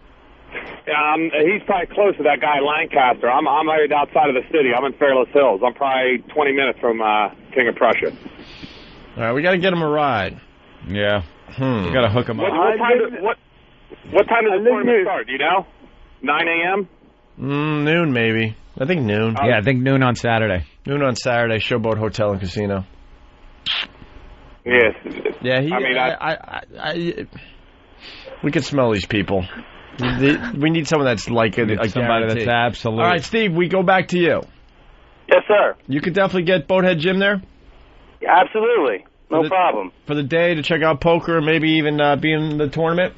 Speaker 20: Yeah, he's probably close to that guy in Lancaster. I'm right outside of the city. I'm in Fairless Hills. I'm probably 20 minutes from King of Prussia.
Speaker 3: All right, we got to get him a ride.
Speaker 2: Yeah. You got to hook him up.
Speaker 20: What time does the tournament start? Do you know? 9 a.m.?
Speaker 3: Noon, maybe. I think noon.
Speaker 2: Yeah, I think noon on Saturday.
Speaker 3: Noon on Saturday, Showboat Hotel and Casino.
Speaker 20: Yes.
Speaker 3: Yeah, we can smell these people. We need someone that's like
Speaker 2: somebody
Speaker 3: guarantee.
Speaker 2: that's absolute.
Speaker 3: All right, Steve, we go back to you.
Speaker 5: Yes, sir.
Speaker 3: You could definitely get Boathead Jim there?
Speaker 5: Yeah, absolutely. No problem.
Speaker 3: For the day to check out poker, maybe even be in the tournament?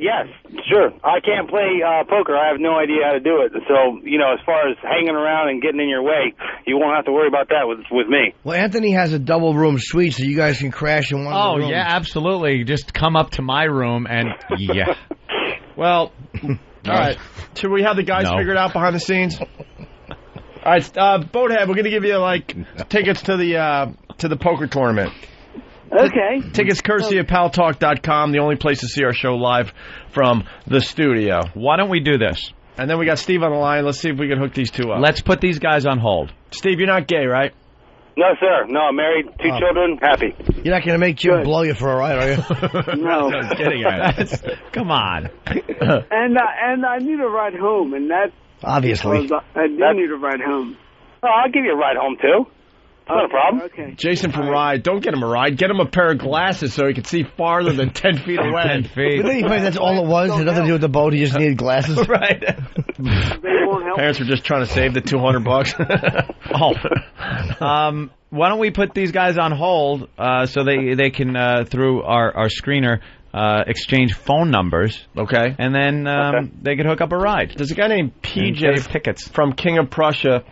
Speaker 5: Yes, sure. I can't play poker. I have no idea how to do it. So, as far as hanging around and getting in your way, you won't have to worry about that with me.
Speaker 4: Well, Anthony has a double-room suite, so you guys can crash in one of the rooms.
Speaker 2: Oh, yeah, absolutely. Just come up to my room and, yeah.
Speaker 3: Well, all right. Should we have the guys figured out behind the scenes? All right, Boathead, we're going to give you, tickets to the poker tournament.
Speaker 17: Okay.
Speaker 3: Tickets courtesy of paltalk.com, the only place to see our show live from the studio.
Speaker 2: Why don't we do this?
Speaker 3: And then we got Steve on the line. Let's see if we can hook these two up.
Speaker 2: Let's put these guys on hold.
Speaker 3: Steve, you're not gay, right?
Speaker 5: No, sir. No, I'm married, 2 children, happy.
Speaker 4: You're not going to make Jim blow you for a ride, are you?
Speaker 17: No.
Speaker 2: I'm kidding. Come on.
Speaker 17: And I need a ride home, and that...
Speaker 4: Obviously.
Speaker 17: I do need a ride home.
Speaker 5: Oh, I'll give you a ride home, too. Not a problem.
Speaker 17: Okay.
Speaker 3: Jason from Ride, don't get him a ride. Get him a pair of glasses so he can see farther than 10 feet away.
Speaker 2: 10 feet.
Speaker 4: But then you find that's all it was. It had nothing to do with the boat. He just needed glasses.
Speaker 3: Right.
Speaker 17: They won't help.
Speaker 3: Parents were just trying to save the $200.
Speaker 2: Why don't we put these guys on hold so they can, through our screener, exchange phone numbers.
Speaker 3: Okay.
Speaker 2: And then they could hook up a ride.
Speaker 3: There's a guy named PJ
Speaker 2: tickets
Speaker 3: from King of Prussia.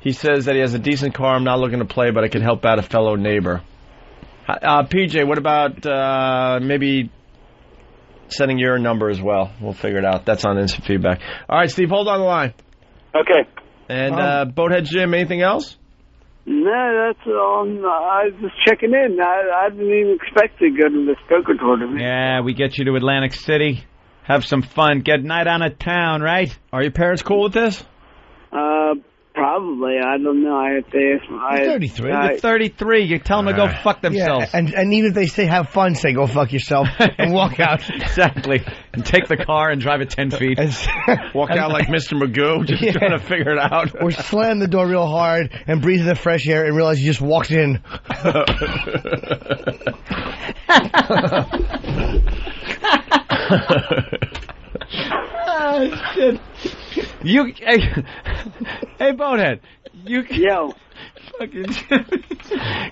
Speaker 3: He says that he has a decent car. I'm not looking to play, but I can help out a fellow neighbor. PJ, what about maybe sending your number as well? We'll figure it out. That's on instant feedback. All right, Steve, hold on the line.
Speaker 5: Okay.
Speaker 3: And Boathead Jim, anything else?
Speaker 17: No, that's all. I was just checking in. I didn't even expect to go to this poker tournament.
Speaker 2: Yeah, we get you to Atlantic City. Have some fun. Get a night on a town, right?
Speaker 3: Are your parents cool with this?
Speaker 17: Probably. I don't know. I have to ask.
Speaker 4: You're 33.
Speaker 2: You're 33. You tell them to go fuck themselves.
Speaker 4: Yeah, and even if they say have fun, say go fuck yourself and walk out.
Speaker 2: Exactly. And take the car and drive it 10 feet.
Speaker 3: Walk out like Mr. Magoo, just trying to figure it out.
Speaker 4: Or slam the door real hard and breathe in the fresh air and realize you just walked in.
Speaker 2: Oh, shit. Hey, Boathead.
Speaker 17: Yo.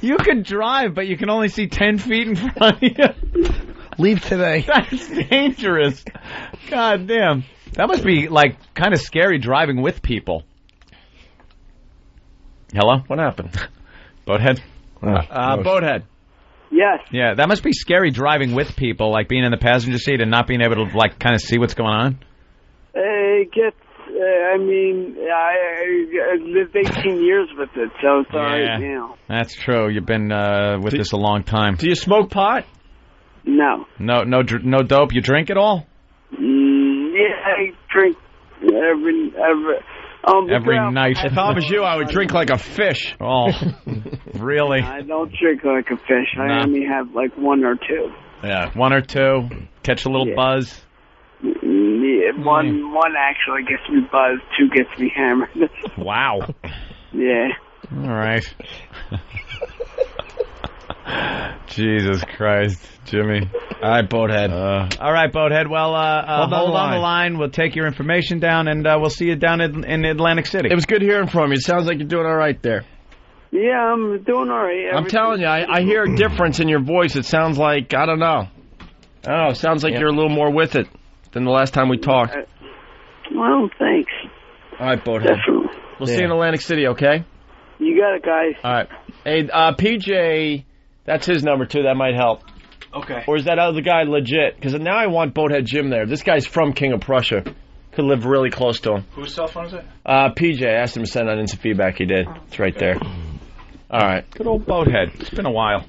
Speaker 2: You can drive, but you can only see 10 feet in front of you.
Speaker 4: Leave today.
Speaker 2: That's dangerous. God damn. That must be, kind of scary driving with people. Hello?
Speaker 3: What happened?
Speaker 2: Boathead?
Speaker 3: Boathead.
Speaker 17: Yes.
Speaker 2: Yeah, that must be scary driving with people, being in the passenger seat and not being able to, kind of see what's going on.
Speaker 17: It gets I mean, I lived 18 years with it, so it's all right now.
Speaker 2: That's true. You've been with this a long time.
Speaker 3: Do you smoke pot?
Speaker 17: No.
Speaker 2: No dope. You drink at all?
Speaker 17: Yeah, I drink every
Speaker 2: night.
Speaker 3: If I was you, I would drink like a fish.
Speaker 2: Oh, really?
Speaker 17: I don't drink like a fish. I only have like one or two.
Speaker 2: Yeah, one or two. Catch a little buzz.
Speaker 17: Yeah, one actually gets me buzzed. Two gets me hammered.
Speaker 2: Wow.
Speaker 17: Yeah.
Speaker 2: All right. Jesus Christ, Jimmy.
Speaker 3: All right, Boathead.
Speaker 2: All right, Boathead. Well, hold on the line. We'll take your information down, and we'll see you down in Atlantic City.
Speaker 3: It was good hearing from you. It sounds like you're doing all right there.
Speaker 17: Yeah, I'm doing all right.
Speaker 3: I'm telling you, I hear a difference in your voice. It sounds like, I don't know. It sounds like you're a little more with it than the last time we talked.
Speaker 17: Well, thanks.
Speaker 3: All right, Boathead.
Speaker 17: Definitely.
Speaker 3: We'll see you in Atlantic City, okay?
Speaker 17: You got it, guys.
Speaker 3: All right. Hey, PJ, that's his number, too. That might help.
Speaker 1: Okay.
Speaker 3: Or is that other guy legit? Because now I want Boathead Jim there. This guy's from King of Prussia. Could live really close to him.
Speaker 1: Whose cell phone is it?
Speaker 3: PJ, I asked him to send out instant feedback. He did. It's right there. All right.
Speaker 2: Good old Boathead. It's been a while.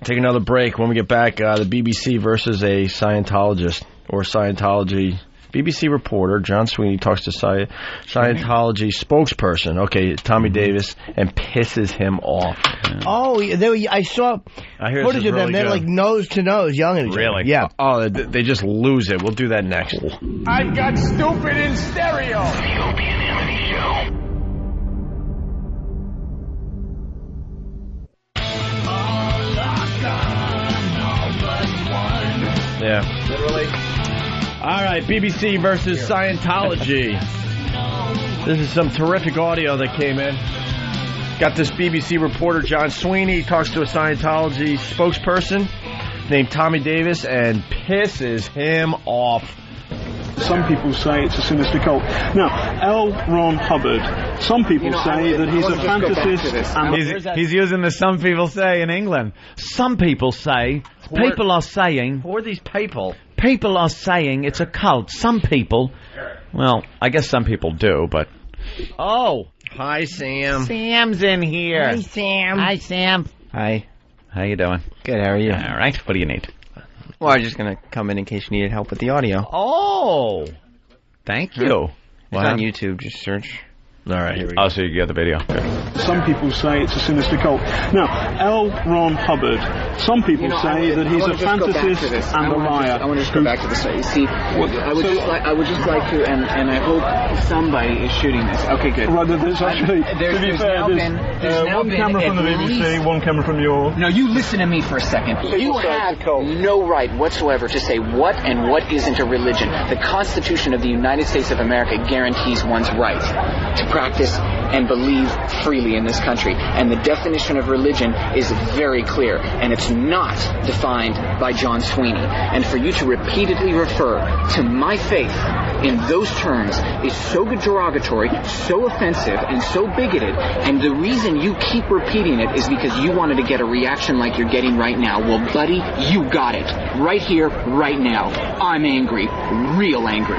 Speaker 3: Take another break. When we get back, the BBC versus a Scientologist or Scientology. BBC reporter John Sweeney talks to Scientology spokesperson, Tommy Davis, and pisses him off.
Speaker 4: Oh, I saw footage of them. They're like nose to nose, yelling at each other.
Speaker 3: Really?
Speaker 4: Yeah.
Speaker 3: Oh, they just lose it. We'll do that next.
Speaker 14: I've got stupid in stereo.
Speaker 9: The Opie and Anthony Show.
Speaker 3: Yeah. Literally. All right, BBC versus Scientology. This is some terrific audio that came in. Got this BBC reporter, John Sweeney. He talks to a Scientology spokesperson named Tommy Davis and pisses him off.
Speaker 7: Some people say it's a sinister cult. Now, L. Ron Hubbard, some people say that he's a fantasist. And
Speaker 2: he's using the some people say in England. Some people say, people are saying...
Speaker 3: Who are these people?
Speaker 2: People are saying it's a cult. Some people... Well, I guess some people do, but... Oh!
Speaker 3: Hi, Sam.
Speaker 15: Sam's in here.
Speaker 2: Hi, Sam.
Speaker 15: Hi, Sam.
Speaker 8: Hi.
Speaker 2: How you doing?
Speaker 8: Good, how are you?
Speaker 2: All right, what do you need?
Speaker 8: Well, I was just going to come in case you needed help with the audio.
Speaker 2: Oh! Thank you.
Speaker 8: It's on YouTube, just search.
Speaker 3: All right, here we go.
Speaker 2: Oh, so you get the video. Good.
Speaker 7: some people say it's a sinister cult. Now, L. Ron Hubbard, some people say that he's a fantasist and a liar.
Speaker 11: I want to just go back to this. You see, I would just like to, and I hope somebody is shooting this. Okay, good.
Speaker 7: Right, there's actually, to be fair, there's one camera from the BBC, one camera from your...
Speaker 11: No, you listen to me for a second. You have no right whatsoever to say what and what isn't a religion. The Constitution of the United States of America guarantees one's right to practice and believe freely in this country. And the definition of religion is very clear, and it's not defined by John Sweeney. And for you to repeatedly refer to my faith in those terms is so derogatory, so offensive, and so bigoted, and the reason you keep repeating it is because you wanted to get a reaction like you're getting right now. Well, buddy, you got it. Right here, right now. I'm angry. Real angry.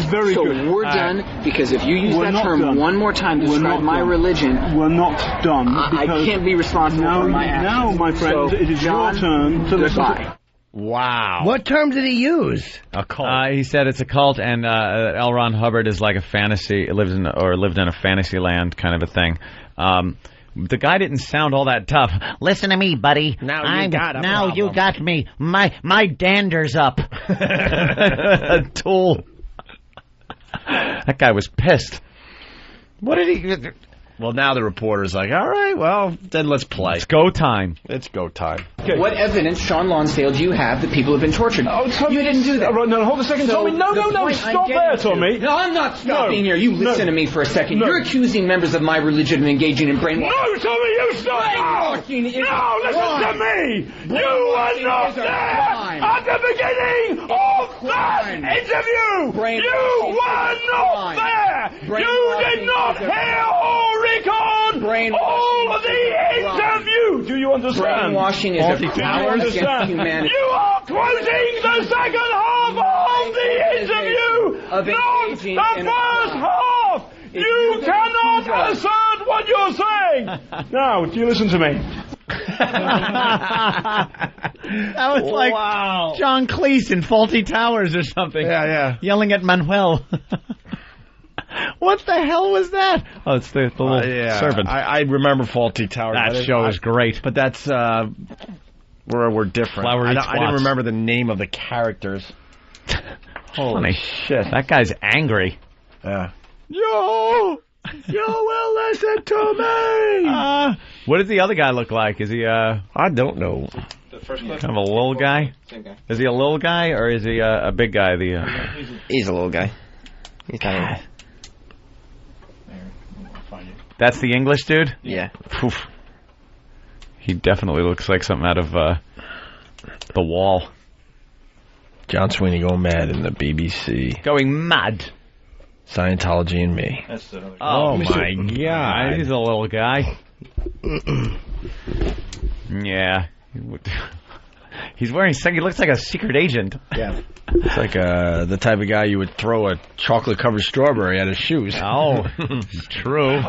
Speaker 7: Very
Speaker 11: so
Speaker 7: good.
Speaker 11: We're done, because if you use that term one more time to describe my religion...
Speaker 7: We're not done.
Speaker 11: I can't be responsible for my actions.
Speaker 7: Now, my friend,
Speaker 11: so,
Speaker 7: it is
Speaker 11: John,
Speaker 7: your turn to listen
Speaker 11: goodbye.
Speaker 2: Wow.
Speaker 4: What term did he use?
Speaker 2: A cult. He said it's a cult, and L. Ron Hubbard is like a fantasy, lived in a fantasy land kind of a thing. The guy didn't sound all that tough.
Speaker 15: Listen to me, buddy.
Speaker 2: Now
Speaker 15: you got me. My dander's up.
Speaker 2: A tool. That guy was pissed. What did he...
Speaker 3: Well, now the reporter's like, all right, well, then let's play.
Speaker 2: It's go time.
Speaker 3: It's go time.
Speaker 11: Okay. What evidence, Sean Lonsdale, do you have that people have been tortured?
Speaker 7: Oh, Tommy,
Speaker 11: you didn't do that.
Speaker 7: No, hold a second, Tommy. No, stop there, Tommy.
Speaker 11: No, I'm not stopping here. You listen to me for a second. You're accusing members of my religion of engaging in brainwashing.
Speaker 14: No, Tommy, you stop now! No, listen to me! You were not there at the beginning of that interview! You were not there! You did not hear or record all of the interview!
Speaker 7: Do you understand?
Speaker 11: Brainwashing is a power against humanity.
Speaker 14: You are quoting the second half of the interview! Not the first half! You cannot assert what you're saying! Now, do you listen to me?
Speaker 2: That was like John Cleese in Faulty Towers or something.
Speaker 3: Yeah.
Speaker 2: Yelling at Manuel. What the hell was that? Oh, it's the little servant.
Speaker 3: I remember Faulty Towers.
Speaker 2: That show is great.
Speaker 3: But that's we're different. I didn't remember the name of the characters.
Speaker 2: Holy shit. That guy's angry.
Speaker 3: Yeah.
Speaker 14: You will listen to me!
Speaker 2: What does the other guy look like? Is he,
Speaker 3: I don't know.
Speaker 2: The first kind of a little guy?
Speaker 8: Same guy.
Speaker 2: Is he a little guy, or is he a big guy?
Speaker 8: He's a little guy. He's kind of...
Speaker 2: That's the English dude?
Speaker 8: Yeah.
Speaker 2: Oof. He definitely looks like something out of The Wall.
Speaker 3: John Sweeney going mad in the BBC.
Speaker 2: Going mad.
Speaker 3: Scientology and me. Oh my God.
Speaker 2: He's a little guy. Yeah. He's wearing he looks like a secret agent.
Speaker 3: Yeah. It's like the type of guy you would throw a chocolate-covered strawberry at his shoes.
Speaker 2: Oh, true.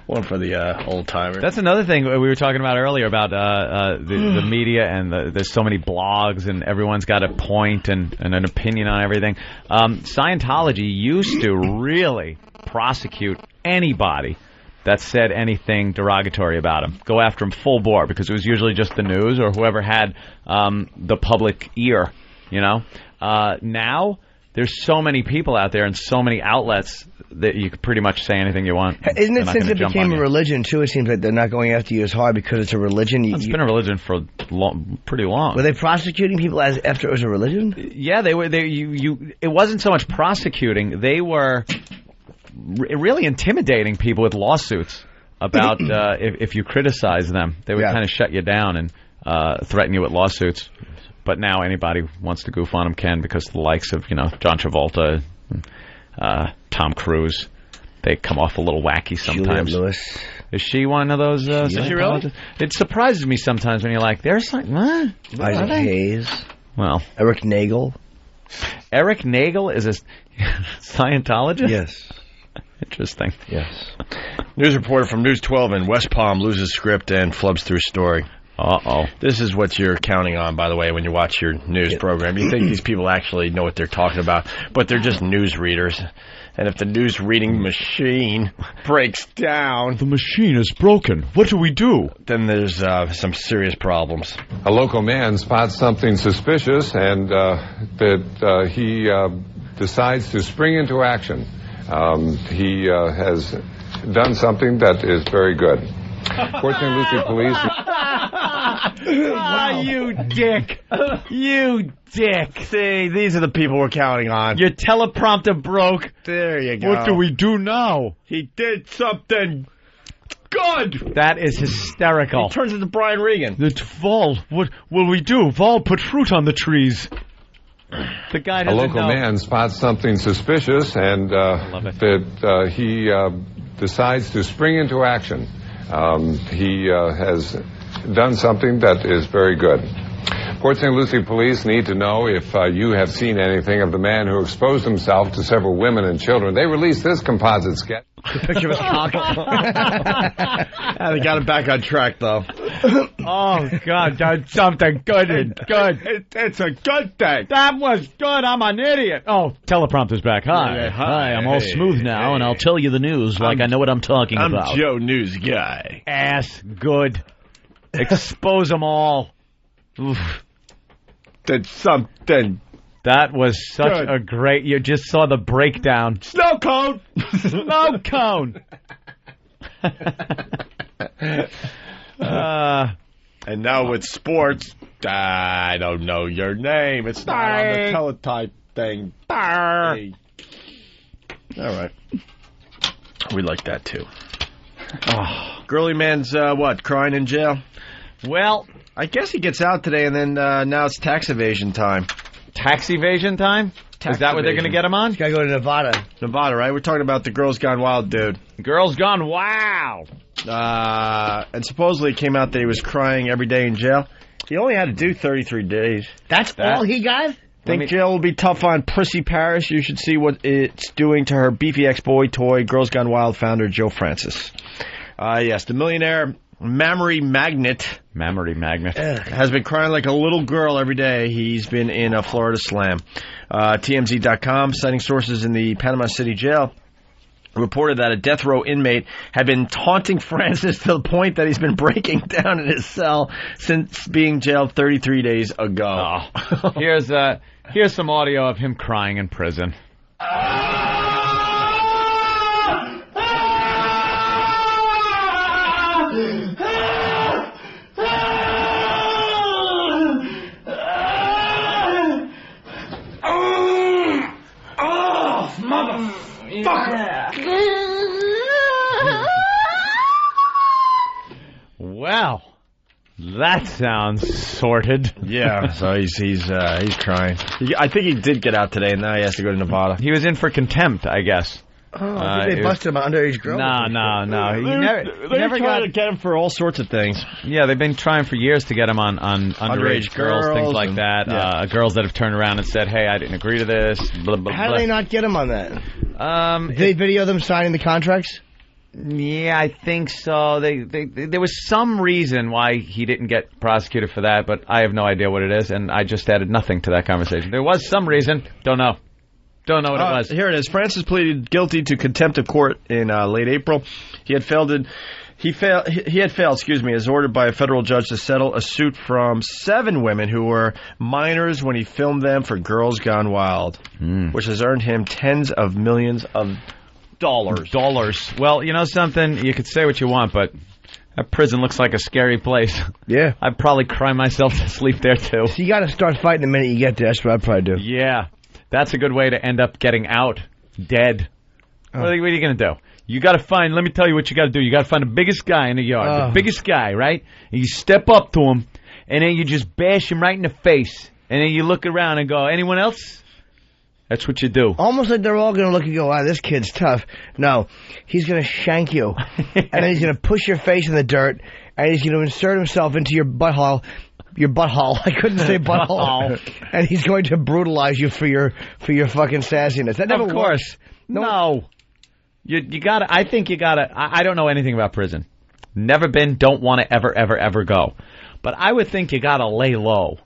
Speaker 3: One for the old-timer.
Speaker 2: That's another thing we were talking about earlier about the media and there's so many blogs and everyone's got a point and an opinion on everything. Scientology used to really prosecute anybody that said anything derogatory about him. Go after him full bore because it was usually just the news or whoever had the public ear, you know. Now, there's so many people out there and so many outlets that you could pretty much say anything you want.
Speaker 4: Isn't it since it became a religion, too, it seems like they're not going after you as hard because it's a religion?
Speaker 2: It's been a religion for pretty long.
Speaker 4: Were they prosecuting people after it was a religion?
Speaker 2: Yeah, they were. It wasn't so much prosecuting. They were really intimidating people with lawsuits about if you criticize them. They would kind of shut you down and threaten you with lawsuits. But now anybody who wants to goof on them can because the likes of, John Travolta, Tom Cruise, they come off a little wacky sometimes.
Speaker 4: Juliette Lewis.
Speaker 2: Is she one of those?
Speaker 3: Is she really?
Speaker 2: It surprises me sometimes when you're like, there's like, what?
Speaker 4: Isaac Hayes.
Speaker 2: Well,
Speaker 4: Eric Nagel.
Speaker 2: Eric Nagel is a Scientologist?
Speaker 4: Yes.
Speaker 2: Interesting.
Speaker 4: Yes.
Speaker 3: News reporter from News 12 in West Palm loses script and flubs through story.
Speaker 2: Uh-oh.
Speaker 3: This is what you're counting on, by the way, when you watch your news program. You think these people actually know what they're talking about, but they're just news readers. And if the news reading machine breaks down...
Speaker 14: The machine is broken. What do we do?
Speaker 3: Then there's some serious problems.
Speaker 12: A local man spots something suspicious and he decides to spring into action. He has done something that is very good. Port St. Lucie Police...
Speaker 2: Wow. You dick. You dick.
Speaker 3: See, these are the people we're counting on.
Speaker 2: Your teleprompter broke.
Speaker 3: There you go.
Speaker 14: What do we do now?
Speaker 3: He did something good.
Speaker 2: That is hysterical.
Speaker 3: He turns into Brian Regan.
Speaker 14: Vol, what will we do? Vol, put fruit on the trees.
Speaker 2: The guy
Speaker 12: A
Speaker 2: doesn't
Speaker 12: local
Speaker 2: know.
Speaker 12: man spots something suspicious and he decides to spring into action. He has done something that is very good. Port St. Lucie Police need to know if you have seen anything of the man who exposed himself to several women and children. They released this composite sketch.
Speaker 4: The picture was cock.
Speaker 3: They got it back on track, though.
Speaker 2: Oh, God, that's something good and good.
Speaker 3: It's a good thing.
Speaker 2: That was good. I'm an idiot. Oh, teleprompter's back. Hi.
Speaker 14: Hi, I'm all smooth now, and I'll tell you the news like I know what I'm talking about.
Speaker 3: I'm Joe News Guy.
Speaker 2: Ass good. Expose them all. Oof.
Speaker 3: Did something.
Speaker 2: That was such
Speaker 3: Good.
Speaker 2: a great... You just saw the breakdown.
Speaker 3: Snow cone.
Speaker 2: Snow cone.
Speaker 3: And now with sports, I don't know your name. It's not on the teletype thing. Hey. All right. We like that, too. Oh. Girly man's, crying in jail?
Speaker 2: Well,
Speaker 3: I guess he gets out today, and then now it's tax evasion time.
Speaker 2: Tax evasion time? Is that what they're going to get him on?
Speaker 4: He's got to go to Nevada.
Speaker 3: Nevada, right? We're talking about the Girls Gone Wild dude.
Speaker 2: Girls Gone Wow.
Speaker 3: And supposedly it came out that he was crying every day in jail. He only had to do 33 days.
Speaker 4: That's all he got?
Speaker 3: Think jail will be tough on Prissy Paris? You should see what it's doing to her beefy ex-boy toy, Girls Gone Wild founder Joe Francis. Yes, the millionaire mammary magnet has been crying like a little girl every day. He's been in a Florida slam. TMZ.com, citing sources in the Panama City jail, reported that a death row inmate had been taunting Francis to the point that he's been breaking down in his cell since being jailed 33 days ago.
Speaker 2: Oh. Here's some audio of him crying in prison. Well, that sounds sorted.
Speaker 3: Yeah, so he's crying. I think he did get out today, and now he has to go to Nevada.
Speaker 2: He was in for contempt, I guess.
Speaker 4: Oh, they busted him on underage girl?
Speaker 2: No.
Speaker 3: They never got to get him for all sorts of things.
Speaker 2: Yeah, they've been trying for years to get him on underage girls, things like that. Yeah. Girls that have turned around and said, "Hey, I didn't agree to this." Blah, blah,
Speaker 4: How
Speaker 2: blah.
Speaker 4: do they not get him on that? Did they video them signing the contracts?
Speaker 2: Yeah, I think so. There was some reason why he didn't get prosecuted for that, but I have no idea what it is, and I just added nothing to that conversation. There was some reason. Don't know what it was.
Speaker 3: Here it is. Francis pleaded guilty to contempt of court in late April. He had failed, as ordered by a federal judge to settle a suit from 7 women who were minors when he filmed them for Girls Gone Wild, which has earned him tens of millions of dollars.
Speaker 2: Well, you know something? You could say what you want, but that prison looks like a scary place.
Speaker 4: Yeah.
Speaker 2: I'd probably cry myself to sleep there, too.
Speaker 4: So you got to start fighting the minute you get there. That's what I'd probably do.
Speaker 2: Yeah. That's a good way to end up getting out dead. Oh. What are you going to do? You got to find, let me tell you what you got to do. You got to find the biggest guy in the yard, the biggest guy, right? And you step up to him, and then you just bash him right in the face. And then you look around and go, anyone else? That's what you do.
Speaker 4: Almost like they're all going to look and go, wow, this kid's tough. No, he's going to shank you. And then he's going to push your face in the dirt, and he's going to insert himself into your butthole. Your butthole. I couldn't say butthole. And he's going to brutalize you for your fucking sassiness. That never works.
Speaker 2: No. You gotta, I think you gotta, I don't know anything about prison. Never been, don't want to ever go. But I would think you gotta lay low.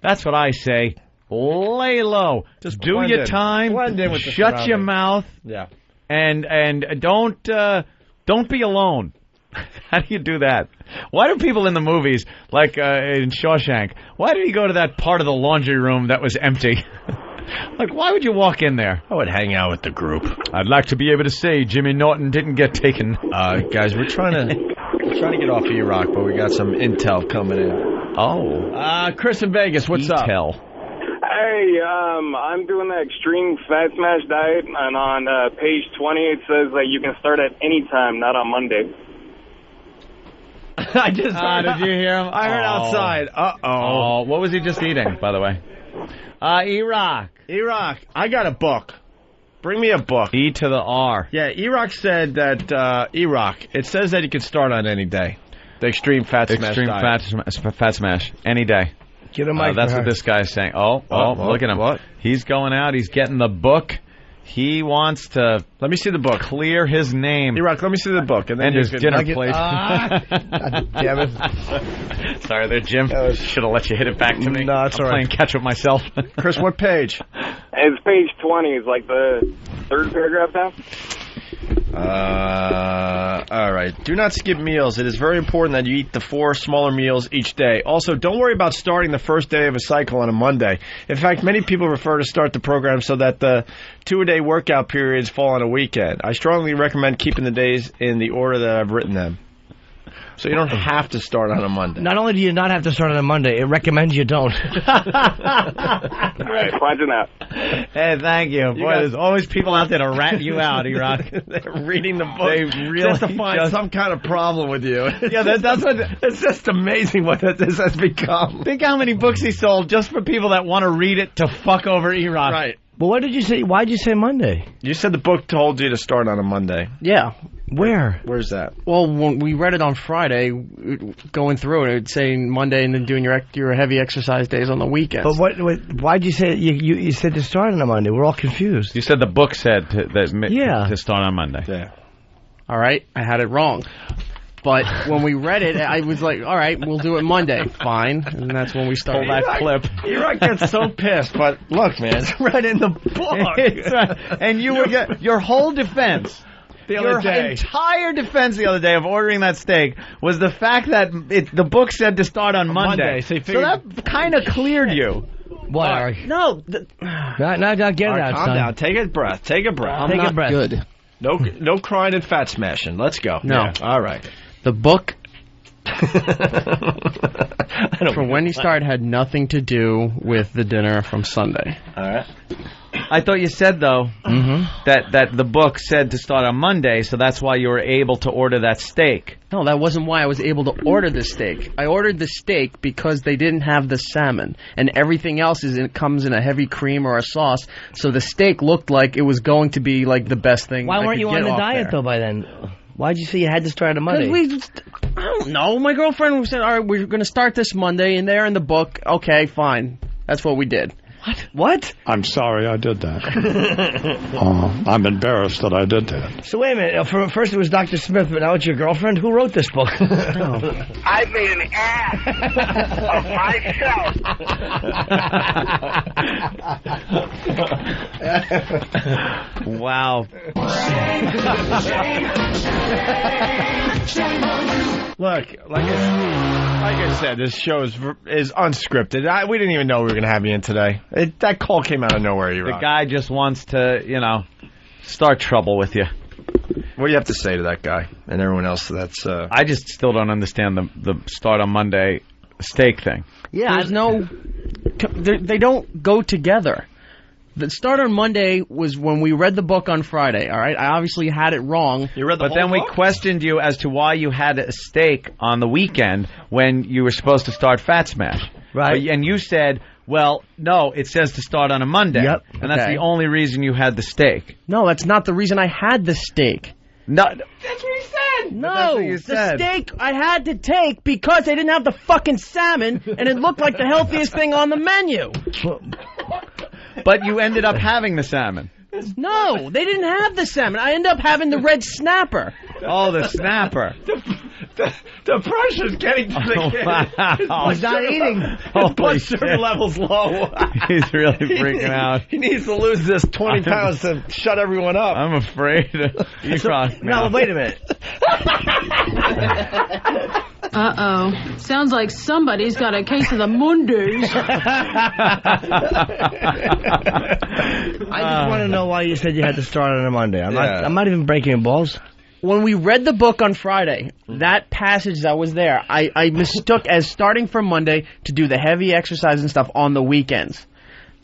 Speaker 2: That's what I say. Lay low. Just do your time.
Speaker 3: Blend in with
Speaker 2: shut your mouth.
Speaker 3: Yeah.
Speaker 2: And don't be alone. How do you do that? Why do people in the movies, like in Shawshank, why did he go to that part of the laundry room that was empty? Like, why would you walk in there?
Speaker 3: I would hang out with the group.
Speaker 2: I'd like to be able to say Jimmy Norton didn't get taken.
Speaker 3: Guys, we're trying to get off E-Rock, but we got some intel coming in.
Speaker 2: Oh.
Speaker 3: Chris in Vegas, what's up?
Speaker 5: Hey, I'm doing the extreme fat smash diet, and on page 20 it says that you can start at any time, not on Monday.
Speaker 3: I just heard.
Speaker 2: Did you hear him?
Speaker 3: I heard outside.
Speaker 2: Oh, what was he just eating, by the way? E-Rock,
Speaker 3: I got a book. Bring me a book.
Speaker 2: E to the R.
Speaker 3: Yeah, E-Rock said that, E-Rock, it says that you can start on any day. The extreme fat smash diet.
Speaker 2: Fat smash, any day.
Speaker 4: Get a mic
Speaker 2: that's what this guy's saying. Oh, look at him.
Speaker 3: What?
Speaker 2: He's going out. He's getting the book. He wants to.
Speaker 3: Let me see the book.
Speaker 2: Clear his name.
Speaker 3: E-Rock, let me see the book.
Speaker 2: And his dinner plate.
Speaker 4: Damn it.
Speaker 2: Sorry there, Jim. Should have let you hit it back to me.
Speaker 3: No, it's all right.
Speaker 2: Playing catch with myself.
Speaker 3: Chris, what page?
Speaker 5: It's page 20. It's like the third paragraph down.
Speaker 3: All right. Do not skip meals. It is very important that you eat the 4 smaller meals each day. Also, don't worry about starting the first day of a cycle on a Monday. In fact, many people prefer to start the program so that the 2-a-day workout periods fall on a weekend. I strongly recommend keeping the days in the order that I've written them. So you don't have to start on a Monday.
Speaker 4: Not only do you not have to start on a Monday, it recommends you don't.
Speaker 5: All right, punching out.
Speaker 2: Hey, thank you. Boy, there's always people out there to rat you out, E-Rock.
Speaker 3: They're reading the book
Speaker 2: They really
Speaker 3: just to find some kind of problem with you.
Speaker 2: Yeah, that's what.
Speaker 3: It's just amazing what this has become.
Speaker 2: Think how many books he sold just for people that want to read it to fuck over E-Rock.
Speaker 3: Right.
Speaker 4: But what did you say? Why'd you say Monday?
Speaker 3: You said the book told you to start on a Monday.
Speaker 4: Yeah. Where?
Speaker 3: Where's that?
Speaker 13: Well, when we read it on Friday, going through it, it would say Monday and then doing your heavy exercise days on the weekends.
Speaker 4: But why'd you say you said to start on a Monday? We're all confused.
Speaker 2: You said the book said to start on Monday.
Speaker 3: Yeah.
Speaker 13: All right, I had it wrong. But when we read it, I was like, all right, we'll do it Monday. Fine. And that's when we started that clip.
Speaker 3: E-Rock gets so pissed, but look, man, it's right in the book.
Speaker 2: And you were your whole defense. Your entire defense the other day of ordering that steak was the fact that the book said to start on Monday. So that kind of cleared you.
Speaker 4: What?
Speaker 13: No.
Speaker 4: Not get it out,
Speaker 3: calm
Speaker 4: son.
Speaker 3: down. Take a breath. Take a breath.
Speaker 13: I'm not good.
Speaker 3: No crying and fat smashing. Let's go.
Speaker 13: No.
Speaker 3: Yeah. All right.
Speaker 13: The book for When You Start had nothing to do with the dinner from Sunday.
Speaker 3: All right.
Speaker 2: I thought you said, though, that the book said to start on Monday, so that's why you were able to order that steak.
Speaker 13: No, that wasn't why I was able to order the steak. I ordered the steak because they didn't have the salmon, and everything else comes in a heavy cream or a sauce, so the steak looked like it was going to be like the best thing.
Speaker 4: Why weren't you on the diet, though, by then? Why'd you say you had to start on Monday?
Speaker 13: I don't know. My girlfriend said, all right, we're going to start this Monday, and there in the book, okay, fine. That's what we did.
Speaker 4: What?
Speaker 7: I'm sorry I did that. I'm embarrassed that I did that.
Speaker 4: So wait a minute. First it was Dr. Smith, but now it's your girlfriend? Who wrote this book?
Speaker 14: I made an ass of myself.
Speaker 2: Wow.
Speaker 3: Look, like I said, this show is unscripted. We didn't even know we were going to have you in today. That call came out of nowhere.
Speaker 2: The guy just wants to, start trouble with you.
Speaker 3: What do you have to say to that guy and everyone else that's...
Speaker 2: I just still don't understand the start on Monday steak thing.
Speaker 13: Yeah, there's no... They don't go together. The start on Monday was when we read the book on Friday, all right? I obviously had it wrong.
Speaker 3: You read the
Speaker 2: But then we questioned you as to why you had a steak on the weekend when you were supposed to start Fat Smash.
Speaker 4: Right.
Speaker 2: And you said, well, no, it says to start on a Monday.
Speaker 4: Yep.
Speaker 2: And that's the only reason you had the steak.
Speaker 13: No, that's not the reason I had the steak.
Speaker 2: No.
Speaker 13: That's what he said. No,
Speaker 2: that's what you
Speaker 13: the
Speaker 2: said.
Speaker 13: steak I had to take because they didn't have the fucking salmon, and it looked like the healthiest thing on the menu.
Speaker 2: But you ended up having the salmon.
Speaker 13: No, they didn't have the salmon. I ended up having the red snapper.
Speaker 2: Oh, the snapper.
Speaker 3: The pressure's getting to the kid.
Speaker 2: Wow.
Speaker 4: He's not eating.
Speaker 3: His blood sugar level's low.
Speaker 2: He's really freaking out.
Speaker 3: He needs to lose this 20 pounds to shut everyone up.
Speaker 2: I'm afraid.
Speaker 4: No, wait a minute.
Speaker 22: Uh-oh. Sounds like somebody's got a case of the Mondays.
Speaker 4: I just want to know why you said you had to start on a Monday. I'm not even breaking your balls.
Speaker 13: When we read the book on Friday, that passage that was there, I mistook as starting from Monday to do the heavy exercise and stuff on the weekends.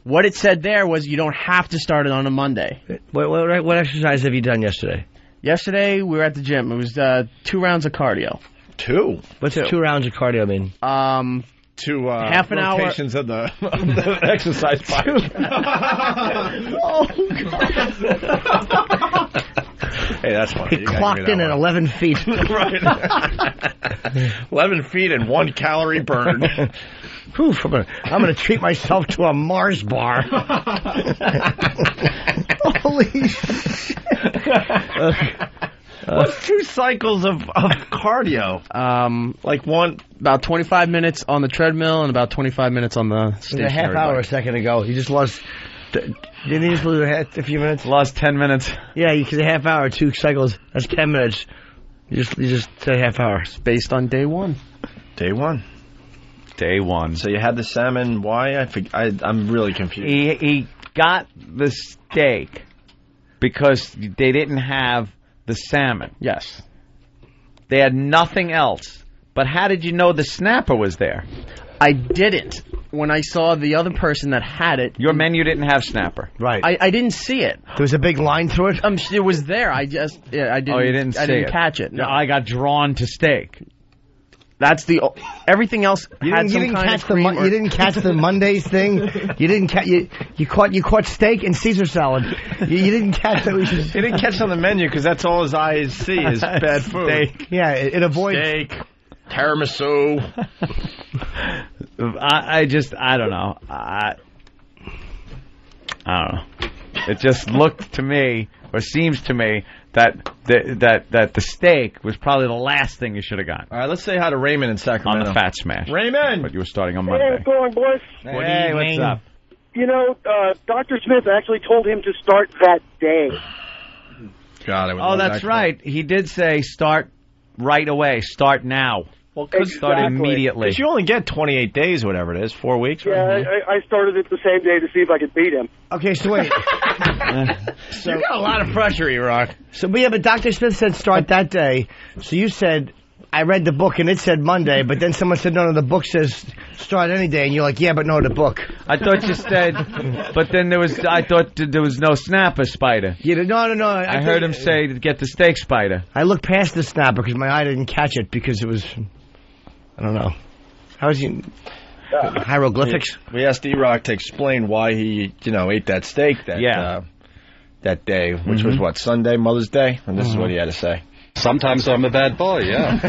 Speaker 13: What it said there was you don't have to start it on a Monday.
Speaker 4: What exercise have you done yesterday?
Speaker 13: Yesterday, we were at the gym. It was 2 rounds of cardio.
Speaker 3: 2?
Speaker 4: What's 2 rounds of cardio mean?
Speaker 13: Half an hour.
Speaker 3: Rotations of the exercise bike. Hey, that's funny.
Speaker 4: He clocked in at 11 feet.
Speaker 3: Right. 11 feet and 1 calorie burned.
Speaker 4: Whew, I'm going to treat myself to a Mars bar. Holy shit.
Speaker 3: What's 2 cycles of cardio? Like
Speaker 13: about 25 minutes on the treadmill and about 25 minutes on the stationary
Speaker 4: a half hour
Speaker 13: bike.
Speaker 4: a second ago. You just lost... Didn't you just lose a few minutes?
Speaker 2: Lost 10 minutes.
Speaker 4: Yeah, because a half hour, 2 cycles, that's 10 minutes. You just said a half hour.
Speaker 13: It's based on day 1.
Speaker 3: Day 1.
Speaker 2: Day 1.
Speaker 3: So you had the salmon. Why? I'm really confused.
Speaker 2: He got the steak because they didn't have the salmon.
Speaker 13: Yes.
Speaker 2: They had nothing else. But how did you know the snapper was there?
Speaker 13: I didn't. When I saw the other person that had it...
Speaker 2: Your menu didn't have snapper.
Speaker 4: Right.
Speaker 13: I didn't see it.
Speaker 4: There was a big line through it?
Speaker 13: It was there. I didn't
Speaker 2: Oh, you didn't see
Speaker 13: I didn't
Speaker 2: it.
Speaker 13: catch it. No.
Speaker 2: I got drawn to steak.
Speaker 13: That's everything else had some kind of cream.
Speaker 4: You didn't catch the Mondays thing. You didn't you caught steak and Caesar salad. You didn't catch that.
Speaker 3: He didn't catch on the menu because that's all his eyes see is bad food.
Speaker 13: Steak.
Speaker 4: Yeah, it avoids
Speaker 3: steak, tiramisu.
Speaker 2: I don't know. I don't know. It just looked to me, or seems to me, that the steak was probably the last thing you should have gotten.
Speaker 3: All right, let's say hi to Raymond in Sacramento.
Speaker 2: On the Fat Smash.
Speaker 3: Raymond!
Speaker 2: But you were starting on
Speaker 6: Hey,
Speaker 2: Monday.
Speaker 6: what's going, boys?
Speaker 2: Hey, what's up?
Speaker 6: You know, Dr. Smith actually told him to start that day.
Speaker 3: God,
Speaker 2: oh, that's right. He did say start right away. Start now.
Speaker 3: Well,
Speaker 2: start immediately.
Speaker 3: Because you only get 28 days, whatever it is, 4 weeks.
Speaker 6: Yeah, I started it the same day to see if I could beat him.
Speaker 4: Okay, so wait.
Speaker 3: So you got a lot of pressure, E-Rock.
Speaker 4: So but Dr. Smith said start that day. So you said, I read the book and it said Monday, but then someone said, no, the book says start any day. And you're like, yeah, but no, the book.
Speaker 2: I thought you said, but then I thought there was no snapper, Spider.
Speaker 4: Yeah, no.
Speaker 2: I heard him say to get the steak, Spider.
Speaker 4: I looked past the snapper because my eye didn't catch it because it was, I don't know. How was he? Hieroglyphics?
Speaker 3: We asked E-Rock to explain why he, ate that steak that day, which was what, Sunday, Mother's Day? And this is what he had to say.
Speaker 10: Sometimes I'm a bad boy, yeah.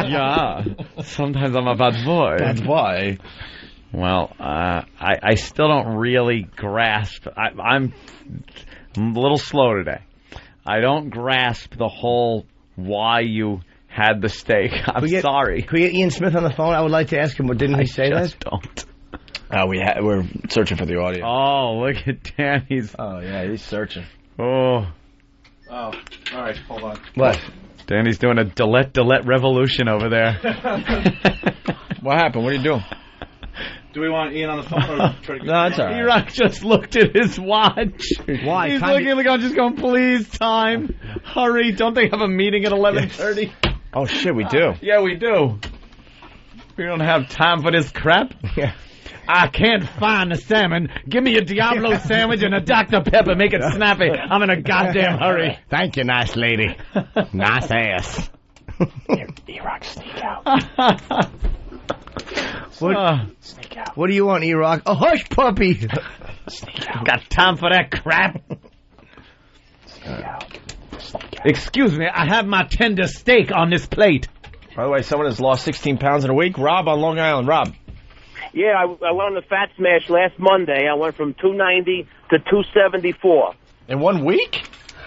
Speaker 2: Yeah. Sometimes I'm a bad boy.
Speaker 3: That's why.
Speaker 2: Well, I still don't really grasp. I'm a little slow today. I don't grasp the whole why you had the steak. I'm sorry.
Speaker 4: Could we get Ian Smith on the phone? I would like to ask him, but didn't he say that?
Speaker 2: Don't.
Speaker 3: We're searching for the audio.
Speaker 2: Oh, look at Danny's.
Speaker 3: Oh, yeah, he's searching.
Speaker 2: Oh,
Speaker 10: all right, hold on.
Speaker 4: What?
Speaker 2: Danny's doing a delete revolution over there.
Speaker 3: What happened? What are you doing?
Speaker 10: Do we want Ian on the phone? Or try to
Speaker 3: No, it's all right.
Speaker 2: E-Rock just looked at his watch.
Speaker 4: Why?
Speaker 2: He's looking at the gun, just going, please, time. Hurry. Don't they have a meeting at 11:30?
Speaker 3: Oh, shit, we do.
Speaker 2: Yeah, we do. We don't have time for this crap.
Speaker 4: Yeah.
Speaker 2: I can't find the salmon. Give me a Diablo sandwich and a Dr. Pepper. Make it snappy. I'm in a goddamn hurry.
Speaker 4: Thank you, nice lady. Nice ass.
Speaker 13: E-Rock, sneak out.
Speaker 4: Sneak out. What do you want, E-Rock? A hush puppy.
Speaker 13: Sneak out.
Speaker 2: Got time for that crap?
Speaker 13: Sneak out.
Speaker 2: Excuse me, I have my tender steak on this plate.
Speaker 3: By the way, someone has lost 16 pounds in a week. Rob on Long Island. Rob.
Speaker 5: Yeah, I went on the Fat Smash last Monday. I went from 290 to 274.
Speaker 3: In 1 week?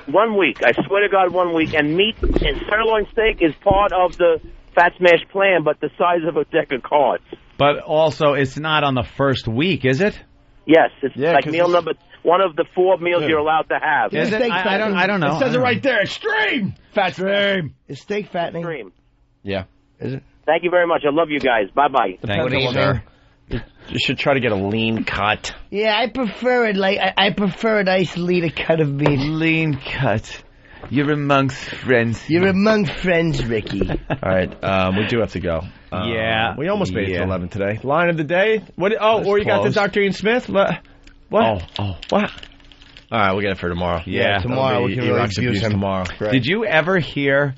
Speaker 5: 1 week. I swear to God, 1 week. And meat and sirloin steak is part of the Fat Smash plan, but the size of a deck of cards.
Speaker 2: But also, it's not on the first week, is it?
Speaker 5: Yes, it's like meal number one of the 4 meals you're allowed to have.
Speaker 2: Is it? I don't know.
Speaker 3: It says it right there. Extreme.
Speaker 4: Fat Smash. Is steak fattening?
Speaker 5: Extreme.
Speaker 3: Yeah.
Speaker 4: Is it?
Speaker 5: Thank you very much. I love you guys. Bye-bye.
Speaker 2: Thank you, sir.
Speaker 3: You should try to get a lean cut.
Speaker 4: Yeah, I prefer it I prefer a nice leaner cut of meat.
Speaker 2: Lean cut. You're amongst friends.
Speaker 4: You're among friends, Ricky.
Speaker 3: All right, we do have to go.
Speaker 2: Yeah.
Speaker 3: We almost made it to 11 today. Line of the day. What? Oh, or you got the Dr. Ian Smith? What?
Speaker 2: Oh.
Speaker 3: What? All right, we'll get it for tomorrow.
Speaker 2: Yeah.
Speaker 4: Tomorrow we can really abuse him.
Speaker 3: Tomorrow. Great.
Speaker 2: Did you ever hear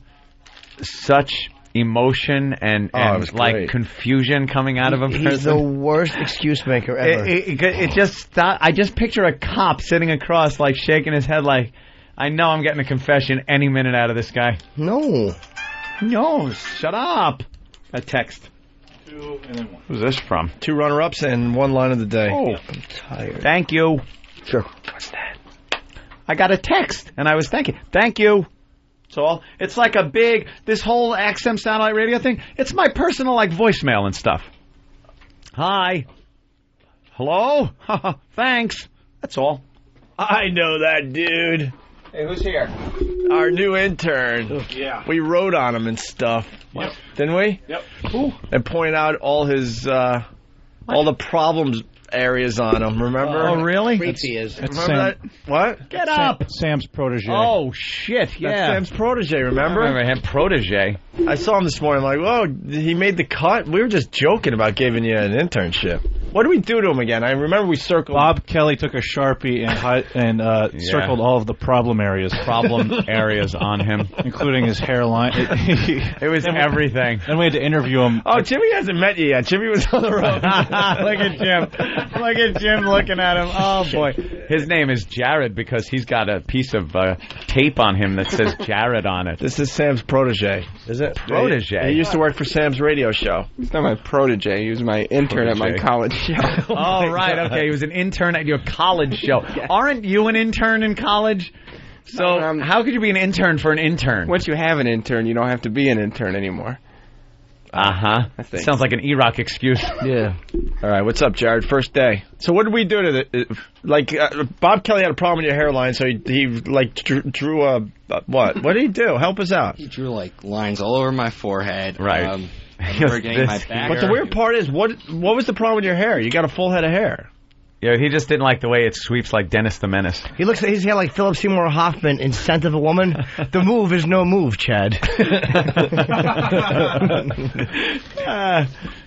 Speaker 2: such emotion and like confusion coming out of a person?
Speaker 4: He's the worst excuse maker ever.
Speaker 2: It just stopped. I just picture a cop sitting across, like shaking his head, like, I know I'm getting a confession any minute out of this guy.
Speaker 4: No,
Speaker 2: shut up. A text.
Speaker 10: 2 and then 1.
Speaker 2: Who's this from?
Speaker 3: 2 runner-ups and 1 line of the day.
Speaker 2: Oh,
Speaker 4: I'm tired.
Speaker 2: Thank you.
Speaker 4: Sure.
Speaker 2: What's that? I got a text, and I was thanking. Thank you. So it's like a big, this whole XM satellite radio thing, it's my personal, like, voicemail and stuff. Hi. Hello? Thanks. That's all.
Speaker 3: I know that dude.
Speaker 10: Hey, who's here?
Speaker 3: Our new intern.
Speaker 10: Yeah.
Speaker 3: We wrote on him and stuff.
Speaker 10: Yep.
Speaker 3: Didn't we?
Speaker 10: Yep.
Speaker 2: Ooh.
Speaker 3: And pointed out all his, all the problems areas on him, remember?
Speaker 2: Oh, really?
Speaker 4: Creepy is.
Speaker 3: Remember
Speaker 1: Sam.
Speaker 3: that? What?
Speaker 2: Get up.
Speaker 1: Sam's protege.
Speaker 2: Oh, shit, yeah.
Speaker 3: That's Sam's protege, remember?
Speaker 2: I remember him, protege.
Speaker 3: I saw him this morning, like, whoa, he made the cut? We were just joking about giving you an internship. What did we do to him again? I remember we circled.
Speaker 1: Bob Kelly took a Sharpie and circled all of the problem areas.
Speaker 2: Problem areas on him,
Speaker 1: including his hairline.
Speaker 2: It was everything.
Speaker 1: Then we had to interview him.
Speaker 3: Oh, Jimmy hasn't met you yet. Jimmy was on the road.
Speaker 2: Look at Jim. Look at Jim looking at him. Oh, boy. His name is Jared because he's got a piece of tape on him that says Jared on it.
Speaker 3: This is Sam's protege. Is it?
Speaker 2: Protege?
Speaker 3: He used to work for Sam's radio show.
Speaker 8: He's not my protege. He was my intern at my college show.
Speaker 2: Oh, right. Okay. He was an intern at your college show. Aren't you an intern in college? So how could you be an intern for an intern?
Speaker 8: Once you have an intern, you don't have to be an intern anymore.
Speaker 2: Sounds like an E-Rock excuse.
Speaker 3: Yeah. All right, what's up, Jared? First day. So what did we do to the... Bob Kelly had a problem with your hairline, so he drew a... what? What did he do? Help us out.
Speaker 8: He drew, lines all over my forehead.
Speaker 2: Right.
Speaker 8: I remember getting my back.
Speaker 3: But the weird part is, what was the problem with your hair? You got a full head of hair.
Speaker 2: Yeah, he just didn't like the way it sweeps like Dennis the Menace.
Speaker 4: He looks at his hair like Philip Seymour Hoffman in Scent of a Woman. The move is no move, Chad.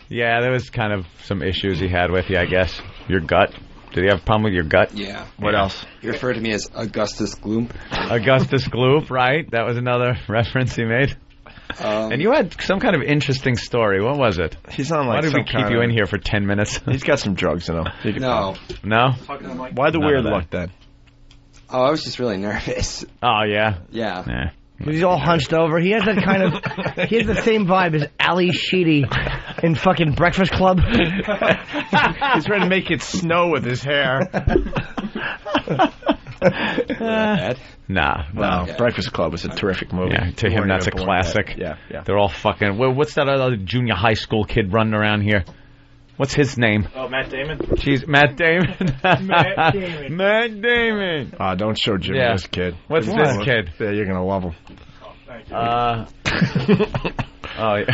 Speaker 2: Yeah, there was kind of some issues he had with you, I guess. Your gut. Did he have a problem with your gut?
Speaker 8: Yeah.
Speaker 2: What else?
Speaker 8: He referred to me as Augustus Gloop.
Speaker 2: Augustus Gloop, right? That was another reference he made. And you had some kind of interesting story. What was it?
Speaker 3: He's on
Speaker 2: Why did we keep you in here for 10 minutes?
Speaker 3: He's got some drugs in him.
Speaker 8: No.
Speaker 2: No?
Speaker 3: Why the weird look then?
Speaker 8: Oh, I was just really nervous.
Speaker 2: Oh, yeah?
Speaker 8: Yeah.
Speaker 4: He's all hunched over. He has that kind of... He has the same vibe as Ali Sheedy in fucking Breakfast Club.
Speaker 3: He's ready to make it snow with his hair.
Speaker 2: Nah.
Speaker 3: Breakfast Club was a terrific movie.
Speaker 2: Yeah, to him that's a classic.
Speaker 3: Yeah.
Speaker 2: They're all fucking... What's that other junior high school kid running around here? What's his name?
Speaker 10: Oh, Matt Damon?
Speaker 2: Jeez, Matt Damon?
Speaker 10: Matt Damon.
Speaker 2: Matt Damon.
Speaker 3: Don't show Jimmy this kid.
Speaker 2: What's this kid?
Speaker 3: Yeah, you're going to love him.
Speaker 10: Thank you.
Speaker 2: Oh, yeah.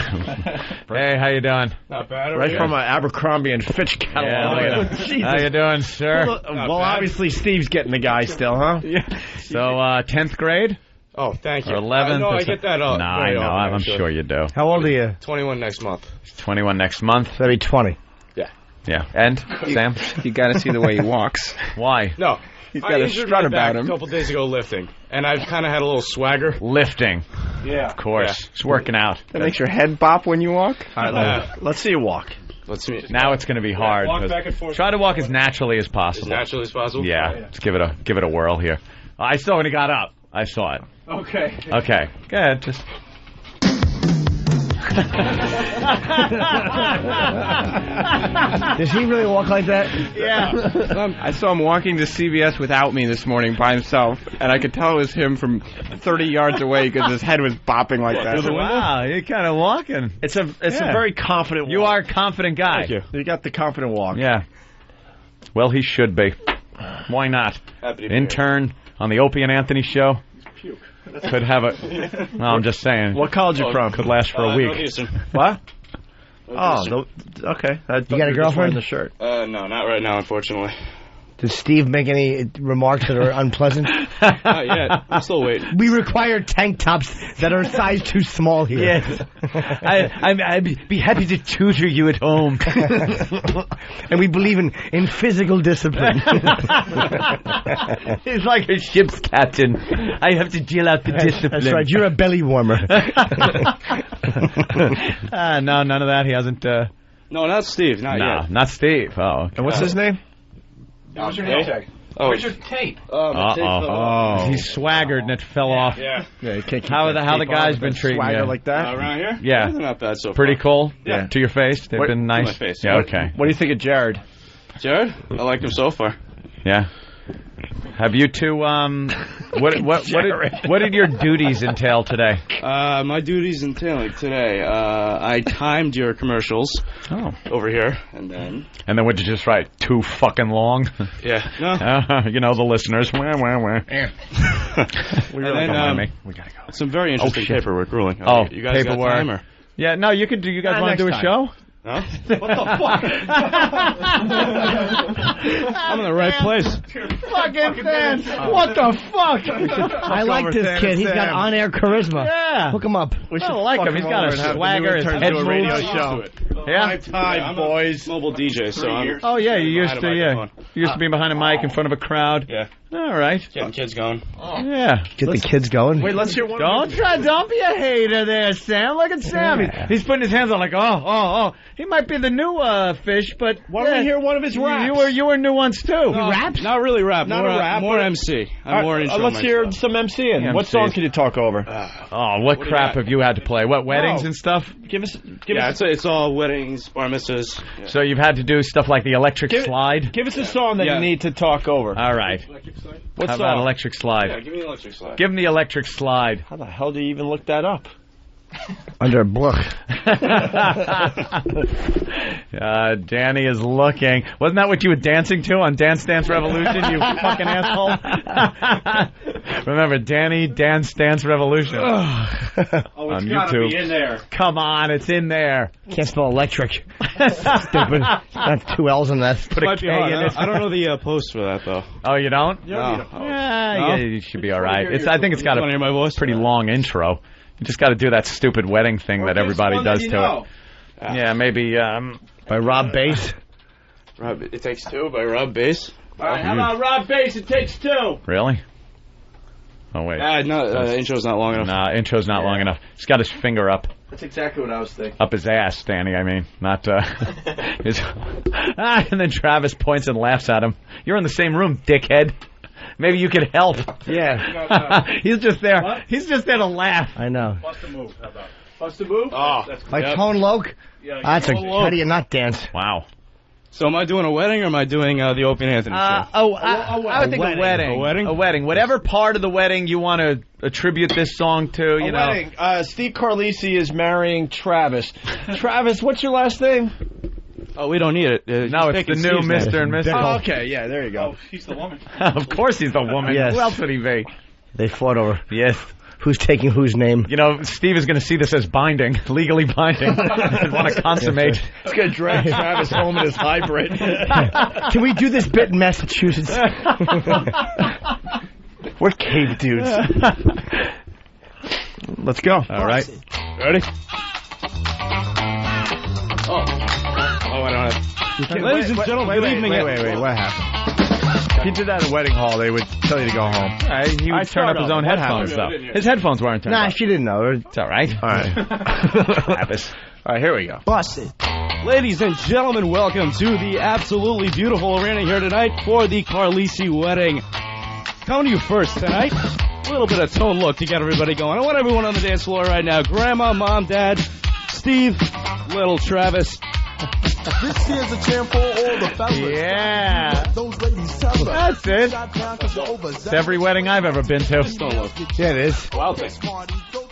Speaker 2: Hey, how you doing?
Speaker 10: Not bad.
Speaker 3: Right from an Abercrombie and Fitch catalog.
Speaker 2: Yeah, how you doing, sir?
Speaker 3: Well, obviously Steve's getting the guy still, huh?
Speaker 10: Yeah.
Speaker 2: So, 10th grade?
Speaker 10: Oh, thank you.
Speaker 2: Or 11th?
Speaker 10: No, I get that up.
Speaker 2: No, I know. I'm sure you do.
Speaker 4: How old are you?
Speaker 10: 21 next month.
Speaker 2: 21 next month?
Speaker 4: That'd be 20.
Speaker 2: Yeah. And, Sam?
Speaker 8: You got to see the way he walks.
Speaker 2: Why?
Speaker 10: No.
Speaker 8: He's got a strut about him.
Speaker 10: A couple days ago lifting, and I've kind of had a little swagger.
Speaker 2: Lifting.
Speaker 10: Yeah.
Speaker 2: Of course. It's working out.
Speaker 8: That makes your head bop when you walk?
Speaker 3: All right, let's see you walk.
Speaker 10: Let's see.
Speaker 2: Now it's going to be hard.
Speaker 10: Walk back and forth.
Speaker 2: Try to walk as naturally as possible.
Speaker 10: As naturally as possible?
Speaker 2: Yeah. Let's give it a whirl here. I saw when he got up. I saw it.
Speaker 10: Okay.
Speaker 2: Okay. Go ahead. Just...
Speaker 4: Does he really walk like that?
Speaker 8: Yeah. I saw him walking to CBS without me this morning by himself, and I could tell it was him from 30 yards away because his head was bopping like that.
Speaker 2: Wow, you're kind of walking.
Speaker 3: It's a very confident walk.
Speaker 2: You are a confident guy.
Speaker 3: Thank you. You got the confident walk.
Speaker 2: Yeah. Well, he should be. Why not? Intern on the Opie and Anthony show. Could have a... No, I'm just saying.
Speaker 3: What college you from?
Speaker 2: Could last for a week.
Speaker 3: What? Oh, okay.
Speaker 4: You got a girlfriend?
Speaker 3: The shirt.
Speaker 10: No, not right now, unfortunately.
Speaker 4: Did Steve make any remarks that are unpleasant?
Speaker 10: Not yet. I'm still waiting.
Speaker 4: We require tank tops that are a size too small here.
Speaker 2: Yes. I'd be happy to tutor you at home.
Speaker 4: And we believe in physical discipline.
Speaker 2: It's like a ship's captain. I have to deal out the discipline.
Speaker 4: That's right. You're a belly warmer.
Speaker 2: No, none of that. He hasn't...
Speaker 10: No, not Steve. Not yet.
Speaker 2: Not Steve. Oh, okay.
Speaker 3: And what's his name?
Speaker 10: What's your name tag? Oh, where's your tape?
Speaker 2: He swaggered and it fell off.
Speaker 10: Yeah.
Speaker 3: You can't keep
Speaker 2: how the guys been treating
Speaker 3: swagger
Speaker 2: you?
Speaker 3: Like that?
Speaker 10: Around here?
Speaker 2: Yeah.
Speaker 10: They're not bad so far.
Speaker 2: Pretty cool?
Speaker 10: Yeah.
Speaker 2: To your face? They've been nice?
Speaker 10: To my face.
Speaker 2: Yeah, okay.
Speaker 3: What do you think of Jared?
Speaker 10: Jared? I like him so far.
Speaker 2: Yeah. Have you two, what did your duties entail today?
Speaker 10: My duties entail today, I timed your commercials over here, and then
Speaker 2: what did you just write? Too fucking long?
Speaker 10: Yeah. No.
Speaker 2: You know, the listeners. Wah, wah, wah.
Speaker 10: We gotta go. Some very interesting paperwork ruling. You guys
Speaker 2: paperwork.
Speaker 10: got time, or?
Speaker 2: Yeah, no, you guys want to do a show?
Speaker 10: Huh?
Speaker 8: What the fuck?
Speaker 10: I'm in the right place.
Speaker 13: Fucking fans. What the fuck?
Speaker 4: I like this kid. He's got on-air charisma.
Speaker 13: Yeah.
Speaker 4: Hook him up.
Speaker 3: I like him. He's got a swagger. His head
Speaker 10: a radio
Speaker 3: moves.
Speaker 10: show.
Speaker 3: Yeah.
Speaker 10: I'm boys. Mobile DJ, so I'm.
Speaker 3: Oh yeah, you used
Speaker 10: behind
Speaker 3: to.
Speaker 10: a
Speaker 3: Yeah,
Speaker 10: microphone.
Speaker 3: you used to be behind a mic in front of a crowd.
Speaker 10: Yeah.
Speaker 3: All right.
Speaker 10: Getting kids going.
Speaker 3: Yeah.
Speaker 4: Get the kids going.
Speaker 8: Wait, let's hear one.
Speaker 3: Don't be a hater there, Sam. Look at Sam. He's putting his hands on like, oh. He might be the new fish, but
Speaker 8: Why don't we hear one of his raps?
Speaker 3: You were new ones too.
Speaker 10: No,
Speaker 4: raps?
Speaker 10: Not really rap.
Speaker 8: Not
Speaker 10: more,
Speaker 8: a rap,
Speaker 10: More
Speaker 8: but-
Speaker 10: MC. I'm more intro.
Speaker 8: Let's hear some MCing.
Speaker 3: Yeah,
Speaker 8: What
Speaker 3: MCs.
Speaker 8: song can you talk over?
Speaker 3: Oh, what
Speaker 10: do you
Speaker 3: crap
Speaker 10: got?
Speaker 3: have you had to play? What, weddings and stuff?
Speaker 8: Give us.
Speaker 10: Yeah, it's all weddings, bar mitzvahs. Yeah.
Speaker 3: So you've had to do stuff like the electric slide?
Speaker 8: Give us a song that
Speaker 10: Yeah.
Speaker 8: you need to talk over.
Speaker 3: All right.
Speaker 8: What
Speaker 3: How
Speaker 8: song?
Speaker 3: about electric slide?
Speaker 10: Yeah, give me the electric slide.
Speaker 3: Give him the electric slide.
Speaker 8: How the hell do you even look that up?
Speaker 4: Under a book.
Speaker 3: Danny is looking. Wasn't that what you were dancing to on Dance Dance Revolution, you fucking asshole? Remember, Danny Dance Dance Revolution.
Speaker 8: Oh, it's
Speaker 3: on
Speaker 8: gotta
Speaker 3: YouTube.
Speaker 8: be in there.
Speaker 3: Come on, it's in there.
Speaker 4: Can't spell electric. Stupid. Got 2 L's in that.
Speaker 3: Put a
Speaker 10: Might
Speaker 3: K
Speaker 10: be hard.
Speaker 3: in it.
Speaker 10: I don't know the post for that though.
Speaker 3: Oh, you don't?
Speaker 10: No.
Speaker 3: Yeah, you should be all right. I think it's got
Speaker 10: You wanna hear my voice?
Speaker 3: pretty long intro. You just got to do that stupid wedding thing that everybody does to it. Yeah, maybe.
Speaker 4: By Rob Bass.
Speaker 10: It Takes Two by Rob Bass.
Speaker 8: All right, how about Rob Bass? It Takes Two.
Speaker 3: Really? Oh wait.
Speaker 10: No, intro's not long enough.
Speaker 3: Nah, intro's not long enough. He's got his finger up
Speaker 8: That's exactly what I was thinking.
Speaker 3: his ass, Danny. I mean, not his. And then Travis points and laughs at him. You're in the same room, dickhead. Maybe you could help.
Speaker 4: Yeah.
Speaker 3: He's just there.
Speaker 8: What?
Speaker 3: He's just there to laugh.
Speaker 4: I know.
Speaker 8: Bust a move. How about? Bust a move?
Speaker 10: Oh.
Speaker 8: That's good.
Speaker 4: Like Tone Loc?
Speaker 8: Yeah,
Speaker 4: That's
Speaker 10: Tone Loc.
Speaker 4: how do you not dance?
Speaker 3: Wow.
Speaker 10: So am I doing a wedding or am I doing the Opie and Anthony show?
Speaker 3: I would think a wedding.
Speaker 10: A wedding?
Speaker 3: A wedding. Whatever part of the wedding you want to attribute this song to, you know.
Speaker 8: Wedding. Steve Carlisi is marrying Travis. Travis, what's your last name?
Speaker 10: Oh, we don't need it.
Speaker 3: No, it's the new Mr. and Mrs.
Speaker 8: Oh, okay, yeah, there you go.
Speaker 3: He's the woman. Of course he's the woman.
Speaker 4: Yes.
Speaker 3: Who else would he be?
Speaker 4: They fought over
Speaker 3: Yes.
Speaker 4: who's taking whose name.
Speaker 3: You know, Steve is going to see this as binding, legally binding, and want to consummate.
Speaker 8: He's going to drag Travis home in his hybrid.
Speaker 4: Can we do this bit in Massachusetts?
Speaker 8: We're cave dudes. Let's go.
Speaker 3: All right.
Speaker 8: Ready?
Speaker 10: Oh, I don't have.
Speaker 8: Ladies and gentlemen, good evening. Wait. What happened? If you did that at a wedding hall, they would tell you to go home.
Speaker 3: He would turn up his own headphones, though. His headphones weren't turned
Speaker 4: Nah,
Speaker 3: up.
Speaker 4: she didn't know.
Speaker 3: It's all right.
Speaker 8: All right.
Speaker 3: Travis.
Speaker 8: All right, here we go.
Speaker 10: Bust it. Ladies and gentlemen, welcome to the absolutely beautiful arena here tonight for the Carlisi wedding. Coming to you first tonight, a little bit of Tone Loc to get everybody going. I want everyone on the dance floor right now. Grandma, Mom, Dad, Steve, little Travis.
Speaker 14: This here's a jam for all the fellas.
Speaker 3: Yeah.
Speaker 14: Those ladies tell us.
Speaker 3: That's it. It's every wedding I've ever been to.
Speaker 4: Yeah, it is.
Speaker 10: Wild thing.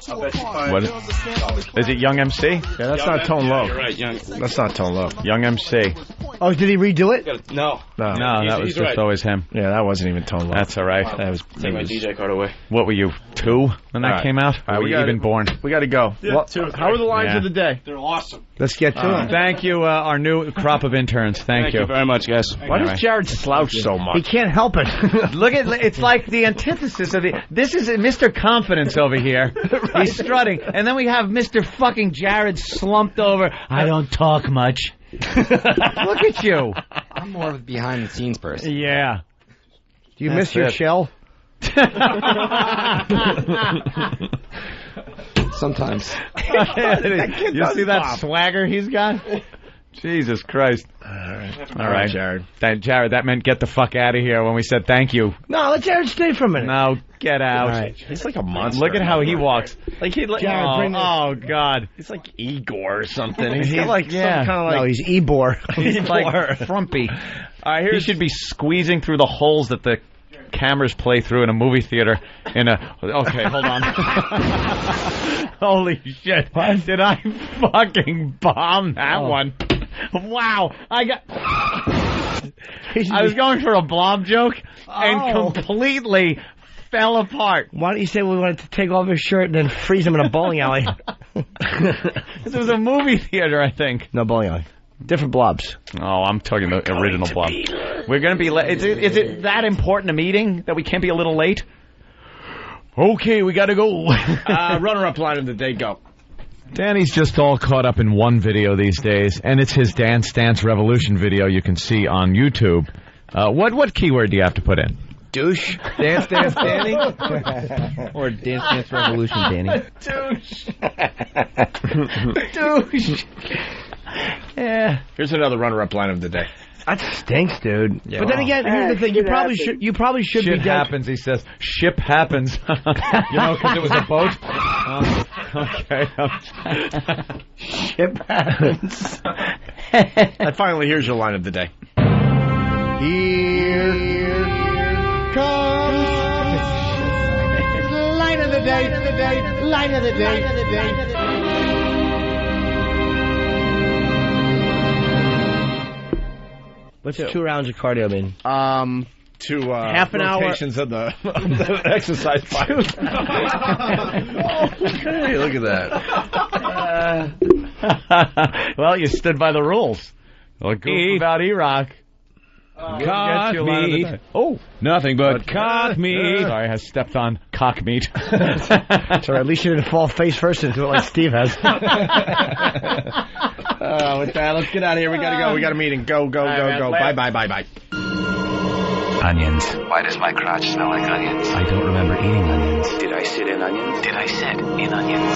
Speaker 3: What is it? Young MC?
Speaker 8: Yeah, that's not Tone Loc.
Speaker 10: You're right, young.
Speaker 8: That's not Tone Loc.
Speaker 3: Young MC.
Speaker 4: Oh, did he redo it?
Speaker 10: No.
Speaker 3: No, that was
Speaker 10: he's
Speaker 3: just
Speaker 10: right.
Speaker 3: always him.
Speaker 8: Yeah, that wasn't even Tone Loc.
Speaker 3: That's all right.
Speaker 8: That was.
Speaker 10: Take my DJ card away.
Speaker 3: What were you, 2 when that
Speaker 8: All right.
Speaker 3: came out?
Speaker 8: All right,
Speaker 3: Or were
Speaker 8: we
Speaker 3: you
Speaker 8: gotta-
Speaker 3: even born?
Speaker 8: We got to go. What, how are the lines
Speaker 3: Yeah.
Speaker 8: of the day?
Speaker 10: They're awesome.
Speaker 4: Let's get to it.
Speaker 3: Thank you, our new crop of interns. Thank you.
Speaker 10: very much, guys.
Speaker 8: Why does Jared slouch so
Speaker 4: He
Speaker 8: much?
Speaker 4: can't help it.
Speaker 3: Look at it's like the antithesis of the. This is Mr. Confidence over here. He's strutting, and then we have Mr. fucking Jared slumped over. I don't talk much. Look at you.
Speaker 16: I'm more of a behind-the-scenes person.
Speaker 3: Yeah.
Speaker 4: Do you
Speaker 3: That's
Speaker 4: miss your
Speaker 3: it.
Speaker 4: shell?
Speaker 16: Sometimes.
Speaker 3: You see that swagger he's got? Jesus Christ. All right,
Speaker 8: Jared.
Speaker 3: Jared, that meant get the fuck out of here when we said thank you.
Speaker 4: No, let Jared stay for a minute.
Speaker 3: No, get out.
Speaker 4: All right.
Speaker 8: He's like a monster.
Speaker 3: Look at how he walks. Like he.
Speaker 4: Jared, bring this.
Speaker 3: Oh God.
Speaker 8: He's like Igor or something. He's got like
Speaker 3: yeah.
Speaker 8: some kind of like.
Speaker 4: No, he's Ebor.
Speaker 3: He's like frumpy. He should be squeezing through the holes that the cameras play through in a movie theater. Okay, hold on. Holy shit! Did I fucking bomb that one? Wow! I was going for a blob joke and completely fell apart.
Speaker 4: Why don't you say we wanted to take off his shirt and then freeze him in a bowling alley?
Speaker 1: This was a movie theater, I think.
Speaker 4: No, bowling alley. Different blobs.
Speaker 1: Oh, I'm talking the original blob. We're going to be late. Is it that important a meeting that we can't be a little late? Okay, we got to go.
Speaker 3: Runner-up line of the day, go.
Speaker 2: Danny's just all caught up in one video these days, and it's his Dance Dance Revolution video you can see on YouTube. What keyword do you have to put in?
Speaker 4: Douche.
Speaker 16: Dance Dance Danny? Or Dance Dance Revolution Danny?
Speaker 1: Douche. Douche.
Speaker 3: Yeah. Here's another runner-up line of the day.
Speaker 4: That stinks, dude.
Speaker 3: Yeah.
Speaker 4: But then again, here's the thing: you probably should
Speaker 2: Shit
Speaker 4: be dead.
Speaker 2: happens, he says. Ship happens. Because it was a boat. Okay.
Speaker 4: Ship happens.
Speaker 3: And finally, here's your line of the day.
Speaker 14: Here comes line of the day, line of the day.
Speaker 4: What's 2 rounds of cardio mean?
Speaker 3: To
Speaker 13: half an hour.
Speaker 3: Rotations of the exercise fire.
Speaker 2: Hey, look at that.
Speaker 1: Well, you stood by the rules.
Speaker 2: Well, goof about Iraq.
Speaker 1: Cock meat.
Speaker 2: Oh,
Speaker 1: nothing but cock meat.
Speaker 2: Sorry, I stepped on cock meat.
Speaker 4: Sorry, at least you didn't fall face first into it like Steve has.
Speaker 3: With that, let's get out of here. We gotta go. We got a meeting. Go. Bye.
Speaker 9: Onions. Why does my crotch smell like onions? I don't remember eating onions. Did I sit in onions? Did I sit in onions?